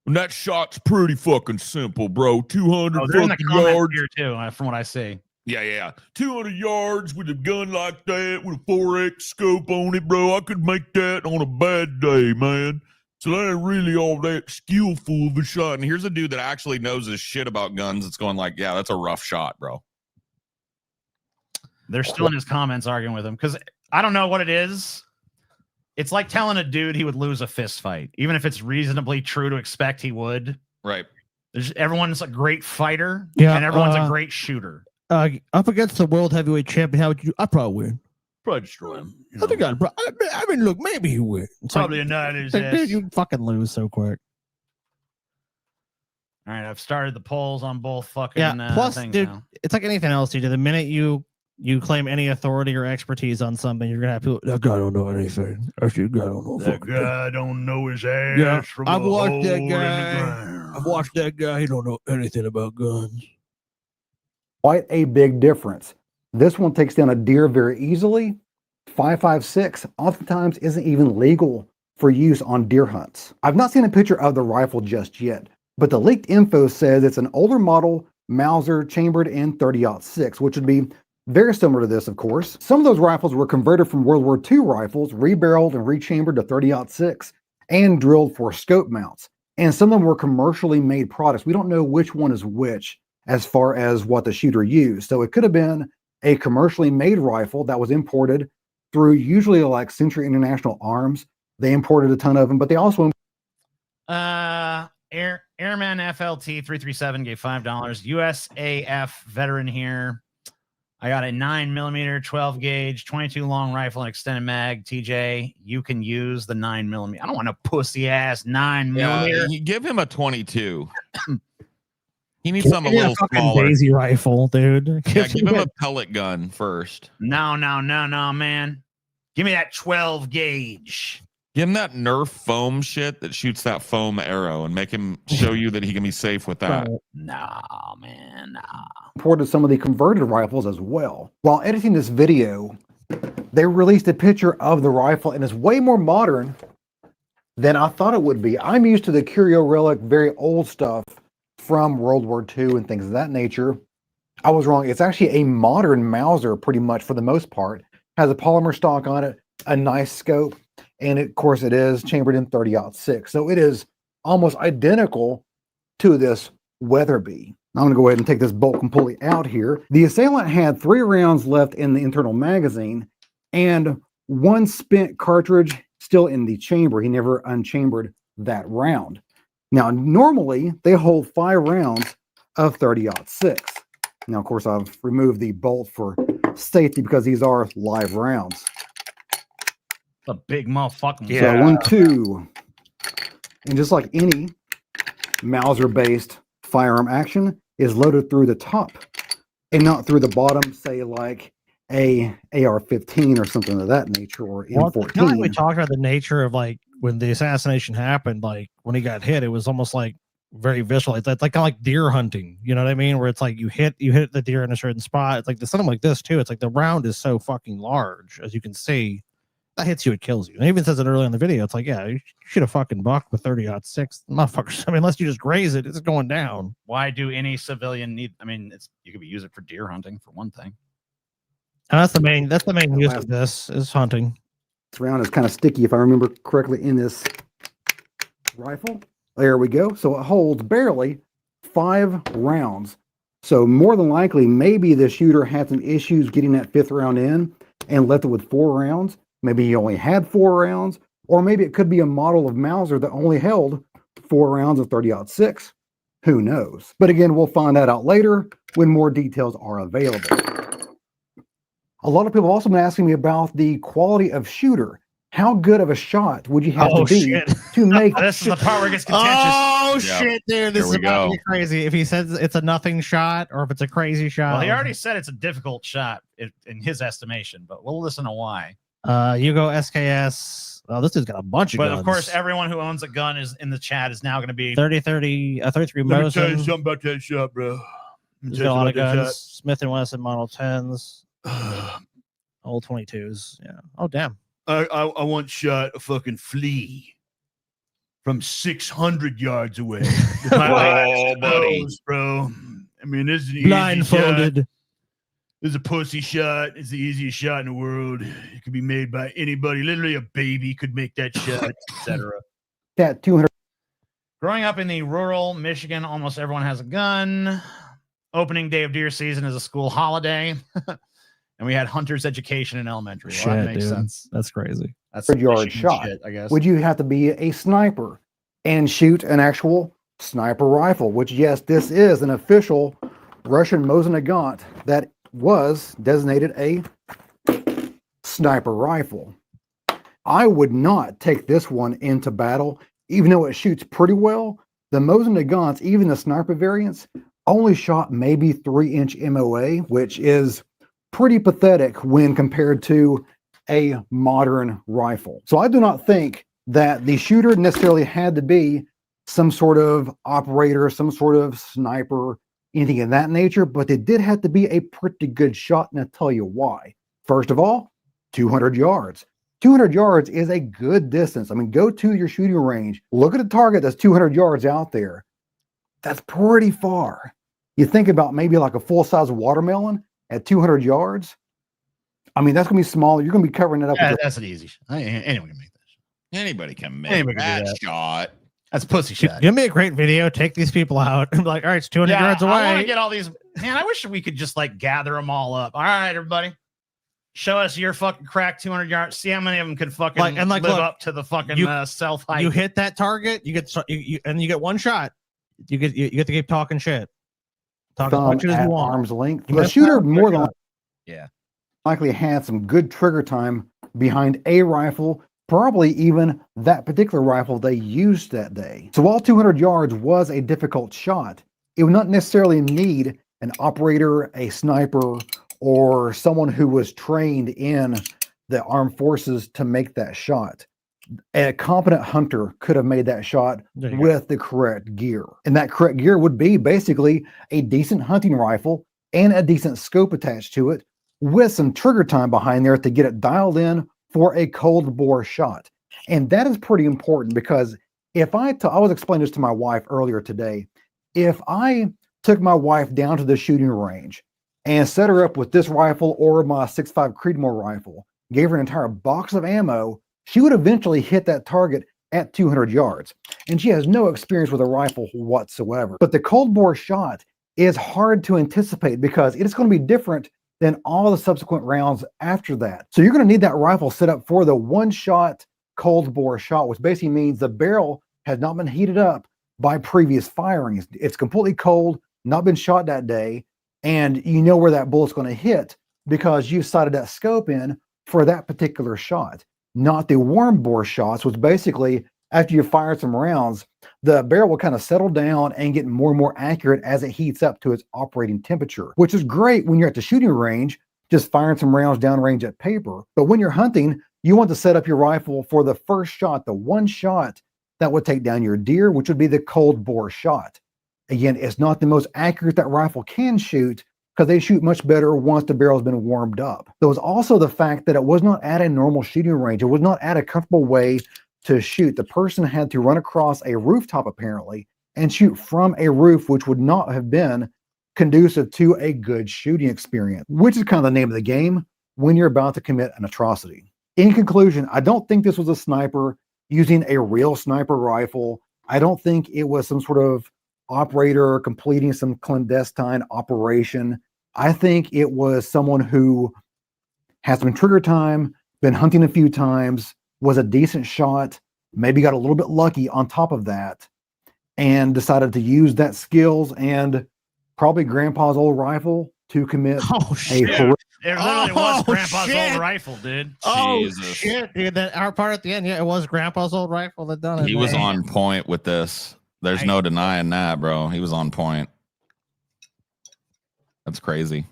and that shot's pretty fucking simple, bro. 200 fucking yards here too, from what I see. Yeah. 200 yards with a gun like that with a 4X scope on it, bro. I could make that on a bad day, man. So that ain't really all that skillful of a shot. And here's a dude that actually knows his shit about guns. It's going like, yeah, that's a rough shot, bro. They're still in his comments arguing with him because I don't know what it is. It's like telling a dude he would lose a fist fight, even if it's reasonably true to expect he would. Right. Everyone's a great fighter, yeah, and everyone's a great shooter. Up against the world heavyweight champion, how would you? I probably win. Probably destroy him. I think I mean, look, maybe he would. Probably a nut in his ass. Dude, you fucking lose so quick. All right, I've started the polls on both fucking plus, things dude, now. it's like anything else, dude. The minute you claim any authority or expertise on something, you're gonna have people. That guy don't know anything. Actually, guy don't know. That guy don't know his ass Yeah, from I've a watched hole that in the guy. ground. I've watched that guy. He don't know anything about guns. Quite a big difference. This one takes down a deer very easily. 5.56 oftentimes isn't even legal for use on deer hunts. I've not seen a picture of the rifle just yet, but the leaked info says it's an older model Mauser chambered in .30-06, which would be very similar to this, of course. Some of those rifles were converted from World War II rifles, rebarreled and rechambered to .30-06, and drilled for scope mounts. And some of them were commercially made products. We don't know which one is which as far as what the shooter used. So it could have been a commercially made rifle that was imported through usually like Century International Arms. They imported a ton of them, but they also Airman FLT 337 gave $5. USAF veteran here. I got a 9mm 12 gauge 22 long rifle and extended mag. TJ, you can use the 9mm. I don't want a pussy ass 9mm. You give him a 22. He needs something a little smaller. Daisy rifle, dude. Yeah, give him a pellet gun first. No, man. Give me that 12 gauge. Give him that Nerf foam shit that shoots that foam arrow and make him show you that he can be safe with that. No, man, no. imported some of the converted rifles as well. While editing this video, they released a picture of the rifle and it's way more modern than I thought it would be. I'm used to the curio relic, very old stuff from World War II and things of that nature. I was wrong. It's actually a modern Mauser pretty much for the most part. Has a polymer stock on it, a nice scope, and of course it is chambered in .30-06. So it is almost identical to this Weatherby. I'm going to go ahead and take this bolt completely out here. The assailant had 3 rounds left in the internal magazine and 1 spent cartridge still in the chamber. He never unchambered that round. Now, normally they hold 5 rounds of .30-06. Now, of course, I've removed the bolt for safety because these are live rounds. A big motherfucking So 1, 2, and just like any Mauser-based firearm action is loaded through the top and not through the bottom, say like a AR-15 or something of that nature, or M14. Well, we talked about the nature of like when the assassination happened, like when he got hit, it was almost like very visceral. It's like kind of like deer hunting, you know what I mean? Where it's like you hit the deer in a certain spot. It's like something like this too. It's like the round is so fucking large, as you can see. That hits you, it kills you. And it even says it early in the video. It's like, yeah, you should have fucking bucked with .30-06. Motherfuckers. I mean, unless you just graze it, it's going down. Why do any civilian need? I mean, you could use it for deer hunting for one thing. And that's the main use of this is hunting. This round is kind of sticky, if I remember correctly, in this rifle. There we go. So it holds barely 5 rounds. So more than likely, maybe the shooter had some issues getting that 5th round in and left it with 4 rounds. Maybe he only had 4 rounds, or maybe it could be a model of Mauser that only held 4 rounds of .30-06. Who knows? But again, we'll find that out later when more details are available. A lot of people have also been asking me about the quality of shooter. How good of a shot would you have to be to make this is the part where it gets contentious. Oh shit, dude! This is about to be crazy. If he says it's a nothing shot or if it's a crazy shot. Well, he already said it's a difficult shot in his estimation, but we'll listen to why. Hugo SKS. Oh, this dude's got a bunch of guns. But of course, everyone who owns a gun is in the chat is now going to be 33 Let me tell you Mosin. something about that shot, bro. He's got a lot of guns. Smith & Wesson Model 10s. Old 22s. Yeah. Oh, damn. I once shot a fucking flea from 600 yards away. Oh, buddy. Closed, bro. I mean, this is an easy Blindfolded. shot. This is a pussy shot. It's the easiest shot in the world. It could be made by anybody. Literally a baby could make that shot, etc. that 200? Growing up in the rural Michigan, almost everyone has a gun. Opening day of deer season is a school holiday. And we had hunter's education in elementary. Well, that makes sense. That's crazy. That's 100-yard shot. shit, I guess. Would you have to be a sniper and shoot an actual sniper rifle? Which, yes, this is an official Russian Mosin Nagant that was designated a sniper rifle. I would not take this one into battle, even though it shoots pretty well. The Mosin Nagants, even the sniper variants, only shot maybe 3-inch MOA, which is pretty pathetic when compared to a modern rifle. So I do not think that the shooter necessarily had to be some sort of operator, some sort of sniper, anything of that nature, but they did have to be a pretty good shot, and I'll tell you why. First of all, 200 yards. 200 yards is a good distance. I mean, go to your shooting range, look at a target that's 200 yards out there. That's pretty far. You think about maybe like a full-size watermelon at 200 yards. I mean, that's going to be smaller. You're going to be covering it up. Yeah, that's an easy shot. Anyone can make that. Anybody can make Anybody can do that shot. That's pussy shot. Give me a great video. Take these people out. I'm like, all right, it's 200 yards away. I want to get all these. Man, I wish we could just like gather them all up. All right, everybody. Show us your fucking crack 200 yards. See how many of them could fucking live up to the fucking self hype. You hit that target, you get one shot. You get to keep talking shit. Talking as much as you want. Arm's length. The shooter more than yeah, likely had some good trigger time behind a rifle, probably even that particular rifle they used that day. So while 200 yards was a difficult shot, it would not necessarily need an operator, a sniper, or someone who was trained in the armed forces to make that shot. A competent hunter could have made that shot with the correct gear. And that correct gear would be basically a decent hunting rifle and a decent scope attached to it with some trigger time behind there to get it dialed in for a cold bore shot. And that is pretty important because if I was explaining this to my wife earlier today, if I took my wife down to the shooting range and set her up with this rifle or my 6.5 Creedmoor rifle, gave her an entire box of ammo, she would eventually hit that target at 200 yards. And she has no experience with a rifle whatsoever. But the cold bore shot is hard to anticipate because it is going to be different than all the subsequent rounds after that. So you're going to need that rifle set up for the one-shot cold bore shot, which basically means the barrel has not been heated up by previous firings. It's completely cold, not been shot that day, and you know where that bullet's going to hit because you've sighted that scope in for that particular shot. Not the warm bore shots, which basically, after you fire some rounds, the barrel will kind of settle down and get more and more accurate as it heats up to its operating temperature, which is great when you're at the shooting range, just firing some rounds downrange at paper. But when you're hunting, you want to set up your rifle for the first shot, the one shot that would take down your deer, which would be the cold bore shot. Again, it's not the most accurate that rifle can shoot because they shoot much better once the barrel's been warmed up. There was also the fact that it was not at a normal shooting range. It was not at a comfortable way to shoot. The person had to run across a rooftop apparently and shoot from a roof, which would not have been conducive to a good shooting experience, which is kind of the name of the game when you're about to commit an atrocity. In conclusion, I don't think this was a sniper using a real sniper rifle. I don't think it was some sort of operator completing some clandestine operation. I think it was someone who has some trigger time, been hunting a few times, was a decent shot, maybe got a little bit lucky on top of that, and decided to use that skills and probably grandpa's old rifle to commit a horrific. It literally was grandpa's old rifle, dude. Jesus. Shit, dude. That our part at the end, yeah, it was grandpa's old rifle that done it. He was on point with this. There's no denying that, bro. He was on point. That's crazy.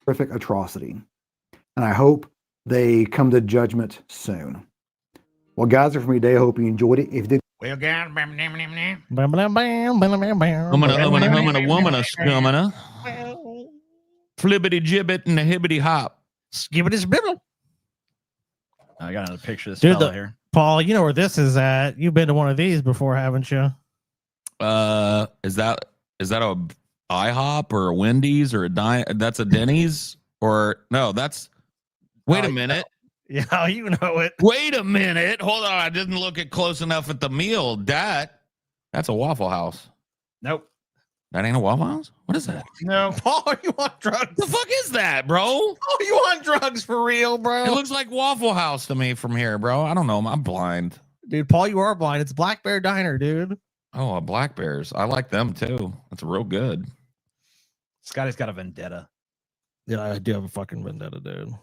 Horrific atrocity. And I hope they come to judgment soon. Well, guys, are for me today. I hope you enjoyed it. If you did, Well, God, flibbity gibbet and a hibbity hop. Skibbity spibble. I got another picture of this Dude, fella here. Paul, you know where this is at. You've been to one of these before, haven't you? Is that a IHOP or a Wendy's or that's a Denny's or no? That's wait a minute. Yeah, you know it. Wait a minute. Hold on. I didn't look at close enough at the meal. That's a Waffle House. Nope. That ain't a Waffle House? What is that? No. Paul, you want drugs? The fuck is that, bro? Oh, you want drugs for real, bro? It looks like Waffle House to me from here, bro. I don't know. I'm blind. Dude, Paul, you are blind. It's Black Bear Diner, dude. Oh, Black Bears. I like them too. That's real good. Scotty's got a vendetta. Yeah, I do have a fucking vendetta, dude.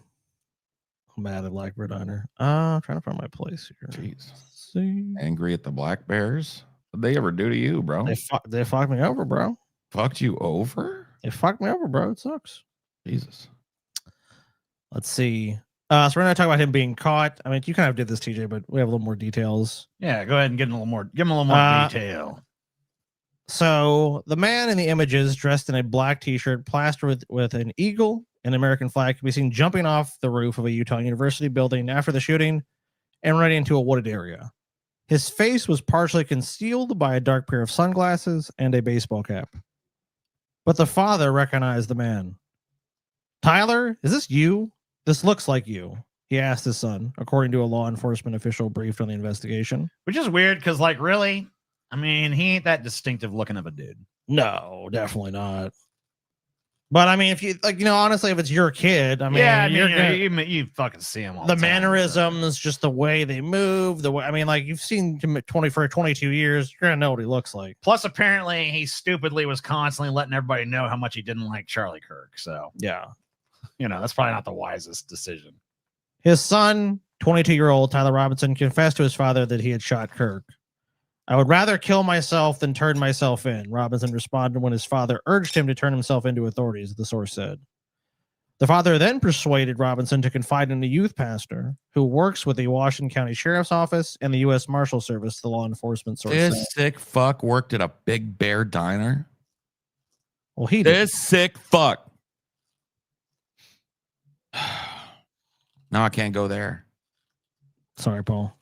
Mad at Blackbird Diner. Trying to find my place here. Jeez. See. Angry at the Black Bears? What'd they ever do to you, bro? They fucked me over, bro. Fucked you over? They fucked me over, bro. It sucks. Jesus. Let's see. So we're not talking about him being caught. I mean, you kind of did this, TJ, but we have a little more details. Yeah, go ahead and give him a little more detail. So the man in the images, dressed in a black T-shirt, plastered with an eagle and American flag, can be seen jumping off the roof of a Utah University building after the shooting and running into a wooded area. His face was partially concealed by a dark pair of sunglasses and a baseball cap. But the father recognized the man. Tyler, is this you? This looks like you, he asked his son, according to a law enforcement official briefed on the investigation. Which is weird because, like, really? I mean, he ain't that distinctive looking of a dude. No, definitely not. But I mean, if you like, honestly, if it's your kid, I mean, yeah, you fucking see him all the time, mannerisms, just the way they move, the way, I mean, like, you've seen him for 22 years, you're gonna know what he looks like. Plus, apparently, he stupidly was constantly letting everybody know how much he didn't like Charlie Kirk. So yeah, that's probably not the wisest decision. His son, 22-year-old Tyler Robinson, confessed to his father that he had shot Kirk. I would rather kill myself than turn myself in, Robinson responded when his father urged him to turn himself into authorities, the source said. The father then persuaded Robinson to confide in a youth pastor who works with the Washington County Sheriff's Office and the U.S. Marshal Service, the law enforcement source said. This sick fuck worked at a Big Bear Diner? Well, he did. This sick fuck. Now I can't go there. Sorry, Paul.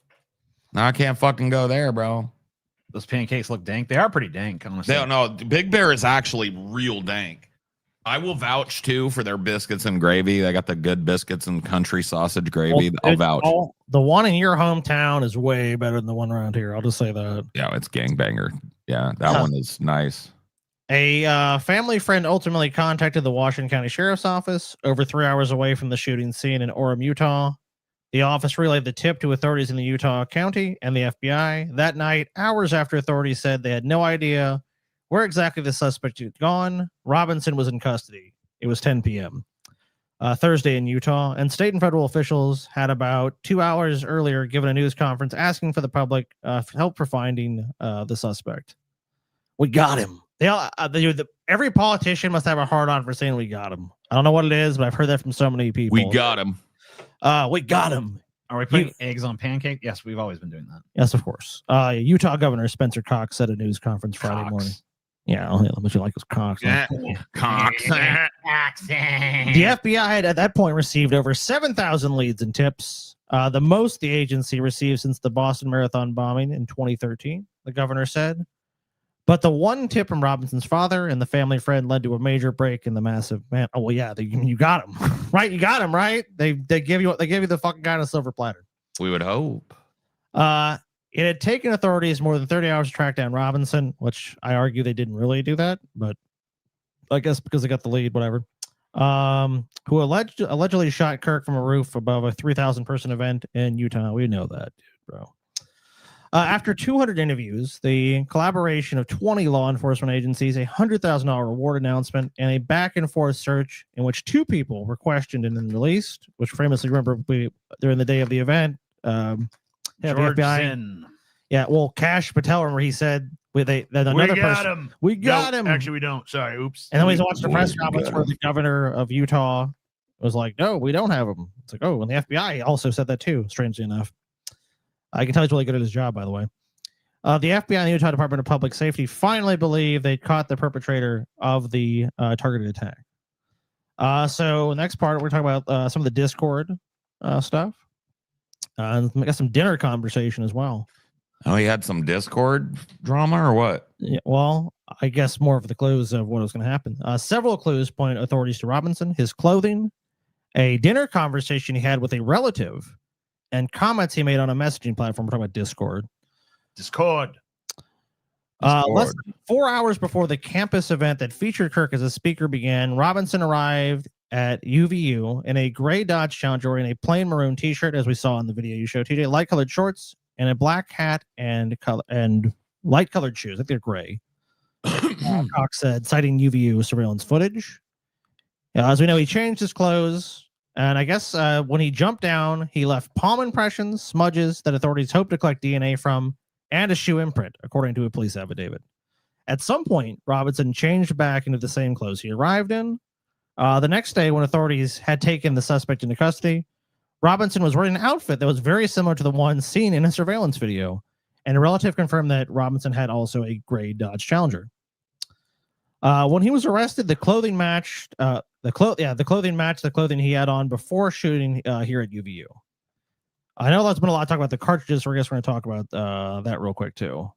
Now I can't fucking go there, bro. Those pancakes look dank. They are pretty dank, honestly. No, Big Bear is actually real dank. I will vouch too for their biscuits and gravy. They got the good biscuits and country sausage gravy. I'll vouch. The one in your hometown is way better than the one around here. I'll just say that. Yeah, it's gangbanger. Yeah, that one is nice. A family friend ultimately contacted the Washington County Sheriff's Office over 3 hours away from the shooting scene in Orem, Utah. The office relayed the tip to authorities in the Utah County and the FBI. That night, hours after authorities said they had no idea where exactly the suspect had gone, Robinson was in custody. It was 10 p.m. Thursday in Utah, and state and federal officials had about 2 hours earlier given a news conference asking for the public help for finding the suspect. We got him. Every politician must have a hard-on for saying we got him. I don't know what it is, but I've heard that from so many people. We got him. We got him. Are we putting eggs on pancake? Yes, we've always been doing that. Yes, of course. Utah Governor Spencer Cox said at a news conference Friday morning. Yeah, what you like was Cox. Cox. The FBI had at that point received over 7,000 leads and tips, the most the agency received since the Boston Marathon bombing in 2013, the governor said. But the one tip from Robinson's father and the family friend led to a major break in the massive man. Oh well, yeah, you got him, right? You got him, right? They give you the fucking guy on a silver platter. We would hope. It had taken authorities more than 30 hours to track down Robinson, which I argue they didn't really do that, but I guess because they got the lead, whatever. Who allegedly shot Kirk from a roof above a 3,000 person event in Utah. We know that, dude, bro. After 200 interviews, the collaboration of 20 law enforcement agencies, a $100,000 reward announcement, and a back-and-forth search in which 2 people were questioned and then released, which famously, remember, during the day of the event, the FBI. Yeah, well, Kash Patel, remember, he said we got him. We got him. Actually, we don't. Sorry, oops. And then we watched the press conference where the governor of Utah was like, no, we don't have him. It's like, oh, and the FBI also said that too, strangely enough. I can tell he's really good at his job, by the way. The FBI and the Utah Department of Public Safety finally believe they caught the perpetrator of the targeted attack. So next part, we're talking about some of the Discord stuff. We got some dinner conversation as well. Oh, he had some Discord drama or what? Yeah, well, I guess more of the clues of what was going to happen. Several clues point authorities to Robinson, his clothing, a dinner conversation he had with a relative, and comments he made on a messaging platform. We're talking about Discord. Less than 4 hours before the campus event that featured Kirk as a speaker began, Robinson arrived at UVU in a gray Dodge Challenger and a plain maroon t-shirt, as we saw in the video you showed, TJ, light colored shorts and a black hat and light colored shoes. I think they're gray. Cox said, citing UVU surveillance footage. As we know, he changed his clothes And I guess when he jumped down, he left palm impressions, smudges that authorities hoped to collect DNA from, and a shoe imprint, according to a police affidavit. At some point, Robinson changed back into the same clothes he arrived in. The next day, when authorities had taken the suspect into custody, Robinson was wearing an outfit that was very similar to the one seen in a surveillance video, and a relative confirmed that Robinson had also a gray Dodge Challenger. When he was arrested, the clothing matched the clothing he had on before shooting here at UVU. I know there's been a lot of talk about the cartridges, so I guess we're going to talk about that real quick too.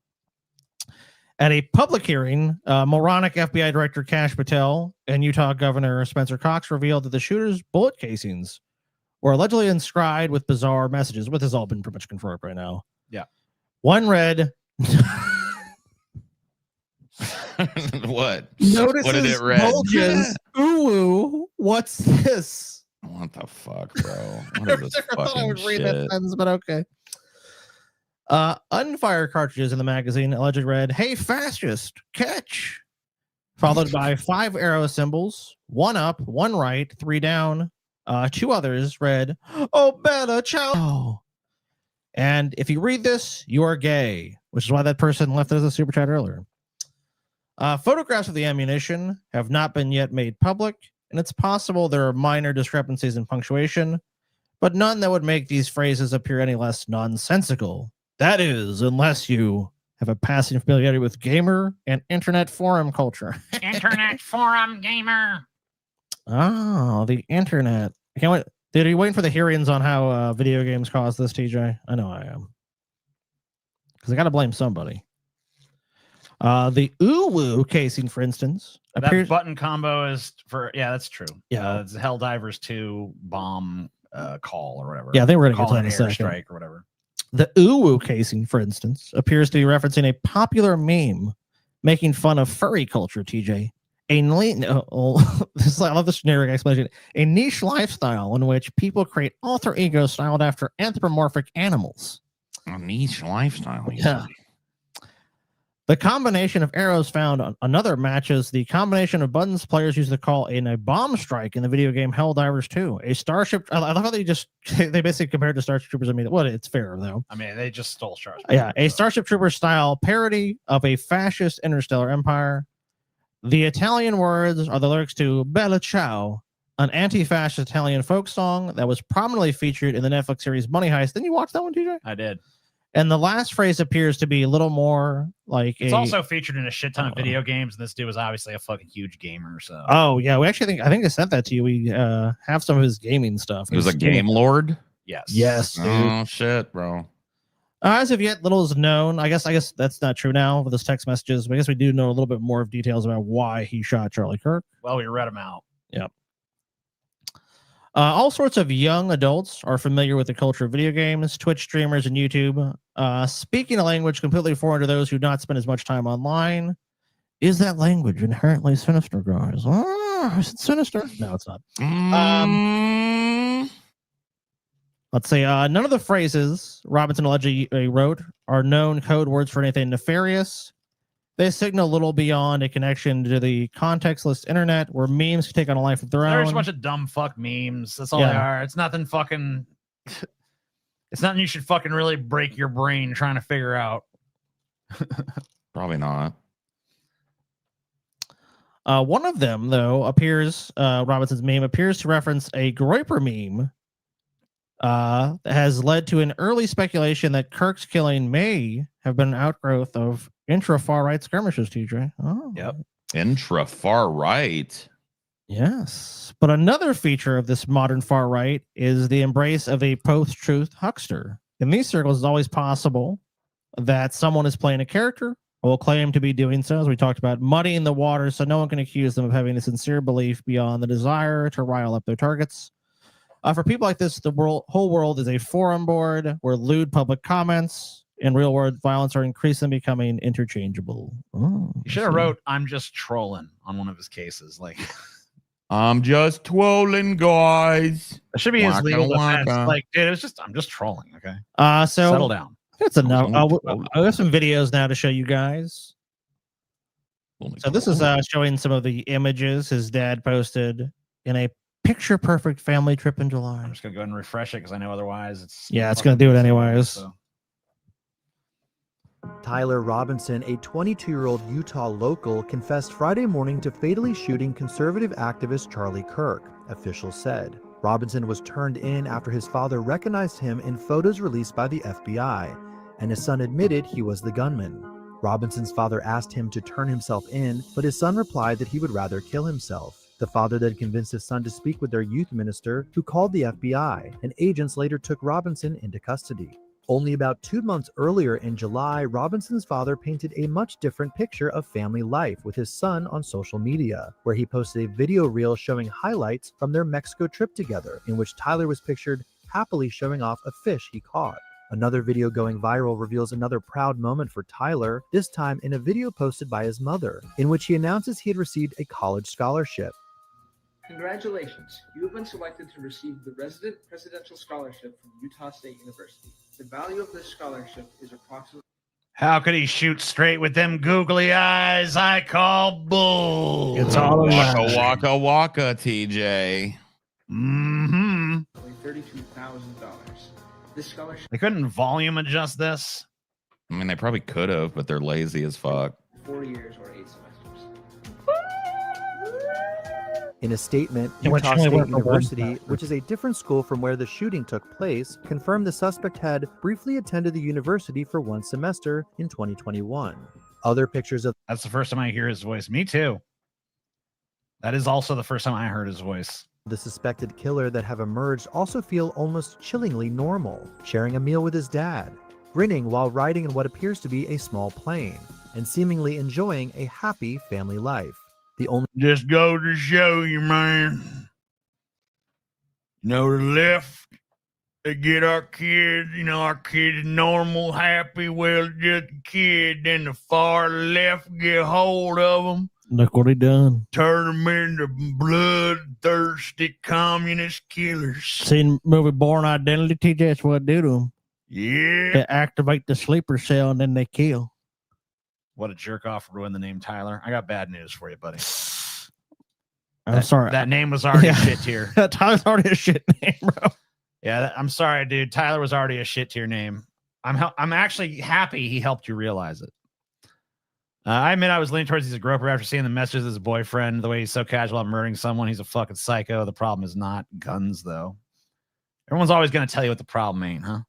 At a public hearing, moronic FBI Director Kash Patel and Utah Governor Spencer Cox revealed that the shooter's bullet casings were allegedly inscribed with bizarre messages. What has all been pretty much confirmed right now. Yeah. One read. What? Notices, what did it read? bulges, ooh, what's this? What the fuck, bro? What is this I thought I would read that shit? sentence, but okay. Unfired cartridges in the magazine allegedly read, "Hey, fascist, catch!" Followed by 5 arrow symbols, 1 up, 1 right, 3 down. 2 others read, "Oh, Bella, ciao." And if you read this, you are gay, which is why that person left us a super chat earlier. Photographs of the ammunition have not been yet made public, and it's possible there are minor discrepancies in punctuation, but none that would make these phrases appear any less nonsensical. That is, unless you have a passing familiarity with gamer and internet forum culture. Internet forum gamer. Oh, the internet. I can't wait. Dude, are you waiting for the hearings on how video games cause this, TJ? I know I am. Because I got to blame somebody. The Uwu casing, for instance, that button combo is for that's true. Yeah, it's Helldivers 2 bomb call or whatever. Yeah, they were going to get to that in a second. second. Strike or whatever. The Uwu casing, for instance, appears to be referencing a popular meme making fun of furry culture. TJ, I love this generic explanation. A niche lifestyle in which people create alter egos styled after anthropomorphic animals. A niche lifestyle. Yeah. The combination of arrows found on another matches the combination of buttons players use to call in a bomb strike in the video game Helldivers 2. A starship. I love how they basically compared to Starship Troopers. I mean, it's fair though. I mean, they just stole Starship. Yeah, a Starship Trooper style parody of a fascist interstellar empire. The Italian words are the lyrics to Bella Ciao, an anti-fascist Italian folk song that was prominently featured in the Netflix series Money Heist. Didn't you watch that one, TJ? I did. And the last phrase appears to be a little more like it's also featured in a shit ton of video games. And this dude was obviously a fucking huge gamer. So oh yeah, I think I sent that to you. We have some of his gaming stuff. He was a game lord. Yes, dude. Oh shit, bro. As of yet, little is known. I guess that's not true now with his text messages. But I guess we do know a little bit more of details about why he shot Charlie Kirk. Well, we read them out. Yep. All sorts of young adults are familiar with the culture of video games, Twitch streamers, and YouTube. Speaking a language completely foreign to those who do not spend as much time online. Is that language inherently sinister, guys? Is it sinister? No, it's not. Let's see. None of the phrases Robinson allegedly wrote are known code words for anything nefarious. They signal a little beyond a connection to the contextless internet where memes can take on a life of their own. There's a bunch of dumb fuck memes. That's all they are. It's nothing fucking... It's nothing you should fucking really break your brain trying to figure out. Probably not. One of them, though, Robinson's meme appears to reference a Groiper meme that has led to an early speculation that Kirk's killing may have been an outgrowth of intra-far right skirmishes, TJ. Oh. Yep. Intra-far right. Yes. But another feature of this modern far right is the embrace of a post-truth huckster. In these circles, it's always possible that someone is playing a character or will claim to be doing so, as we talked about, muddying the water so no one can accuse them of having a sincere belief beyond the desire to rile up their targets. For people like this, the whole world is a forum board where lewd public comments and real-world violence are increasingly becoming interchangeable. Oh, you should have wrote, "I'm just trolling" on one of his cases. Like, I'm just trolling, guys. That should be his legal defense. Like, dude, I'm just trolling. Okay. So settle down. That's enough. I have some videos now to show you guys. So this is showing some of the images his dad posted in a picture perfect family trip in July. I'm just gonna go ahead and refresh it because I know otherwise it's it's gonna do it anyways. So. Tyler Robinson, a 22-year-old Utah local, confessed Friday morning to fatally shooting conservative activist Charlie Kirk, officials said. Robinson was turned in after his father recognized him in photos released by the FBI, and his son admitted he was the gunman. Robinson's father asked him to turn himself in, but his son replied that he would rather kill himself. The father then convinced his son to speak with their youth minister, who called the FBI, and agents later took Robinson into custody. Only about 2 months earlier in July, Robinson's father painted a much different picture of family life with his son on social media, where he posted a video reel showing highlights from their Mexico trip together, in which Tyler was pictured happily showing off a fish he caught. Another video going viral reveals another proud moment for Tyler, this time in a video posted by his mother, in which he announces he had received a college scholarship. Congratulations, you have been selected to receive the Resident Presidential Scholarship from Utah State University. The value of this scholarship is approximately... How could he shoot straight with them googly eyes? I call bull. It's all waka waka waka, TJ. Mm-hmm. $32,000. This scholarship... They couldn't volume adjust this? I mean, they probably could have, but they're lazy as fuck. 4 years or 8 semesters. In a statement, Utah State University, which is a different school from where the shooting took place, confirmed the suspect had briefly attended the university for 1 semester in 2021. Other pictures of... That's the first time I hear his voice. Me too. That is also the first time I heard his voice. The suspected killer that have emerged also feel almost chillingly normal, sharing a meal with his dad, grinning while riding in what appears to be a small plane, and seemingly enjoying a happy family life. The only... Just go to show you, man. The left, they get our kids, our kids normal, happy, well-adjusted kid. Then the far left get hold of them. Look what he done. Turn them into bloodthirsty communist killers. Seen movie Born Identity, TJ, that's what they do to them. Yeah. They activate the sleeper cell and then they kill. What a jerk off ruined the name Tyler. I got bad news for you, buddy. I'm sorry. That name was already a shit tier. Tyler's already a shit name, bro. Yeah, I'm sorry, dude. Tyler was already a shit tier name. I'm actually happy he helped you realize it. I admit I was leaning towards he's a groper after seeing the messages of his boyfriend, the way he's so casual about murdering someone. He's a fucking psycho. The problem is not guns, though. Everyone's always going to tell you what the problem ain't, huh?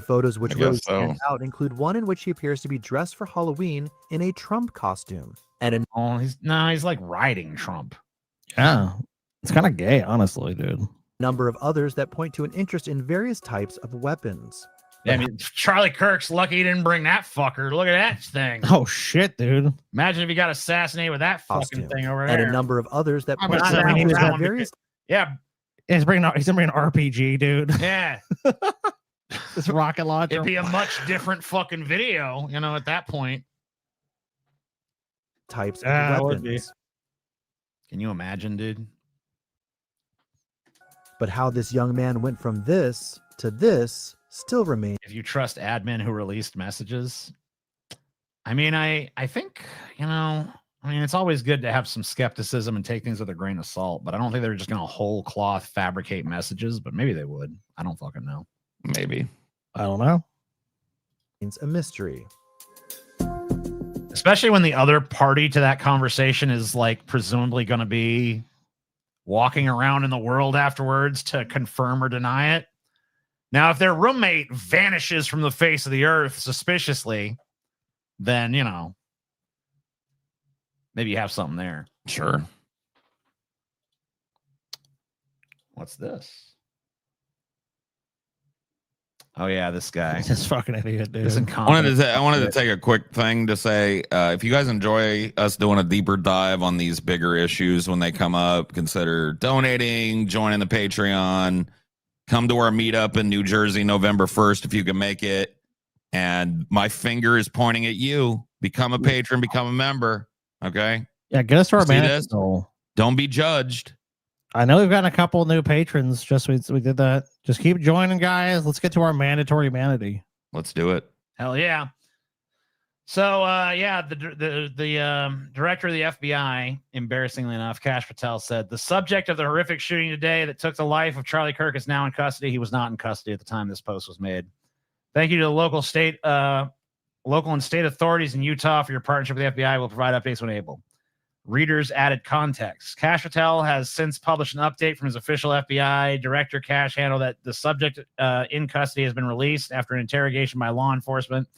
Photos which really stand out include one in which he appears to be dressed for Halloween in a Trump costume. And he's like riding Trump. Yeah, it's kind of gay, honestly, dude. Number of others that point to an interest in various types of weapons. Yeah, I mean, Charlie Kirk's lucky he didn't bring that fucker. Look at that thing. Oh shit, dude! Imagine if he got assassinated with that fucking thing over there. And a number of others that point to various. Yeah, he's bringing an RPG, dude. Yeah. This rocket launcher. It'd be a much different fucking video, at that point. Types of weapons. Can you imagine, dude? But how this young man went from this to this still remains. If you trust admin who released messages, I mean, I think, it's always good to have some skepticism and take things with a grain of salt, but I don't think they're just going to whole cloth fabricate messages, but maybe they would. I don't fucking know. Maybe. I don't know. It's a mystery. Especially when the other party to that conversation is like presumably going to be walking around in the world afterwards to confirm or deny it. Now, if their roommate vanishes from the face of the earth suspiciously, then, maybe you have something there. Sure. What's this? Oh yeah, this guy. This fucking idiot, dude. I wanted to take a quick thing to say, if you guys enjoy us doing a deeper dive on these bigger issues when they come up, consider donating, joining the Patreon, come to our meetup in New Jersey, November 1st, if you can make it. And my finger is pointing at you. Become a patron, become a member. Okay. Yeah, get us to our mandatory goal. Don't be judged. I know we've gotten a couple new patrons. We did that. Just keep joining, guys. Let's get to our mandatory humanity. Let's do it. Hell yeah. So yeah, the director of the FBI, embarrassingly enough, Kash Patel, said the subject of the horrific shooting today that took the life of Charlie Kirk is now in custody. He was not in custody at the time this post was made. Thank you to the local and state authorities in Utah for your partnership with the FBI. We'll provide updates when able. Readers added context. Kash Patel has since published an update from his official FBI director, Kash Handel, that the subject in custody has been released after an interrogation by law enforcement.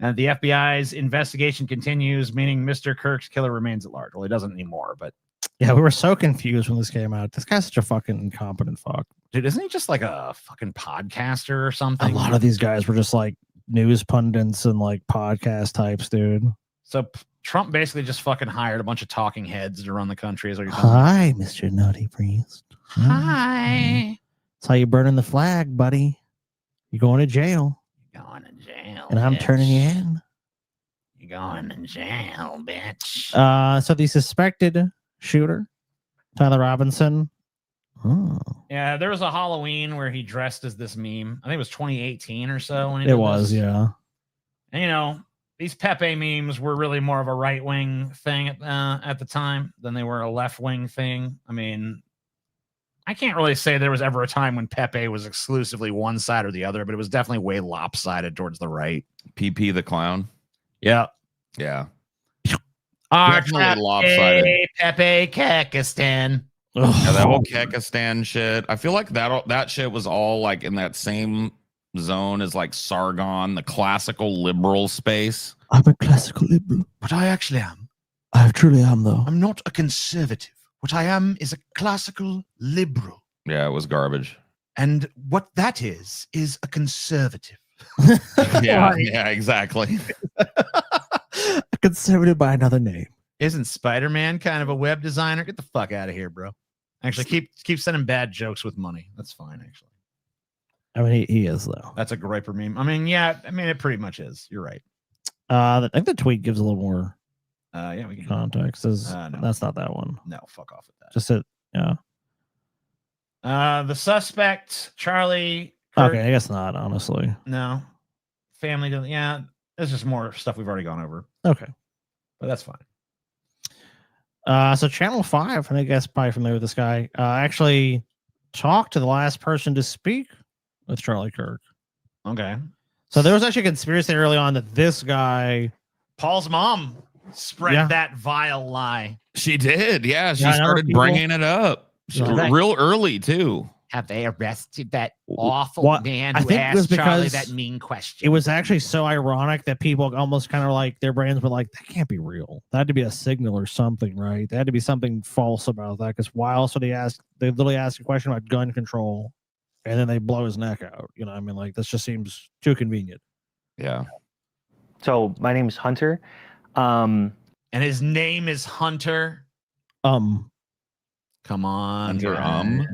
And the FBI's investigation continues, meaning Mr. Kirk's killer remains at large. Well, he doesn't anymore, but yeah, we were so confused when this came out. This guy's such a fucking incompetent fuck. Dude, isn't he just like a fucking podcaster or something? A lot of these guys were just like news pundits and like podcast types, dude. So Trump basically just fucking hired a bunch of talking heads to run the country. Is what you're Hi, Mr. Naughty Priest. Hi. That's how you burning the flag, buddy. You're going to jail. Going to jail. And I'm turning you in. You're going to jail, bitch. So the suspected shooter, Tyler Robinson. Oh. Yeah, there was a Halloween where he dressed as this meme. I think it was 2018 or so. When he it was, yeah. And, you know, these Pepe memes were really more of a right-wing thing at the time than they were a left-wing thing. I mean, I can't really say there was ever a time when Pepe was exclusively one side or the other, but it was definitely way lopsided towards the right. PP the clown. Yeah. Yeah. Definitely lopsided. Pepe Kekistan. Yeah, that whole Kekistan shit. I feel like that shit was all like in that same zone as like Sargon, the classical liberal space. I'm a classical liberal. But I actually am. I truly am, though. I'm not a conservative. What I am is a classical liberal. Yeah, it was garbage. And what that is a conservative. Yeah, yeah, exactly. A conservative by another name. Isn't Spider-Man kind of a web designer? Get the fuck out of here, bro. Actually, keep sending bad jokes with money. That's fine, actually. I mean, he is, though. That's a griper meme. I mean, yeah, I mean, it pretty much is. You're right. I think the tweet gives a little more yeah, we can context. No. That's not that one. No, fuck off with that. Just it, yeah. The suspect, Charlie Kirk, okay, I guess not, honestly. No. Family doesn't. Yeah, this is more stuff we've already gone over. Okay. But that's fine. So Channel 5, I guess probably familiar with this guy, actually talked to the last person to speak with Charlie Kirk. Okay. So there was actually a conspiracy early on that this guy, Paul's mom, spread that vile lie. She did. Yeah, she started bringing it up real early, too. Have they arrested that awful man who asked Charlie that mean question? It was actually so ironic that people almost kind of like their brains were like, that can't be real. That had to be a signal or something, right? There had to be something false about that. Because why else would they literally ask a question about gun control and then they blow his neck out? You know, I mean, like, this just seems too convenient. Yeah. So my name is Hunter. And his name is Hunter. Come on. Hunter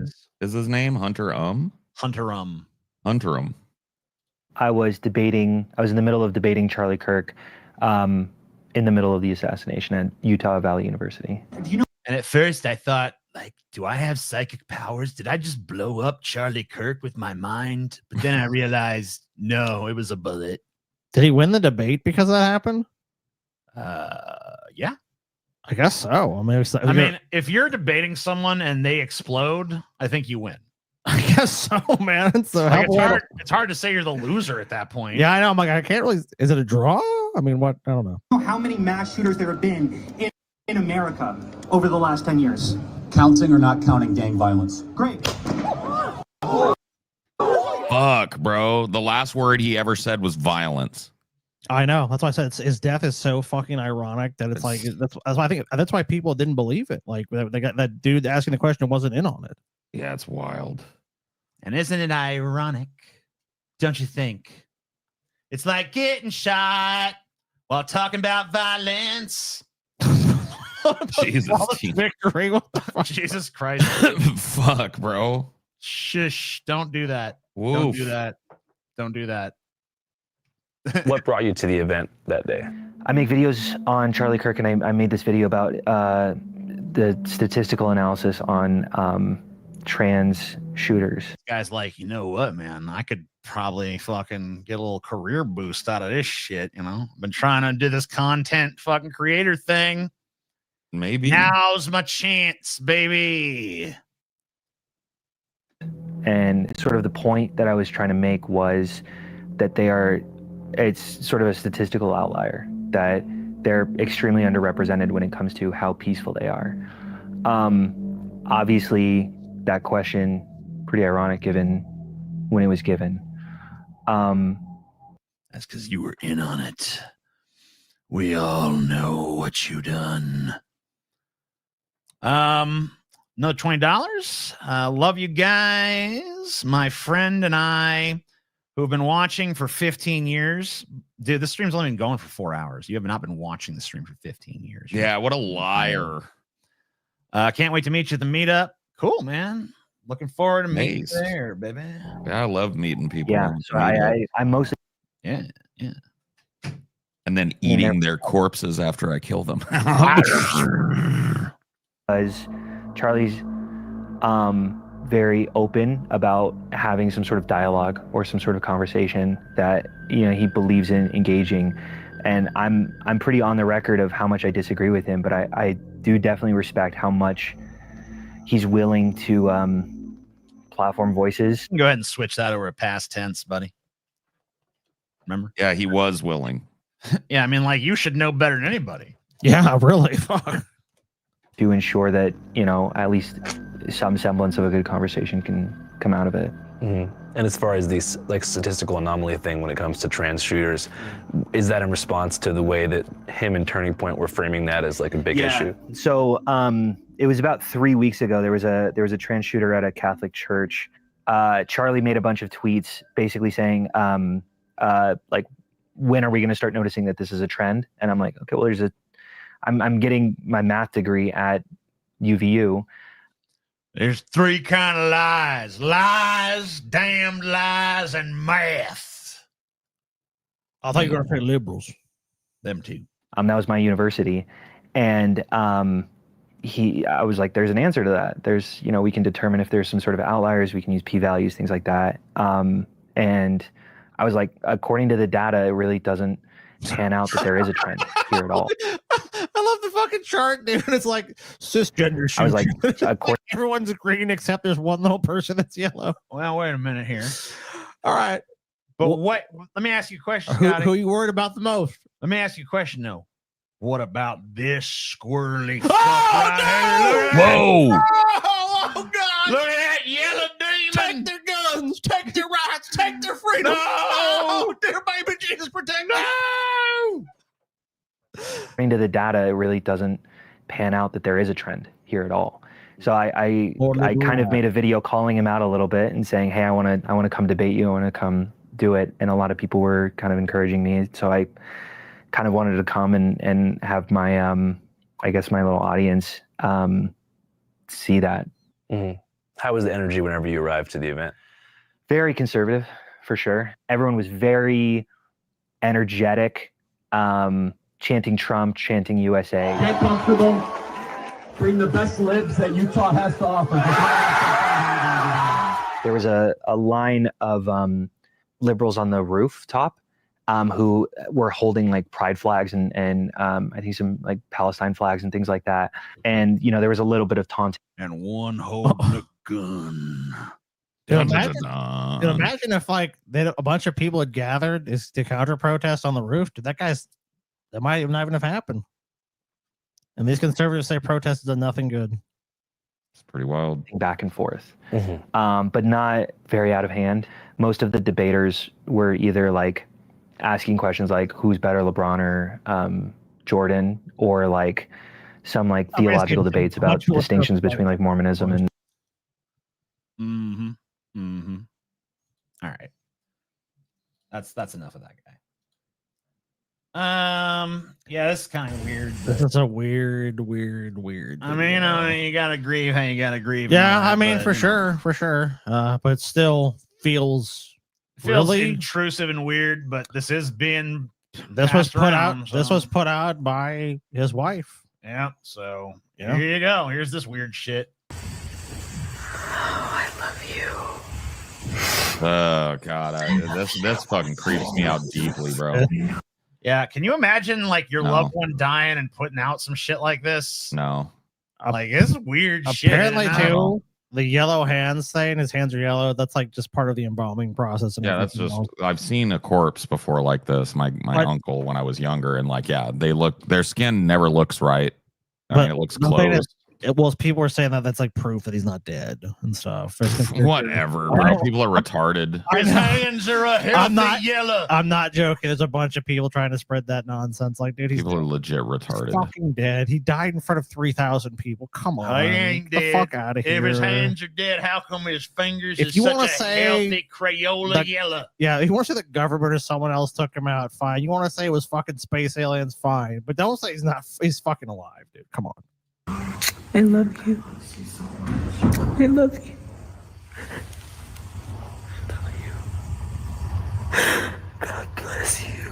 is his name Hunter Hunter I was in the middle of debating Charlie Kirk in the middle of the assassination at Utah Valley University. And at first I thought, like, do I have psychic powers? Did I just blow up Charlie Kirk with my mind? But then I realized, no, it was a bullet. Did he win the debate because that happened? Yeah. I guess so. I mean, if you're debating someone and they explode, I think you win. I guess so, man. So like it's hard to say you're the loser at that point. Yeah, I know. I'm like, I can't really. Is it a draw? I mean, what? I don't know. How many mass shooters there have been in America over the last 10 years? Counting or not counting gang violence? Great. Fuck, bro. The last word he ever said was violence. I know. That's why I said his death is so fucking ironic that it's like that's why I think that's why people didn't believe it. Like they got that dude asking the question wasn't in on it. Yeah, it's wild. And isn't it ironic? Don't you think? It's like getting shot while talking about violence. Jesus, victory. What the fuck? Jesus Christ. Fuck, bro. Shush. Don't do that. Woof. Don't do that. Don't do that. What brought you to the event that day? I make videos on Charlie Kirk, and I made this video about the statistical analysis on trans shooters. Guy's like, you know what, man? I could probably fucking get a little career boost out of this shit. You know, I've been trying to do this content fucking creator thing. Maybe now's my chance, baby. And sort of the point that I was trying to make was that it's sort of a statistical outlier, that they're extremely underrepresented when it comes to how peaceful they are. Obviously, that question, pretty ironic given when it was given. That's because you were in on it. We all know what you done. No $20. Love you guys. My friend and I, who have been watching for 15 years. Dude, the stream's only been going for 4 hours. You have not been watching the stream for 15 years. Yeah, what a liar. Can't wait to meet you at the meetup. Cool, man. Looking forward to meeting you there, baby. Yeah, I love meeting people. Yeah, so I mostly. Yeah. And then eating their corpses after I kill them. Because Charlie's very open about having some sort of dialogue or some sort of conversation that he believes in engaging, and I'm pretty on the record of how much I disagree with him, but I do definitely respect how much he's willing to platform voices. Go ahead and switch that over to past tense, buddy. Remember? Yeah, he was willing. Yeah, I mean, like, you should know better than anybody. Yeah, really. Fuck. To ensure that at least some semblance of a good conversation can come out of it. Mm-hmm. And as far as these statistical anomaly thing when it comes to trans shooters, is that in response to the way that him and Turning Point were framing that as a big issue? So it was about 3 weeks ago. There was a trans shooter at a Catholic church. Charlie made a bunch of tweets basically saying when are we going to start noticing that this is a trend? And I'm like, okay, well, I'm getting my math degree at UVU. There's 3 kind of lies: lies, damned lies, and math. I thought you were going to say liberals. Them too. That was my university, and I was like, there's an answer to that. There's we can determine if there's some sort of outliers. We can use p-values, things like that. And I was like, according to the data, it really doesn't pan out that there is a trend here at all. I love the fucking chart, dude. It's like cisgender shooter. I was like, everyone's green except there's one little person that's yellow. Well, wait a minute here. All right. But let me ask you a question, who Scotty. you worried about the most? Let me ask you a question, though. What about this squirrely Oh, fuck right here? Whoa! Oh, God! Look at that yellow demon! Take their guns! Take their rights! Take their freedom! No! Dear baby Jesus, protect me! No! According to the data, it really doesn't pan out that there is a trend here at all. So I kind of made a video calling him out a little bit and saying, hey, I want to come debate you. I want to come do it. And a lot of people were kind of encouraging me. So I kind of wanted to come and have my, I guess my little audience see that. Mm-hmm. How was the energy whenever you arrived to the event? Very conservative, for sure. Everyone was very energetic, chanting Trump, chanting USA. Get comfortable. Bring the best libs that Utah has to offer. There was a line of liberals on the rooftop who were holding like pride flags and I think some like Palestine flags and things like that. And, there was a little bit of taunting. And one holding a gun. Imagine if like a bunch of people had gathered to counter protest on the roof. That might not even have happened. And these conservatives say protest has done nothing good. It's pretty wild. Back and forth, but not very out of hand. Most of the debaters were either like asking questions like who's better, LeBron or Jordan, or like some like theological debates about distinctions between like Mormonism and. All right. That's enough of that guy. Yeah, this is kind of weird. This is a weird. I mean, you gotta grieve how you gotta grieve. Yeah, I mean, for sure. But it still feels really intrusive and weird. But this is being this was put out. This was put out by his wife. Yeah. So here you go. Here's this weird shit. Oh God, this fucking creeps me out deeply, bro. Yeah, can you imagine like your loved one dying and putting out some shit like this? No, like it's weird apparently shit. Too, the yellow hands thing, his hands are yellow. That's like just part of the embalming process. And yeah, that's just. I've seen a corpse before like this. My uncle when I was younger, and like their skin never looks right. I mean, it looks closed. Well, people were saying that's like proof that he's not dead and stuff. Whatever, bro. People are retarded. His hands are a healthy yellow. I'm not joking. There's a bunch of people trying to spread that nonsense. Like, dude, people are legit retarded. He's fucking dead. He died in front of 3,000 people. Come on, he ain't get the dead. fuck out of here. If his hands are dead, how come his fingers If is you such wanna a say healthy Crayola yellow? Yeah, if you want to say the government or someone else took him out, fine. You want to say it was fucking space aliens, fine. But don't say he's fucking alive, dude. Come on. I love you. I love you. God bless you.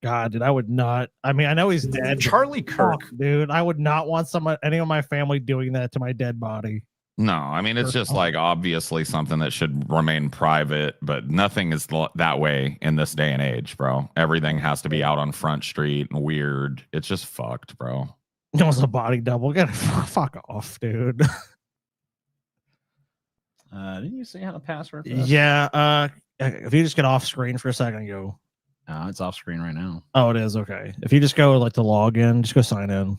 God, dude, I would not. I mean, I know he's dead. Charlie Kirk, dude, I would not want any of my family doing that to my dead body. No, I mean, it's just like obviously something that should remain private, but nothing is that way in this day and age, bro. Everything has to be out on Front Street and weird. It's just fucked, bro. It was a body double. Get fuck off, dude. Didn't you say how to password for this? Yeah. If you just get off screen for a second and go. It's off screen right now. Oh, it is. Okay. If you just go like to log in, just go sign in.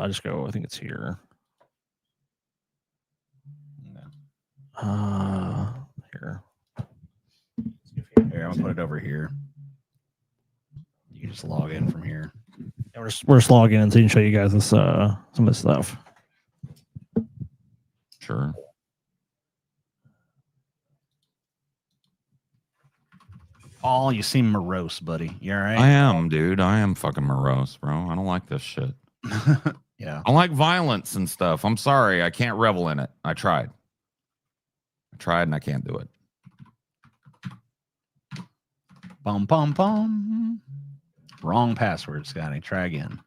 Just go. I think it's here. Here. Here, I'll put it over here. You can just log in from here. Yeah, we're just logging in so you can show you guys this some of this stuff. Sure. Paul, you seem morose, buddy. You all right? I am, dude. I am fucking morose, bro. I don't like this shit. Yeah. I like violence and stuff. I'm sorry. I can't revel in it. I tried and I can't do it. Bum, bum, bum. Wrong password, Scotty. Try again.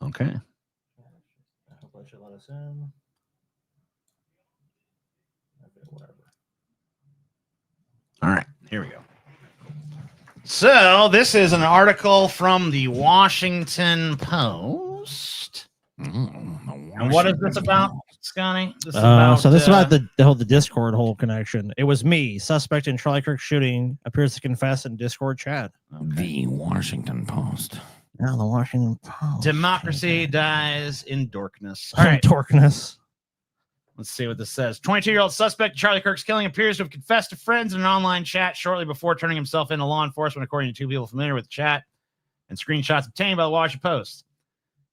Okay. I hope that should let us in. Okay, whatever. All right. Here we go. So this is an article from the Washington Post. And what is this about, Scotty? This is about, so this is about the Discord whole connection. It was me. Suspect in Charlie Kirk shooting appears to confess in Discord chat. The Washington Post. Yeah, the Washington Post. Democracy dies in darkness. All right, darkness. Let's see what this says. 22-year-old suspect in Charlie Kirk's killing appears to have confessed to friends in an online chat shortly before turning himself into law enforcement, according to two people familiar with the chat and screenshots obtained by the Washington Post.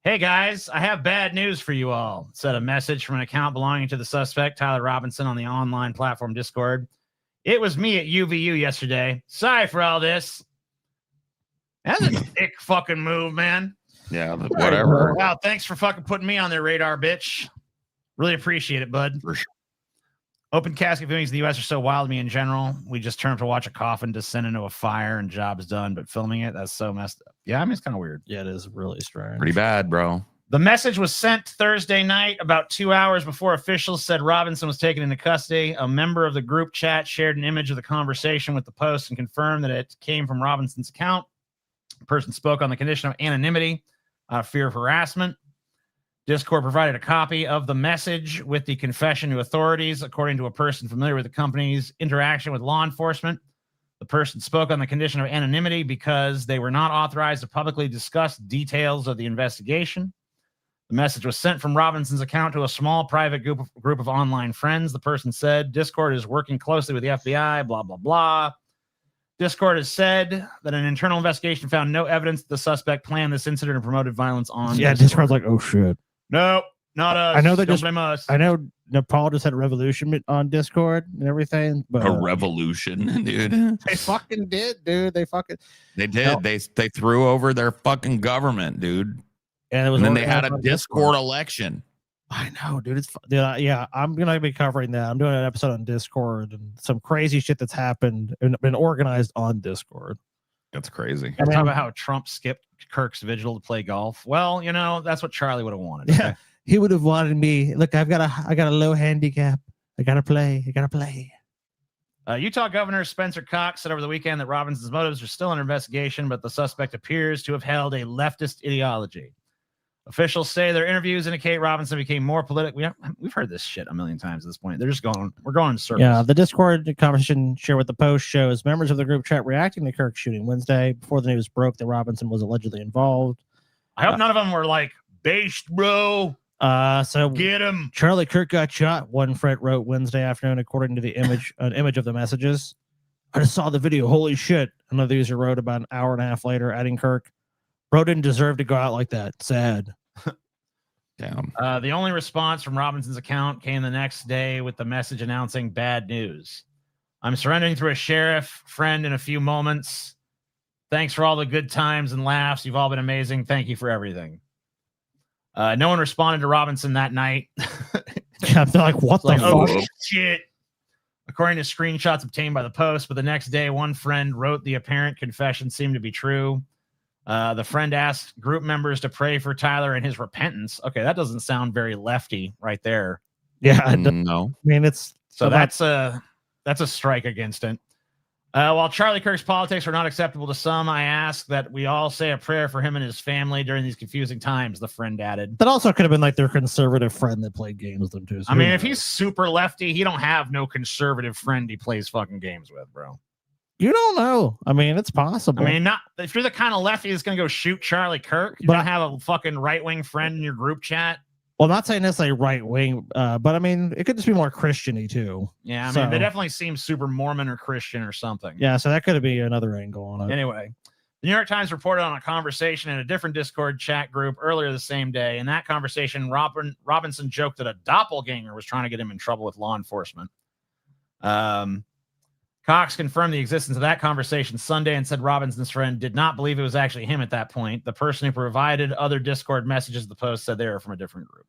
Hey, guys, I have bad news for you all, said a message from an account belonging to the suspect, Tyler Robinson, on the online platform Discord. It was me at UVU yesterday. Sorry for all this. That's a dick fucking move, man. Yeah, whatever. Wow, thanks for fucking putting me on their radar, bitch. Really appreciate it, bud. For sure. Open casket viewings in the U.S. are so wild to me in general. We just turn up to watch a coffin descend into a fire and job is done, but filming it, that's so messed up. Yeah, I mean, it's kind of weird. Yeah, it is really strange. Pretty bad, bro. The message was sent Thursday night, about 2 hours before officials said Robinson was taken into custody. A member of the group chat shared an image of the conversation with the Post and confirmed that it came from Robinson's account. The person spoke on the condition of anonymity, fear of harassment. Discord provided a copy of the message with the confession to authorities, according to a person familiar with the company's interaction with law enforcement. The person spoke on the condition of anonymity because they were not authorized to publicly discuss details of the investigation. The message was sent from Robinson's account to a small private group of online friends. The person said, Discord is working closely with the FBI, blah, blah, blah. Discord has said that an internal investigation found no evidence that the suspect planned this incident or promoted violence on Yeah, Discord. Discord's like, oh, shit. No, not us. I know they Don't just blame us. I know Nepal just had a revolution on Discord and everything, but A revolution, dude. they fucking did, dude. They did. No. They threw over their fucking government, dude. And it was then they had a on Discord election. I know, dude. Yeah, I'm gonna be covering that. I'm doing an episode on Discord and some crazy shit that's happened and been organized on Discord. That's crazy. Talk about how Trump skipped Kirk's vigil to play golf. Well, that's what Charlie would have wanted. Okay? Yeah, he would have wanted me. Look, I got a low handicap. I gotta play. Utah Governor Spencer Cox said over the weekend that Robinson's motives are still under investigation, but the suspect appears to have held a leftist ideology. Officials say their interviews indicate Robinson became more political. We've heard this shit a million times at this point. We're going in circles. Yeah, the Discord conversation shared with the Post shows members of the group chat reacting to Kirk's shooting Wednesday before the news broke that Robinson was allegedly involved. I hope none of them were like, based, bro. So get him. Charlie Kirk got shot, one friend wrote Wednesday afternoon, according to the image of the messages. I just saw the video. Holy shit. Another user wrote about an hour and a half later, adding Kirk. Bro didn't deserve to go out like that. Sad. Damn. The only response from Robinson's account came the next day with the message announcing bad news. I'm surrendering through a sheriff friend in a few moments. Thanks for all the good times and laughs. You've all been amazing. Thank you for everything. No one responded to Robinson that night. Yeah, they're like, what the fuck? Oh, shit. According to screenshots obtained by the Post, but the next day, one friend wrote the apparent confession seemed to be true. The friend asked group members to pray for Tyler and his repentance. Okay, that doesn't sound very lefty right there. Yeah, no. I mean, it's so that's a strike against it. While Charlie Kirk's politics are not acceptable to some, I ask that we all say a prayer for him and his family during these confusing times, the friend added. That also could have been like their conservative friend that played games with them too. So I mean, if he's super lefty, he don't have no conservative friend he plays fucking games with, bro. You don't know. I mean, it's possible. I mean, not if you're the kind of lefty that's gonna go shoot Charlie Kirk, you don't have a fucking right-wing friend in your group chat. Well, I'm not saying necessarily right wing, but I mean, it could just be more Christian-y too. Yeah, I mean, they definitely seem super Mormon or Christian or something. Yeah, so that could be another angle on it. Anyway, the New York Times reported on a conversation in a different Discord chat group earlier the same day. In that conversation, Robinson joked that a doppelganger was trying to get him in trouble with law enforcement. Cox confirmed the existence of that conversation Sunday and said Robinson's friend did not believe it was actually him at that point. The person who provided other Discord messages to the Post said they were from a different group.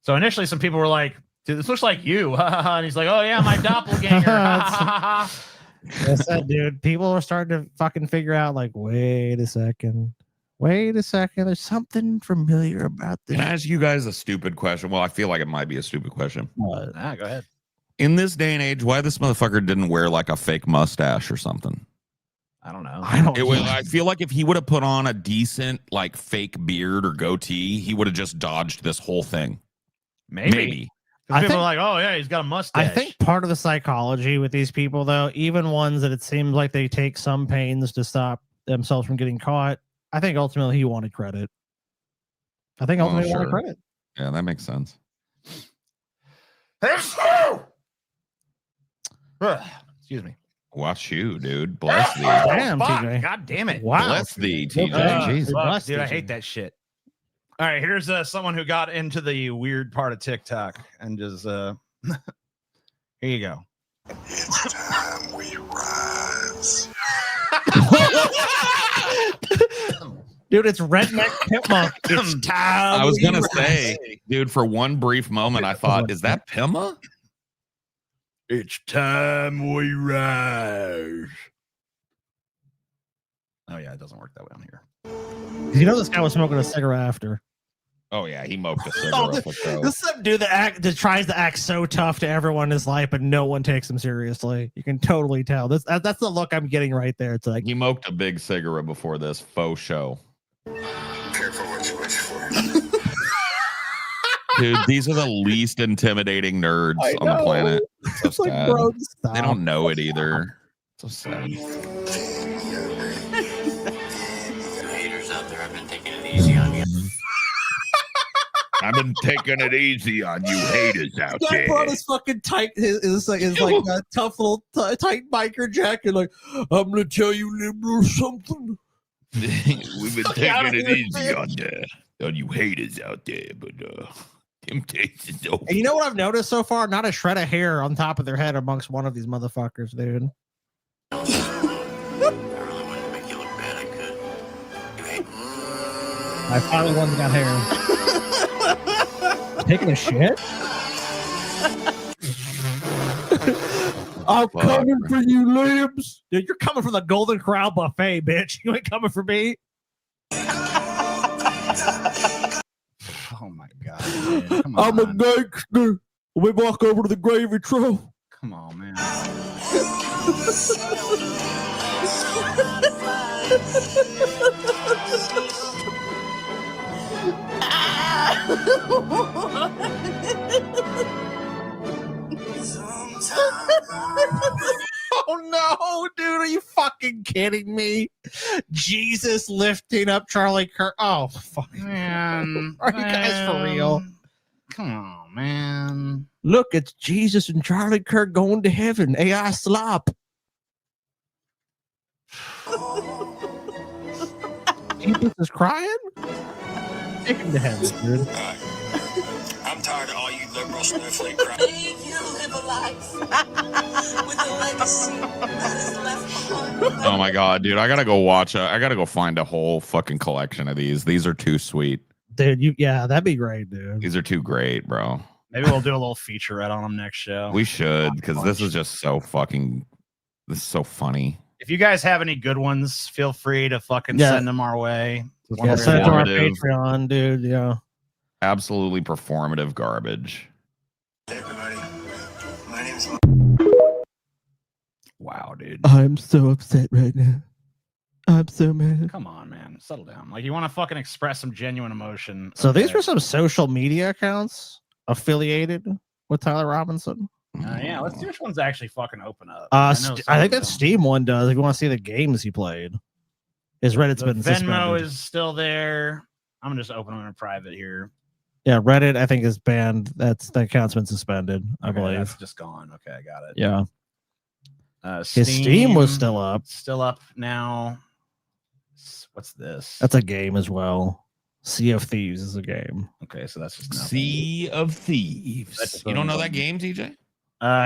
So initially, some people were like, dude, this looks like you. And he's like, oh, yeah, my doppelganger. That's that, dude. People are starting to fucking figure out, like, wait a second. There's something familiar about this. Can I ask you guys a stupid question? Well, I feel like it might be a stupid question. Go ahead. In this day and age, why this motherfucker didn't wear like a fake mustache or something? I don't know. I feel like if he would have put on a decent like fake beard or goatee, he would have just dodged this whole thing. Maybe. People are like, oh yeah, he's got a mustache. I think part of the psychology with these people, though, even ones that it seems like they take some pains to stop themselves from getting caught, I think ultimately he wanted credit. Wanted credit. Yeah, that makes sense. Excuse me. Watch you, dude. Bless thee. Damn, fuck. TJ. God damn it. Wow. Bless thee, TJ. Jesus. Fuck, dude, I hate that shit. All right, here's someone who got into the weird part of TikTok and just here you go. It's time we rise. Dude, it's redneck Pimma. It's time. I was gonna say, dude, for one brief moment, I thought, is that Pimma? It's time we rise. Oh yeah, it doesn't work that way on here. You know this guy was smoking a cigarette after. Oh yeah, he moked a cigarette. This is some dude that tries to act so tough to everyone in his life, but no one takes him seriously. You can totally tell. That's the look I'm getting right there. It's like he moked a big cigarette before this faux show. Careful what you wish for. Dude, these are the least intimidating nerds on the planet. So it's like, sad. bro, they don't know it either. So sad. Haters out there, I've been taking it easy on you. I've been taking it easy on you haters out That there. brought his fucking tight, his like a tough little tight biker jacket. Like, I'm gonna tell you, liberal something. We've been taking it easy on you haters out there, but temptation's over. And you know what I've noticed so far? Not a shred of hair on top of their head amongst one of these motherfuckers, dude. I really wanted to make you look bad. I could. You hate. I finally one that got hair. taking a shit? I'm coming for you, limbs. Dude, you're coming for the Golden Corral buffet, bitch. You ain't coming for me. Oh my god, man. Come on. I'm a gangster. We walk over to the gravy trough. Come on, man. Oh no, dude, are you fucking kidding me? Jesus lifting up Charlie Kirk. Oh, fuck. Man. Are you guys for real? Come on, man. Look, it's Jesus and Charlie Kirk going to heaven. AI slop. Jesus is crying? Take him to heaven, dude. I'm tired of all you liberal snowflake crap. You live a life with a legacy that is left behind. Oh my god, dude! I gotta go watch. I gotta go find a whole fucking collection of these. These are too sweet, dude. Yeah, that'd be great, dude. These are too great, bro. Maybe we'll do a little featurette on them next show. We should, because this is just so fucking. This is so funny. If you guys have any good ones, feel free to fucking send them our way. Yeah, send it to our Patreon, dude. Yeah. Absolutely performative garbage. Hey everybody, my name's. Wow, dude. I'm so upset right now. I'm so mad. Come on, man. Settle down. Like, you want to fucking express some genuine emotion. So these were some social media accounts affiliated with Tyler Robinson. Yeah, let's see which ones actually fucking open up. I think that Steam one does. If you want to see the games he played, his Reddit's been Venmo suspended. is still there. I'm gonna just open them in private here. Yeah, Reddit I think is banned. The account's been suspended. I believe That's just gone. Okay, I got it. Yeah. His Steam was still up. Still up now. What's this? That's a game as well. Sea of Thieves is a game. Okay, so that's just nothing. Sea of Thieves. You don't know that game, TJ?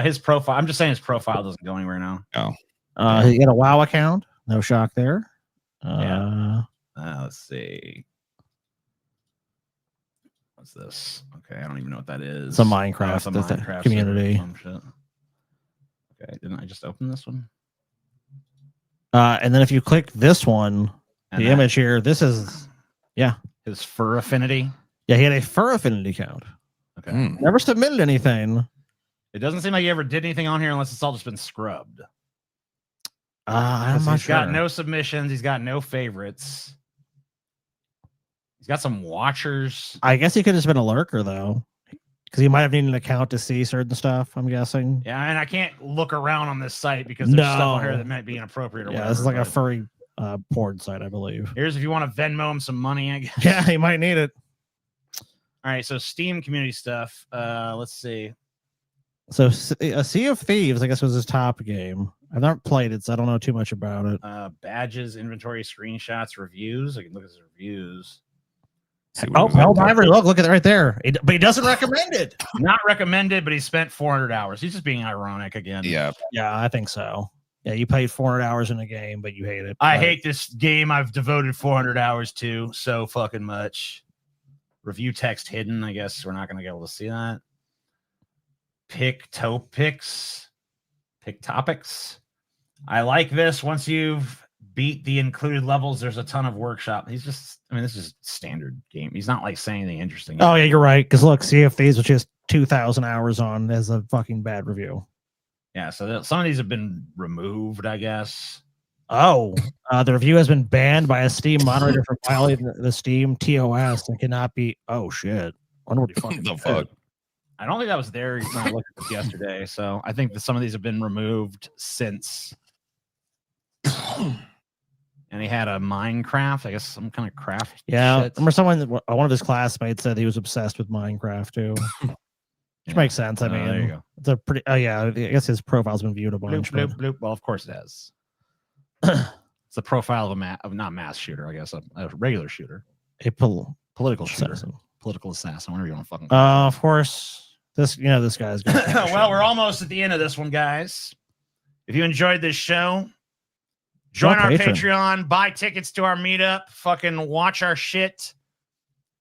His profile. I'm just saying his profile doesn't go anywhere now. Oh. He got a WoW account. No shock there. Let's see. What's this? Okay, I don't even know what that is. It's a Minecraft, community. Okay, didn't I just open this one? And then if you click this one, the image here, this is, his fur affinity. Yeah, he had a fur affinity count. Okay. Never submitted anything. It doesn't seem like he ever did anything on here unless it's all just been scrubbed. I'm not He's sure. got no submissions. He's got no favorites. He's got some watchers. I guess he could have just been a lurker though, because he might have needed an account to see certain stuff. I'm guessing. Yeah, and I can't look around on this site because there's stuff on here that might be inappropriate. Or whatever, this is like a furry porn site, I believe. Here's if you want to Venmo him some money, I guess. Yeah, he might need it. All right, so Steam community stuff. Let's see. So Sea of Thieves, I guess, was his top game. I've not played it, so I don't know too much about it. Badges, inventory, screenshots, reviews. I can look at his reviews. Helldiver, look at it right there. But he doesn't recommend it. Not recommended, but he spent 400 hours. He's just being ironic again. Yeah, I think so. Yeah, you played 400 hours in a game, but you hate it. I hate this game I've devoted 400 hours to so fucking much. Review text hidden. I guess we're not going to be able to see that. Pick topics. I like this. Once you've beat the included levels, there's a ton of workshop. This is standard game. He's not like saying anything interesting. Oh, yeah, you're right. Because look, Sea of Thieves, which has 2,000 hours on, is a fucking bad review. Yeah, so some of these have been removed, I guess. Oh, the review has been banned by a Steam moderator for violating the Steam TOS and cannot be. Oh, shit. I wonder what he fucking the fuck. I don't think that was there when I looked at this yesterday. So I think that some of these have been removed since. And he had a Minecraft, I guess some kind of craft. Yeah, shit. remember one of his classmates said he was obsessed with Minecraft too. Which makes sense. I mean, there you go. It's a pretty. Oh yeah, I guess his profile's been viewed a bunch. Bloop, bloop, bloop. Well, of course it has. It's the profile of not mass shooter, I guess, a regular shooter, political shooter, political assassin, whatever you want to fucking. Of course, this guy's. Well, we're almost at the end of this one, guys. If you enjoyed this show, join our Patreon, buy tickets to our meetup, fucking watch our shit.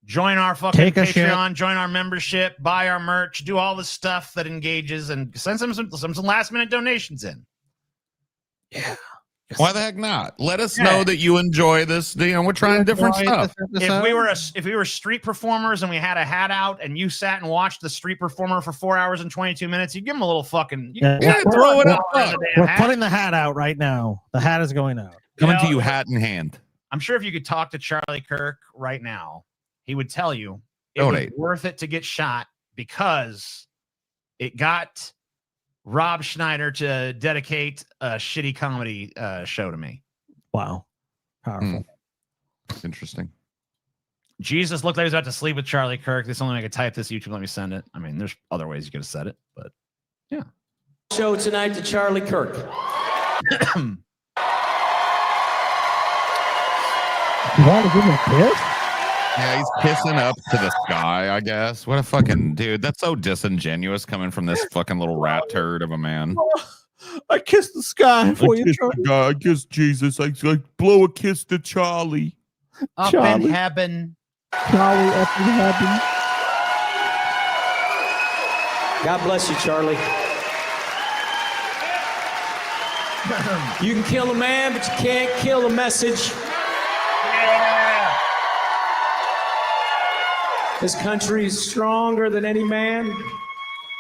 Join our fucking Patreon, join our membership, buy our merch, do all the stuff that engages, and send some last minute donations in. Yeah. Why the heck not? Let us know that you enjoy this. We're trying different stuff. If we were street performers and we had a hat out and you sat and watched the street performer for 4 hours and 22 minutes, you give them a little fucking throw it up. We're putting the hat out right now. The hat is going out. Coming to you hat in hand. I'm sure if you could talk to Charlie Kirk right now, he would tell you it Donate. was worth it to get shot because it got Rob Schneider to dedicate a shitty comedy show to me. Wow. Powerful. Interesting. Jesus looked like he was about to sleep with Charlie Kirk. This only I could type this YouTube. Let me send it. I mean, there's other ways you could have said it, but yeah. Show tonight to Charlie Kirk. You want to give him a kiss? Yeah, he's kissing up to the sky, I guess. What a fucking dude. That's so disingenuous coming from this fucking little rat turd of a man. I kissed the sky for you, Charlie. I kissed Jesus. I blow a kiss to Charlie. Up in heaven. Charlie up in heaven. God bless you, Charlie. You can kill a man, but you can't kill a message. Yeah. This country is stronger than any man,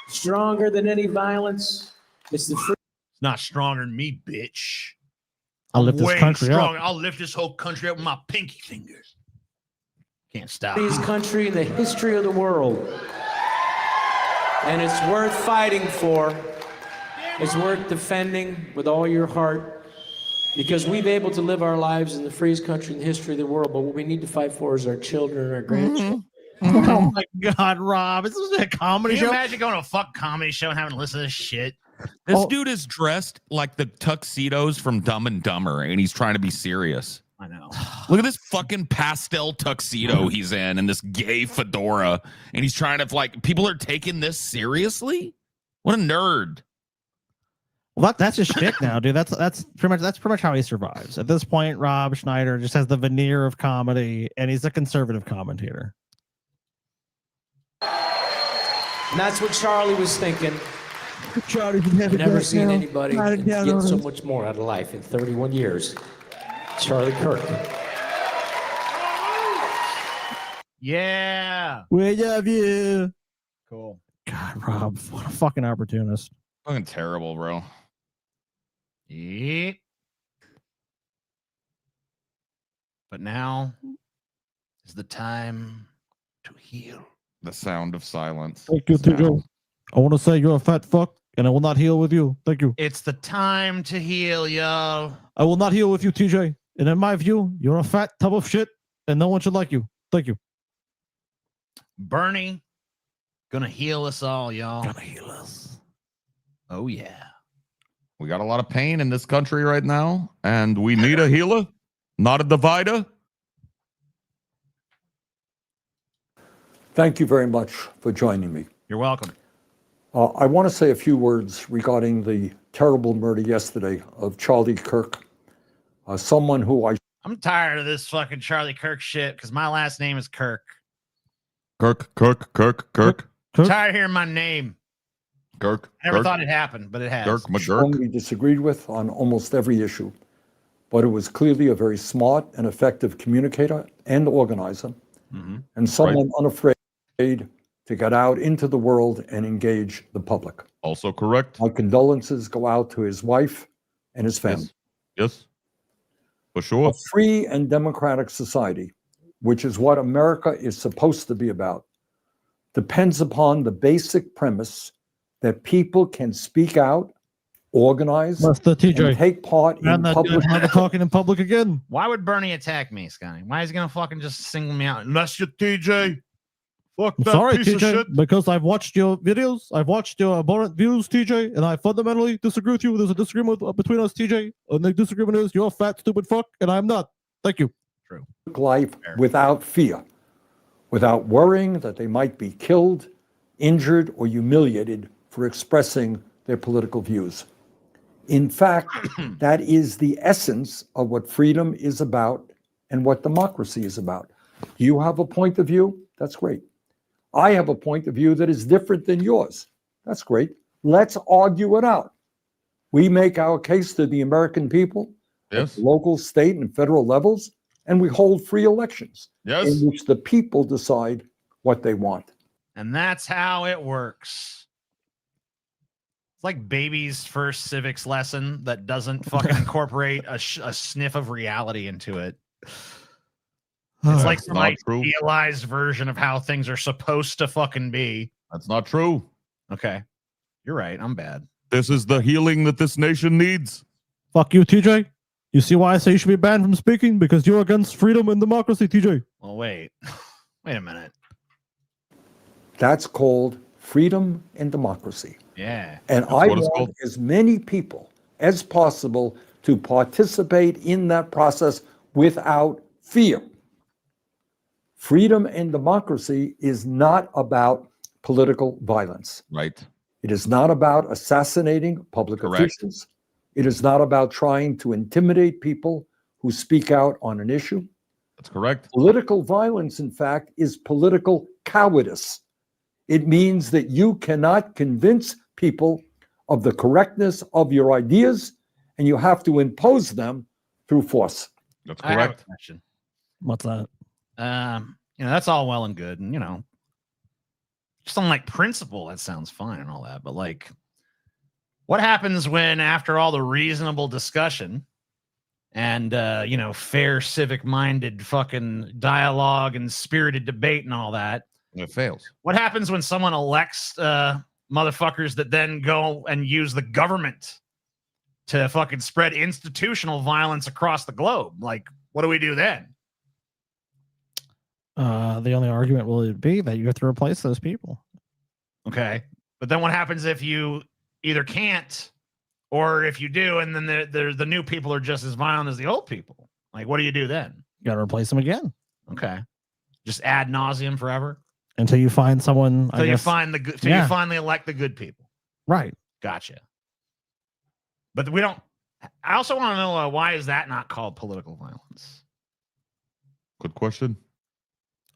stronger than any violence. It's the free. It's not stronger than me, bitch. I'll lift this country up. I'll lift this whole country up with my pinky fingers. Can't stop. This country in the history of the world. And it's worth fighting for. It's worth defending with all your heart. Because we've been able to live our lives in the freest country in the history of the world. But what we need to fight for is our children and our grandchildren. Oh my God, Rob! Is this a comedy Can show? you imagine going to a fuck comedy show and having to listen to this shit? This dude is dressed like the tuxedos from Dumb and Dumber, and he's trying to be serious. I know. Look at this fucking pastel tuxedo he's in, and this gay fedora, and he's trying to people are taking this seriously. What a nerd! Well, that's his shtick now, dude. That's pretty much how he survives. At this point, Rob Schneider just has the veneer of comedy, and he's a conservative commentator. And that's what Charlie was thinking. Charlie, I've never seen anybody get so much more out of life in 31 years. Charlie Kirk. Yeah. We love you. Cool. God, Rob, what a fucking opportunist. Fucking terrible, bro. Yep. But now is the time to heal. The sound of silence. Thank you, TJ. I want to say you're a fat fuck, and I will not heal with you. Thank you. It's the time to heal, yo. I will not heal with you, TJ. And in my view, you're a fat tub of shit, and no one should like you. Thank you. Bernie, gonna heal us all, y'all. Gonna heal us. Oh, yeah. We got a lot of pain in this country right now, and we need a healer, not a divider. Thank you very much for joining me. You're welcome. I want to say a few words regarding the terrible murder yesterday of Charlie Kirk, someone who I'm tired of this fucking Charlie Kirk shit because my last name is Kirk. Kirk. Tired of hearing my name. Kirk. I never thought it happened, but it has. strongly disagreed with on almost every issue, but it was clearly a very smart and effective communicator and organizer, and someone unafraid to get out into the world and engage the public. Also correct. My condolences go out to his wife and his family. Yes. For sure. A free and democratic society, which is what America is supposed to be about, depends upon the basic premise that people can speak out, organize, and take part in public. Never talking in public again. Why would Bernie attack me, Scotty? Why is he gonna fucking just single me out? Unless you're TJ. Fuck I'm that sorry, piece of TJ, shit. because I've watched your videos, I've watched your abhorrent views, TJ, and I fundamentally disagree with you. There's a disagreement between us, TJ, and the disagreement is you're a fat, stupid fuck, and I'm not. Thank you. True. Life without fear, without worrying that they might be killed, injured, or humiliated for expressing their political views. In fact, that is the essence of what freedom is about and what democracy is about. You have a point of view. That's great. I have a point of view that is different than yours. That's great. Let's argue it out. We make our case to the American people at local, state, and federal levels, and we hold free elections in which the people decide what they want. And that's how it works. It's like baby's first civics lesson that doesn't fucking incorporate a sniff of reality into it. It's like some idealized version of how things are supposed to fucking be. That's not true. Okay. You're right. I'm bad. This is the healing that this nation needs. Fuck you, TJ. You see why I say you should be banned from speaking? Because you're against freedom and democracy, TJ. Well, wait. Wait a minute. That's called freedom and democracy. Yeah. And I want as many people as possible to participate in that process without fear. Freedom and democracy is not about political violence. Right. It is not about assassinating public officials. It is not about trying to intimidate people who speak out on an issue. That's correct. Political violence, in fact, is political cowardice. It means that you cannot convince people of the correctness of your ideas, and you have to impose them through force. That's I have a correct. question. What's that? That's all well and good, and just on like principle, that sounds fine and all that, but like, what happens when after all the reasonable discussion and fair civic-minded fucking dialogue and spirited debate and all that, it fails? What happens when someone elects motherfuckers that then go and use the government to fucking spread institutional violence across the globe? Like, what do we do then? The only argument will be that you have to replace those people. Okay. But then what happens if you either can't or if you do, and then the new people are just as violent as the old people? Like, what do you do then? You got to replace them again. Okay. Just ad nauseum forever? Until you find someone. Until you finally elect the good people. Right. Gotcha. But we don't. I also want to know why is that not called political violence? Good question.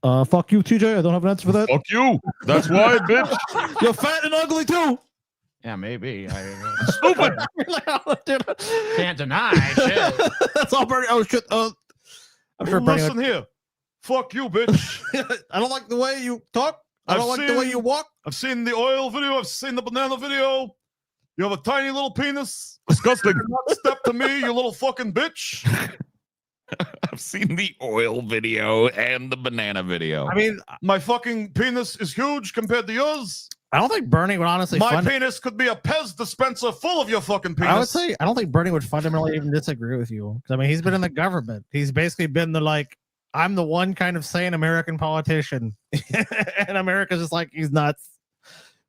Fuck you, TJ. I don't have an answer for that. Fuck you. That's why, bitch. You're fat and ugly too. Yeah, maybe. Stupid. Can't deny shit. That's all Bernie. Oh shit. I'm sure Bernie. Listen here. Fuck you, bitch. I don't like the way you talk. I don't like the way you walk. I've seen the oil video. I've seen the banana video. You have a tiny little penis. Disgusting. Do not step to me, you little fucking bitch. I've seen the oil video and the banana video. I mean, my fucking penis is huge compared to yours. I don't think Bernie would honestly. My penis could be a Pez dispenser full of your fucking penis. I would say I don't think Bernie would fundamentally even disagree with you. I mean, he's been in the government. He's basically been the like, I'm the one kind of sane American politician, and America's just like, he's nuts.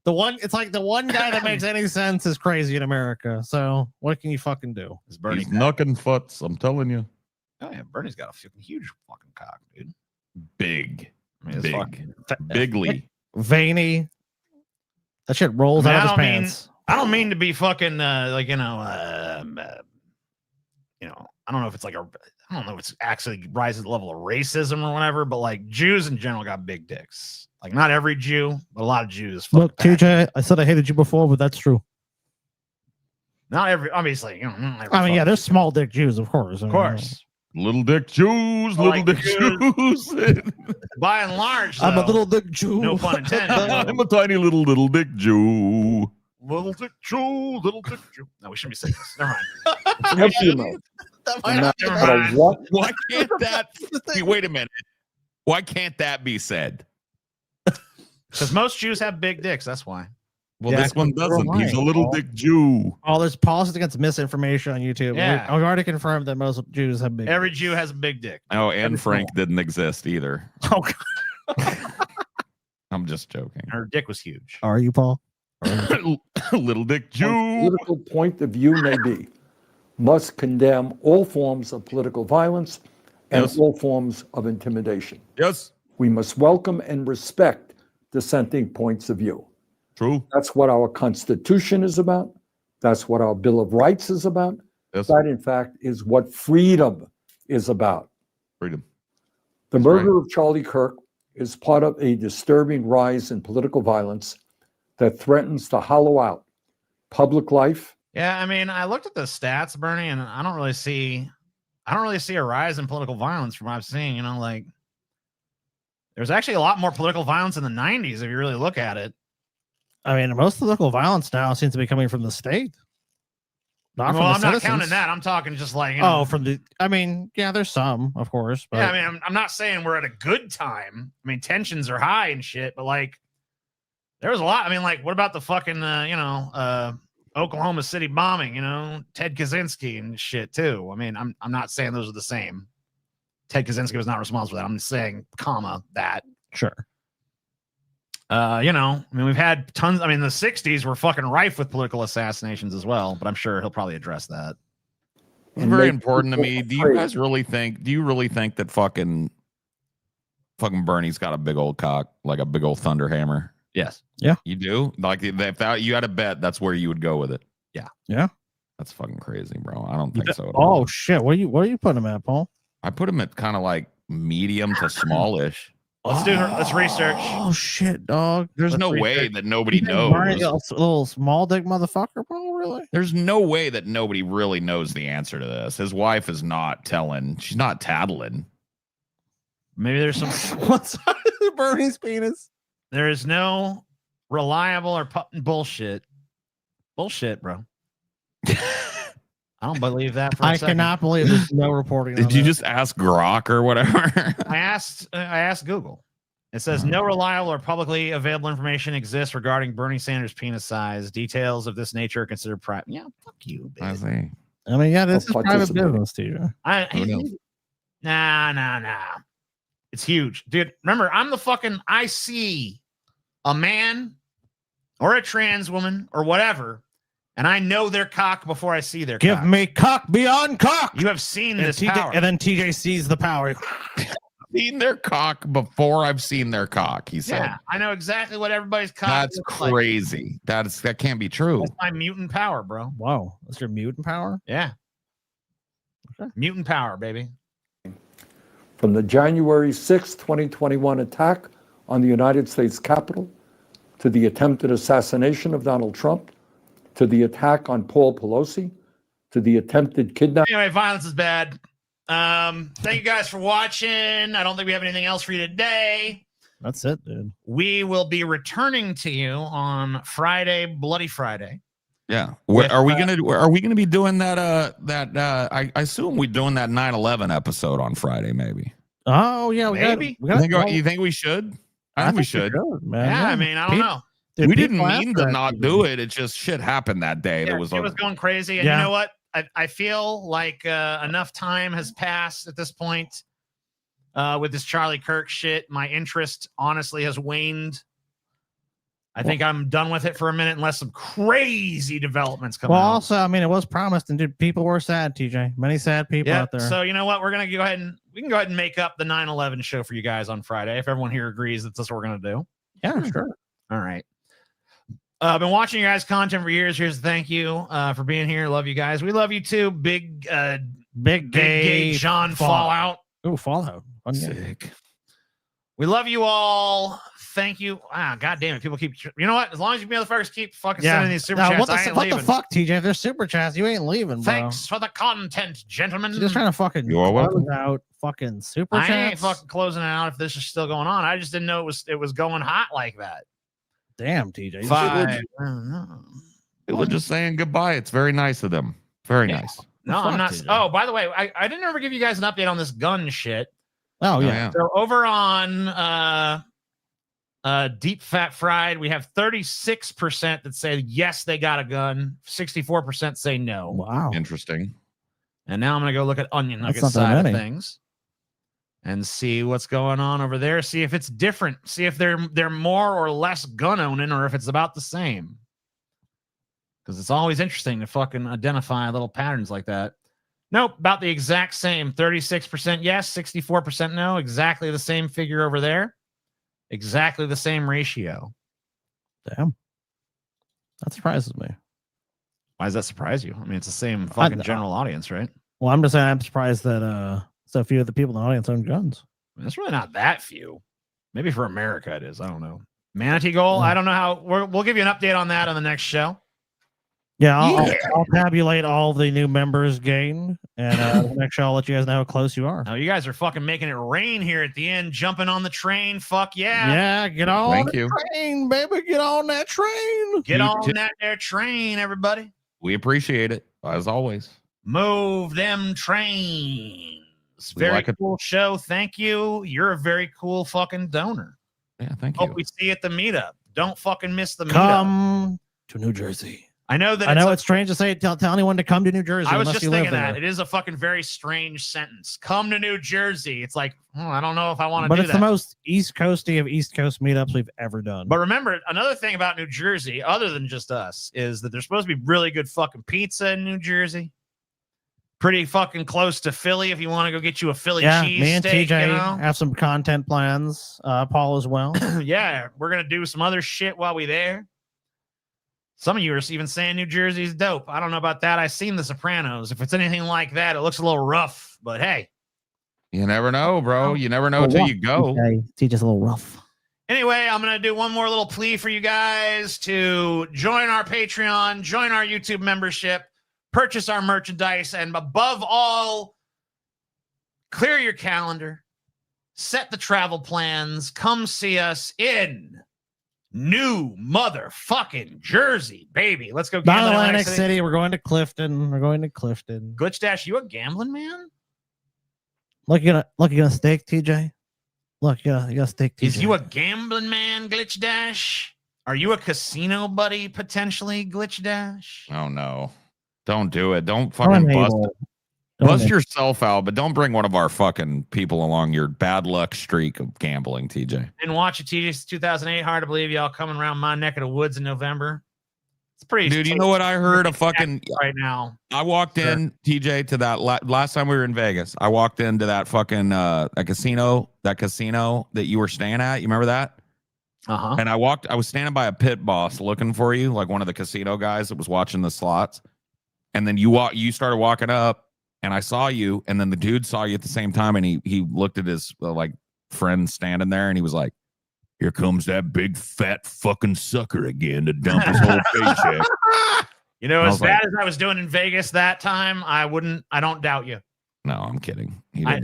The one, it's like the one guy that makes any sense is crazy in America. So what can you fucking do? Is Bernie He's knucking foots, I'm telling you. Oh yeah, Bernie's got a fucking huge fucking cock, dude. Big. I mean, Big. Bigly. Veiny. That shit rolls out of his pants. I don't mean to be fucking I don't know if it's like I don't know if it's actually rises to the level of racism or whatever, but like Jews in general got big dicks. Like not every Jew, but a lot of Jews. Look, TJ, I said I hated you before, but that's true. Not every, obviously, not every I mean, yeah, there's small dick Jews, of course. Of course. Little dick Jews, little dick Jews. By and large, I'm a little dick Jew. No pun intended. I'm a tiny little dick Jew. Little dick Jew, little dick Jew. No, we shouldn't be saying this. Never mind. Why can't that? Wait a minute. Why can't that be said? Because most Jews have big dicks. That's why. Well, this one doesn't. He's a little dick Jew. Oh, there's policies against misinformation on YouTube. Yeah. We've already confirmed that most Jews have big. Every Jew has a big dick. Oh, and Frank didn't exist either. Oh, God. I'm just joking. Her dick was huge. Are you, Paul? Little dick Jew. Political point of view may be, must condemn all forms of political violence and all forms of intimidation. Yes. We must welcome and respect dissenting points of view. True. That's what our Constitution is about. That's what our Bill of Rights is about. Yes. That, in fact, is what freedom is about. Freedom. The murder of Charlie Kirk is part of a disturbing rise in political violence that threatens to hollow out public life. Yeah, I mean, I looked at the stats, Bernie, and I don't really see a rise in political violence from what I've seen. You know, like there's actually a lot more political violence in the 90s if you really look at it. I mean, most political violence now seems to be coming from the state. Well, I'm not counting that. I'm talking just like, from the. I mean, yeah, there's some, of course. But yeah, I mean, I'm not saying we're at a good time. I mean, tensions are high and shit, but like, there was a lot. I mean, like, what about the fucking, Oklahoma City bombing? You know, Ted Kaczynski and shit too. I mean, I'm not saying those are the same. Ted Kaczynski was not responsible for that. I'm just saying, that. Sure. I mean, we've had tons. I mean, the 60s were fucking rife with political assassinations as well, but I'm sure he'll probably address that. It's very important to me. Do you guys really think that fucking Bernie's got a big old cock, like a big old thunder hammer? Yes. Yeah. You do? Like if that you had a bet, that's where you would go with it. Yeah. Yeah. That's fucking crazy, bro. I don't think so at Oh all. shit. What are you putting him at, Paul? I put him at kind of like medium to smallish. Let's research. Oh shit, dog. There's no way that nobody knows. A little small dick motherfucker, bro. Really? There's no way that nobody really knows the answer to this. His wife is not telling. She's not tattling. Maybe there's some. What's Bernie's penis? There is no reliable or bullshit. Bullshit, bro. I don't believe that for a second. Cannot believe there's no reporting. Did you just ask Grok or whatever? I asked Google. It says no reliable or publicly available information exists regarding Bernie Sanders' penis size. Details of this nature are considered private. Yeah, fuck you, bitch. I see. I mean, yeah, this is private business, too. Nah. It's huge, dude. Remember, I see a man or a trans woman or whatever, and I know their cock before I see their Give cock. me cock beyond cock. You have seen this power. And then TJ sees the power. Seen their cock before I've seen their cock, he said. Yeah, I know exactly what everybody's cock That's looks like. crazy. That can't be true. That's my mutant power, bro. Whoa. That's your mutant power? Yeah. Okay. Mutant power, baby. From the January 6, 2021 attack on the United States Capitol, to the attempted assassination of Donald Trump, to the attack on Paul Pelosi, to the attempted kidnapping. Anyway, violence is bad. Thank you guys for watching. I don't think we have anything else for you today. That's it, dude. We will be returning to you on Friday, Bloody Friday. Yeah. Are we gonna be doing that? I assume we're doing that 9/11 episode on Friday, maybe. Oh yeah, maybe. You think we should? I think we should. Man. Yeah, I mean, I don't know. We didn't mean to not do it. It just shit happened that day. Yeah, It was going crazy, and you know what? I feel like enough time has passed at this point with this Charlie Kirk shit. My interest honestly has waned. I think I'm done with it for a minute unless some crazy developments come out. Well, also, I mean, it was promised, and dude, people were sad, TJ. Many sad people out there. So you know what? We can go ahead and make up the 9/11 show for you guys on Friday if everyone here agrees that that's what we're gonna do. Yeah, sure. All right. I've been watching your guys' content for years. Here's a thank you for being here. Love you guys. We love you too. Big gay John Fallout. Oh, Fallout. Sick. We love you all. Thank you. God damn it. People keep, you know what? As long as you motherfuckers keep fucking sending these super chats, I ain't what leaving. the fuck, TJ? If there's super chats, you ain't leaving, bro. Thanks for the content, gentlemen. You're just trying to fucking close out fucking super chats. I ain't fucking closing it out if this is still going on. I just didn't know it was going hot like that. Damn, TJ. People are just saying goodbye. It's very nice of them. Very nice. No, I'm not. TJ. Oh, by the way, I didn't ever give you guys an update on this gun shit. Oh, yeah. So over on Deep Fat Fried, we have 36% that say yes, they got a gun. 64% say no. Wow. Interesting. And now I'm going to go look at Onion Nugget side of things and see what's going on over there. See if it's different. See if they're more or less gun owning or if it's about the same. Because it's always interesting to fucking identify little patterns like that. Nope, about the exact same. 36% yes, 64% no. Exactly the same figure over there. Exactly the same ratio. Damn. That surprises me. Why does that surprise you? I mean, it's the same fucking general audience, right? Well, I'm just saying I'm surprised that so few of the people in the audience own guns. That's really not that few. Maybe for America it is. I don't know. Manatee goal. I don't know how. We'll give you an update on that on the next show. Yeah, I'll tabulate all the new members gained, and next show I'll let you guys know how close you are. Oh, you guys are fucking making it rain here at the end, jumping on the train. Fuck yeah. Yeah, get on the train, baby. Get on that train. Get on that there train, everybody. We appreciate it, as always. Move them trains. Very cool show. Thank you. You're a very cool fucking donor. Yeah, thank you. Hope we see you at the meetup. Don't fucking miss the meetup. Come to New Jersey. I know that it's strange to say tell anyone to come to New Jersey. I was just thinking that. It is a fucking very strange sentence. Come to New Jersey. It's like, I don't know if I want to do that. But it's the most East Coasty of East Coast meetups we've ever done. But remember, another thing about New Jersey, other than just us, is that there's supposed to be really good fucking pizza in New Jersey. Pretty fucking close to Philly if you want to go get you a Philly cheese me and steak, TJ have some content plans. Paul as well. Yeah, we're going to do some other shit while we're there. Some of you are even saying New Jersey's dope. I don't know about that. I've seen The Sopranos. If it's anything like that, it looks a little rough. But hey. You never know, bro. You never know until you go. Okay. It's just a little rough. Anyway, I'm going to do one more little plea for you guys to join our Patreon, join our YouTube membership, purchase our merchandise, and above all, clear your calendar, set the travel plans, come see us in New motherfucking Jersey, baby. Let's go. Not Atlantic City. We're going to Clifton. Glitch Dash, you a gambling man? Look, you gonna stake, TJ? Look, you got stake, TJ. Is you a gambling man, Glitch Dash? Are you a casino buddy, potentially, Glitch Dash? Oh, no. Don't do it. Don't fucking bust it. Bust yourself out, but don't bring one of our fucking people along your bad luck streak of gambling, TJ. Didn't watch it, TJ, 2008. Hard to believe y'all coming around my neck of the woods in November. It's pretty. Dude, you know what I heard? A fucking right now. I walked in, TJ, to that last time we were in Vegas. I walked into that fucking a casino, that you were staying at. You remember that? Uh-huh. And I was standing by a pit boss looking for you, like one of the casino guys that was watching the slots. And then you started walking up. And I saw you, and then the dude saw you at the same time, and he looked at his like friend standing there, and he was like, "Here comes that big fat fucking sucker again to dump his whole paycheck." You know, as bad as I was doing in Vegas that time, I don't doubt you. No, I'm kidding. He might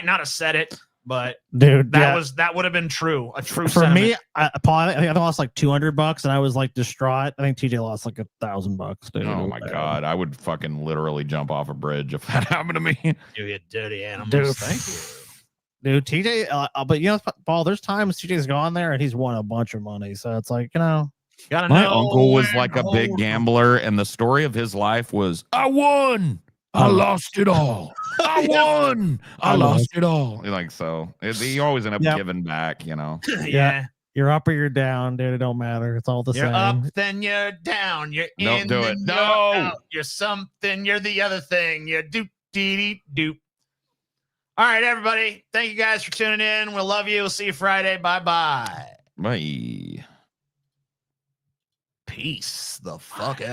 not have said it, but dude, that would have been true. A true for sentiment. me. Paul, I think I lost like $200, and I was like distraught. I think TJ lost like $1,000. Dude. Oh my god, I would fucking literally jump off a bridge if that happened to me. You dirty animals. Dude, Thank you. Dude, TJ. But you know, Paul, there's times TJ's gone there and he's won a bunch of money. So it's like, you know, my uncle was like a big gambler, and the story of his life was, I won. I lost it all. I won. I lost it all. Like, so you always end up giving back, you know? Yeah. You're up or you're down, dude. It don't matter. It's all the same. You're up, then you're down. You're Don't in, do then it. you're No. out. You're something. You're the other thing. You're doop-dee-dee-doop. All right, everybody. Thank you guys for tuning in. We'll love you. We'll see you Friday. Bye-bye. Bye. Peace the fuck out.